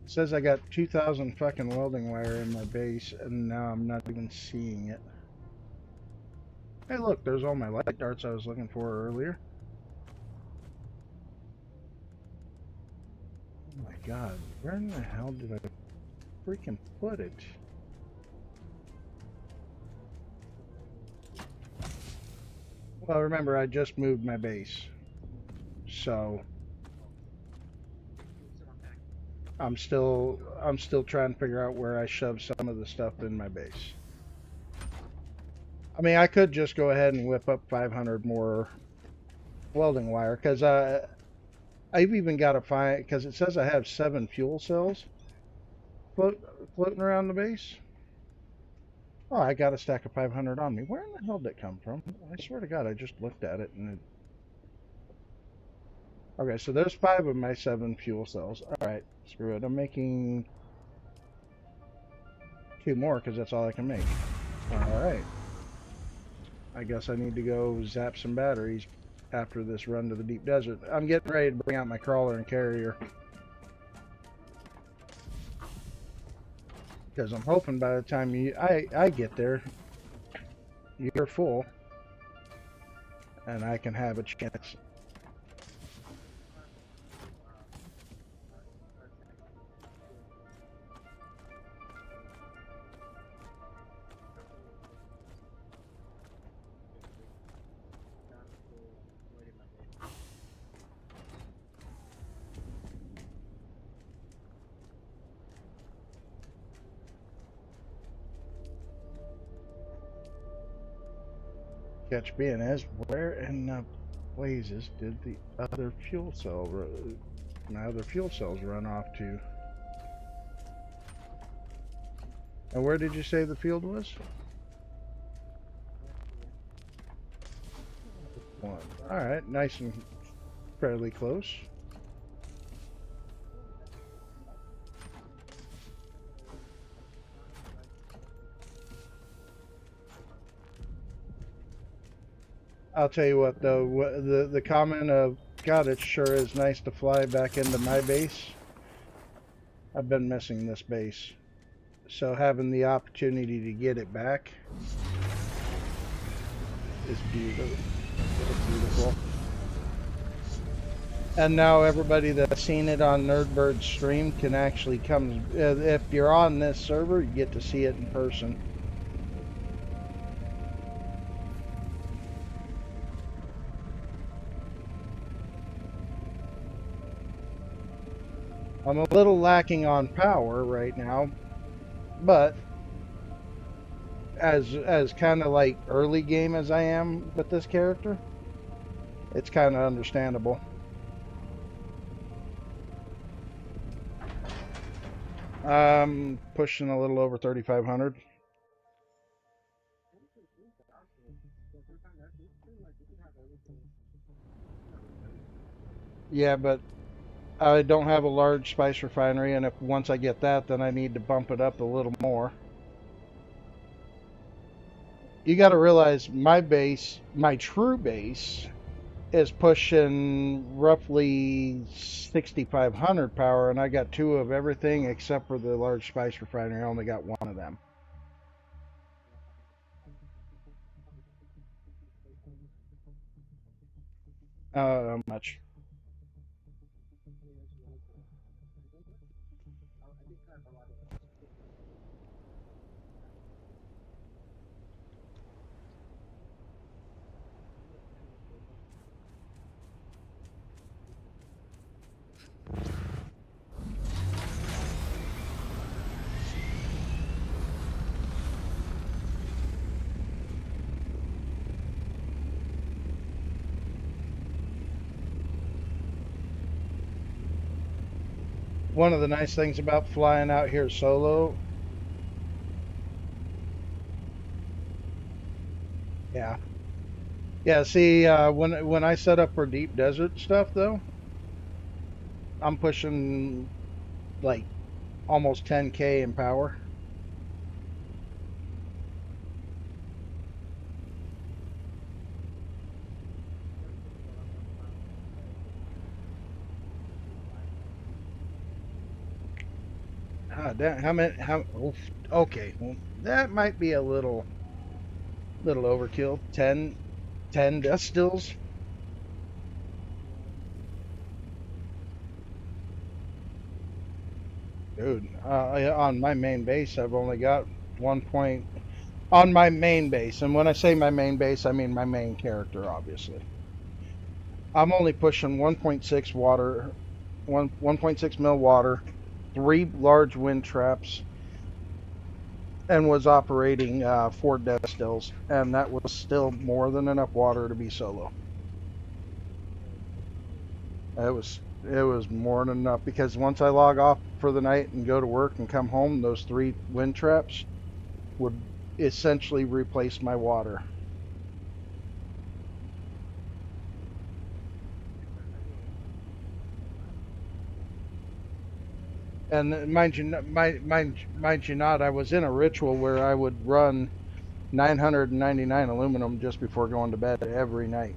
It says I got 2,000 fucking welding wire in my base, and now I'm not even seeing it. Hey, look, there's all my light darts I was looking for earlier. Oh my god, where in the hell did I freaking put it? Well, remember, I just moved my base. So, I'm still trying to figure out where I shoved some of the stuff in my base. I mean, I could just go ahead and whip up 500 more welding wire, because I've even got to find, because it says I have 7 fuel cells floating around the base. Oh, I got a stack of 500 on me. Where in the hell did it come from? I swear to God, I just looked at it and it... Okay, so there's 5 of my 7 fuel cells. Alright, screw it. I'm making 2 more because that's all I can make. Alright. I guess I need to go zap some batteries after this run to the deep desert. I'm getting ready to bring out my crawler and carrier, because I'm hoping by the time I get there, you're full, and I can have a chance. Catch being as, where in the blazes did the other fuel cell my other fuel cells run off to? And where did you say the field was? One. Alright, nice and fairly close. I'll tell you what though, the comment of, God, it sure is nice to fly back into my base. I've been missing this base. So having the opportunity to get it back is beautiful. It's beautiful. And now everybody that's seen it on Nerdbird's stream can actually come, if you're on this server, you get to see it in person. I'm a little lacking on power right now, but as kind of like early game as I am with this character, it's kind of understandable. Pushing a little over 3,500. Yeah, but I don't have a large spice refinery, and if once I get that, then I need to bump it up a little more. You got to realize my base, my true base, is pushing roughly 6,500 power, and I got 2 of everything except for the large spice refinery. I only got 1 of them. How much? One of the nice things about flying out here solo, yeah, yeah. See, when I set up for deep desert stuff though, I'm pushing like almost 10K in power. Ah, damn, how many? How? Oof, okay, well, that might be a little. Little overkill. 10 death stills. Dude, on my main base, I've only got 1 point on my main base, and when I say my main base, I mean my main character, obviously. I'm only pushing 1.6 water, 1.6 mil water, 3 large wind traps, and was operating 4 death stills, and that was still more than enough water to be solo. It was more than enough because once I log off for the night and go to work and come home, those 3 wind traps would essentially replace my water. And mind you not, I was in a ritual where I would run 999 aluminum just before going to bed every night.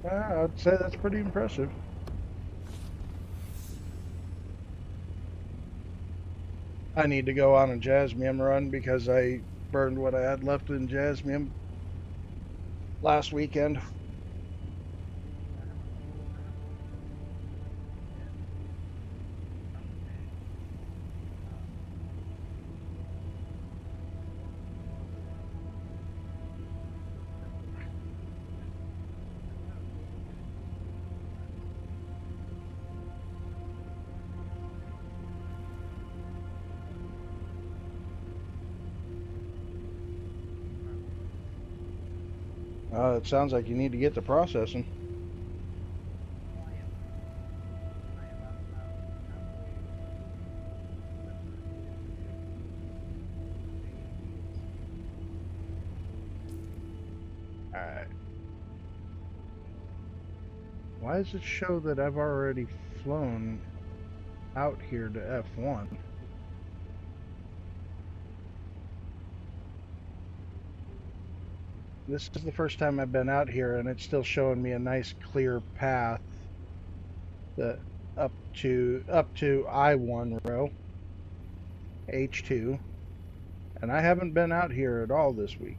I'd say that's pretty impressive. I need to go on a Jasmium run because I burned what I had left in Jasmium last weekend. It sounds like you need to get to processing. Alright. Why does it show that I've already flown out here to F1? This is the first time I've been out here and it's still showing me a nice clear path that up to I1 row, H2, and I haven't been out here at all this week.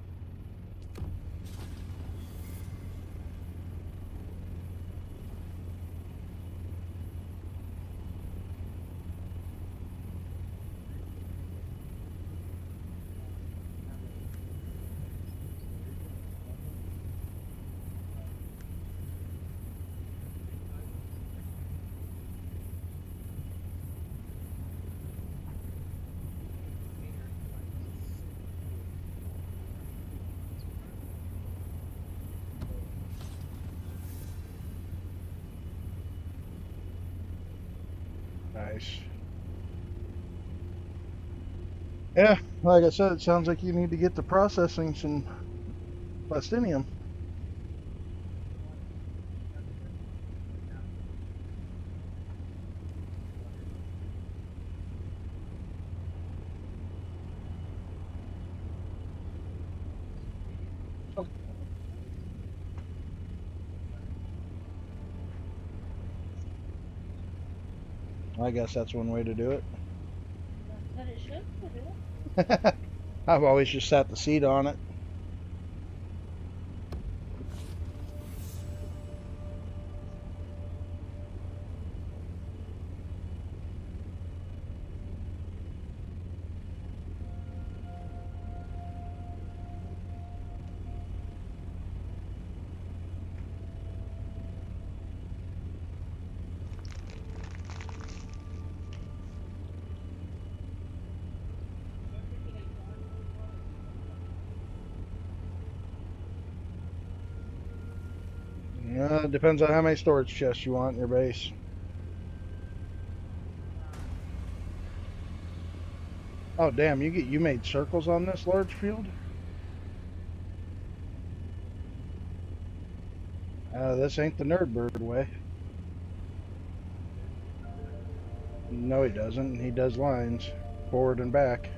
Nice. Yeah, like I said, it sounds like you need to get to processing some plastinium. I guess that's one way to do it. But it should put it. I've always just sat the seat on it. Depends on how many storage chests you want in your base. Oh damn, you made circles on this large field? This ain't the Nerdbird way. No, he doesn't. He does lines, forward and back.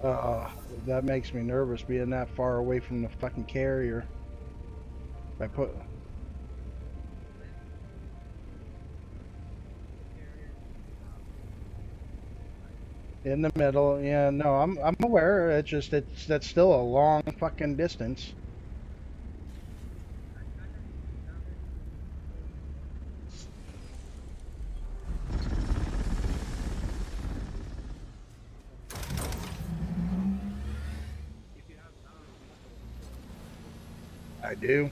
Uh, that makes me nervous being that far away from the fucking carrier. I put in the middle. Yeah, no, I'm aware. It's just that's still a long fucking distance. I do.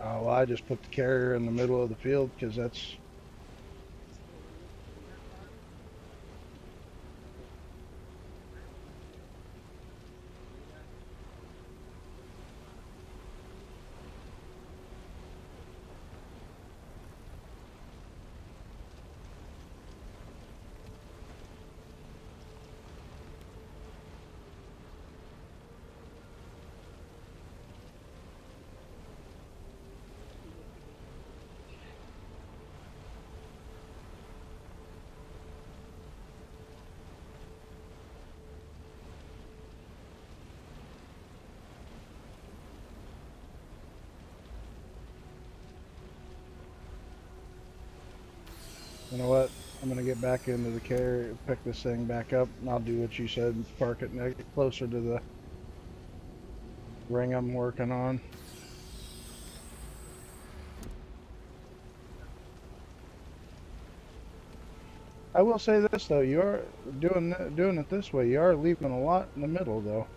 Oh, well, I just put the carrier in the middle of the field because that's. You know what? I'm gonna get back into the carrier, pick this thing back up, and I'll do what you said, park it closer to the ring I'm working on. I will say this though, you are doing it this way. You are leaving a lot in the middle though.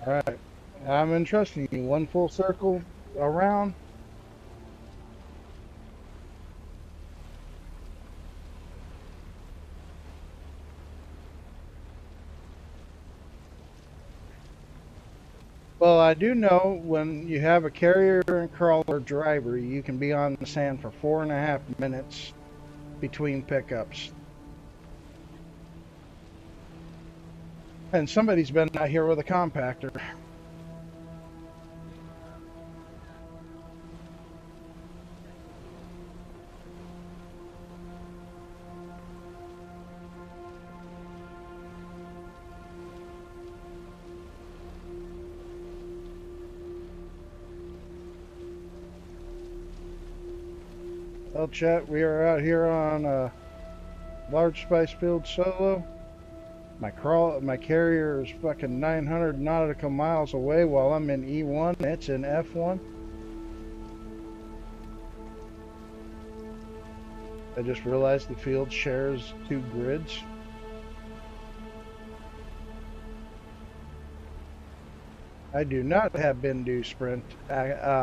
All right, I'm entrusting you one full circle around. Well, I do know when you have a carrier and crawler driver, you can be on the sand for 4.5 minutes between pickups. And somebody's been out here with a compactor. Well, chat, we are out here on a large spice field solo. My carrier is fucking 900 nautical miles away while I'm in E1. It's in F1. I just realized the field shares 2 grids. I do not have Bindu Sprint. I,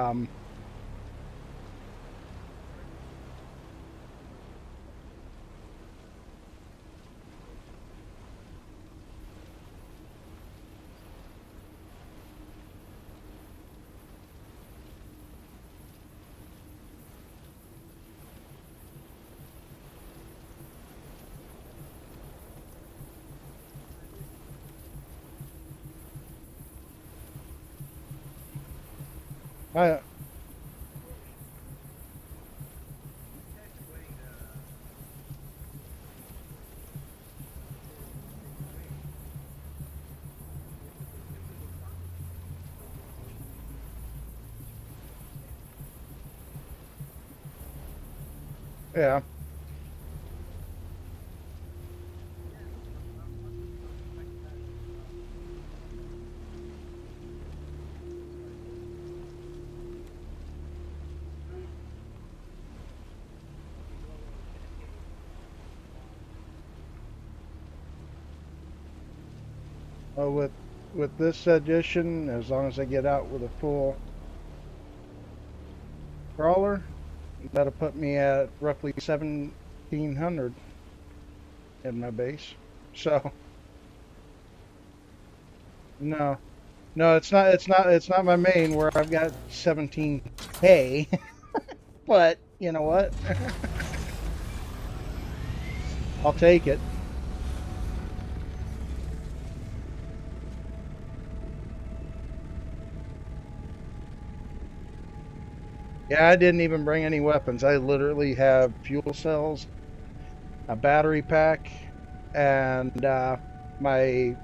yeah. Well, with this edition, as long as I get out with a full crawler, that'll put me at roughly 1,700 in my base. So no, no, it's not my main where I've got 17K. But you know what? I'll take it. Yeah, I didn't even bring any weapons. I literally have fuel cells, a battery pack, and my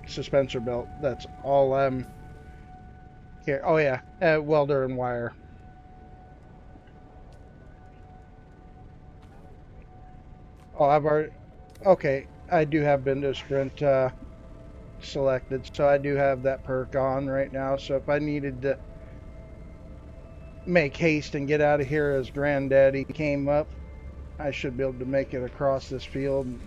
suspensor belt. That's all I'm here. Oh yeah, welder and wire. Oh, I've already. Okay, I do have Bendo Sprint selected, so I do have that perk on right now. So if I needed to make haste and get out of here as Granddaddy came up, I should be able to make it across this field.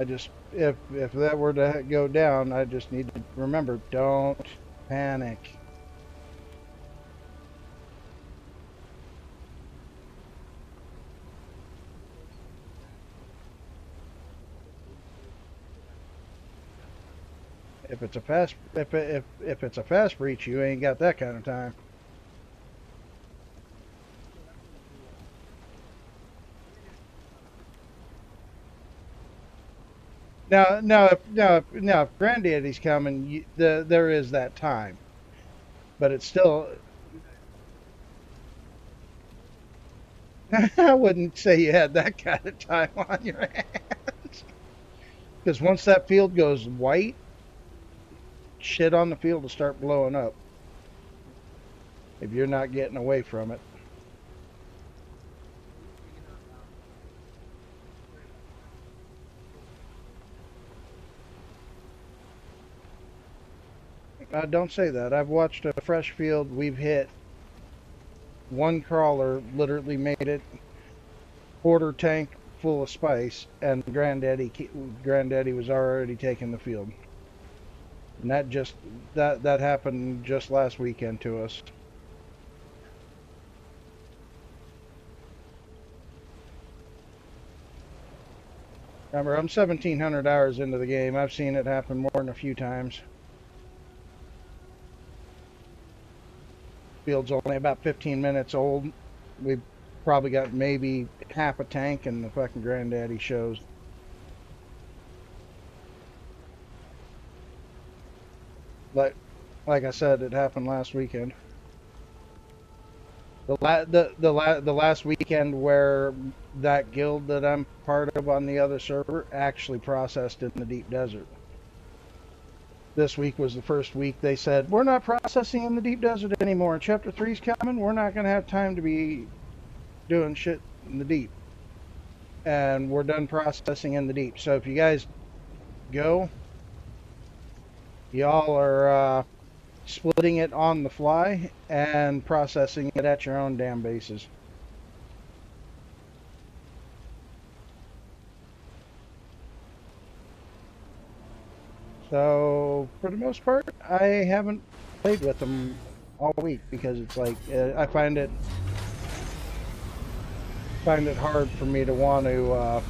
I just, if that were to go down, I just need to remember, don't panic. If it's a fast breach, you ain't got that kind of time. Now, if Granddaddy's coming, there is that time, but it's still. I wouldn't say you had that kind of time on your hands, because once that field goes white, shit on the field will start blowing up if you're not getting away from it. Don't say that. I've watched a fresh field. We've hit one crawler, literally made it quarter tank full of spice, and Granddaddy was already taking the field. And that happened just last weekend to us. Remember, I'm 1,700 hours into the game. I've seen it happen more than a few times. Field's only about 15 minutes old. We've probably got maybe half a tank, and the fucking Granddaddy shows. Like I said, it happened last weekend. The last weekend where that guild that I'm part of on the other server actually processed in the deep desert. this week was the first week they said, we're not processing in the deep desert anymore. Chapter 3's coming. We're not going to have time to be doing shit in the deep. And we're done processing in the deep. So if you guys go, y'all are splitting it on the fly and processing it at your own damn bases. So for the most part, I haven't played with them all week because it's like I find it hard for me to want to.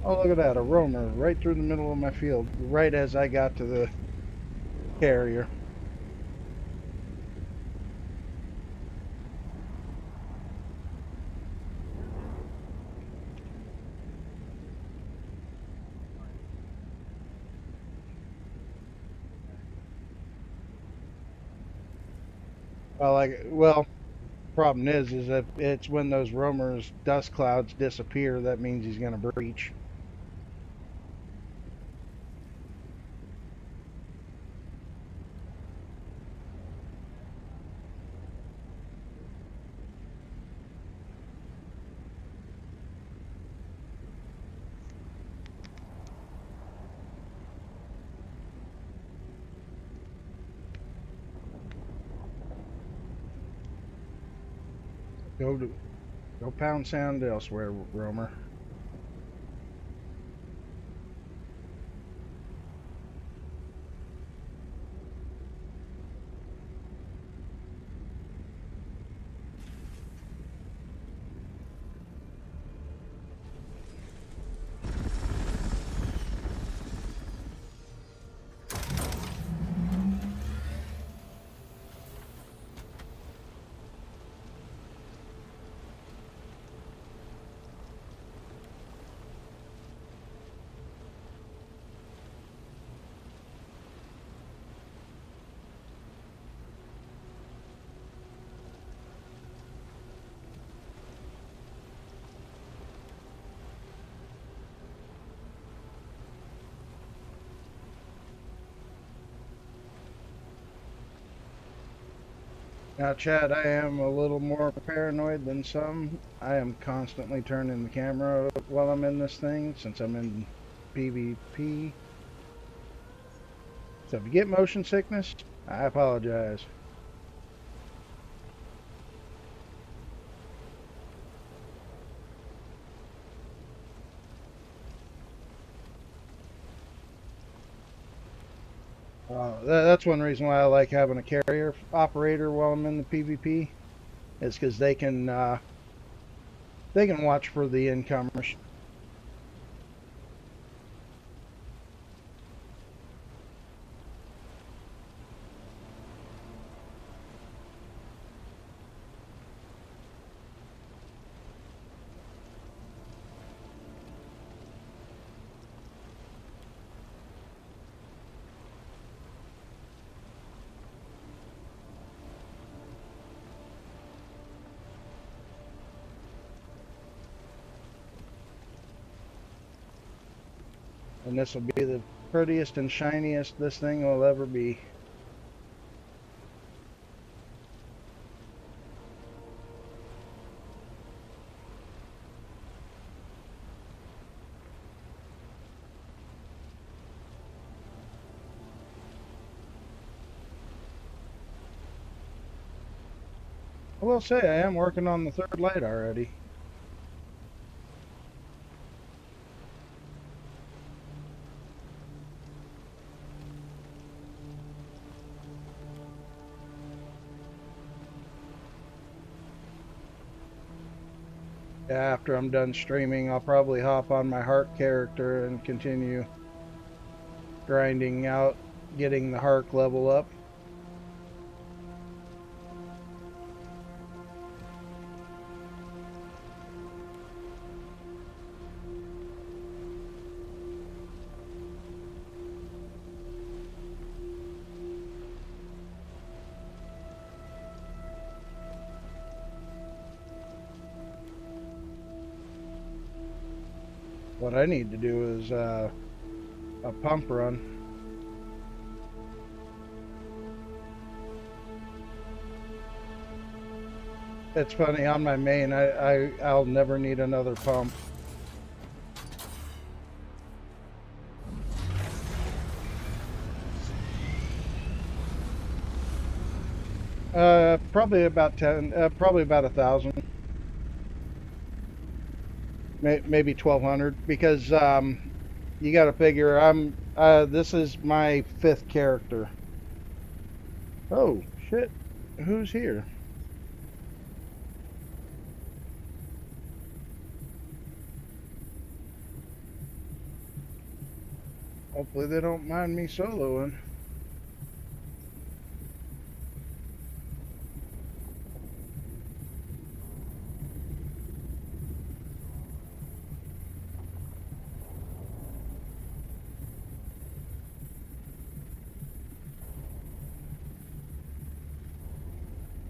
Oh, look at that, a roamer right through the middle of my field, right as I got to the carrier. Well, problem is that it's when those roamers dust clouds disappear that means he's going to breach. Go pound sand elsewhere, roamer. Now, Chad, I am a little more paranoid than some. I am constantly turning the camera while I'm in this thing since I'm in PvP. So if you get motion sickness, I apologize. That's one reason why I like having a carrier operator while I'm in the PvP, is because they can watch for the incomers. And this will be the prettiest and shiniest this thing will ever be. I will say I am working on the third light already. After I'm done streaming, I'll probably hop on my Hark character and continue grinding out, getting the Hark level up. What I need to do is a pump run. It's funny, on my main, I'll never need another pump. Probably about 10, probably about 1,000, maybe 1,200, because you got to figure this is my 5th character. Oh shit, who's here? Hopefully they don't mind me soloing.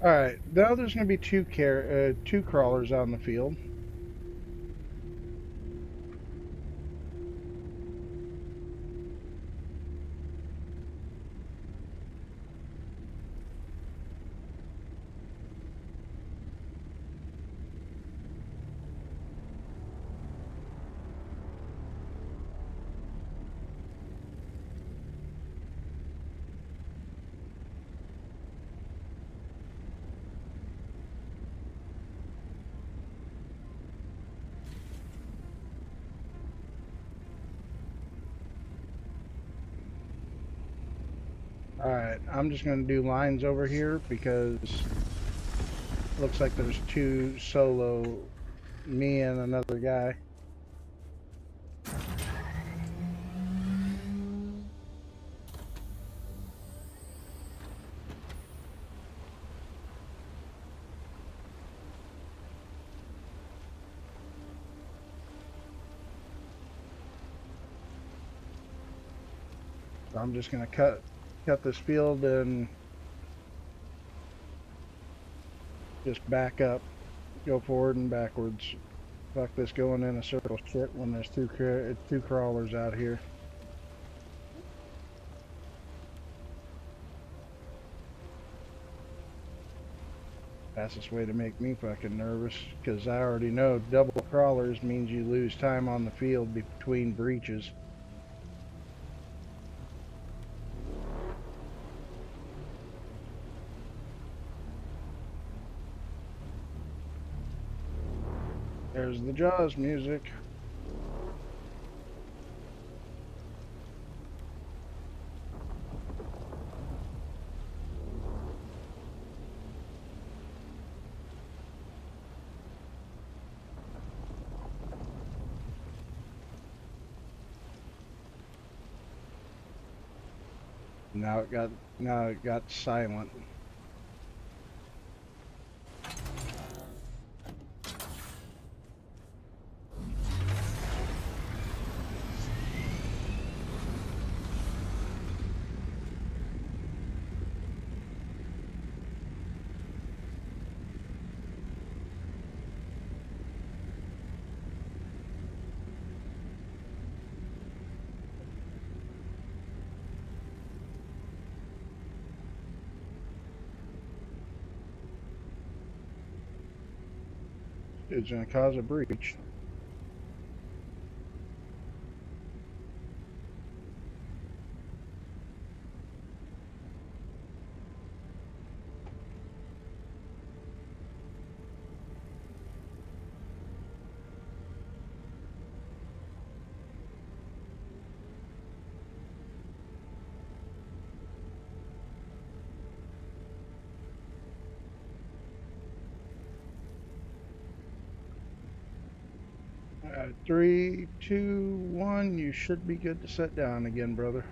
All right, now there's going to be two crawlers on the field. All right, I'm just going to do lines over here because it looks like there's two solo, me and another guy. So I'm just going to cut this field and just back up, go forward and backwards. Fuck this going in a circle shit when there's two crawlers out here. Fastest way to make me fucking nervous, because I already know double crawlers means you lose time on the field between breaches. There's the Jaws music. Now it got silent. It's gonna cause a breach. Three, two, one. You should be good to set down again, brother.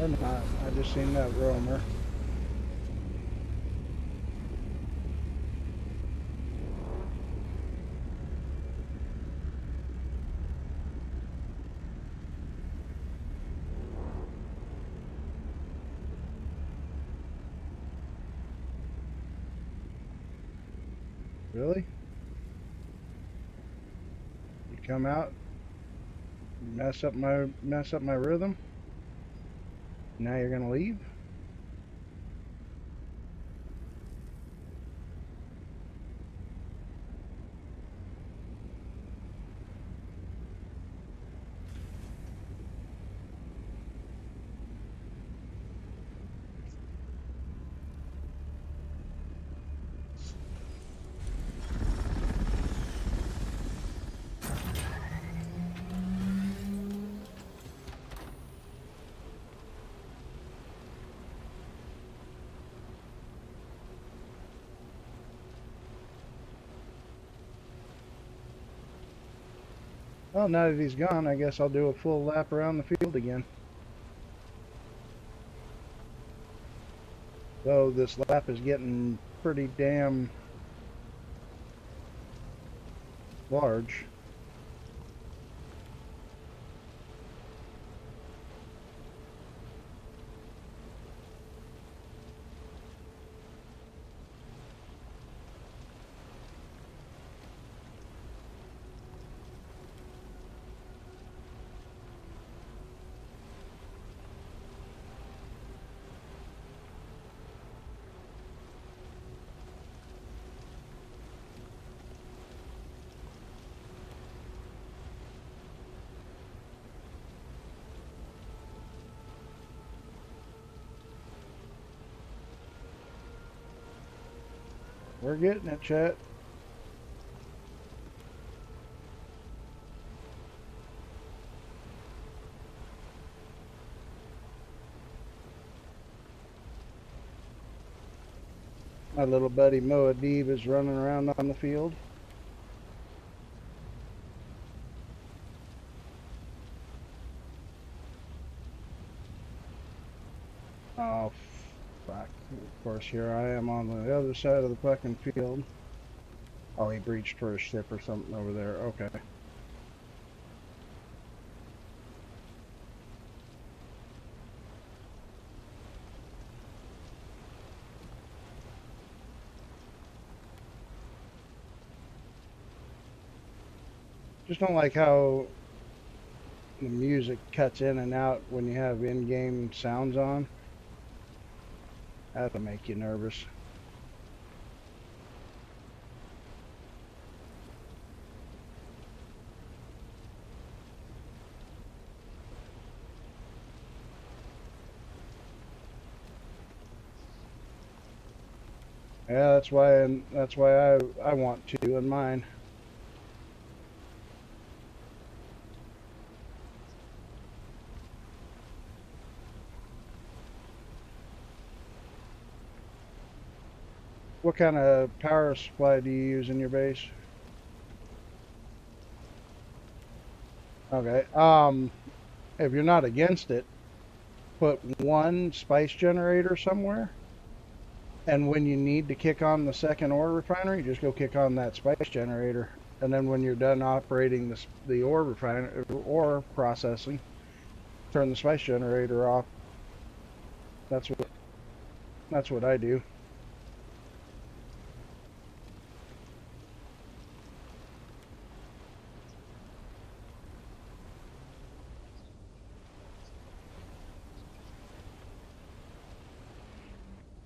Or not. I just seen that roamer. Really? You come out, mess up my rhythm. Now you're gonna leave? Well, now that he's gone, I guess I'll do a full lap around the field again. Though this lap is getting pretty damn large. We're getting it, chat. My little buddy Moadib is running around on the field. Oh, fuck. Of course, here I am on the other side of the fucking field. Oh, he breached for a ship or something over there. Okay. Just don't like how the music cuts in and out when you have in-game sounds on. That'll make you nervous. Yeah, that's why I want to in mine. What kind of power supply do you use in your base? Okay. If you're not against it, put one spice generator somewhere, and when you need to kick on the second ore refinery, just go kick on that spice generator, and then when you're done operating the ore refinery, ore processing, turn the spice generator off. That's what I do.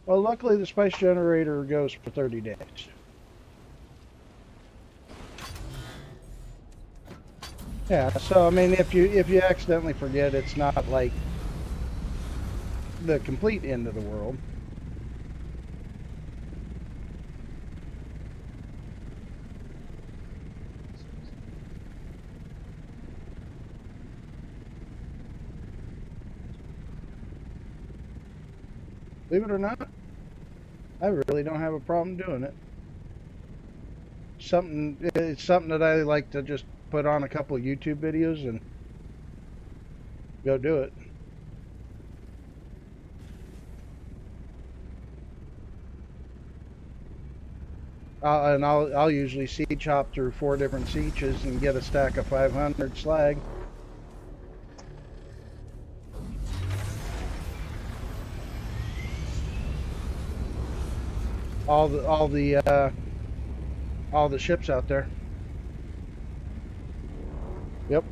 Well, luckily the spice generator goes for 30 days. Yeah, so I mean, if you accidentally forget, it's not like the complete end of the world. Believe it or not, I really don't have a problem doing it. It's something that I like to just put on a couple of YouTube videos and go do it. And I'll usually siege hop through 4 different sieges and get a stack of 500 slag. All the ships out there. Yep.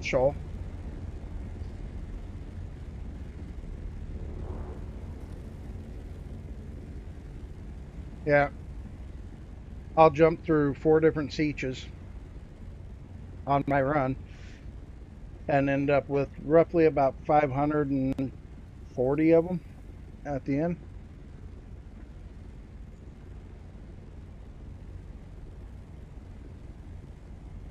Shoal. Yeah. I'll jump through 4 different sieges on my run and end up with roughly about 540 of them at the end.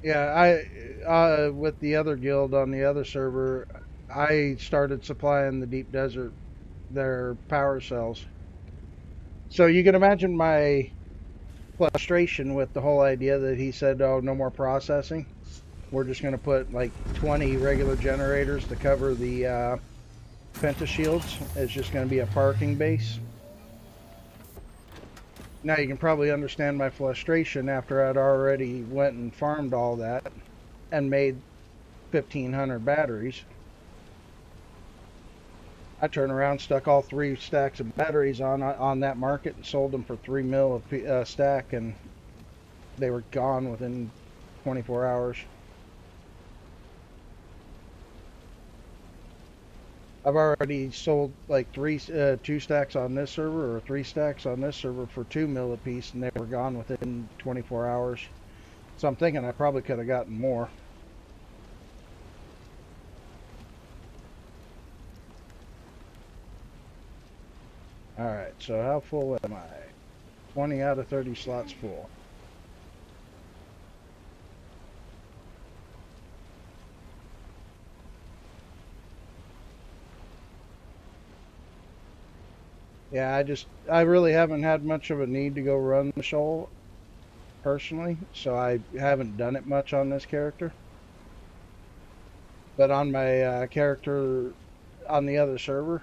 Yeah, with the other guild on the other server, I started supplying the deep desert their power cells. So you can imagine my frustration with the whole idea that he said, "Oh, no more processing. We're just going to put like 20 regular generators to cover the penta shields. It's just going to be a parking base." Now you can probably understand my frustration after I'd already went and farmed all that and made 1,500 batteries. I turned around, stuck all 3 stacks of batteries on that market and sold them for 3 mil a stack, and they were gone within 24 hours. I've already sold like 2 stacks on this server or 3 stacks on this server for 2 mil a piece, and they were gone within 24 hours. So I'm thinking I probably could have gotten more. Alright, so how full am I? 20 out of 30 slots full. Yeah, I really haven't had much of a need to go run the shoal personally, so I haven't done it much on this character. But on my character on the other server,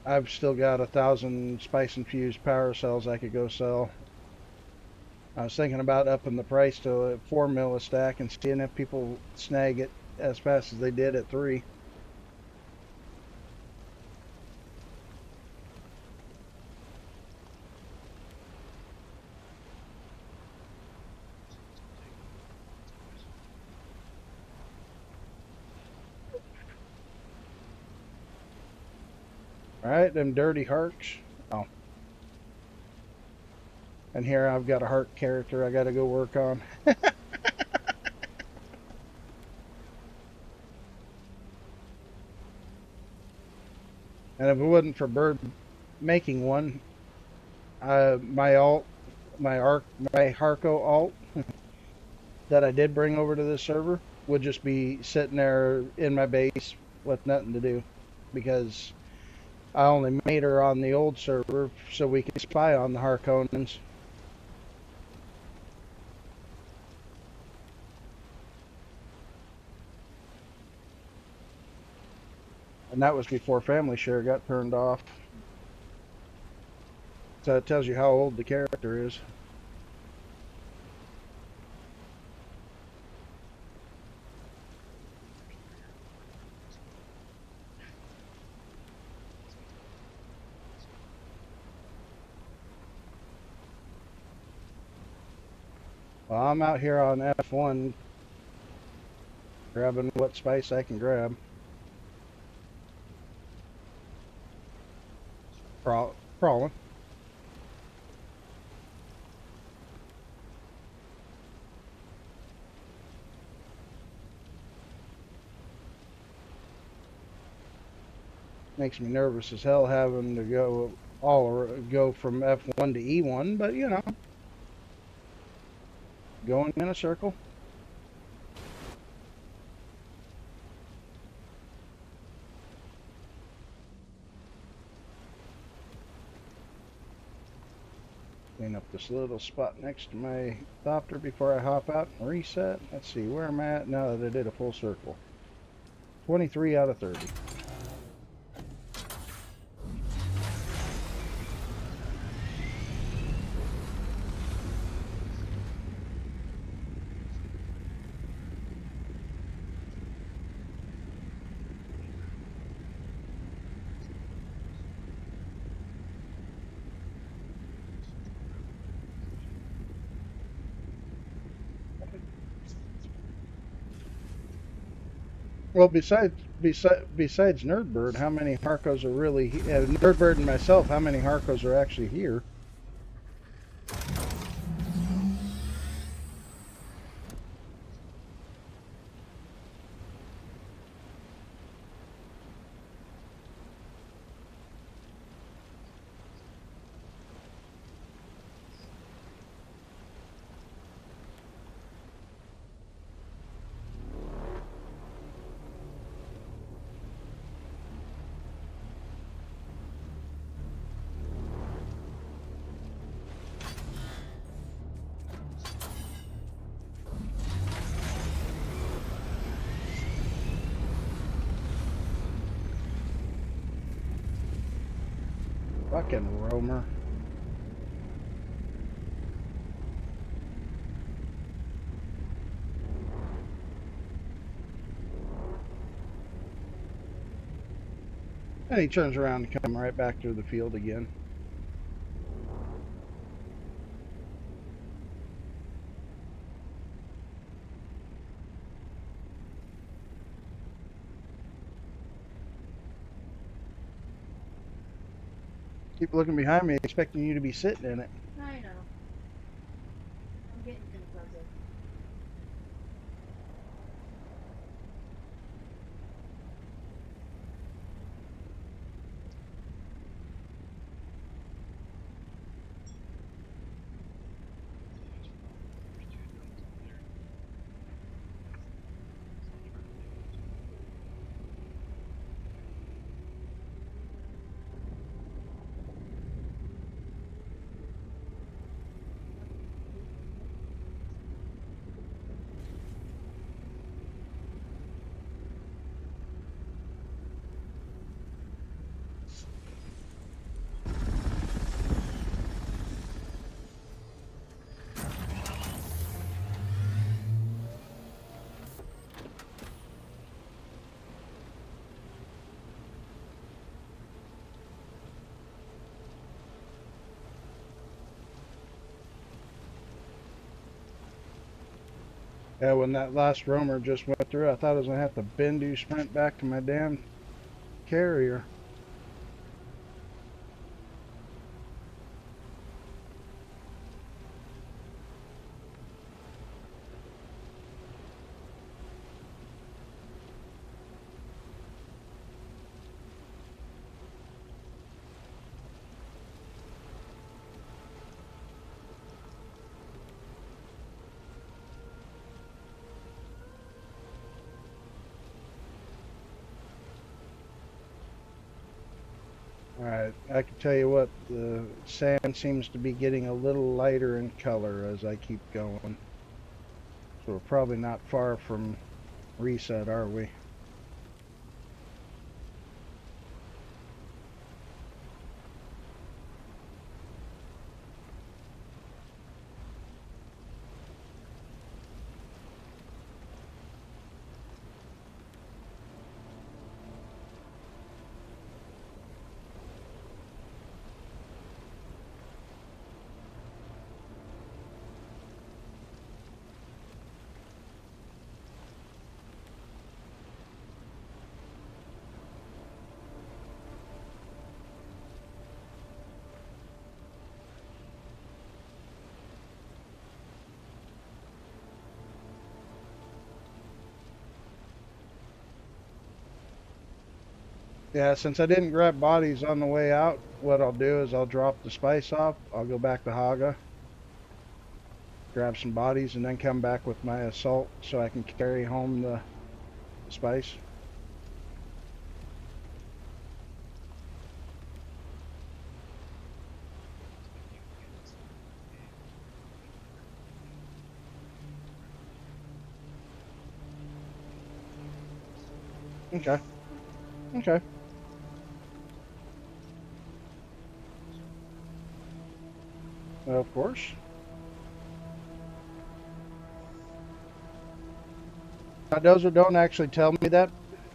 I've still got 1,000 spice infused power cells I could go sell. I was thinking about upping the price to 4 mil a stack and seeing if people snag it as fast as they did at 3. Alright, them dirty hearts. Oh. And here I've got a heart character I gotta go work on. And if it wasn't for Bird making one, my alt, my Harco alt that I did bring over to this server would just be sitting there in my base with nothing to do, because I only made her on the old server so we could spy on the Harkonnens. And that was before family share got turned off. So it tells you how old the character is. Well, I'm out here on F1 grabbing what spice I can grab. Crawling. Makes me nervous as hell having to go from F1 to E1, but you know, going in a circle. Clean up this little spot next to my Thopter before I hop out and reset. Let's see where I'm at now that I did a full circle. 23 out of 30. Well, besides Nerdbird, how many Harkos are really Nerdbird and myself? How many Harkos are actually here? Fucking roamer. And he turns around and comes right back to the field again. Keep looking behind me, expecting you to be sitting in it. I know. I'm getting confused. Yeah, when that last roamer just went through, I thought I was gonna have to bend you sprint back to my damn carrier. Alright, I can tell you what, the sand seems to be getting a little lighter in color as I keep going. So we're probably not far from reset, are we? Yeah, since I didn't grab bodies on the way out, what I'll do is I'll drop the spice off, I'll go back to Haga, grab some bodies, and then come back with my assault so I can carry home the spice. Okay. Okay. Of course. Dozer, don't actually tell me that.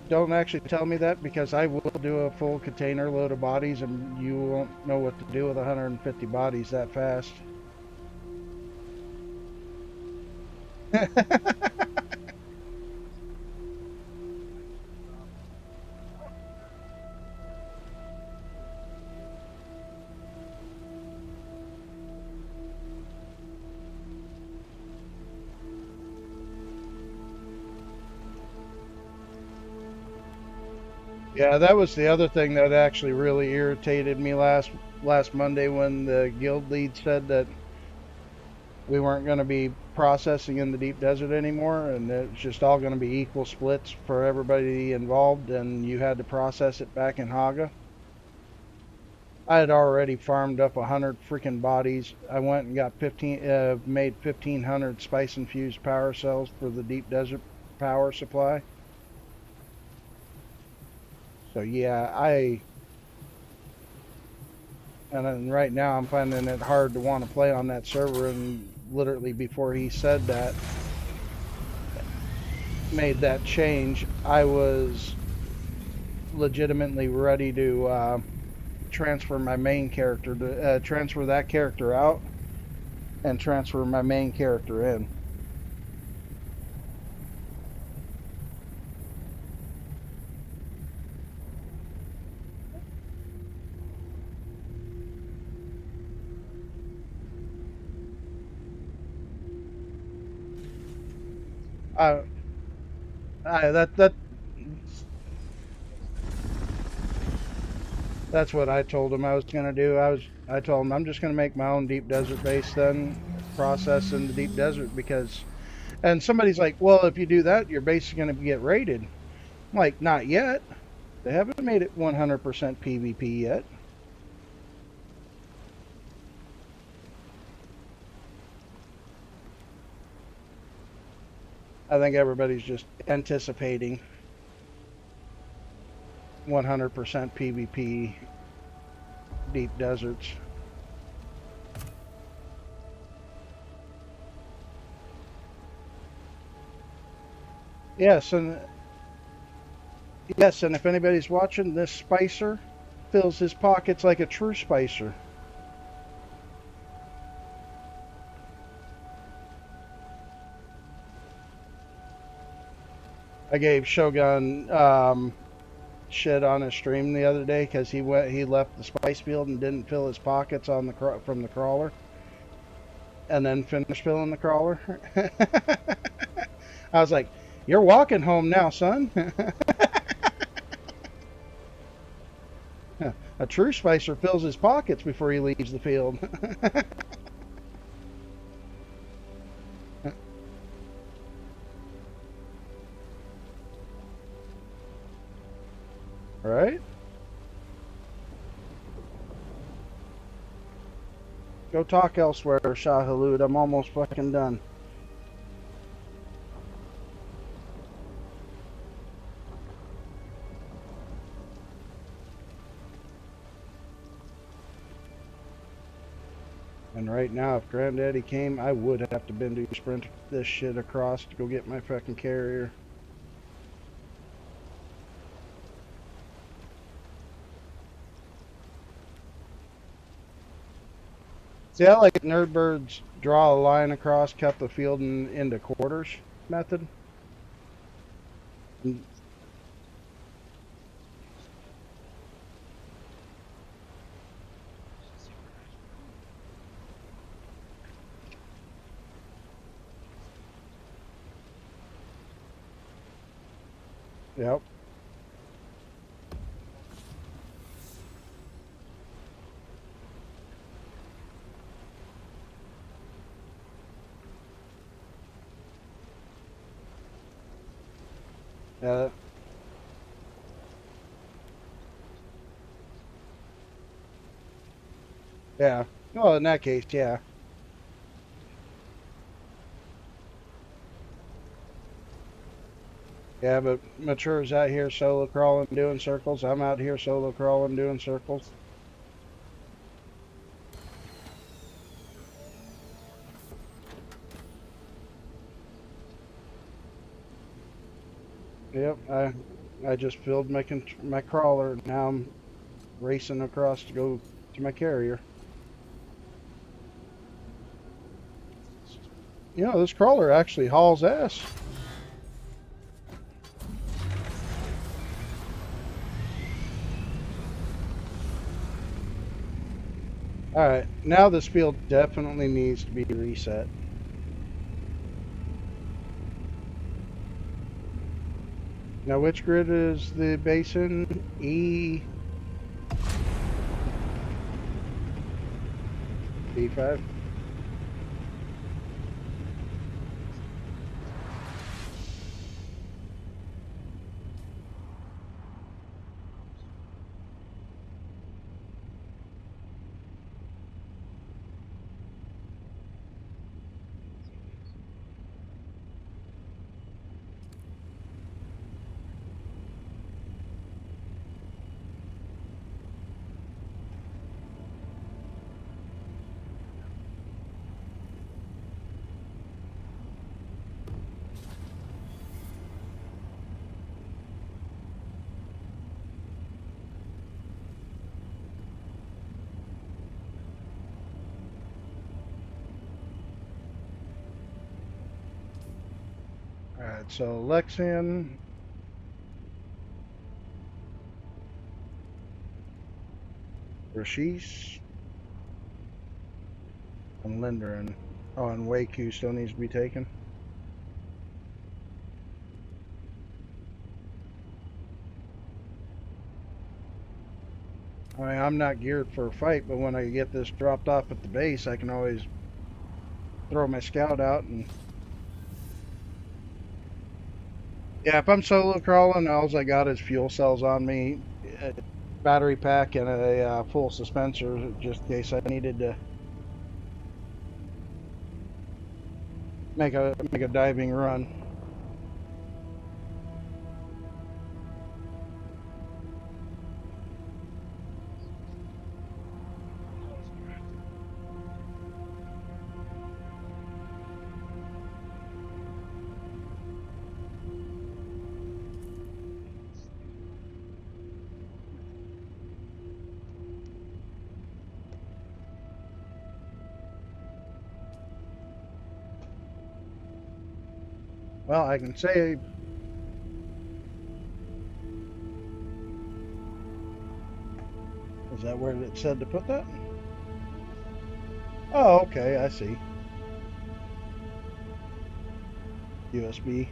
Don't actually tell me that because I will do a full container load of bodies and you won't know what to do with 150 bodies that fast. Yeah, that was the other thing that actually really irritated me last Monday when the guild lead said that we weren't going to be processing in the deep desert anymore, and it's just all going to be equal splits for everybody involved, and you had to process it back in Haga. I had already farmed up 100 freaking bodies. I went and got made 1,500 spice infused power cells for the deep desert power supply. So yeah, and then right now I'm finding it hard to want to play on that server, and literally before he said that, made that change, I was legitimately ready to transfer my main character, to transfer that character out and transfer my main character in. I, that's what I told him I was gonna do. I told him I'm just gonna make my own deep desert base then, process in the deep desert because. And somebody's like, well, if you do that, your base is gonna get raided. I'm like, not yet. They haven't made it 100% PvP yet. I think everybody's just anticipating 100% PvP deep deserts. Yes, and if anybody's watching, this Spicer fills his pockets like a true Spicer. I gave Shogun shit on his stream the other day because he left the spice field and didn't fill his pockets on from the crawler, and then finished filling the crawler. I was like, "You're walking home now, son." A true spicer fills his pockets before he leaves the field. Right? Go talk elsewhere, Shahalood. I'm almost fucking done. And right now, if Granddaddy came, I would have to bend to sprint this shit across to go get my fucking carrier. See, I like Nerdbird's draw a line across, cut the field into quarters method. Yep. Yeah. Yeah. Well, in that case, yeah. Yeah, but Mature's out here solo crawling, doing circles. I'm out here solo crawling, doing circles. Yep, I just filled my crawler. Now I'm racing across to go to my carrier. You know, this crawler actually hauls ass. Alright, now this field definitely needs to be reset. Now, which grid is the base in? E. E5. Alright, so Lexian, Rashish, and Lindarin. Oh, and Waku still needs to be taken. I mean, I'm not geared for a fight, but when I get this dropped off at the base, I can always throw my scout out and... Yeah, if I'm solo crawling, all I got is fuel cells on me, a battery pack, and a full dispenser, just in case I needed to make a diving run. Well, I can say... Is that where it said to put that? Oh, okay, I see. USB.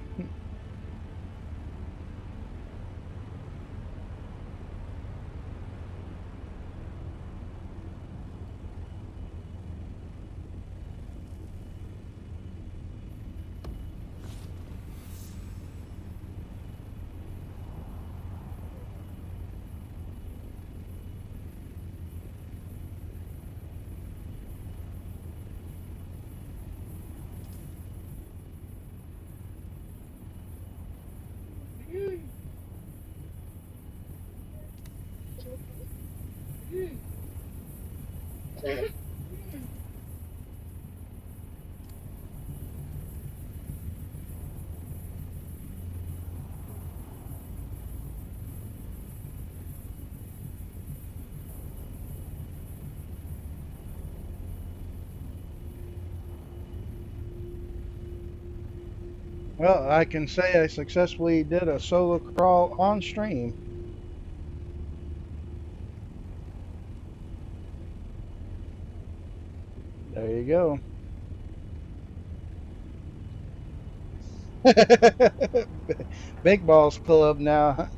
Well, I can say I successfully did a solo crawl on stream. There you go. Big Balls Club now.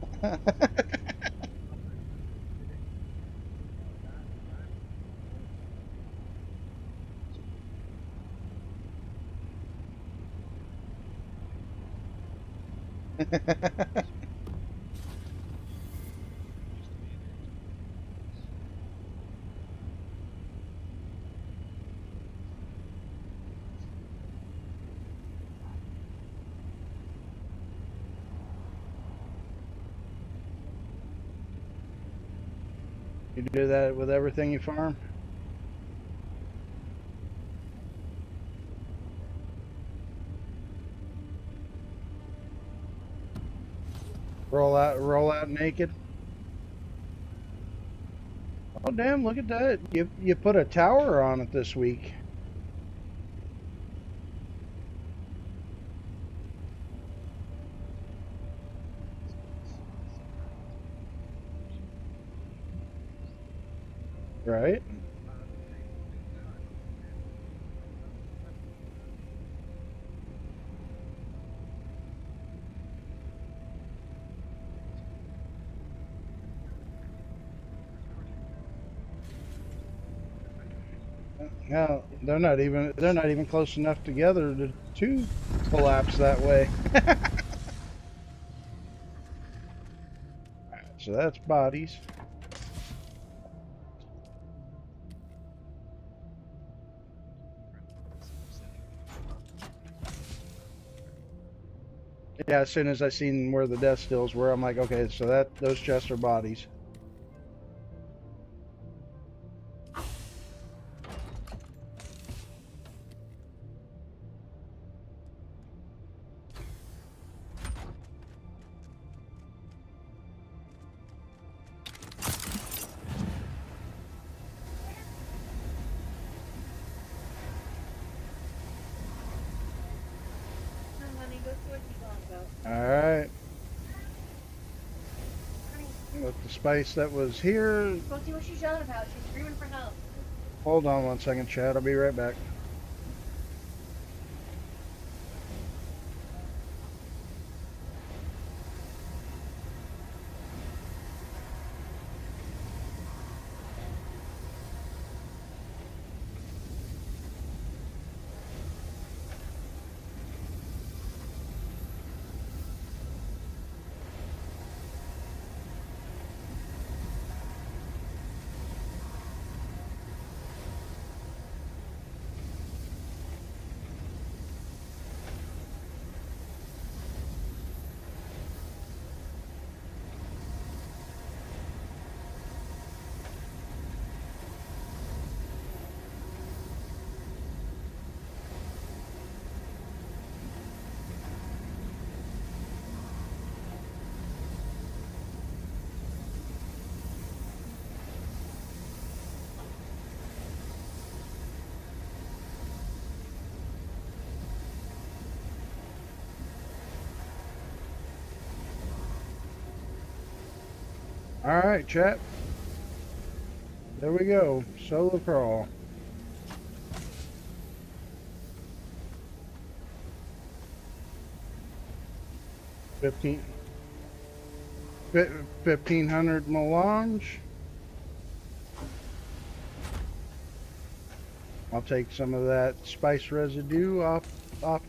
You do that with everything you farm? Roll out naked? Oh damn, look at that. You put a tower on it this week. Right? No, they're not even close enough together to collapse that way. So that's bodies. Yeah, as soon as I seen where the death stills were, I'm like, okay, so those chests are bodies. No, honey, go see what she's on about. All right, Honey, with the spice that was here. go see what she's yelling about. She's screaming for help. Hold on one second, Chad. I'll be right back. All right, chat. There we go. Solo crawl. 15, 1500 melange. I'll take some of that spice residue off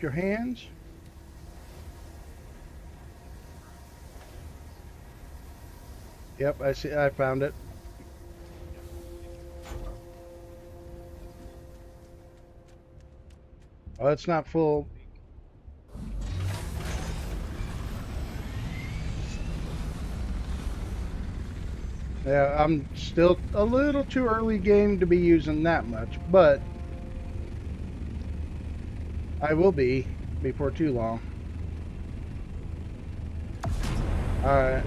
your hands. Yep, I see. I found it. Oh, it's not full. Yeah, I'm still a little too early game to be using that much, but I will be before too long. Alright.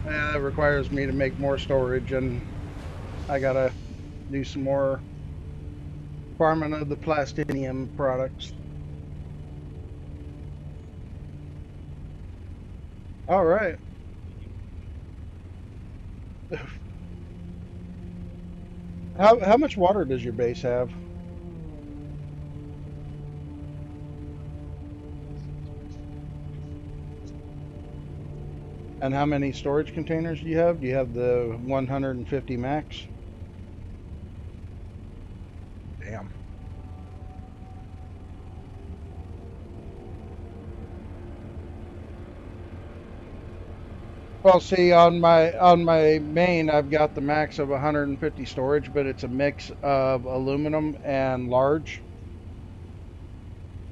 Yeah, that requires me to make more storage, and I gotta do some more farming of the plastinium products. Alright. How much water does your base have? And how many storage containers do you have? Do you have the 150 max? Damn. Well, see, on my main, I've got the max of 150 storage, but it's a mix of aluminum and large,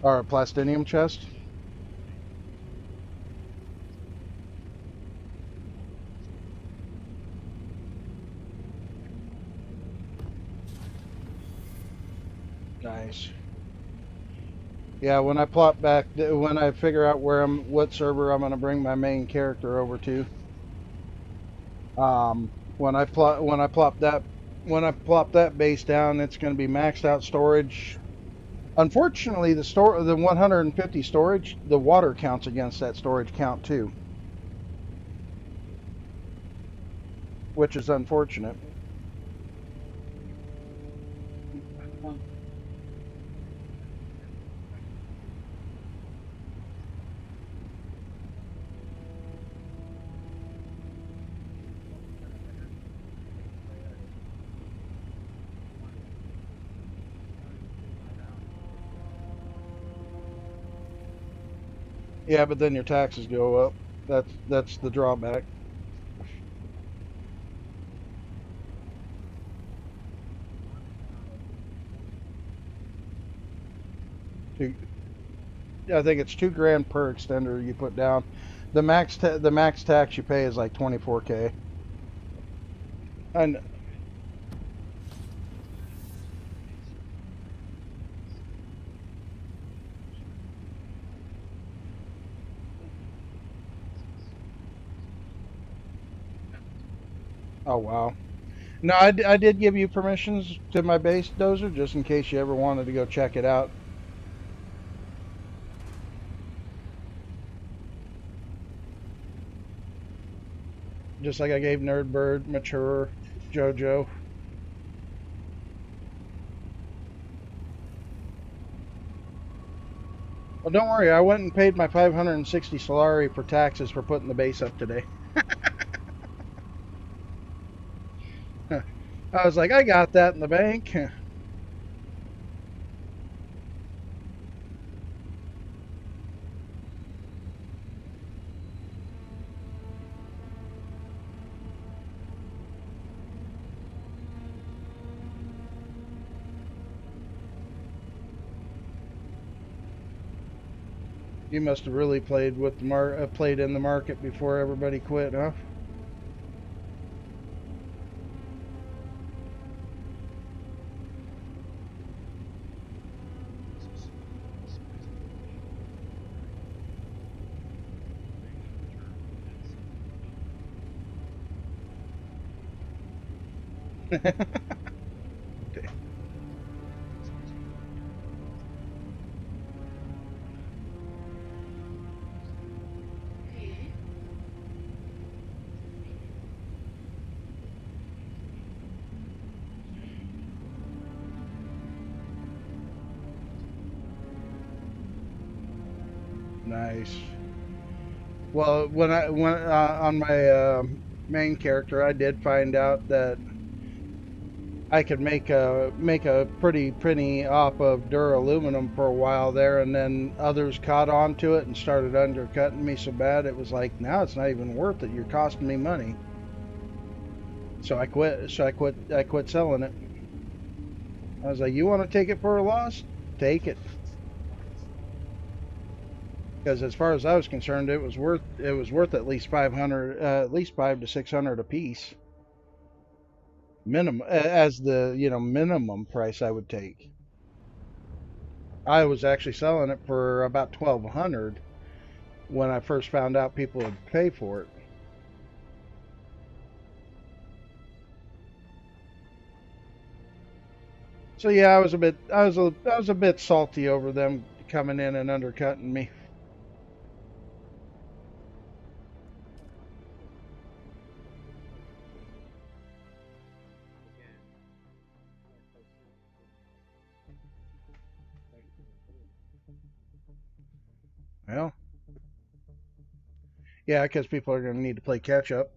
or a plastinium chest. Nice. Yeah, when I plot back, when I figure out what server I'm gonna bring my main character over to, when I plop that base down, it's gonna be maxed out storage. Unfortunately, the 150 storage, the water counts against that storage count too, which is unfortunate. Yeah, but then your taxes go up. That's the drawback. Two, I think it's 2 grand per extender you put down. The max tax you pay is like 24K. And oh wow. No, I did give you permissions to my base dozer just in case you ever wanted to go check it out. Just like I gave Nerdbird, Mature, JoJo. Well, don't worry. I went and paid my 560 Solari for taxes for putting the base up today. I was like, I got that in the bank. You must have really played with the played in the market before everybody quit, huh? Nice. Well, when on my main character, I did find out that I could make a pretty penny off of duraluminum for a while there, and then others caught on to it and started undercutting me so bad it was like now it's not even worth it. You're costing me money. So I quit. I quit selling it. I was like, you want to take it for a loss? Take it. Because as far as I was concerned, it was worth at least 500, at least 5 to 600 a piece, minimum as the minimum price I would take. I was actually selling it for about 1,200 when I first found out people would pay for it. So yeah, I was a bit salty over them coming in and undercutting me. Well, yeah, because people are going to need to play catch up.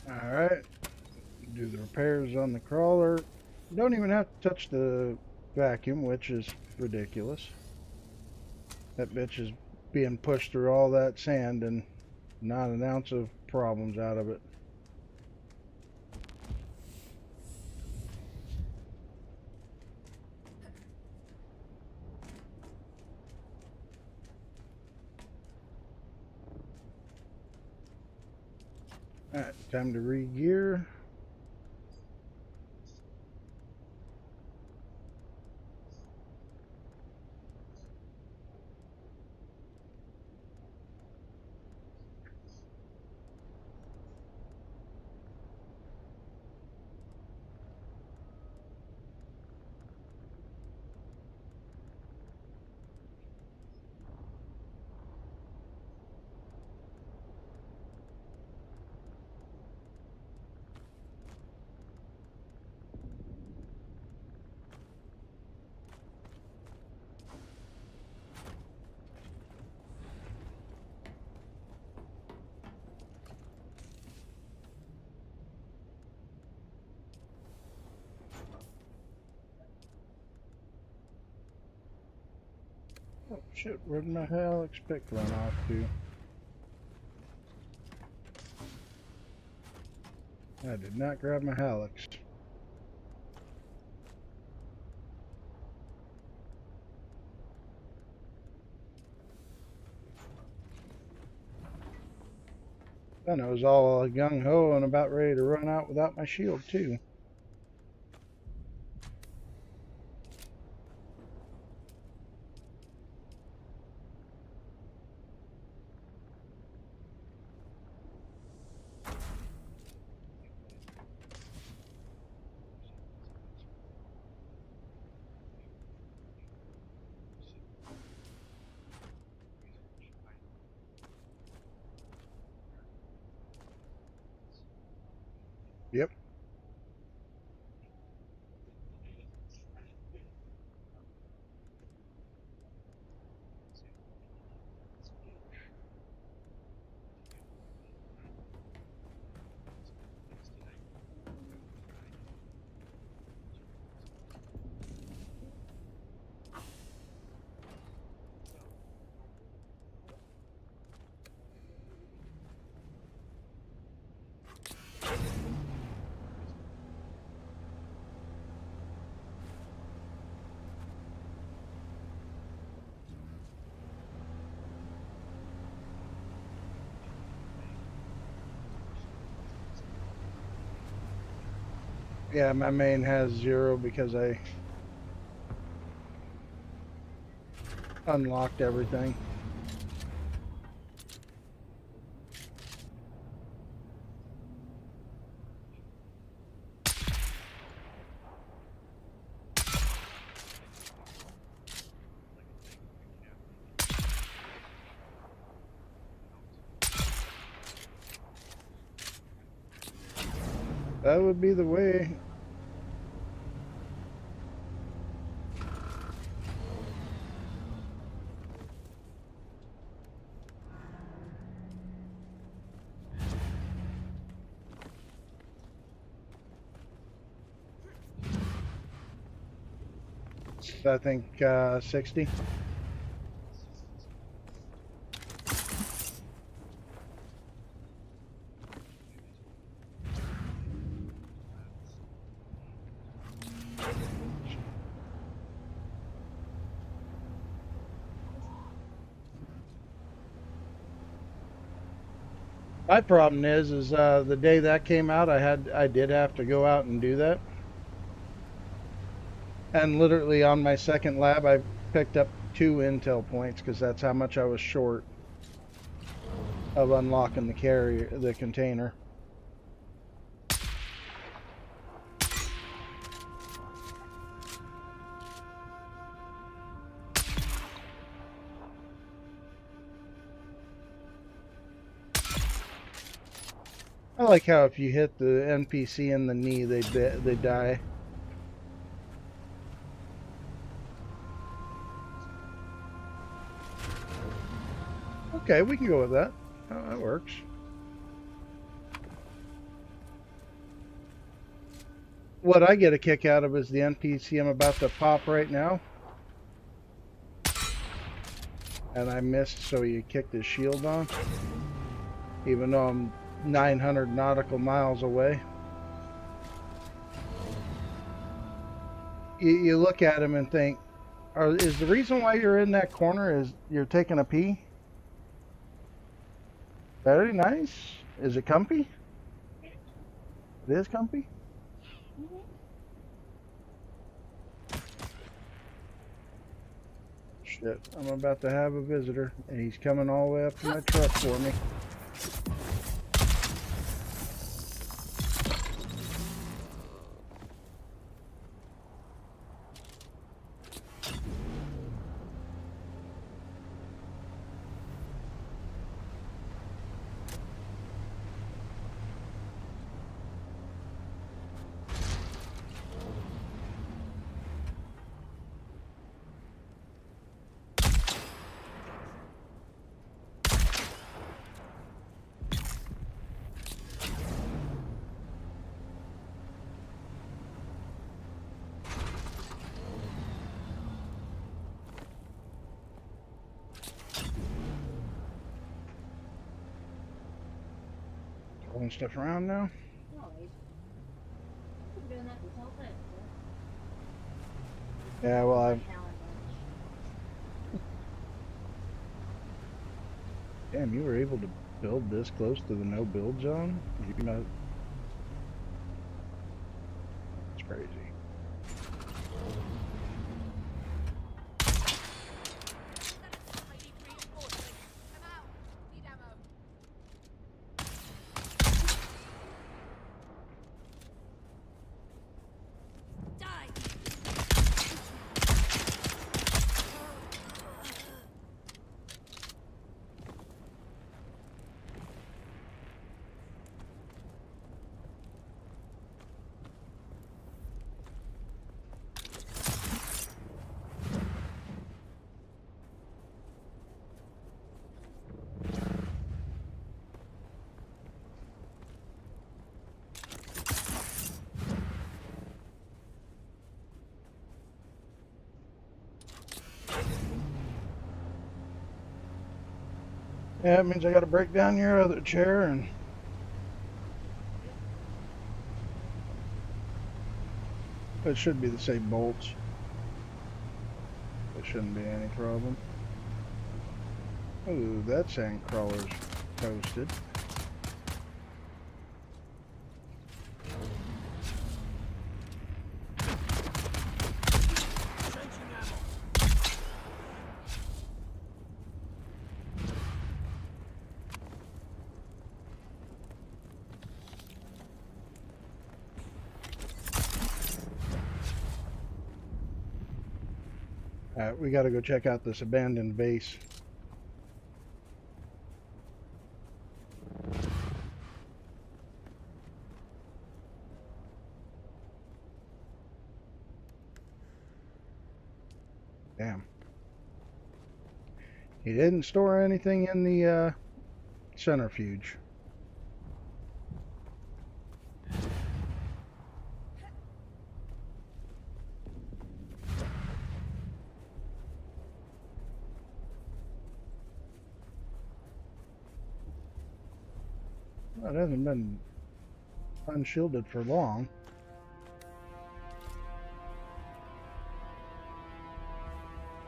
Alright, do the repairs on the crawler. Don't even have to touch the vacuum, which is ridiculous. That bitch is being pushed through all that sand and not an ounce of problems out of it. Alright, time to re-gear. Oh shit, where did my hell expect run off to? I did not grab my Halix. And I was all gung-ho and about ready to run out without my shield too. Yep. Yeah, my main has 0 because I unlocked everything. That would be the way. I think 60. My problem is the day that came out, I did have to go out and do that, and literally on my second lab, I picked up 2 intel points because that's how much I was short of unlocking the container. I like how if you hit the NPC in the knee, they die. Okay, we can go with that. Oh, that works. what I get a kick out of is the NPC I'm about to pop right now. And I missed, so he kicked his shield on. Even though I'm 900 nautical miles away. You look at him and think, is the reason why you're in that corner is you're taking a pee? Very nice. Is it comfy? It is comfy? Shit, I'm about to have a visitor, and he's coming all the way up to my truck for me. Pulling stuff around now. No, he's been doing that this whole thing. Yeah, well, Alan Bunch. damn, you were able to build this close to the no-build zone? You know, it's crazy. Yeah, it means I gotta break down your other chair and it should be the same bolts. It shouldn't be any problem. Ooh, that sand crawler's toasted. Alright, we gotta go check out this abandoned base. Damn. He didn't store anything in the centrifuge. Well, it hasn't been unshielded for long.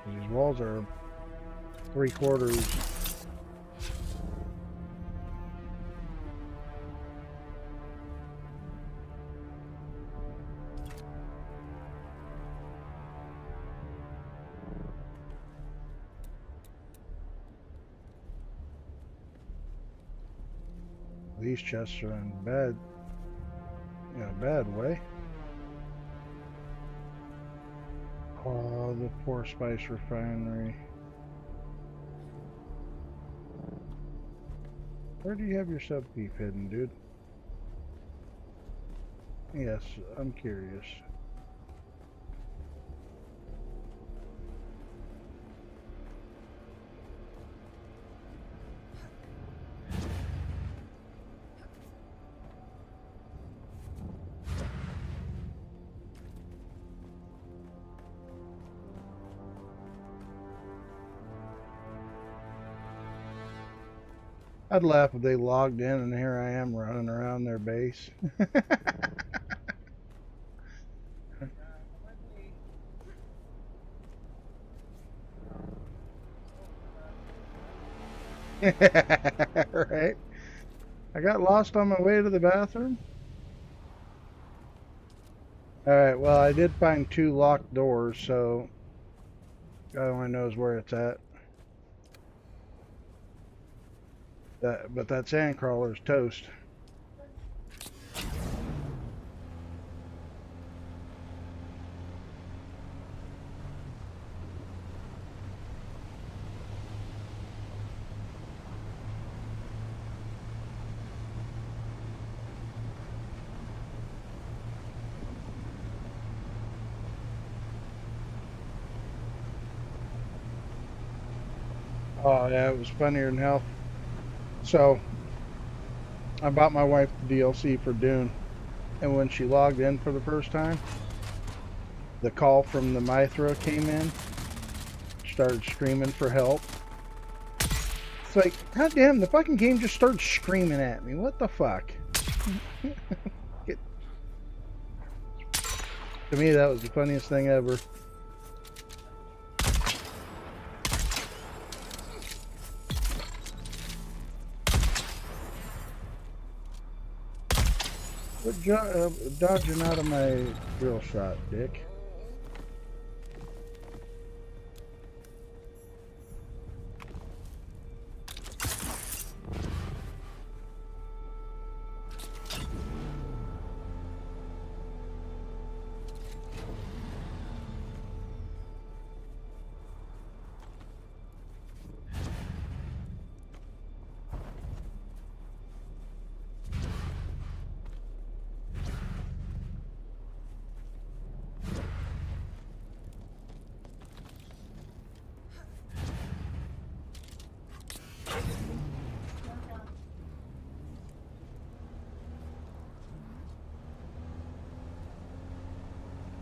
These walls are 3/4. These chests are in a bad way. Oh, the poor spice refinery. Where do you have your sub beef hidden, dude? Yes, I'm curious. I'd laugh if they logged in and here I am running around their base. Right? I got lost on my way to the bathroom. Alright, well, I did find 2 locked doors, so God only knows where it's at. But that sand crawler's toast. Oh yeah, it was funnier than hell. So I bought my wife the DLC for Dune, and when she logged in for the first time, the call from the Playthru came in, started screaming for help. It's like, god damn, the fucking game just started screaming at me. What the fuck? To me, that was the funniest thing ever. Dodging out of my drill shot, dick.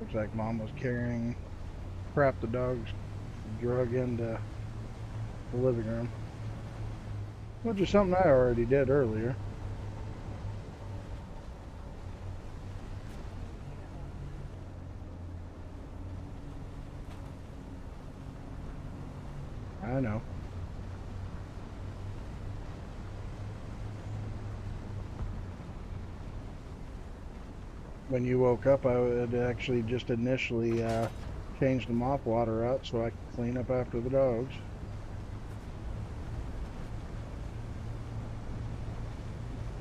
Looks like Mom was carrying crap the dogs drug into the living room. Which is something I already did earlier. I know. When you woke up, I had actually just initially changed the mop water out so I could clean up after the dogs.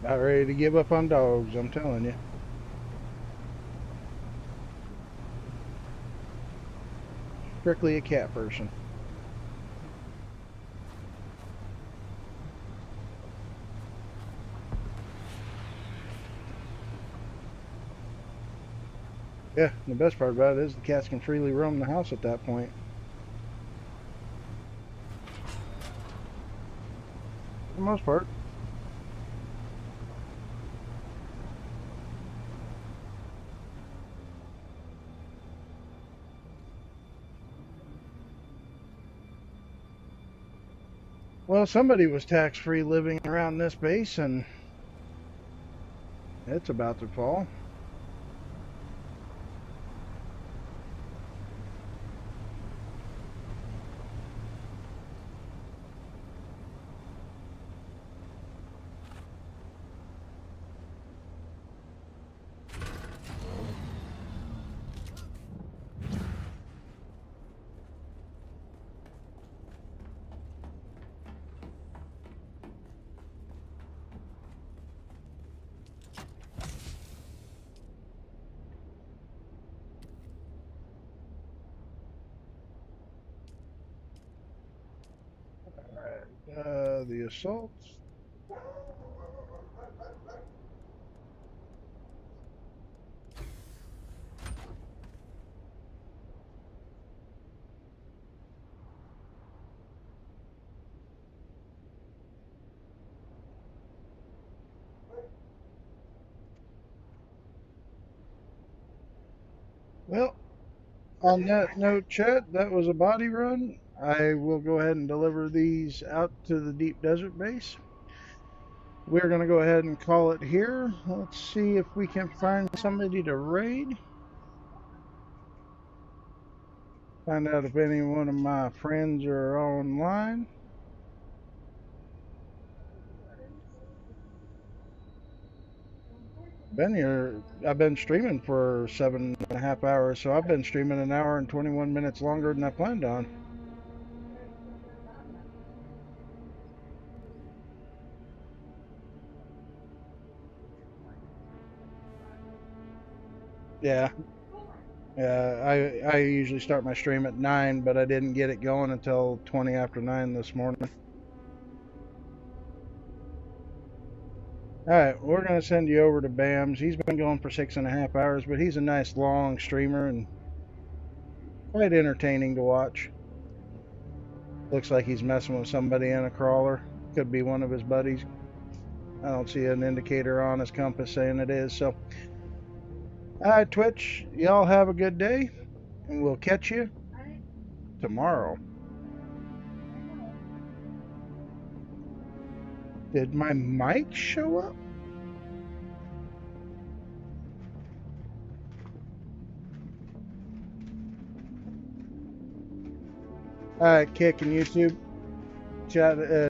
Not ready to give up on dogs, I'm telling you. Strictly a cat person. Yeah, the best part about it is the cats can freely roam the house at that point. For the most part. Well, somebody was tax-free living around this base, and it's about to fall. The assaults. Well, on that note, Chet, that was a body run. I will go ahead and deliver these out to the deep desert base. we're going to go ahead and call it here. Let's see if we can find somebody to raid. Find out if any one of my friends are online. Been here, I've been streaming for 7.5 hours, so I've been streaming an hour and 21 minutes longer than I planned on. Yeah. I usually start my stream at 9, but I didn't get it going until 20 after 9 this morning. Alright, we're going to send you over to Bams. He's been going for 6.5 hours, but he's a nice long streamer and quite entertaining to watch. Looks like he's messing with somebody in a crawler. Could be one of his buddies. I don't see an indicator on his compass saying it is, so. Alright, Twitch, y'all have a good day, and we'll catch you tomorrow. Did my mic show up? Alright, Kick and YouTube. Chat,